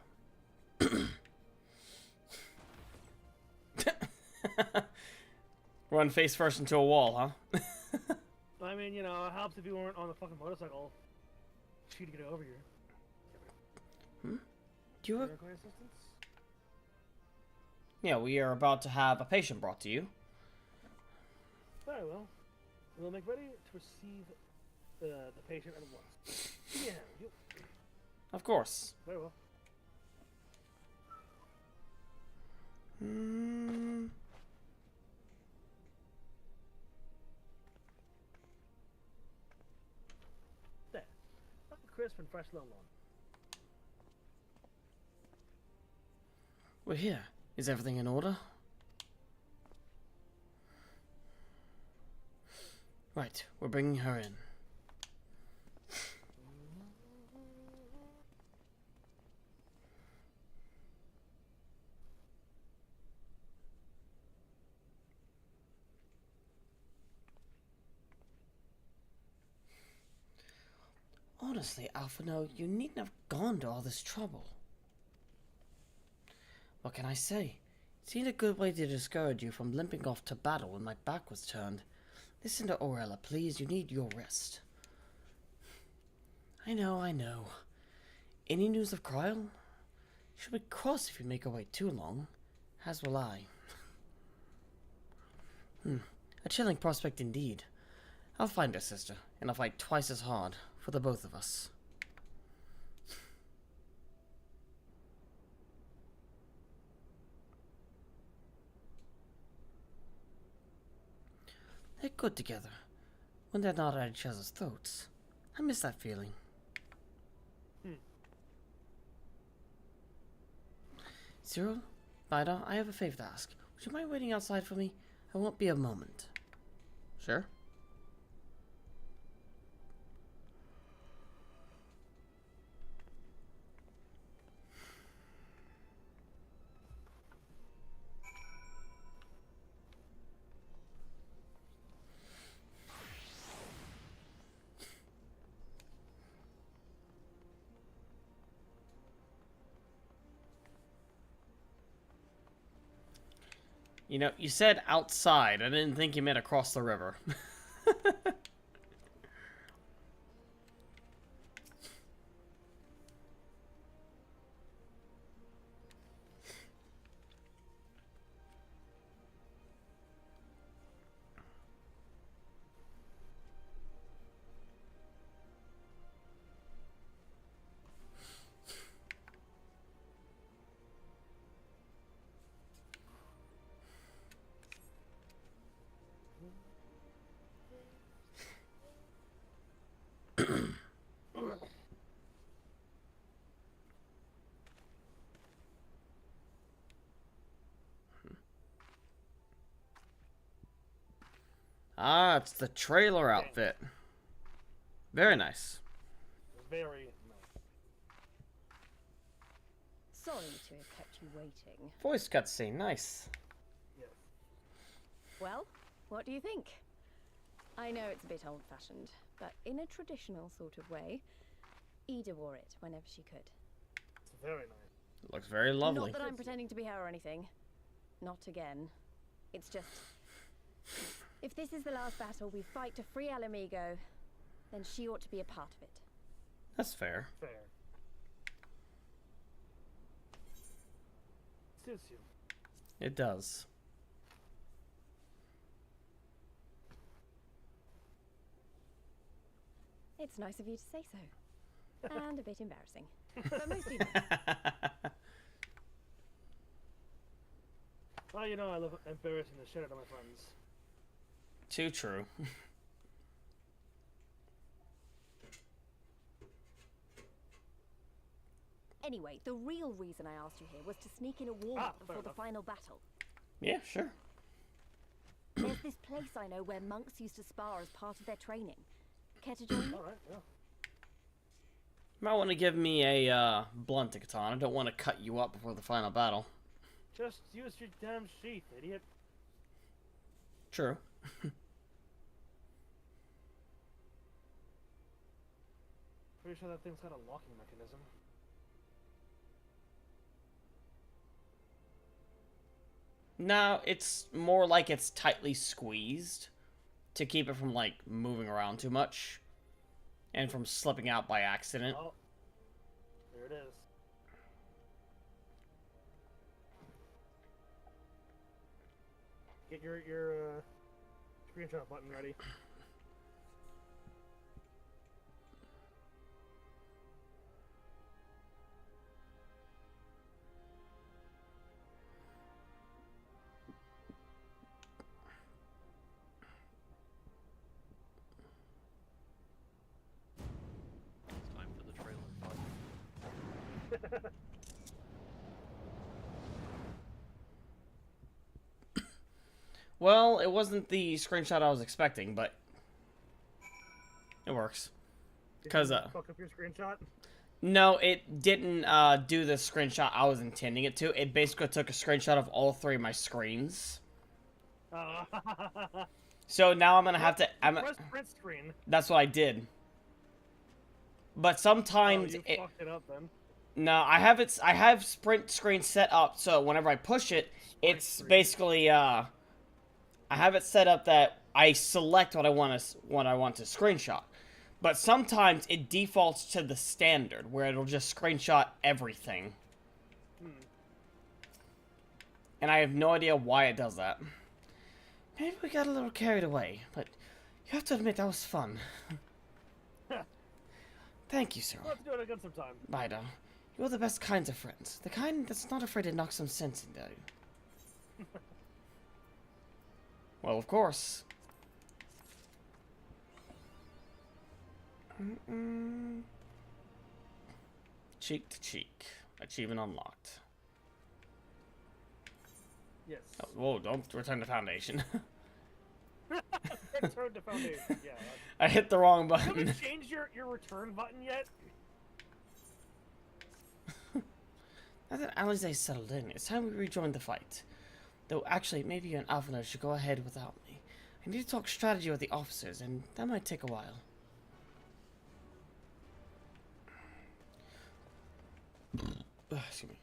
Run face first into a wall, huh? I mean, you know, it helps if you weren't on the fucking motorcycle. To get over here. Hmm? Do you require assistance? Yeah, we are about to have a patient brought to you. Very well. We'll make ready to receive the patient at once. Yeah, you. Of course. Very well. There. Crisp and fresh little lawn. We're here. Is everything in order? Right, we're bringing her in. Honestly, Alphino, you needn't have gone to all this trouble. What can I say? It seemed a good way to discourage you from limping off to battle when my back was turned. Listen to Aurella, please. You need your rest. I know, I know. Any news of Cryle? She'll be cross if you make her wait too long. As will I. A chilling prospect indeed. I'll find her, sister, and I'll fight twice as hard for the both of us. They're good together, when they're not at each other's throats. I miss that feeling. Cyril, Bida, I have a favor to ask. Would you mind waiting outside for me? I won't be a moment. Sure. You know, you said outside. I didn't think you meant across the river. Ah, it's the trailer outfit. Very nice. Very nice. Sorry to have kept you waiting. Voice cutscene, nice. Yes. Well, what do you think? I know it's a bit old-fashioned, but in a traditional sort of way, Ida wore it whenever she could. It's very nice. It looks very lovely. Not that I'm pretending to be her or anything. Not again. It's just... if this is the last battle we fight to free Mhigo, then she ought to be a part of it. That's fair. Fair. Suits you. It does. It's nice of you to say so. And a bit embarrassing. But mostly nice. Well, you know, I love embarrassing the shit out of my friends. Too true. Anyway, the real reason I asked you here was to sneak in a warm-up before the final battle. Yeah, sure. There's this place I know where monks used to spar as part of their training. Care to join me? Alright, yeah. Might want to give me a blunt katana. I don't want to cut you up before the final battle. Just use your damn sheath, idiot. True. Pretty sure that thing's got a locking mechanism. No, it's more like it's tightly squeezed to keep it from, like, moving around too much and from slipping out by accident. Oh, there it is. Get your screenshot button ready. Time for the trailer. Well, it wasn't the screenshot I was expecting, but it works. Cause fuck up your screenshot. No, it didn't do the screenshot I was intending it to. It basically took a screenshot of all 3 of my screens. So now I'm gonna have to. Press print screen. That's what I did. But sometimes you fucked it up then. No, I have sprint screen set up so whenever I push it, it's basically I have it set up that I select what I want to screenshot. But sometimes it defaults to the standard where it'll just screenshot everything. And I have no idea why it does that. Maybe we got a little carried away, but you have to admit that was fun. Thank you, sir. Let's do it again sometime. Bida, you're the best kinds of friends. The kind that's not afraid to knock some sense into you. Well, of course. Cheek to cheek. Achievement unlocked. Yes. Oh, whoa, don't return to Foundation. Return to Foundation, yeah. I hit the wrong button. Have you changed your return button yet? Now that Alizé settled in, it's time we rejoin the fight. Though, actually, maybe you and Alvina should go ahead without me. I need to talk strategy with the officers, and that might take a while. Excuse me.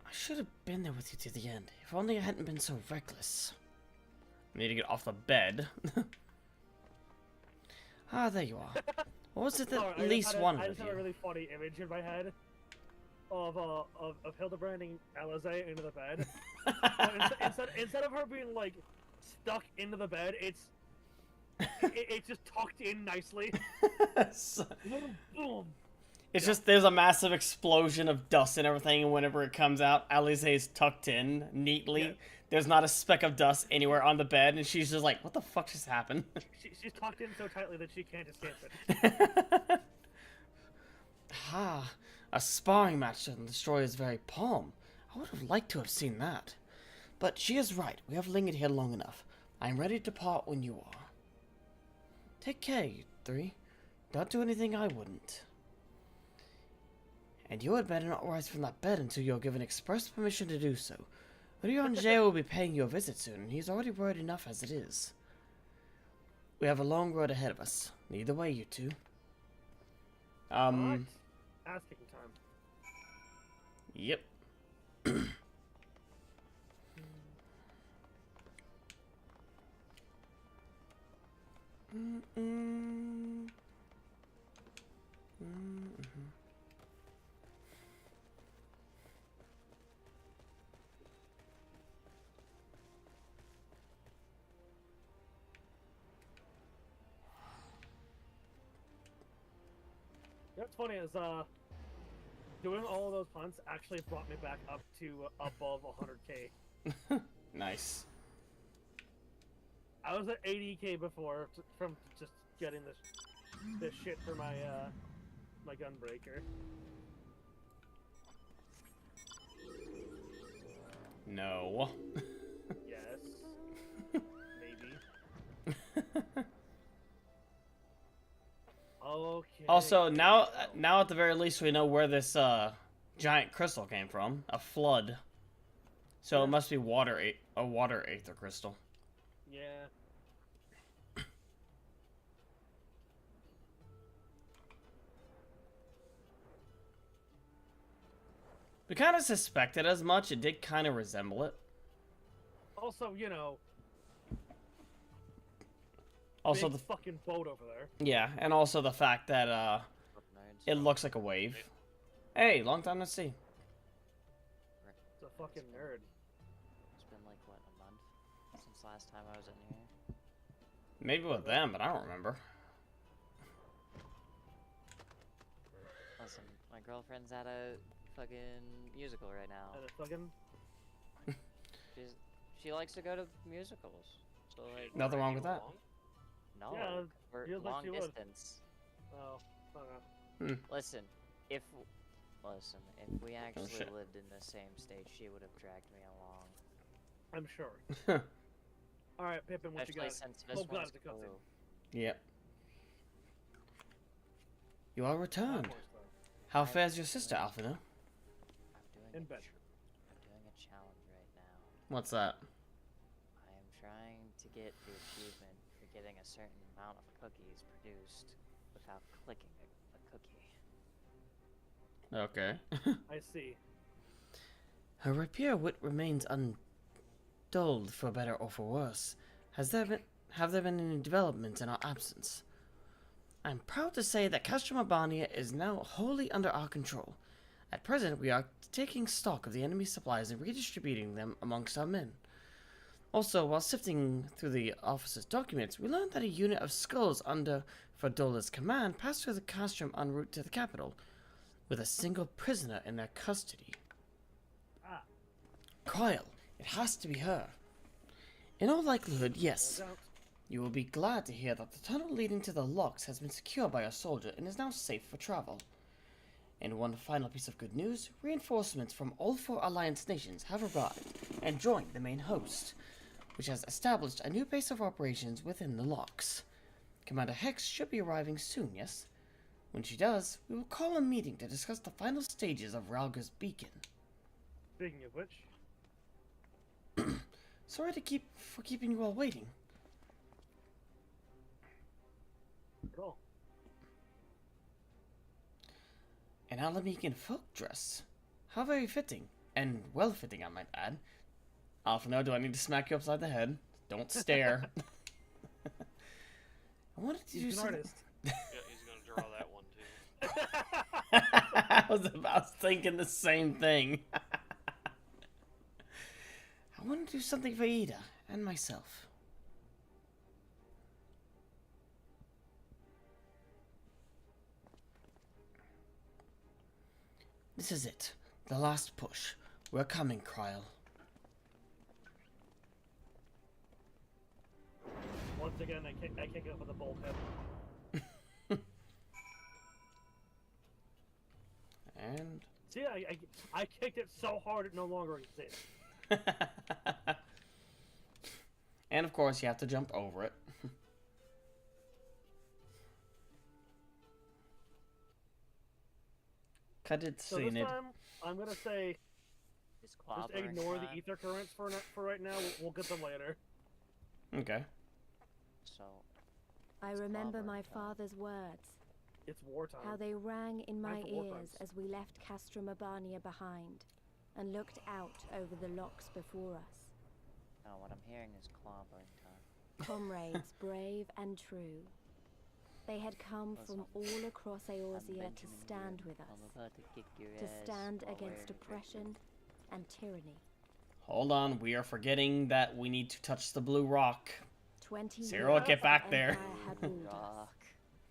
I should have been there with you to the end. If only I hadn't been so reckless. I need to get off the bed. Ah, there you are. What was it that at least one I of just you? had a really funny image in my head of Hildebranding Alizé into the bed. But instead of her being like stuck into the bed, it's just tucked in nicely. Boom. It's just there's a massive explosion of dust and everything, and whenever it comes out, Alizé is tucked in neatly. Yeah. There's not a speck of dust anywhere on the bed, and she's just like, "What the fuck just happened?" She's tucked in so tightly that she can't escape it. Ah, a sparring match on the Destroyer's very palm. I would have liked to have seen that. But she is right. We have lingered here long enough. I am ready to depart when you are. Take care, you 3. Don't do anything I wouldn't. And you had better not rise from that bed until you are given express permission to do so. Ryonjie will be paying you a visit soon, and he's already worried enough as it is. We have a long road ahead of us. Neither way, you 2. Asking time. Yep. What's funny is doing all of those hunts actually brought me back up to above 100k. Nice. I was at 80k before from just getting this shit for my my gunbreaker. No. Yes. Maybe. Okay. Also, now at the very least we know where this giant crystal came from. A flood. So it must be a water aether crystal. Yeah. We kind of suspected as much. It did kind of resemble it. Also, you know. Also big fucking boat over there. Yeah, and also the fact that it looks like a wave. Hey, long time no see. It's a fucking nerd. It's been like what, a month since last time I was in here. Maybe with them, but I don't remember. Listen, my girlfriend's at a fucking musical right now. At a fucking. She likes to go to musicals. So like, Nothing wrong with that. No, Yeah, we're feels like long she would. distance. Oh, okay. Listen, if we actually shit. lived in the same state, she would have dragged me along. I'm sure. All right, Pippin, what Especially you got? since this Oh god, one's it's a cutscene. blue. Yep. You are returned. More stuff. How fares your sister, Alphina? I'm In doing bed. I'm doing a challenge right now. What's that? I am trying to get the achievement for getting a certain amount of cookies produced without clicking a cookie. Okay. I see. Her rapier wit remains undulled, for better or for worse. Have there been any developments in our absence? I'm proud to say that Castromabania is now wholly under our control. At present, we are taking stock of the enemy's supplies and redistributing them amongst our men. Also, while sifting through the officer's documents, we learned that a unit of skulls under Ferdola's command passed through the Castrum en route to the capital, with a single prisoner in their custody. Ah. Kyle, it has to be her. In all likelihood, yes. No doubt. You will be glad to hear that the tunnel leading to the locks has been secured by a soldier and is now safe for travel. And one final piece of good news, reinforcements from all 4 Alliance nations have arrived and joined the main host, which has established a new base of operations within the locks. Commander Hex should be arriving soon, yes? When she does, we will call a meeting to discuss the final stages of Ralga's beacon. Speaking of which, Sorry for keeping you all waiting. at all. An Alamecan folk dress. How very fitting. And well-fitting, I might add. Alphino, do I need to smack you upside the head? Don't stare. I wanted to do He's an something. artist. Yeah, he's gonna draw that one too. I was thinking the same thing. I want to do something for Ida and myself. This is it. The last push. We're coming, Kryl. Once again, I kick it up with a bulkhead. And See, I kicked it so hard it no longer exists. and of course you have to jump over it. I did So see this it. time, I'm gonna say, It's just clobbering ignore time. the ether currents for right now. We'll get them later. Okay. So I It's remember clobbering my time. father's words, It's wartime. how they rang in my Time for war ears crimes. as we left Castromabania behind and looked out over the locks before us. no, what I'm hearing is clobbering time. Comrades brave and true. They had come Listen, from all across I'm Eorzea to Benjamin stand Blue. with I'm us, about to kick your to ass stand while against wearing a oppression and tyranny. Hold on, we are forgetting that we need to touch the blue rock. 20 Cyril, years get back the there. Empire had ruled us, rock.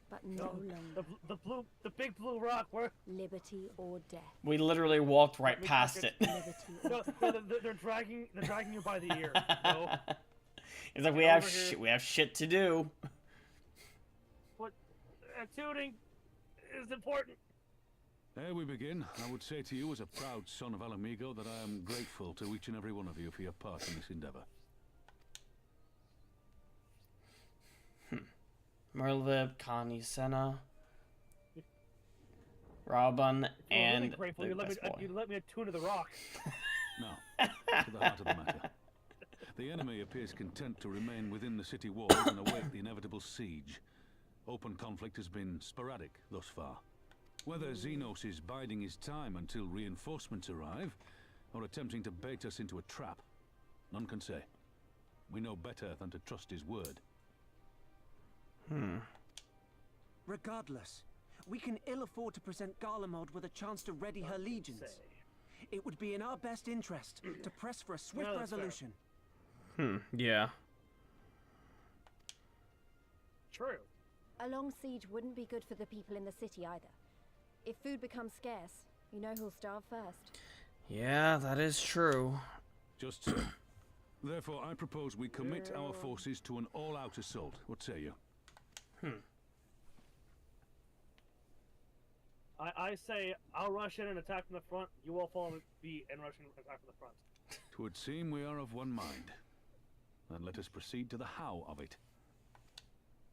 but no longer. The big blue rock. Where? Liberty or death. We literally walked right me past check it. Liberty or No, they're dragging you by the ear. No. It's like we Get have over here. we have shit to do. What? Tuning is important. Ere we begin, I would say to you as a proud son of Alamigo that I am grateful to each and every one of you for your part in this endeavor. Merlvib, Connie, Senna, Robin, and really grateful the you let me. best boy. You let me attune to the rock. Now, to the heart of the matter. The enemy appears content to remain within the city walls and await the inevitable siege. Open conflict has been sporadic thus far. Whether Zenos is biding his time until reinforcements arrive, or attempting to bait us into a trap, none can say. We know better than to trust his word. Regardless, we can ill afford to present Garlemald with a chance to ready her legions. It would be in our best interest to press for a swift No, that's fair. resolution. Yeah. True. A long siege wouldn't be good for the people in the city either. If food becomes scarce, you know who'll starve first. Yeah, that is true. Just so. Therefore, I propose we commit our forces to an all-out assault. What say you? I say I'll rush in and attack from the front. You all follow me and rush in and attack from the front. 'Twould seem we are of one mind. Then let us proceed to the how of it.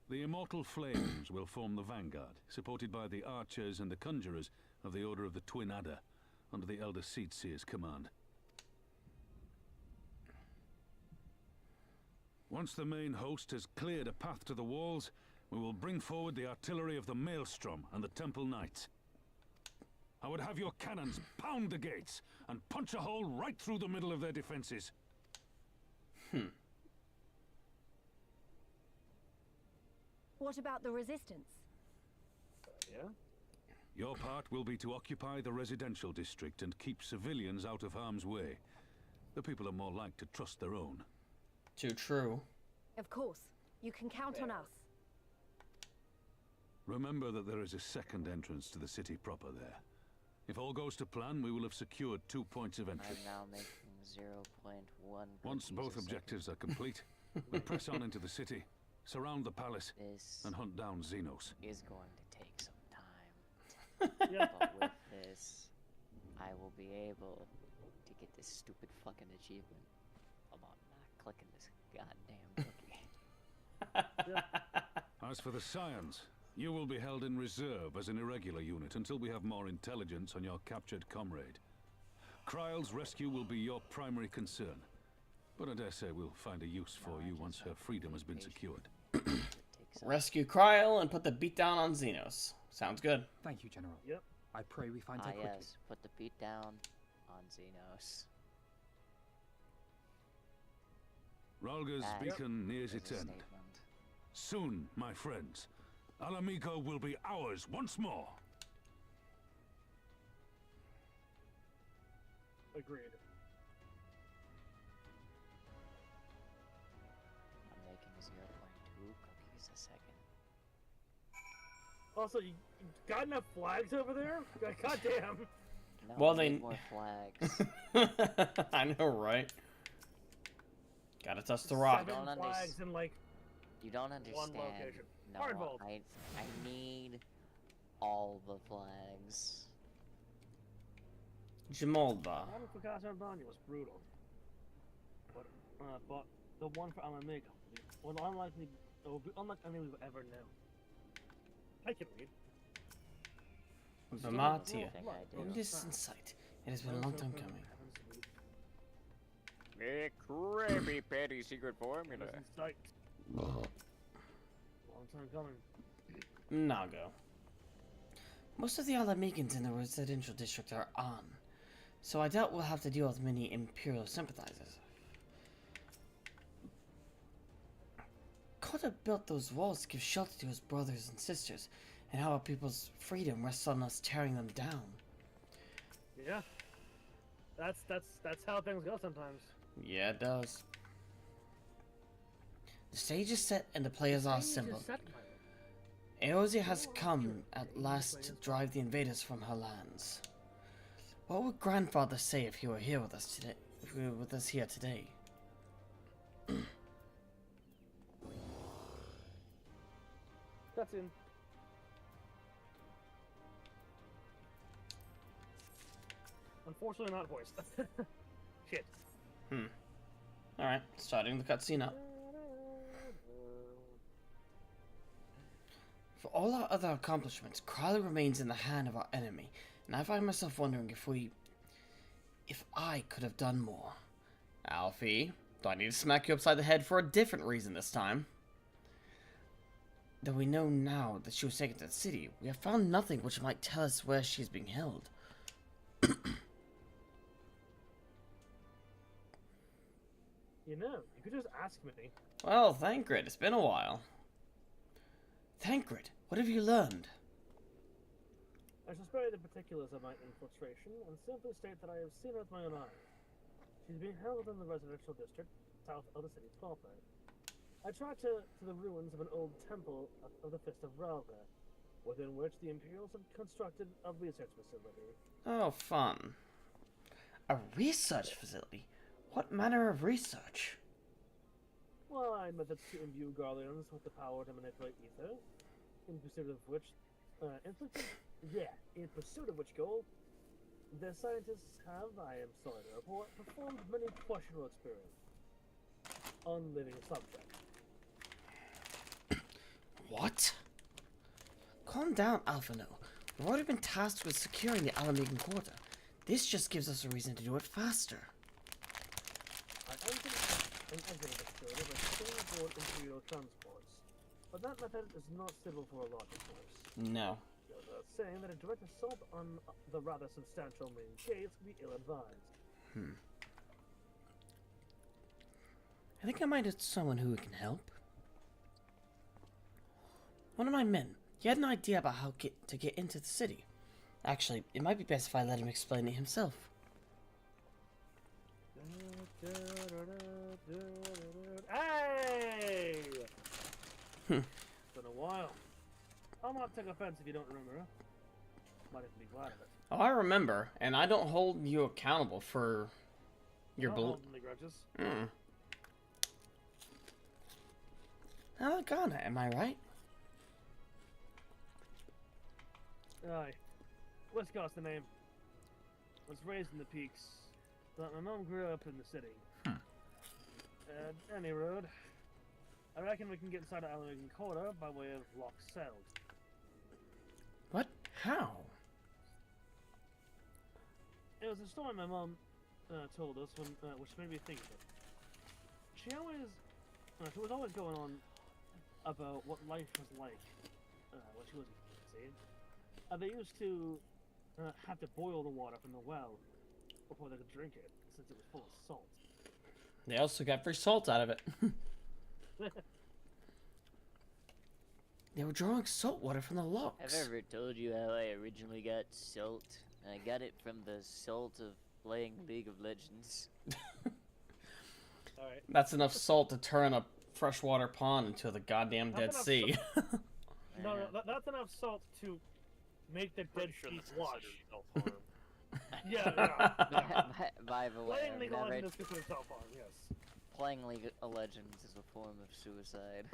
The immortal flames will form the vanguard, supported by the archers and the conjurers of the Order of the Twin Adder, under the Elder Seedseer's command. Once the main host has cleared a path to the walls, we will bring forward the artillery of the Maelstrom and the Temple Knights. I would have your cannons pound the gates and punch a hole right through the middle of their defenses. What about the resistance? Yeah? Your part will be to occupy the residential district and keep civilians out of harm's way. The people are more like to trust their own. Too true. Of course. You can count on us. Remember that there is a second entrance to the city proper there. If all goes to plan, we will have secured 2 points of entry. I'm now making 0.1. Once both objectives are complete, we press on into the city, surround the palace, and hunt down Zenos. Is going to take some time. But with this, I will be able to get this stupid fucking achievement about not clicking this goddamn cookie. As for the Scions, you will be held in reserve as an irregular unit until we have more intelligence on your captured comrade. Kryle's rescue will be your primary concern, but I dare say we'll find a use for you once her freedom has been secured. Rescue Kryle and put the beat down on Zenos. Sounds good. Thank you, General. Yep. I pray we find her quickly. Yes, put the beat down on Zenos. Rhalga's beacon nears its end. Soon, my friends, Alamigo will be ours once more. Agreed. I'm making 0.2 cookies a second. Also, you got enough flags over there? God damn. No, well, we they need more flags. I know, right? Gotta touch the rock. 7 flags in like you don't understand. one location. No, I need all the flags. Jamolba. One for Casablanca was brutal. But the one for Alamigo was unlikely. It will be unlike any we've ever known. I can read. Vamatia. Distant sight. It has been a long time coming. A Krabby Patty secret formula. Long time coming. Nago. Most of the Alamegans in the residential district are on, so I doubt we'll have to deal with many Imperial sympathizers. Kota built those walls to give shelter to his brothers and sisters, and how our people's freedom rests on us tearing them down. Yeah. That's how things go sometimes. Yeah, it does. The stage is set and the players are assembled. Eorzea has come at last to drive the invaders from her lands. What would Grandfather say if he were here with us today? If we were with us here today? That's in. Unfortunately, not voiced. Shit. Alright, starting the cutscene up. For all our other accomplishments, Kryle remains in the hand of our enemy, and I find myself wondering if I could have done more. Alfie, do I need to smack you upside the head for a different reason this time? Though we know now that she was taken to the city, we have found nothing which might tell us where she is being held. You know, you could just ask me. Well, Thancred, it's been a while. Thancred, what have you learned? I shall spare you the particulars of my infiltration and simply state that I have seen her with my own eyes. She's being held in the residential district south of the city proper. I tracked her to the ruins of an old temple of the Fist of Rhalga, within which the Imperials have constructed a research facility. Oh, fun. A research facility? What manner of research? Well, I methods to imbue Guardians with the power to manipulate ether, in pursuit of which, in pursuit of which goal, the scientists have, I am sorry to report, performed many questionable experiments on living subjects. What? Calm down, Alphino. We've already been tasked with securing the Alamegan Quarter. This just gives us a reason to do it faster. I entered the facility by staying aboard Imperial transports, but that method is not suitable for a larger force. No. Goes without saying that a direct assault on the rather substantial main gates would be ill-advised. I think I might have someone who can help. One of my men. He had an idea about how to get into the city. Actually, it might be best if I let him explain it himself. Hey! It's been a while. I'll not take offense if you don't remember. Might even be glad of it. Oh, I remember, and I don't hold you accountable for your Don't hold any grudges. Alagana, am I right? Aye. Westcott's the name. Was raised in the peaks, but my mom grew up in the city. Any road. I reckon we can get inside of Alamegan Quarter by way of Loch Seld. What? How? It was a story my mom told us, when, which made me think of it. She was always going on about what life was like when she was a kid, see? They used to have to boil the water from the well before they could drink it, since it was full of salt. They also got free salt out of it. They were drawing salt water from the lochs. Have I ever told you how I originally got salt? I got it from the salt of playing League of Legends. Alright. That's enough salt to turn a freshwater pond into the goddamn Dead Sea. No, that's enough salt to make the Dead Sea flush. Yeah. By the way, Playing League of Legends is considered self-harm, yes. Playing League of Legends is a form of suicide.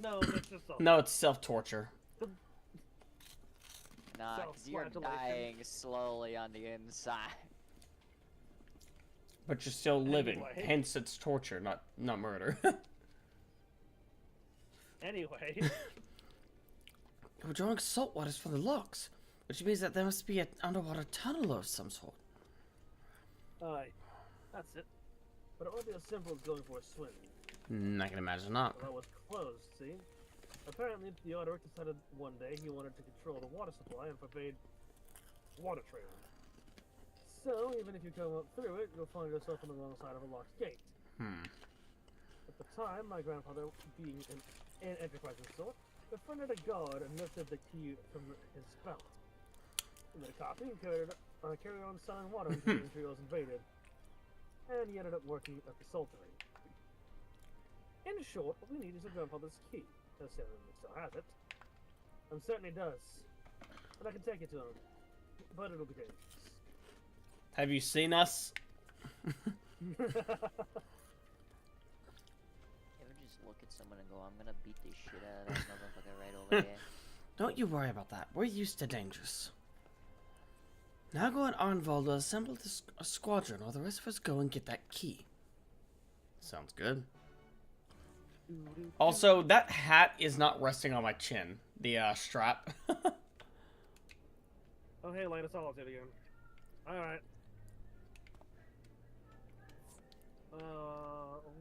No, it's just self-harm. No, it's self-torture. Nah, because you're dying slowly on the inside. But you're still living, Anyway. hence it's torture, not murder. Anyway. We're drawing salt waters from the lochs, which means that there must be an underwater tunnel of some sort. Aye, that's it. But it won't be as simple as going for a swim. I can imagine not. Well, that was closed, see? Apparently, the Theodoric decided one day he wanted to control the water supply and forbade water trading. So, even if you come up through it, you'll find yourself on the wrong side of a locked gate. At the time, my grandfather, being an enterprising sort, befriended a guard and lifted the key from his belt. He made a copy and carried on selling water until the Imperials invaded, and he ended up working at the Saltery. In short, what we need is your grandfather's key. Assuming he still has it. I'm certain he does. And I can take it to him. But it'll be dangerous. Have you seen us? You ever just look at someone and go, I'm gonna beat the shit out of that motherfucker right over there? Don't you worry about that. We're used to dangers. Nago and Arnvald will assemble a squadron while the rest of us go and get that key. Sounds good. Also, that hat is not resting on my chin. The strap. Oh, hey, Light of Solitude again. Alright.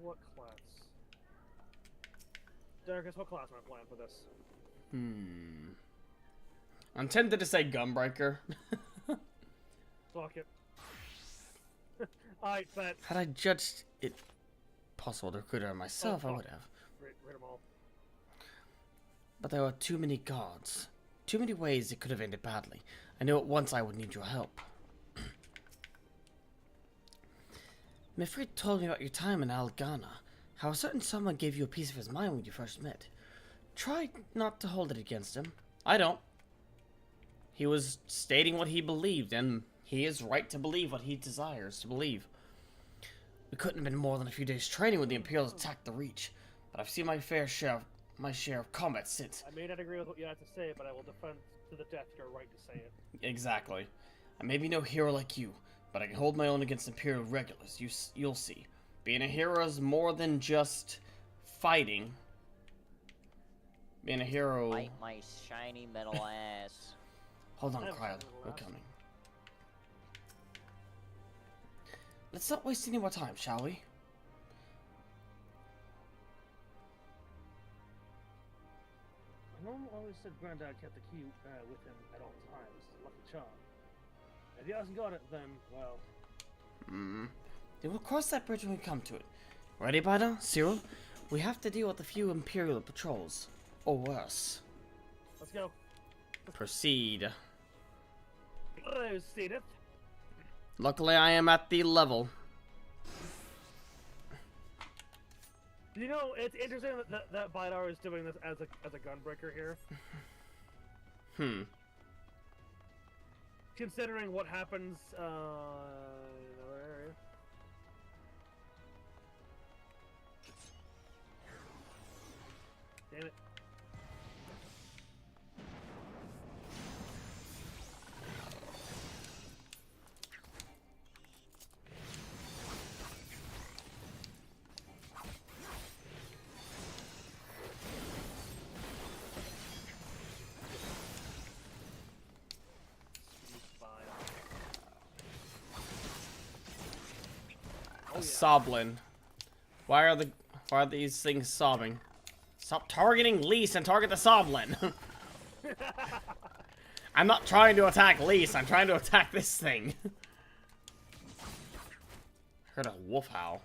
What class? Darkus, what class am I playing for this? I'm tempted to say Gunbreaker. Fuck it. Alright, bet. Had I judged it possible to recruit her myself, I would have. Read them all. But there were too many guards. Too many ways it could have ended badly. I knew at once I would need your help. Mifrid told me about your time in Algana, how a certain someone gave you a piece of his mind when you first met. Try not to hold it against him. I don't. He was stating what he believed, and he is right to believe what he desires to believe. We couldn't have been more than a few days training when the Imperials attacked the Reach, but I've seen my share of combat since. I may not agree with what you have to say, but I will defend to the death your right to say it. Exactly. I may be no hero like you, but I can hold my own against Imperial regulars. You'll see. Being a hero is more than just fighting. Being a hero... Bite my shiny metal ass. Hold on, Cryo. We're coming. Let's not waste any more time, shall we? My mom always said Granddad kept the key with him at all times. Lucky charm. If he hasn't got it, then, well... Then we'll cross that bridge when we come to it. Ready, Bada? Cyril? We have to deal with a few Imperial patrols. Or worse. Let's go. Proceed. Proceedeth. Luckily, I am at the level. You know, it's interesting that Bidar is doing this as a gunbreaker here. Considering what happens in another area. Damn it. Soblin. Why are these things sobbing? Stop targeting Lise and target the Soblin. I'm not trying to attack Lise, I'm trying to attack this thing. Heard a wolf howl.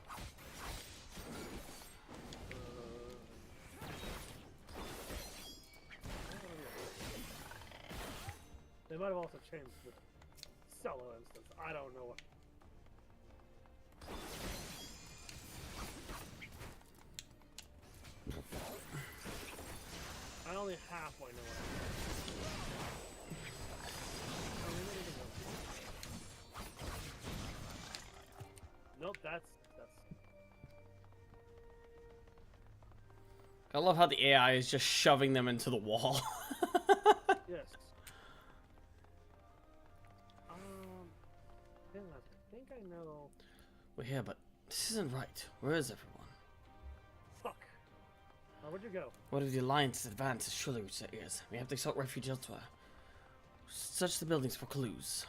They might have also changed the solo instance. I don't know what. I only halfway know what Nope, that's... I love how the AI is just shoving them into the wall. Yes. I think I know... We're here, but this isn't right. Where is everyone? Fuck. Where'd you go? What if the Alliance advances surely reach their ears? We have to sought refuge elsewhere. Search the buildings for clues.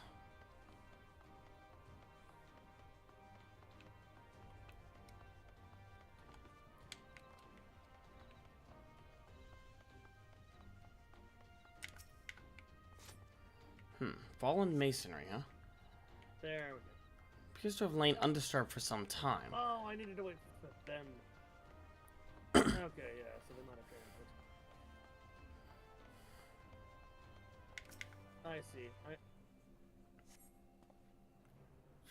Fallen masonry, huh? There we go. Appears to have lain undisturbed for some time. Oh, I needed to wait for them. Okay, yeah, so they might have turned it. I see.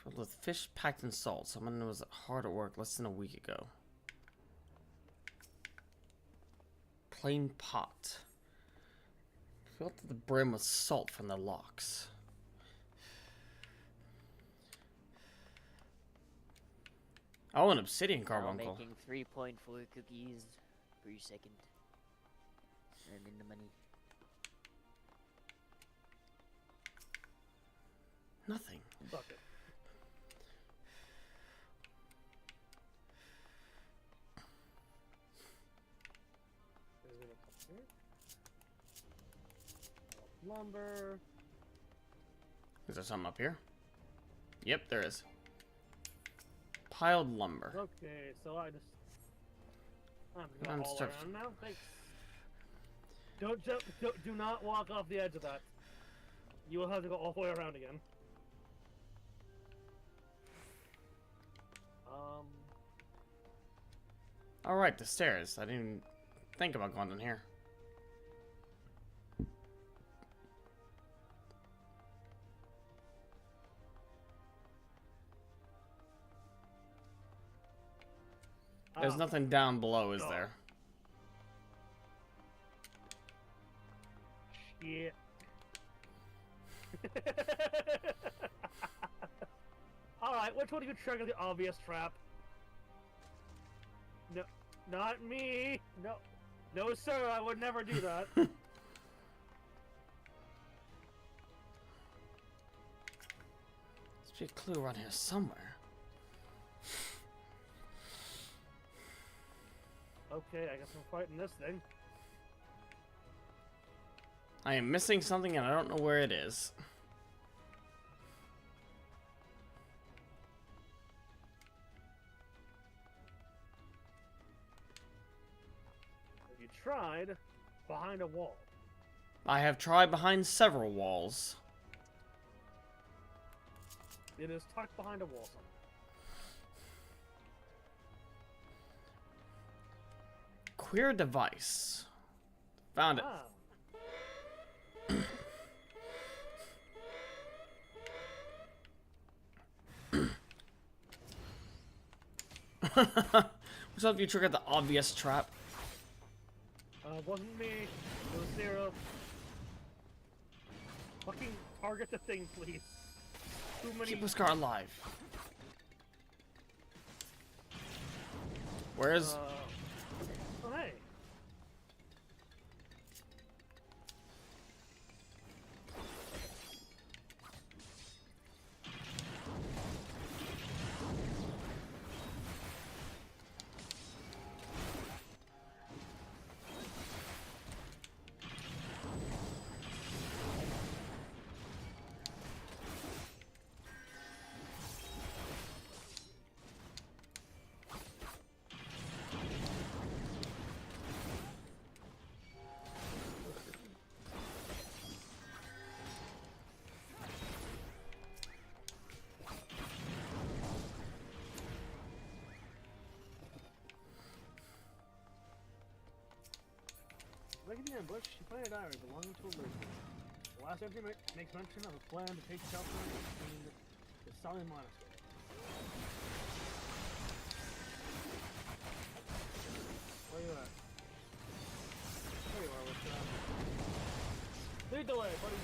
Filled with fish packed in salt. Someone was hard at work less than a week ago. Plain pot. Filled to the brim with salt from the locks. Oh, an obsidian carbuncle. Making 3.4 cookies per second. Earning the money. Nothing. Fuck it. Lumber. Is there something up here? Yep, there is. Piled lumber. Okay, so I'm gonna go all around now. Thanks. Don't jump. Do not walk off the edge of that. You will have to go all the way around again. All right, the stairs. I didn't even think about going down here. There's nothing down below, is there? Shit. Alright, which one do you trigger the obvious trap? No, not me. No, no, sir. I would never do that. There's a clue around here somewhere. Okay, I guess I'm fighting this thing. I am missing something and I don't know where it is. You tried behind a wall. I have tried behind several walls. It is tucked behind a wall somewhere. Queer device. Found it. Ah. What's up if you triggered the obvious trap? Wasn't me. It was Zero. Fucking target the thing, please. Too many. Keep Bluesky alive. Where's... Oh, hey. Like in the ambush, you find a diary belonging to a lady. The last entry makes mention of a plan to take shelter in the Sally Monastery. Where you at? There you are, what's up? Lead the way, buddy!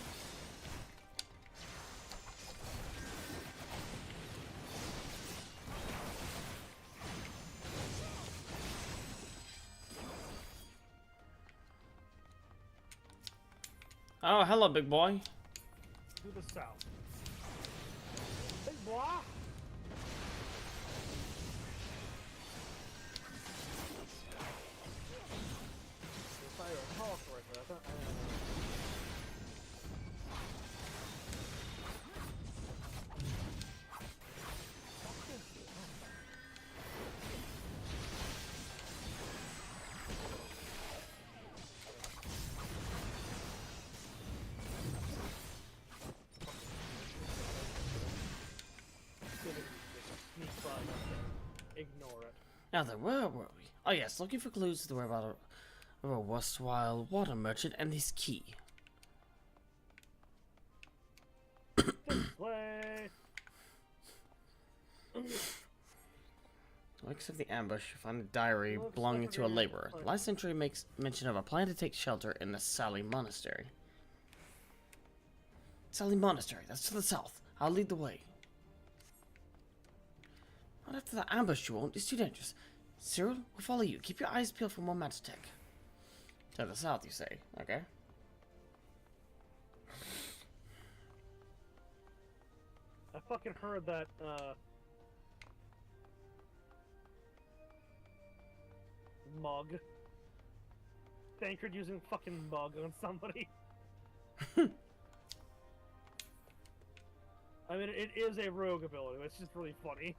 Oh, hello, big boy. To the south. Big boy! If I recall correctly, I thought... Ignore it. Now then, where were we? Oh yes, looking for clues to the whereabouts of a worthwhile water merchant and his key. This way! Wakes of the ambush, you find a diary belonging to a laborer. The last entry makes mention of a plan to take shelter in the Sally Monastery. Sally Monastery, that's to the south. I'll lead the way. Not after the ambush, you won't. It's too dangerous. Cyril, we'll follow you. Keep your eyes peeled for more magic. To the south, you say. Okay. I fucking heard that, mug. Tankard using fucking mug on somebody. I mean, it is a rogue ability, it's just really funny.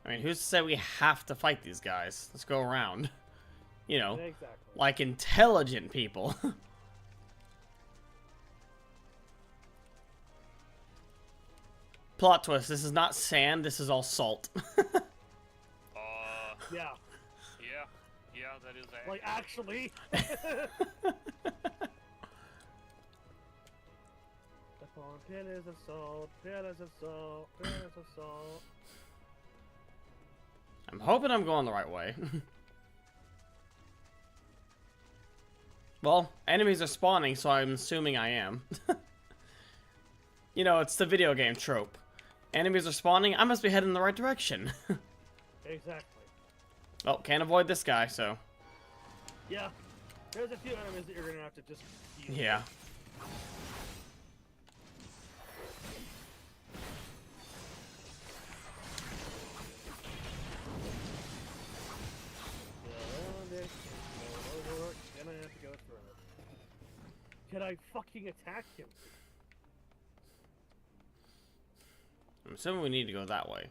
I mean, who's to say we have to fight these guys? Let's go around. You know, Exactly. like intelligent people. Plot twist, this is not sand, this is all salt. Yeah. Yeah, that is accurate. Like, actually. Pillars of salt, pillars of salt, pillars of salt. I'm hoping I'm going the right way. Well, enemies are spawning, so I'm assuming I am. You know, it's the video game trope. Enemies are spawning, I must be heading in the right direction. Exactly. Oh, can't avoid this guy, so... Yeah. There's a few enemies that you're gonna have to just use. Yeah. Then I have to go through it. Can I fucking attack him? I'm assuming we need to go that way.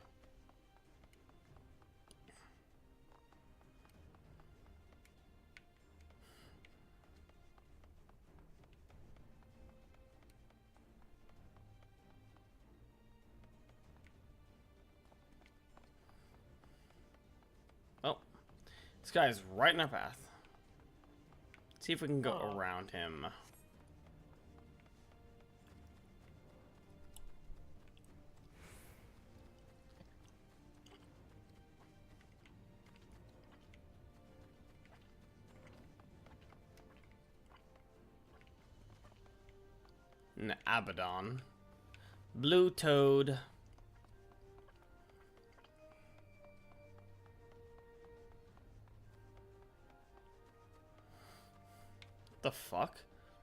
Oh, this guy is right in our path. See if we can go around him. An Abaddon. Blue Toad. The fuck?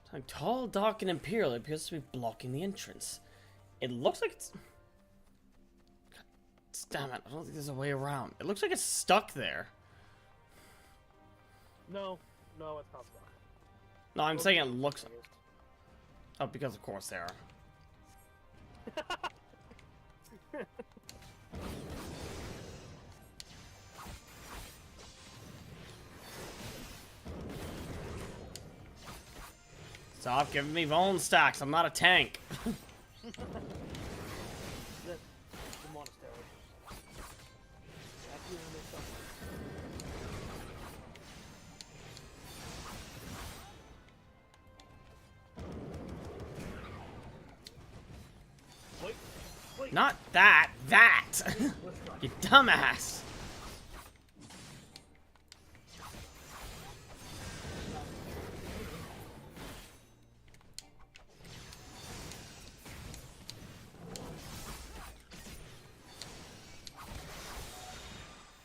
Something tall, dark, and imperial. It appears to be blocking the entrance. It looks like it's... God damn it, I don't think there's a way around. It looks like it's stuck there. No, it's not stuck. No, I'm saying it looks... Oh, because of course they are. Stop giving me bone stacks. I'm not a tank. The monastery. That's the only stuff. Wait. Not that. That. You dumbass.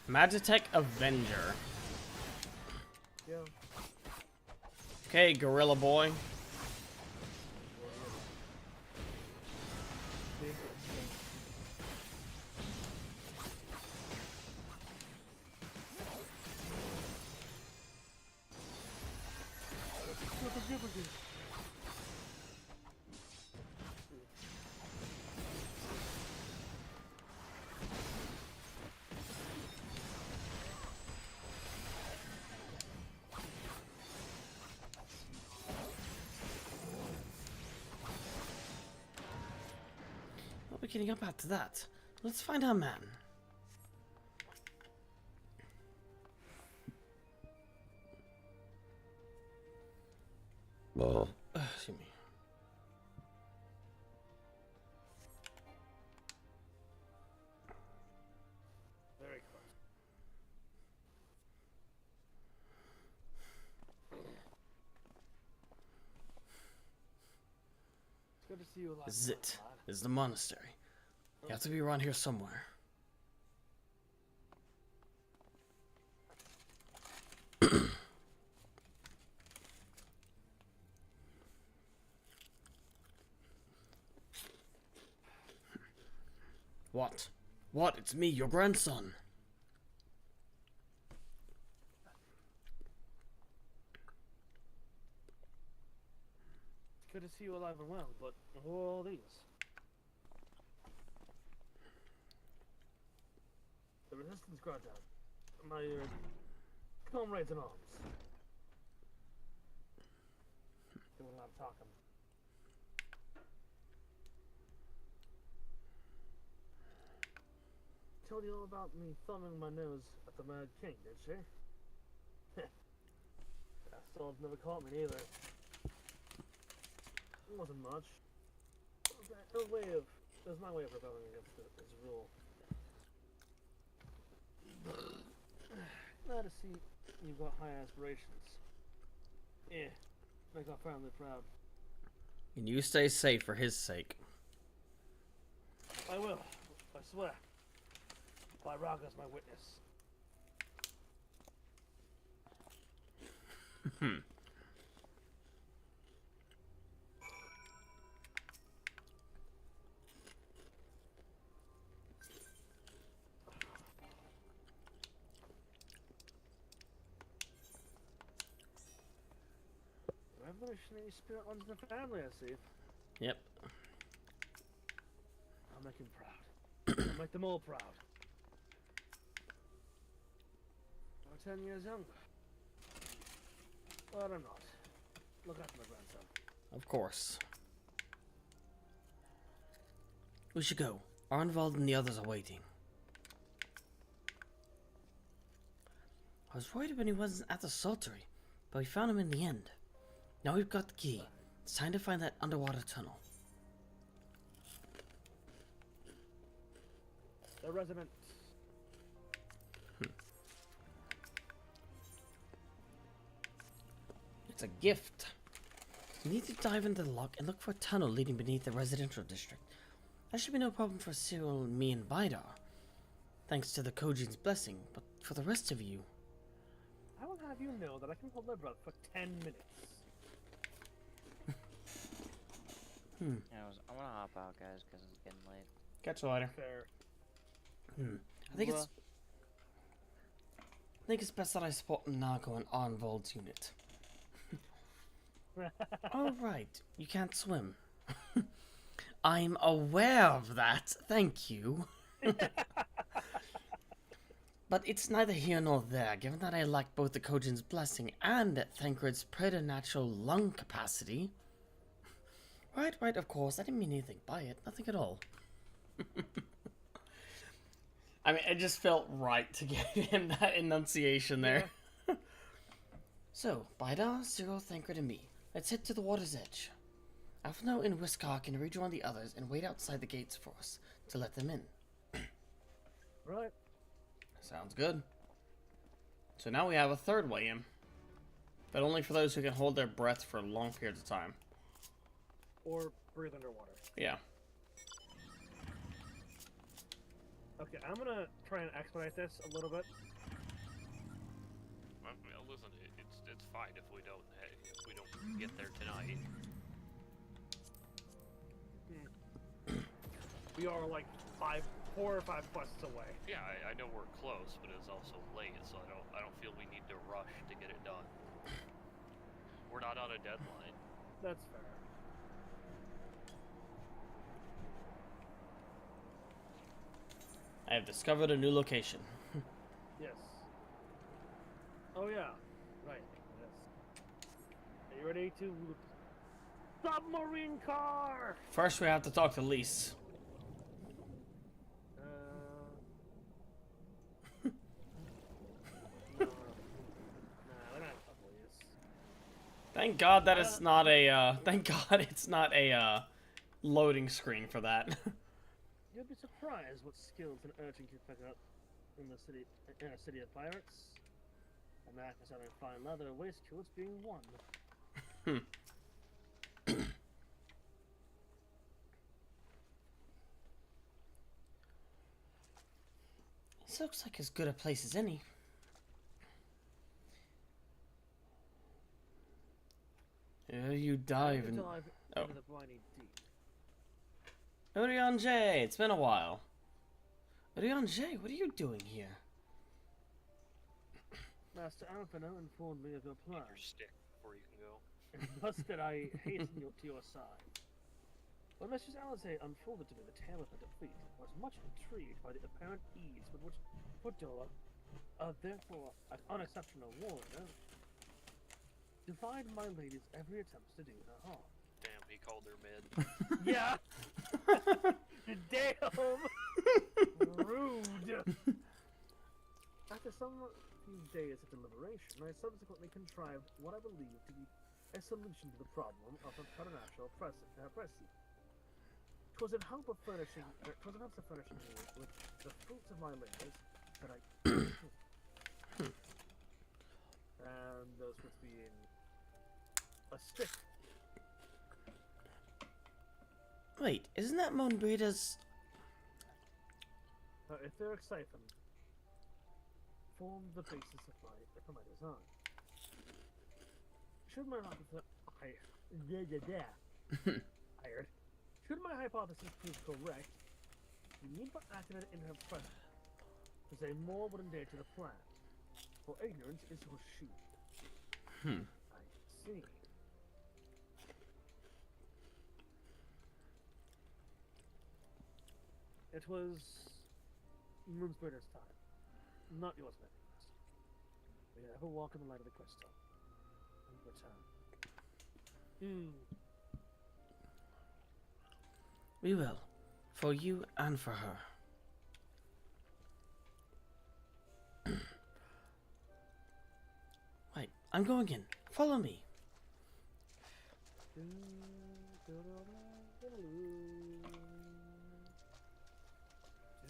Magitech Avenger. Yeah. Okay, Gorilla Boy. What are we getting up after that? Let's find our man. Excuse me. Very close. It's good to see you alive. This is it. This is the monastery. You have to be around here somewhere. What? What? It's me, your grandson. It's good to see you alive and well, but who are all these? The Resistance Guard down. My comrades in arms. Doing a lot of talking. Told you all about me thumbing my nose at the Mad King, did she? That sword never caught me either. It wasn't much. It was my way of rebelling against his rule. Glad to see you've got high aspirations. Yeah, Make our family proud. And you stay safe for his sake. I will. I swear. By Raga's my witness. Revolutionary spirit runs in the family, I see. Yep. I'll make him proud. I'll make them all proud. I'm 10 years younger. But I'm not. Look after my grandson. Of course. We should go. Arnvald and the others are waiting. I was worried when he wasn't at the saltery, but we found him in the end. Now we've got the key. It's time to find that underwater tunnel. The regiment. It's a gift. We need to dive into the lock and look for a tunnel leading beneath the residential district. That should be no problem for Cyril, me, and Bidar. Thanks to the Kojin's blessing, but for the rest of you... I will have you know that I can hold my breath for 10 minutes. Yeah, I want to hop out, guys, because it's getting late. Catch you later. Fair. I think it's best that I support Mhigo and Arnvald's unit. Oh, right. You can't swim. I'm aware of that. Thank you. But it's neither here nor there, given that I lack both the Kojin's blessing and Thancred's preternatural lung capacity. Right, of course. I didn't mean anything by it. Nothing at all. I mean, it just felt right to give him that enunciation there. Yeah. So, Bidar, Cyril, Thancred, and me. Let's head to the water's edge. Alphino and Whiskar can rejoin the others and wait outside the gates for us to let them in. Right. Sounds good. So now we have a third way in. But only for those who can hold their breath for long periods of time. Or breathe underwater. Yeah. Okay, I'm gonna try and expedite this a little bit. Well, listen, it's fine if we don't get there tonight. We are like 4 or 5 quests away. Yeah, I know we're close, but it's also late, so I don't feel we need to rush to get it done. We're not on a deadline. That's fair. I have discovered a new location. Yes. Oh yeah. Right. Yes. Are you ready to... Submarine car! First we have to talk to Lise. Thank God that it's not a, thank God it's not a, loading screen for that. You'll be surprised what skills an urchin can pick up in a city of pirates. A knack for selling fine leather waistcoats being one. This looks like as good a place as any. You dive and... Oh. Into the briny deep. Orion J, it's been a while. Orion J, what are you doing here? Master Alphino informed me of your plan. Your stick before you can go. And thus did I hasten you to your side. When Mistress Alice unfolded to me the tale of her defeat, I was much intrigued by the apparent ease with which Fudora, therefore an unexceptional warrior, defied my lady's every attempt to do her harm. Damn, he called her mid. Yeah! Damn! Rude! After some few days of deliberation, I subsequently contrived what I believe to be a solution to the problem of a preternatural pressy. 'Twas in hope of furnishing me with the fruits of my labors that I and those fruits being a stick. Wait, isn't that Monbreda's... Etheric siphon formed the basis of my design. Should my Should my hypothesis prove correct, you need but activate it in her presence to say more would endanger the plan. For ignorance is her shield. I see. It was Moonsbirder's time, not yours, my dearest. May you ever walk in the light of the crystal and return. We will. For you and for her. Right, I'm going in. Follow me.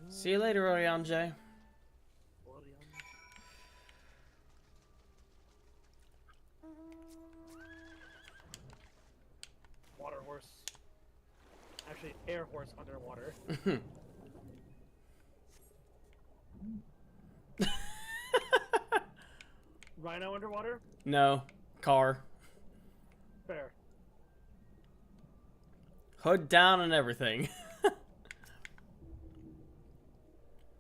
See you later, Orion J. Water horse. Actually, air horse underwater. Rhino underwater? No. Car. Fair. Hood down and everything.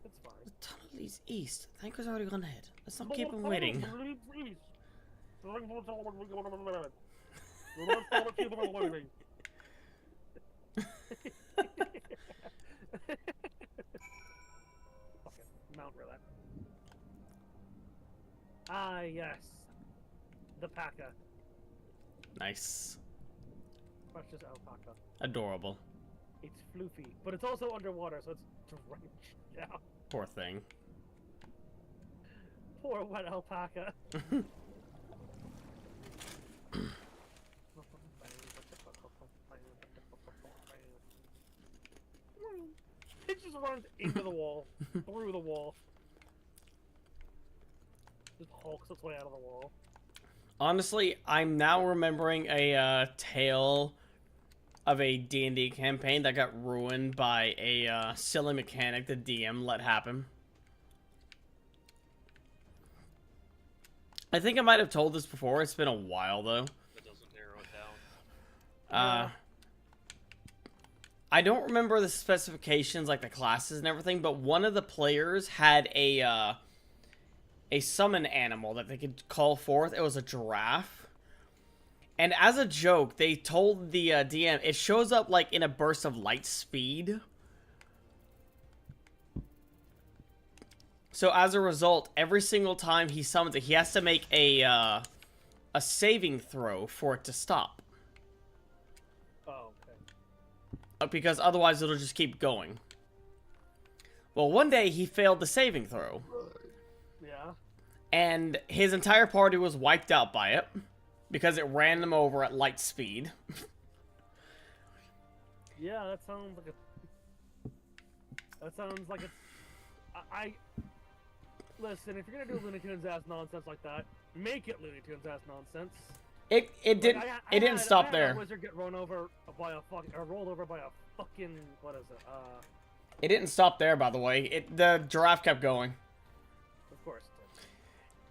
It's fine. The tunnel leads east. Thank already gone ahead. Let's not keep him waiting. Mount Roulette. Ah, yes. The Paca. Nice. That's just alpaca. Adorable. It's floofy, but it's also underwater, so it's drenched. Yeah. Poor thing. Poor wet alpaca. It just runs into the wall, through the wall. Just hulks its way out of the wall. Honestly, I'm now remembering a tale of a D&D campaign that got ruined by a silly mechanic the DM let happen. I think I might have told this before. It's been a while, though. It doesn't narrow it down. I don't remember the specifications, like the classes and everything, but one of the players had a summon animal that they could call forth. It was a giraffe. And as a joke, they told the DM, it shows up like in a burst of light speed. So as a result, every single time he summons it, he has to make a saving throw for it to stop. Oh, okay. Because otherwise it'll just keep going. Well, one day he failed the saving throw. Yeah. And his entire party was wiped out by it. Because it ran them over at light speed. Yeah, that sounds like a... I... Listen, if you're gonna do Looney Tunes ass nonsense like that, make it Looney Tunes ass nonsense. It didn't stop there. A wizard get run over by a fucking, or rolled over by a fucking, what is it? It didn't stop there, by the way. The giraffe kept going. Of course.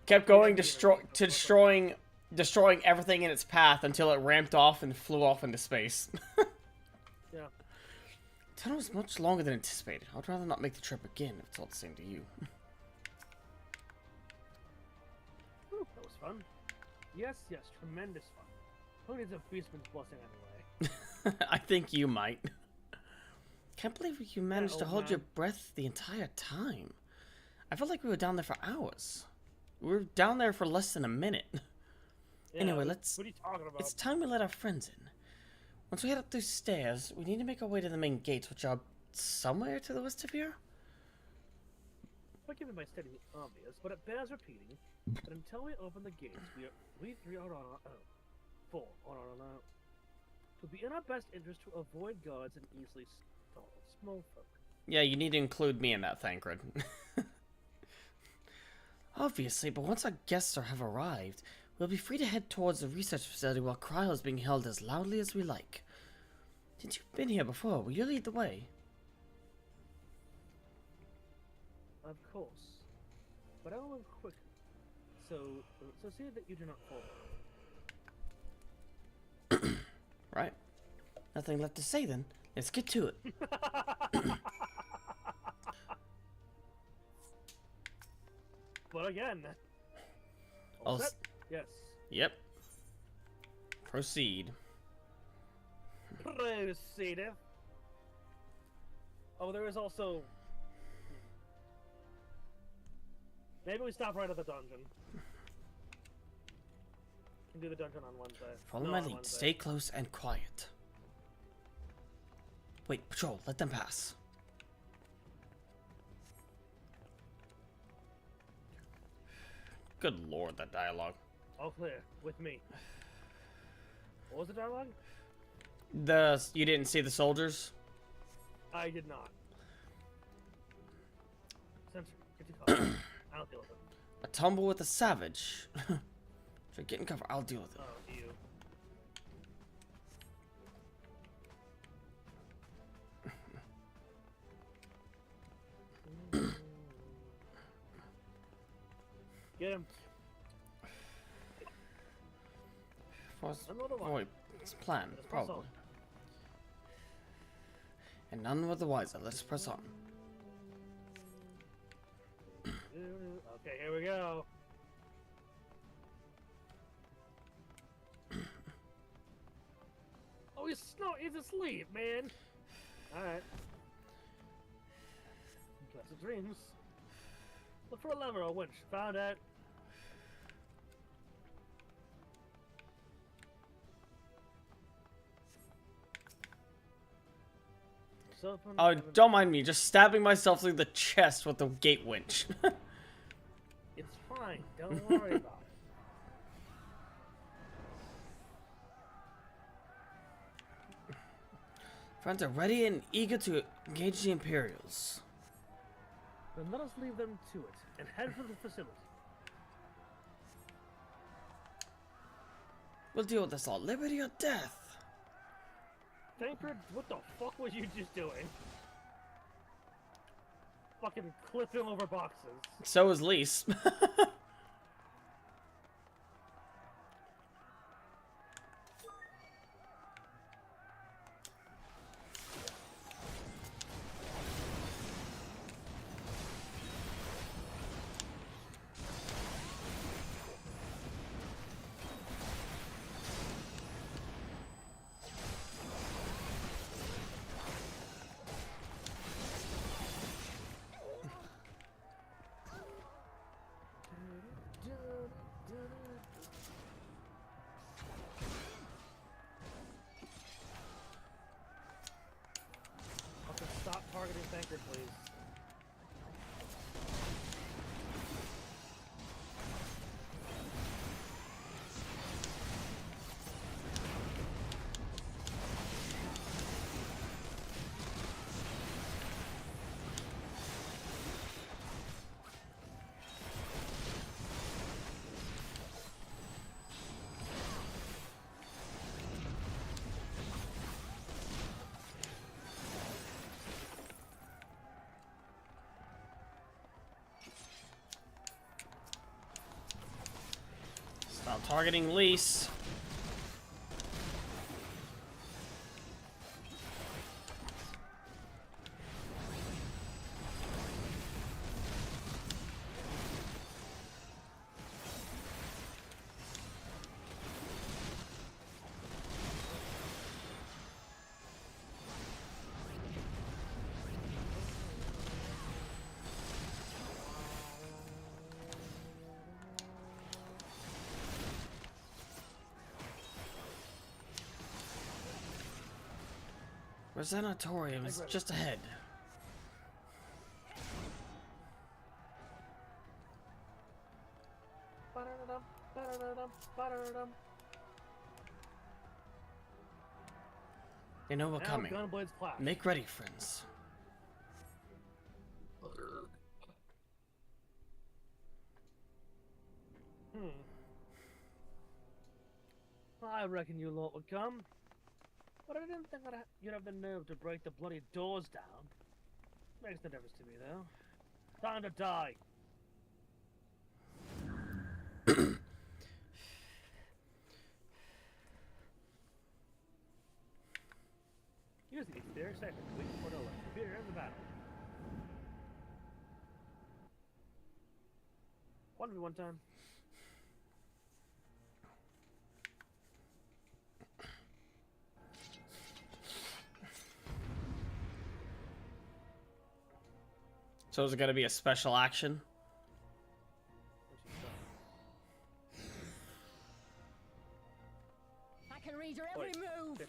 Kept going, destroying everything in its path until it ramped off and flew off into space. Yeah. The tunnel was much longer than anticipated. I'd rather not make the trip again if it's all the same to you. Whew, that was fun. Yes, tremendous fun. Who needs a beastman's blessing anyway? I think you might. Can't believe you managed to hold man. your breath the entire time. I felt like we were down there for hours. We were down there for less than a minute. Yeah, Anyway, what are you talking about? It's time we let our friends in. Once we head up those stairs, we need to make our way to the main gates, which are somewhere to the west of here. Forgive me my stating the obvious, but it bears repeating that until we open the gates, we three are on our own. Four are on our own. It would be in our best interest to avoid guards and easily stall small folk. Yeah, you need to include me in that, Thancred. Obviously, but once our guests have arrived, We'll be free to head towards the research facility while Cryo is being held as loudly as we like. Since you've been here before, will you lead the way? Of course. But I will move quickly. So see that you do not fall. Right. Nothing left to say then. Let's get to it. But again. All set? Yes. Yep. Proceed. Proceed. Oh, there is also... Maybe we stop right at the dungeon. Can do the dungeon on Wednesday. Follow No, my on lead. Wednesday. Stay close and quiet. Wait, patrol. Let them pass. Good lord, that dialogue. All clear. With me. What was the dialogue? You didn't see the soldiers? I did not. Sensor, get your cover. I'll deal with it. A tumble with a savage. So get in cover. I'll deal with it. Oh, you. Get him. It's planned, probably. And none were the wiser. Let's press on. Okay, here we go. Oh, he's asleep, man. Alright. Class of dreams. Look for a lever or winch. Found it. Oh, don't mind me. Just stabbing myself through the chest with the gate winch. It's fine. Don't worry about it. Friends are ready and eager to engage the Imperials. Then let us leave them to it and head for the facility. We'll deal with this all. Liberty or death? Tancred, what the fuck was you just doing? Fucking clipping over boxes. So is Lise. Stop targeting Tancred, please. Stop targeting Lise. Resanatorium is just ahead. They know we're coming. Make ready, friends. I reckon you lot would come. But I didn't think you'd have the nerve to break the bloody doors down. Makes no difference to me, though. Time to die. Use the exterior sector to weaken for the left. Superior in the battle. 1v1 time. So is it going to be a special action? I can read your every move.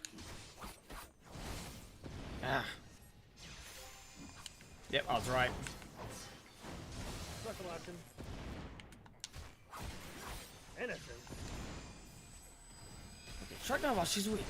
Ah. Yep, I was right. Special action. Innocent. Okay, strike down while she's weak.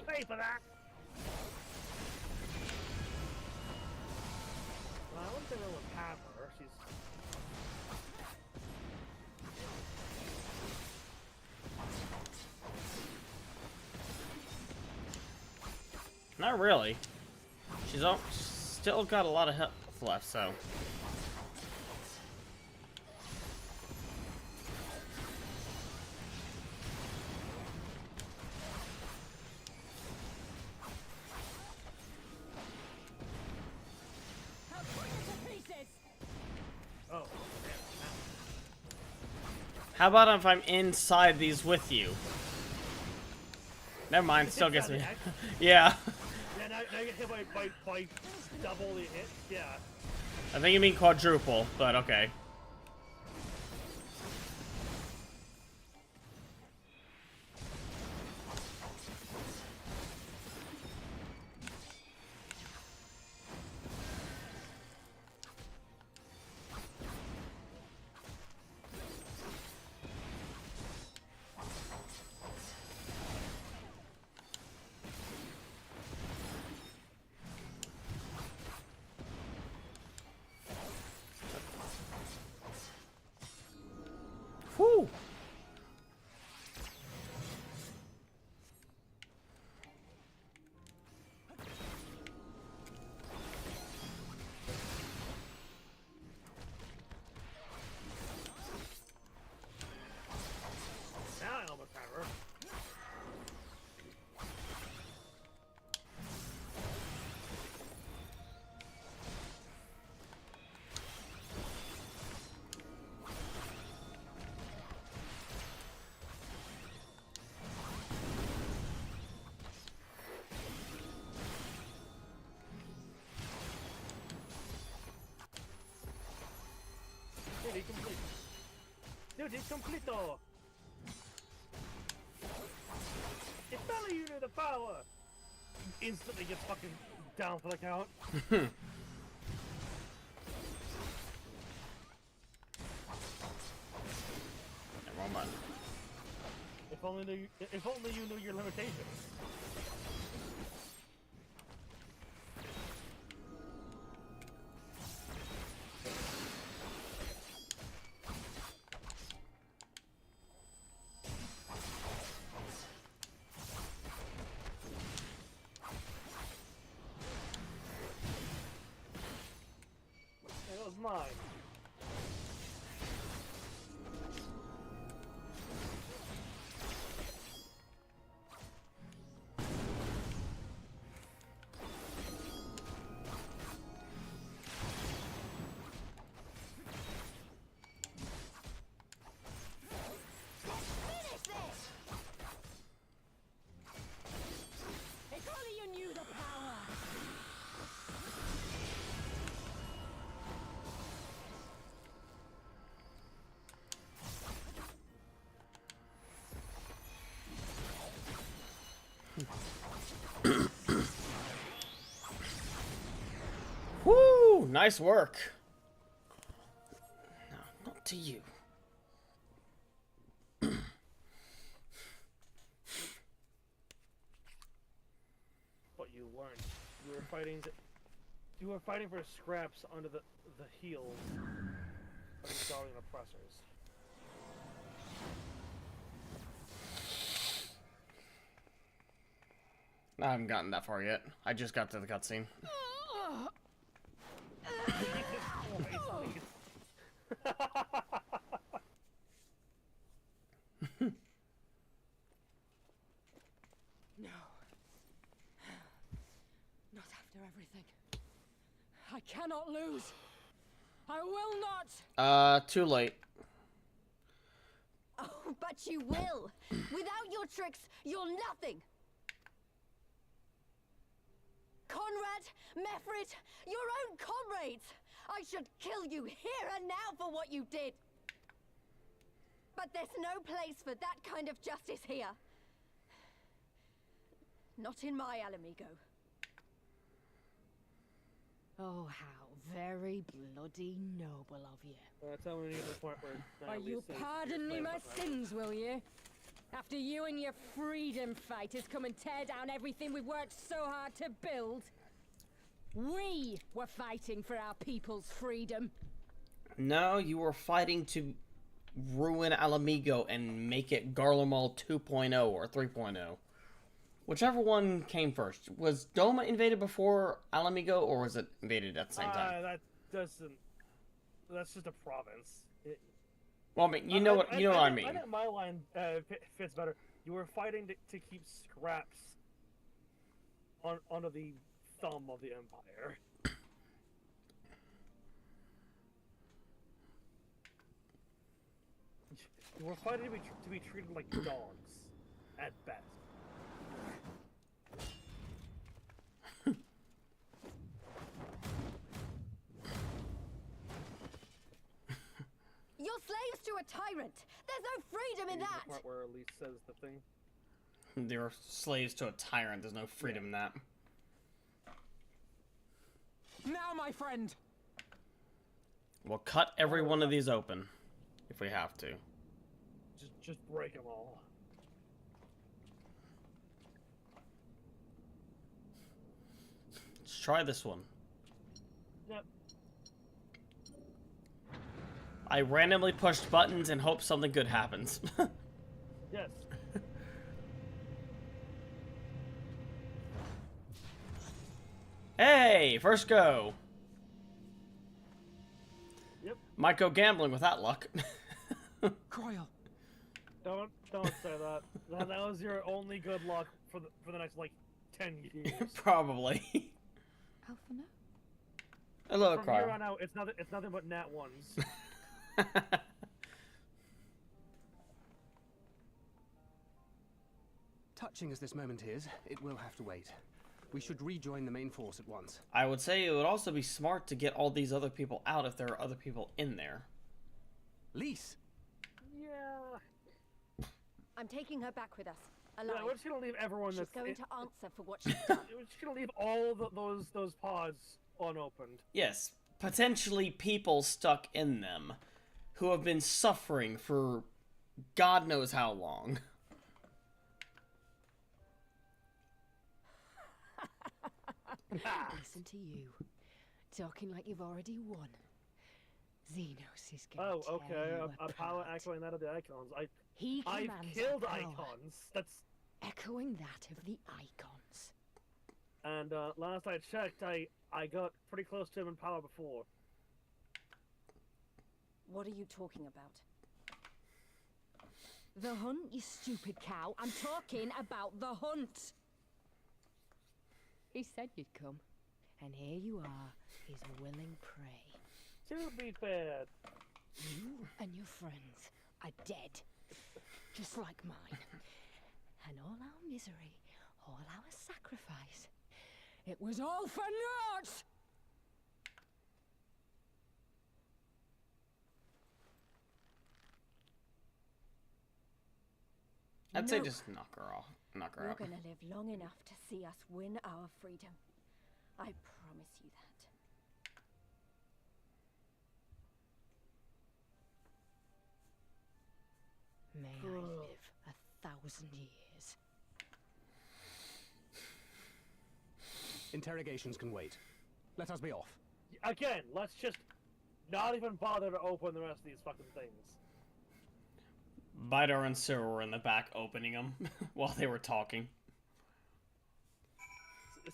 Pay for that. Well, I wouldn't say we'll have her. She's. Not really. She's still got a lot of health left, so. Oh. How about if I'm inside these with you? Never mind, still gets me. Yeah. Yeah, now you get hit by double the hit. Yeah. I think you mean quadruple, but okay. Whew. Now I almost have her. Duty complete. Duty completo. If only you knew the power. Instantly gets fucking down for the count. Wrong button. If only you knew your limitations. That was mine. If only you knew the power. Whoo! Nice work. No, not to you. weren't. You were fighting. You were fighting for scraps under the heels of the Darwin oppressors. I haven't gotten that far yet. I just got to the cutscene. No. Not after everything. I cannot lose. I will not. Too late. Oh, but you will. Without your tricks, you're nothing. Conrad, Mefrit, your own comrades. I should kill you here and now for what you did. But there's no place for that kind of justice here. Not in my Alamigo. Oh, how very bloody noble of you. Tell me the part where. Oh, you pardon me my sins, will you? After you and your freedom fighters come and tear down everything we've worked so hard to build, we were fighting for our people's freedom. No, you were fighting to ruin Alamigo and make it Garlemald 2.0 or 3.0. Whichever one came first. Was Doma invaded before Alamigo, or was it invaded at the same time? That doesn't. That's just a province. Well, I mean, you know what I mean. I think my line fits better. You were fighting to keep scraps under the thumb of the Empire. You were fighting to be treated like dogs, at best. You're slaves to a tyrant. There's no freedom in that. The part where Elise says the thing. They're slaves to a tyrant. There's no freedom in that. Now, my friend. We'll cut every one of these open, if we have to. Just break them all. Let's try this one. Yep. I randomly pushed buttons and hope something good happens. Yes. Hey, first go. Yep. Might go gambling with that luck. Croyle. Don't say that. That was your only good luck for the next like 10 years. Probably. Alphana? Hello, From Carl. here on out, it's nothing but nat ones. Touching as this moment is, it will have to wait. We should rejoin the main force at once. I would say it would also be smart to get all these other people out if there are other people in there. Lise! Yeah. I'm taking her back with us. Alive. Yeah, we're just gonna leave everyone. She's going to answer for what she's done. We're just gonna leave all those pods unopened. Yes, potentially people stuck in them who have been suffering for God knows how long. Listen to you, talking like you've already won. Zenos is going to Oh, okay. tear you A power echoing that of the icons. I've killed icons. That's echoing that of the icons. And last I checked, I got pretty close to him in power before. What are you talking about? The hunt, you stupid cow. I'm talking about the hunt. He said you'd come, and here you are, his willing prey. To be fair, you and your friends are dead, just like mine. And all our misery, all our sacrifice, it was all for naught! I'd say just knock her off. Knock her You're out. gonna live long enough to see us win our freedom. I promise you that. May I live 1,000 years. Interrogations can wait. Let us be off. Again, let's just not even bother to open the rest of these fucking things. Vidar and Cyril were in the back opening them while they were talking.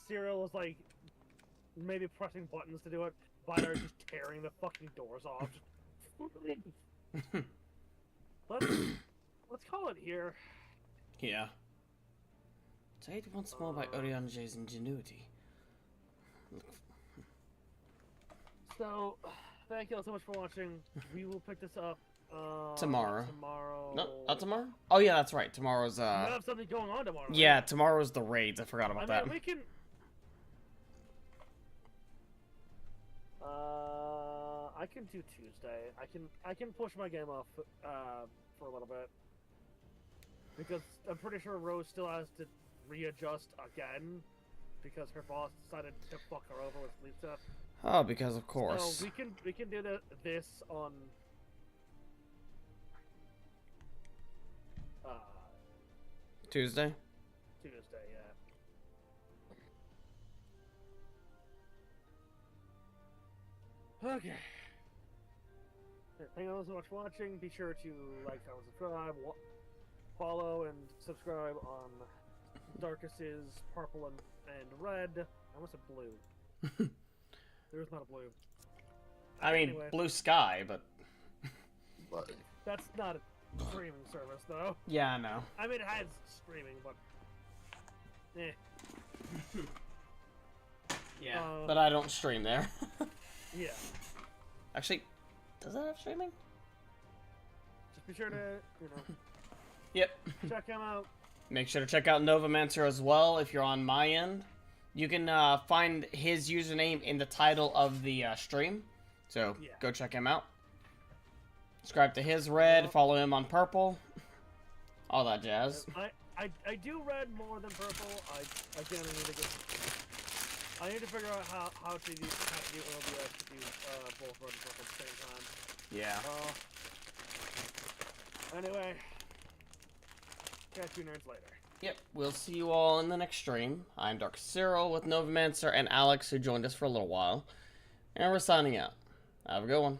Cyril was like maybe pressing buttons to do it. Vidar just tearing the fucking doors off. Let's call it here. Yeah. Aid once more by Oriange's ingenuity. So, thank you all so much for watching. We will pick this up tomorrow. Tomorrow. No, not tomorrow? Oh yeah, that's right. Tomorrow's We have something going on tomorrow. Yeah, right? tomorrow's the raids. I forgot about that. We can. I can do Tuesday. I can push my game off for a little bit because I'm pretty sure Rose still has to readjust again because her boss decided to fuck her over with sleep stuff. Oh, because of course. So we can do this on Tuesday. Tuesday, yeah. Okay. Thank you all so much for watching. Be sure to like, comment, subscribe, follow, and subscribe on Darkus's purple and red. I almost said blue. There is not a blue. I mean, anyway. Blue Sky, but That's not a streaming service, though. Yeah, I know. I mean, it has streaming, but yeah, but I don't stream there. Yeah. Actually, does that have streaming? Just be sure to, Yep. check him out. Make sure to check out Novomancer as well if you're on my end. You can find his username in the title of the stream, so go check him out. Subscribe to his red, follow him on purple, all that jazz. I do red more than purple. I again I need to figure out how to do LBS to do both red and purple at the same time. Yeah. Anyway, catch you nerds later. Yep, we'll see you all in the next stream. I'm darkus-cyril with Novomancer and Alex, who joined us for a little while. And we're signing out. Have a good one.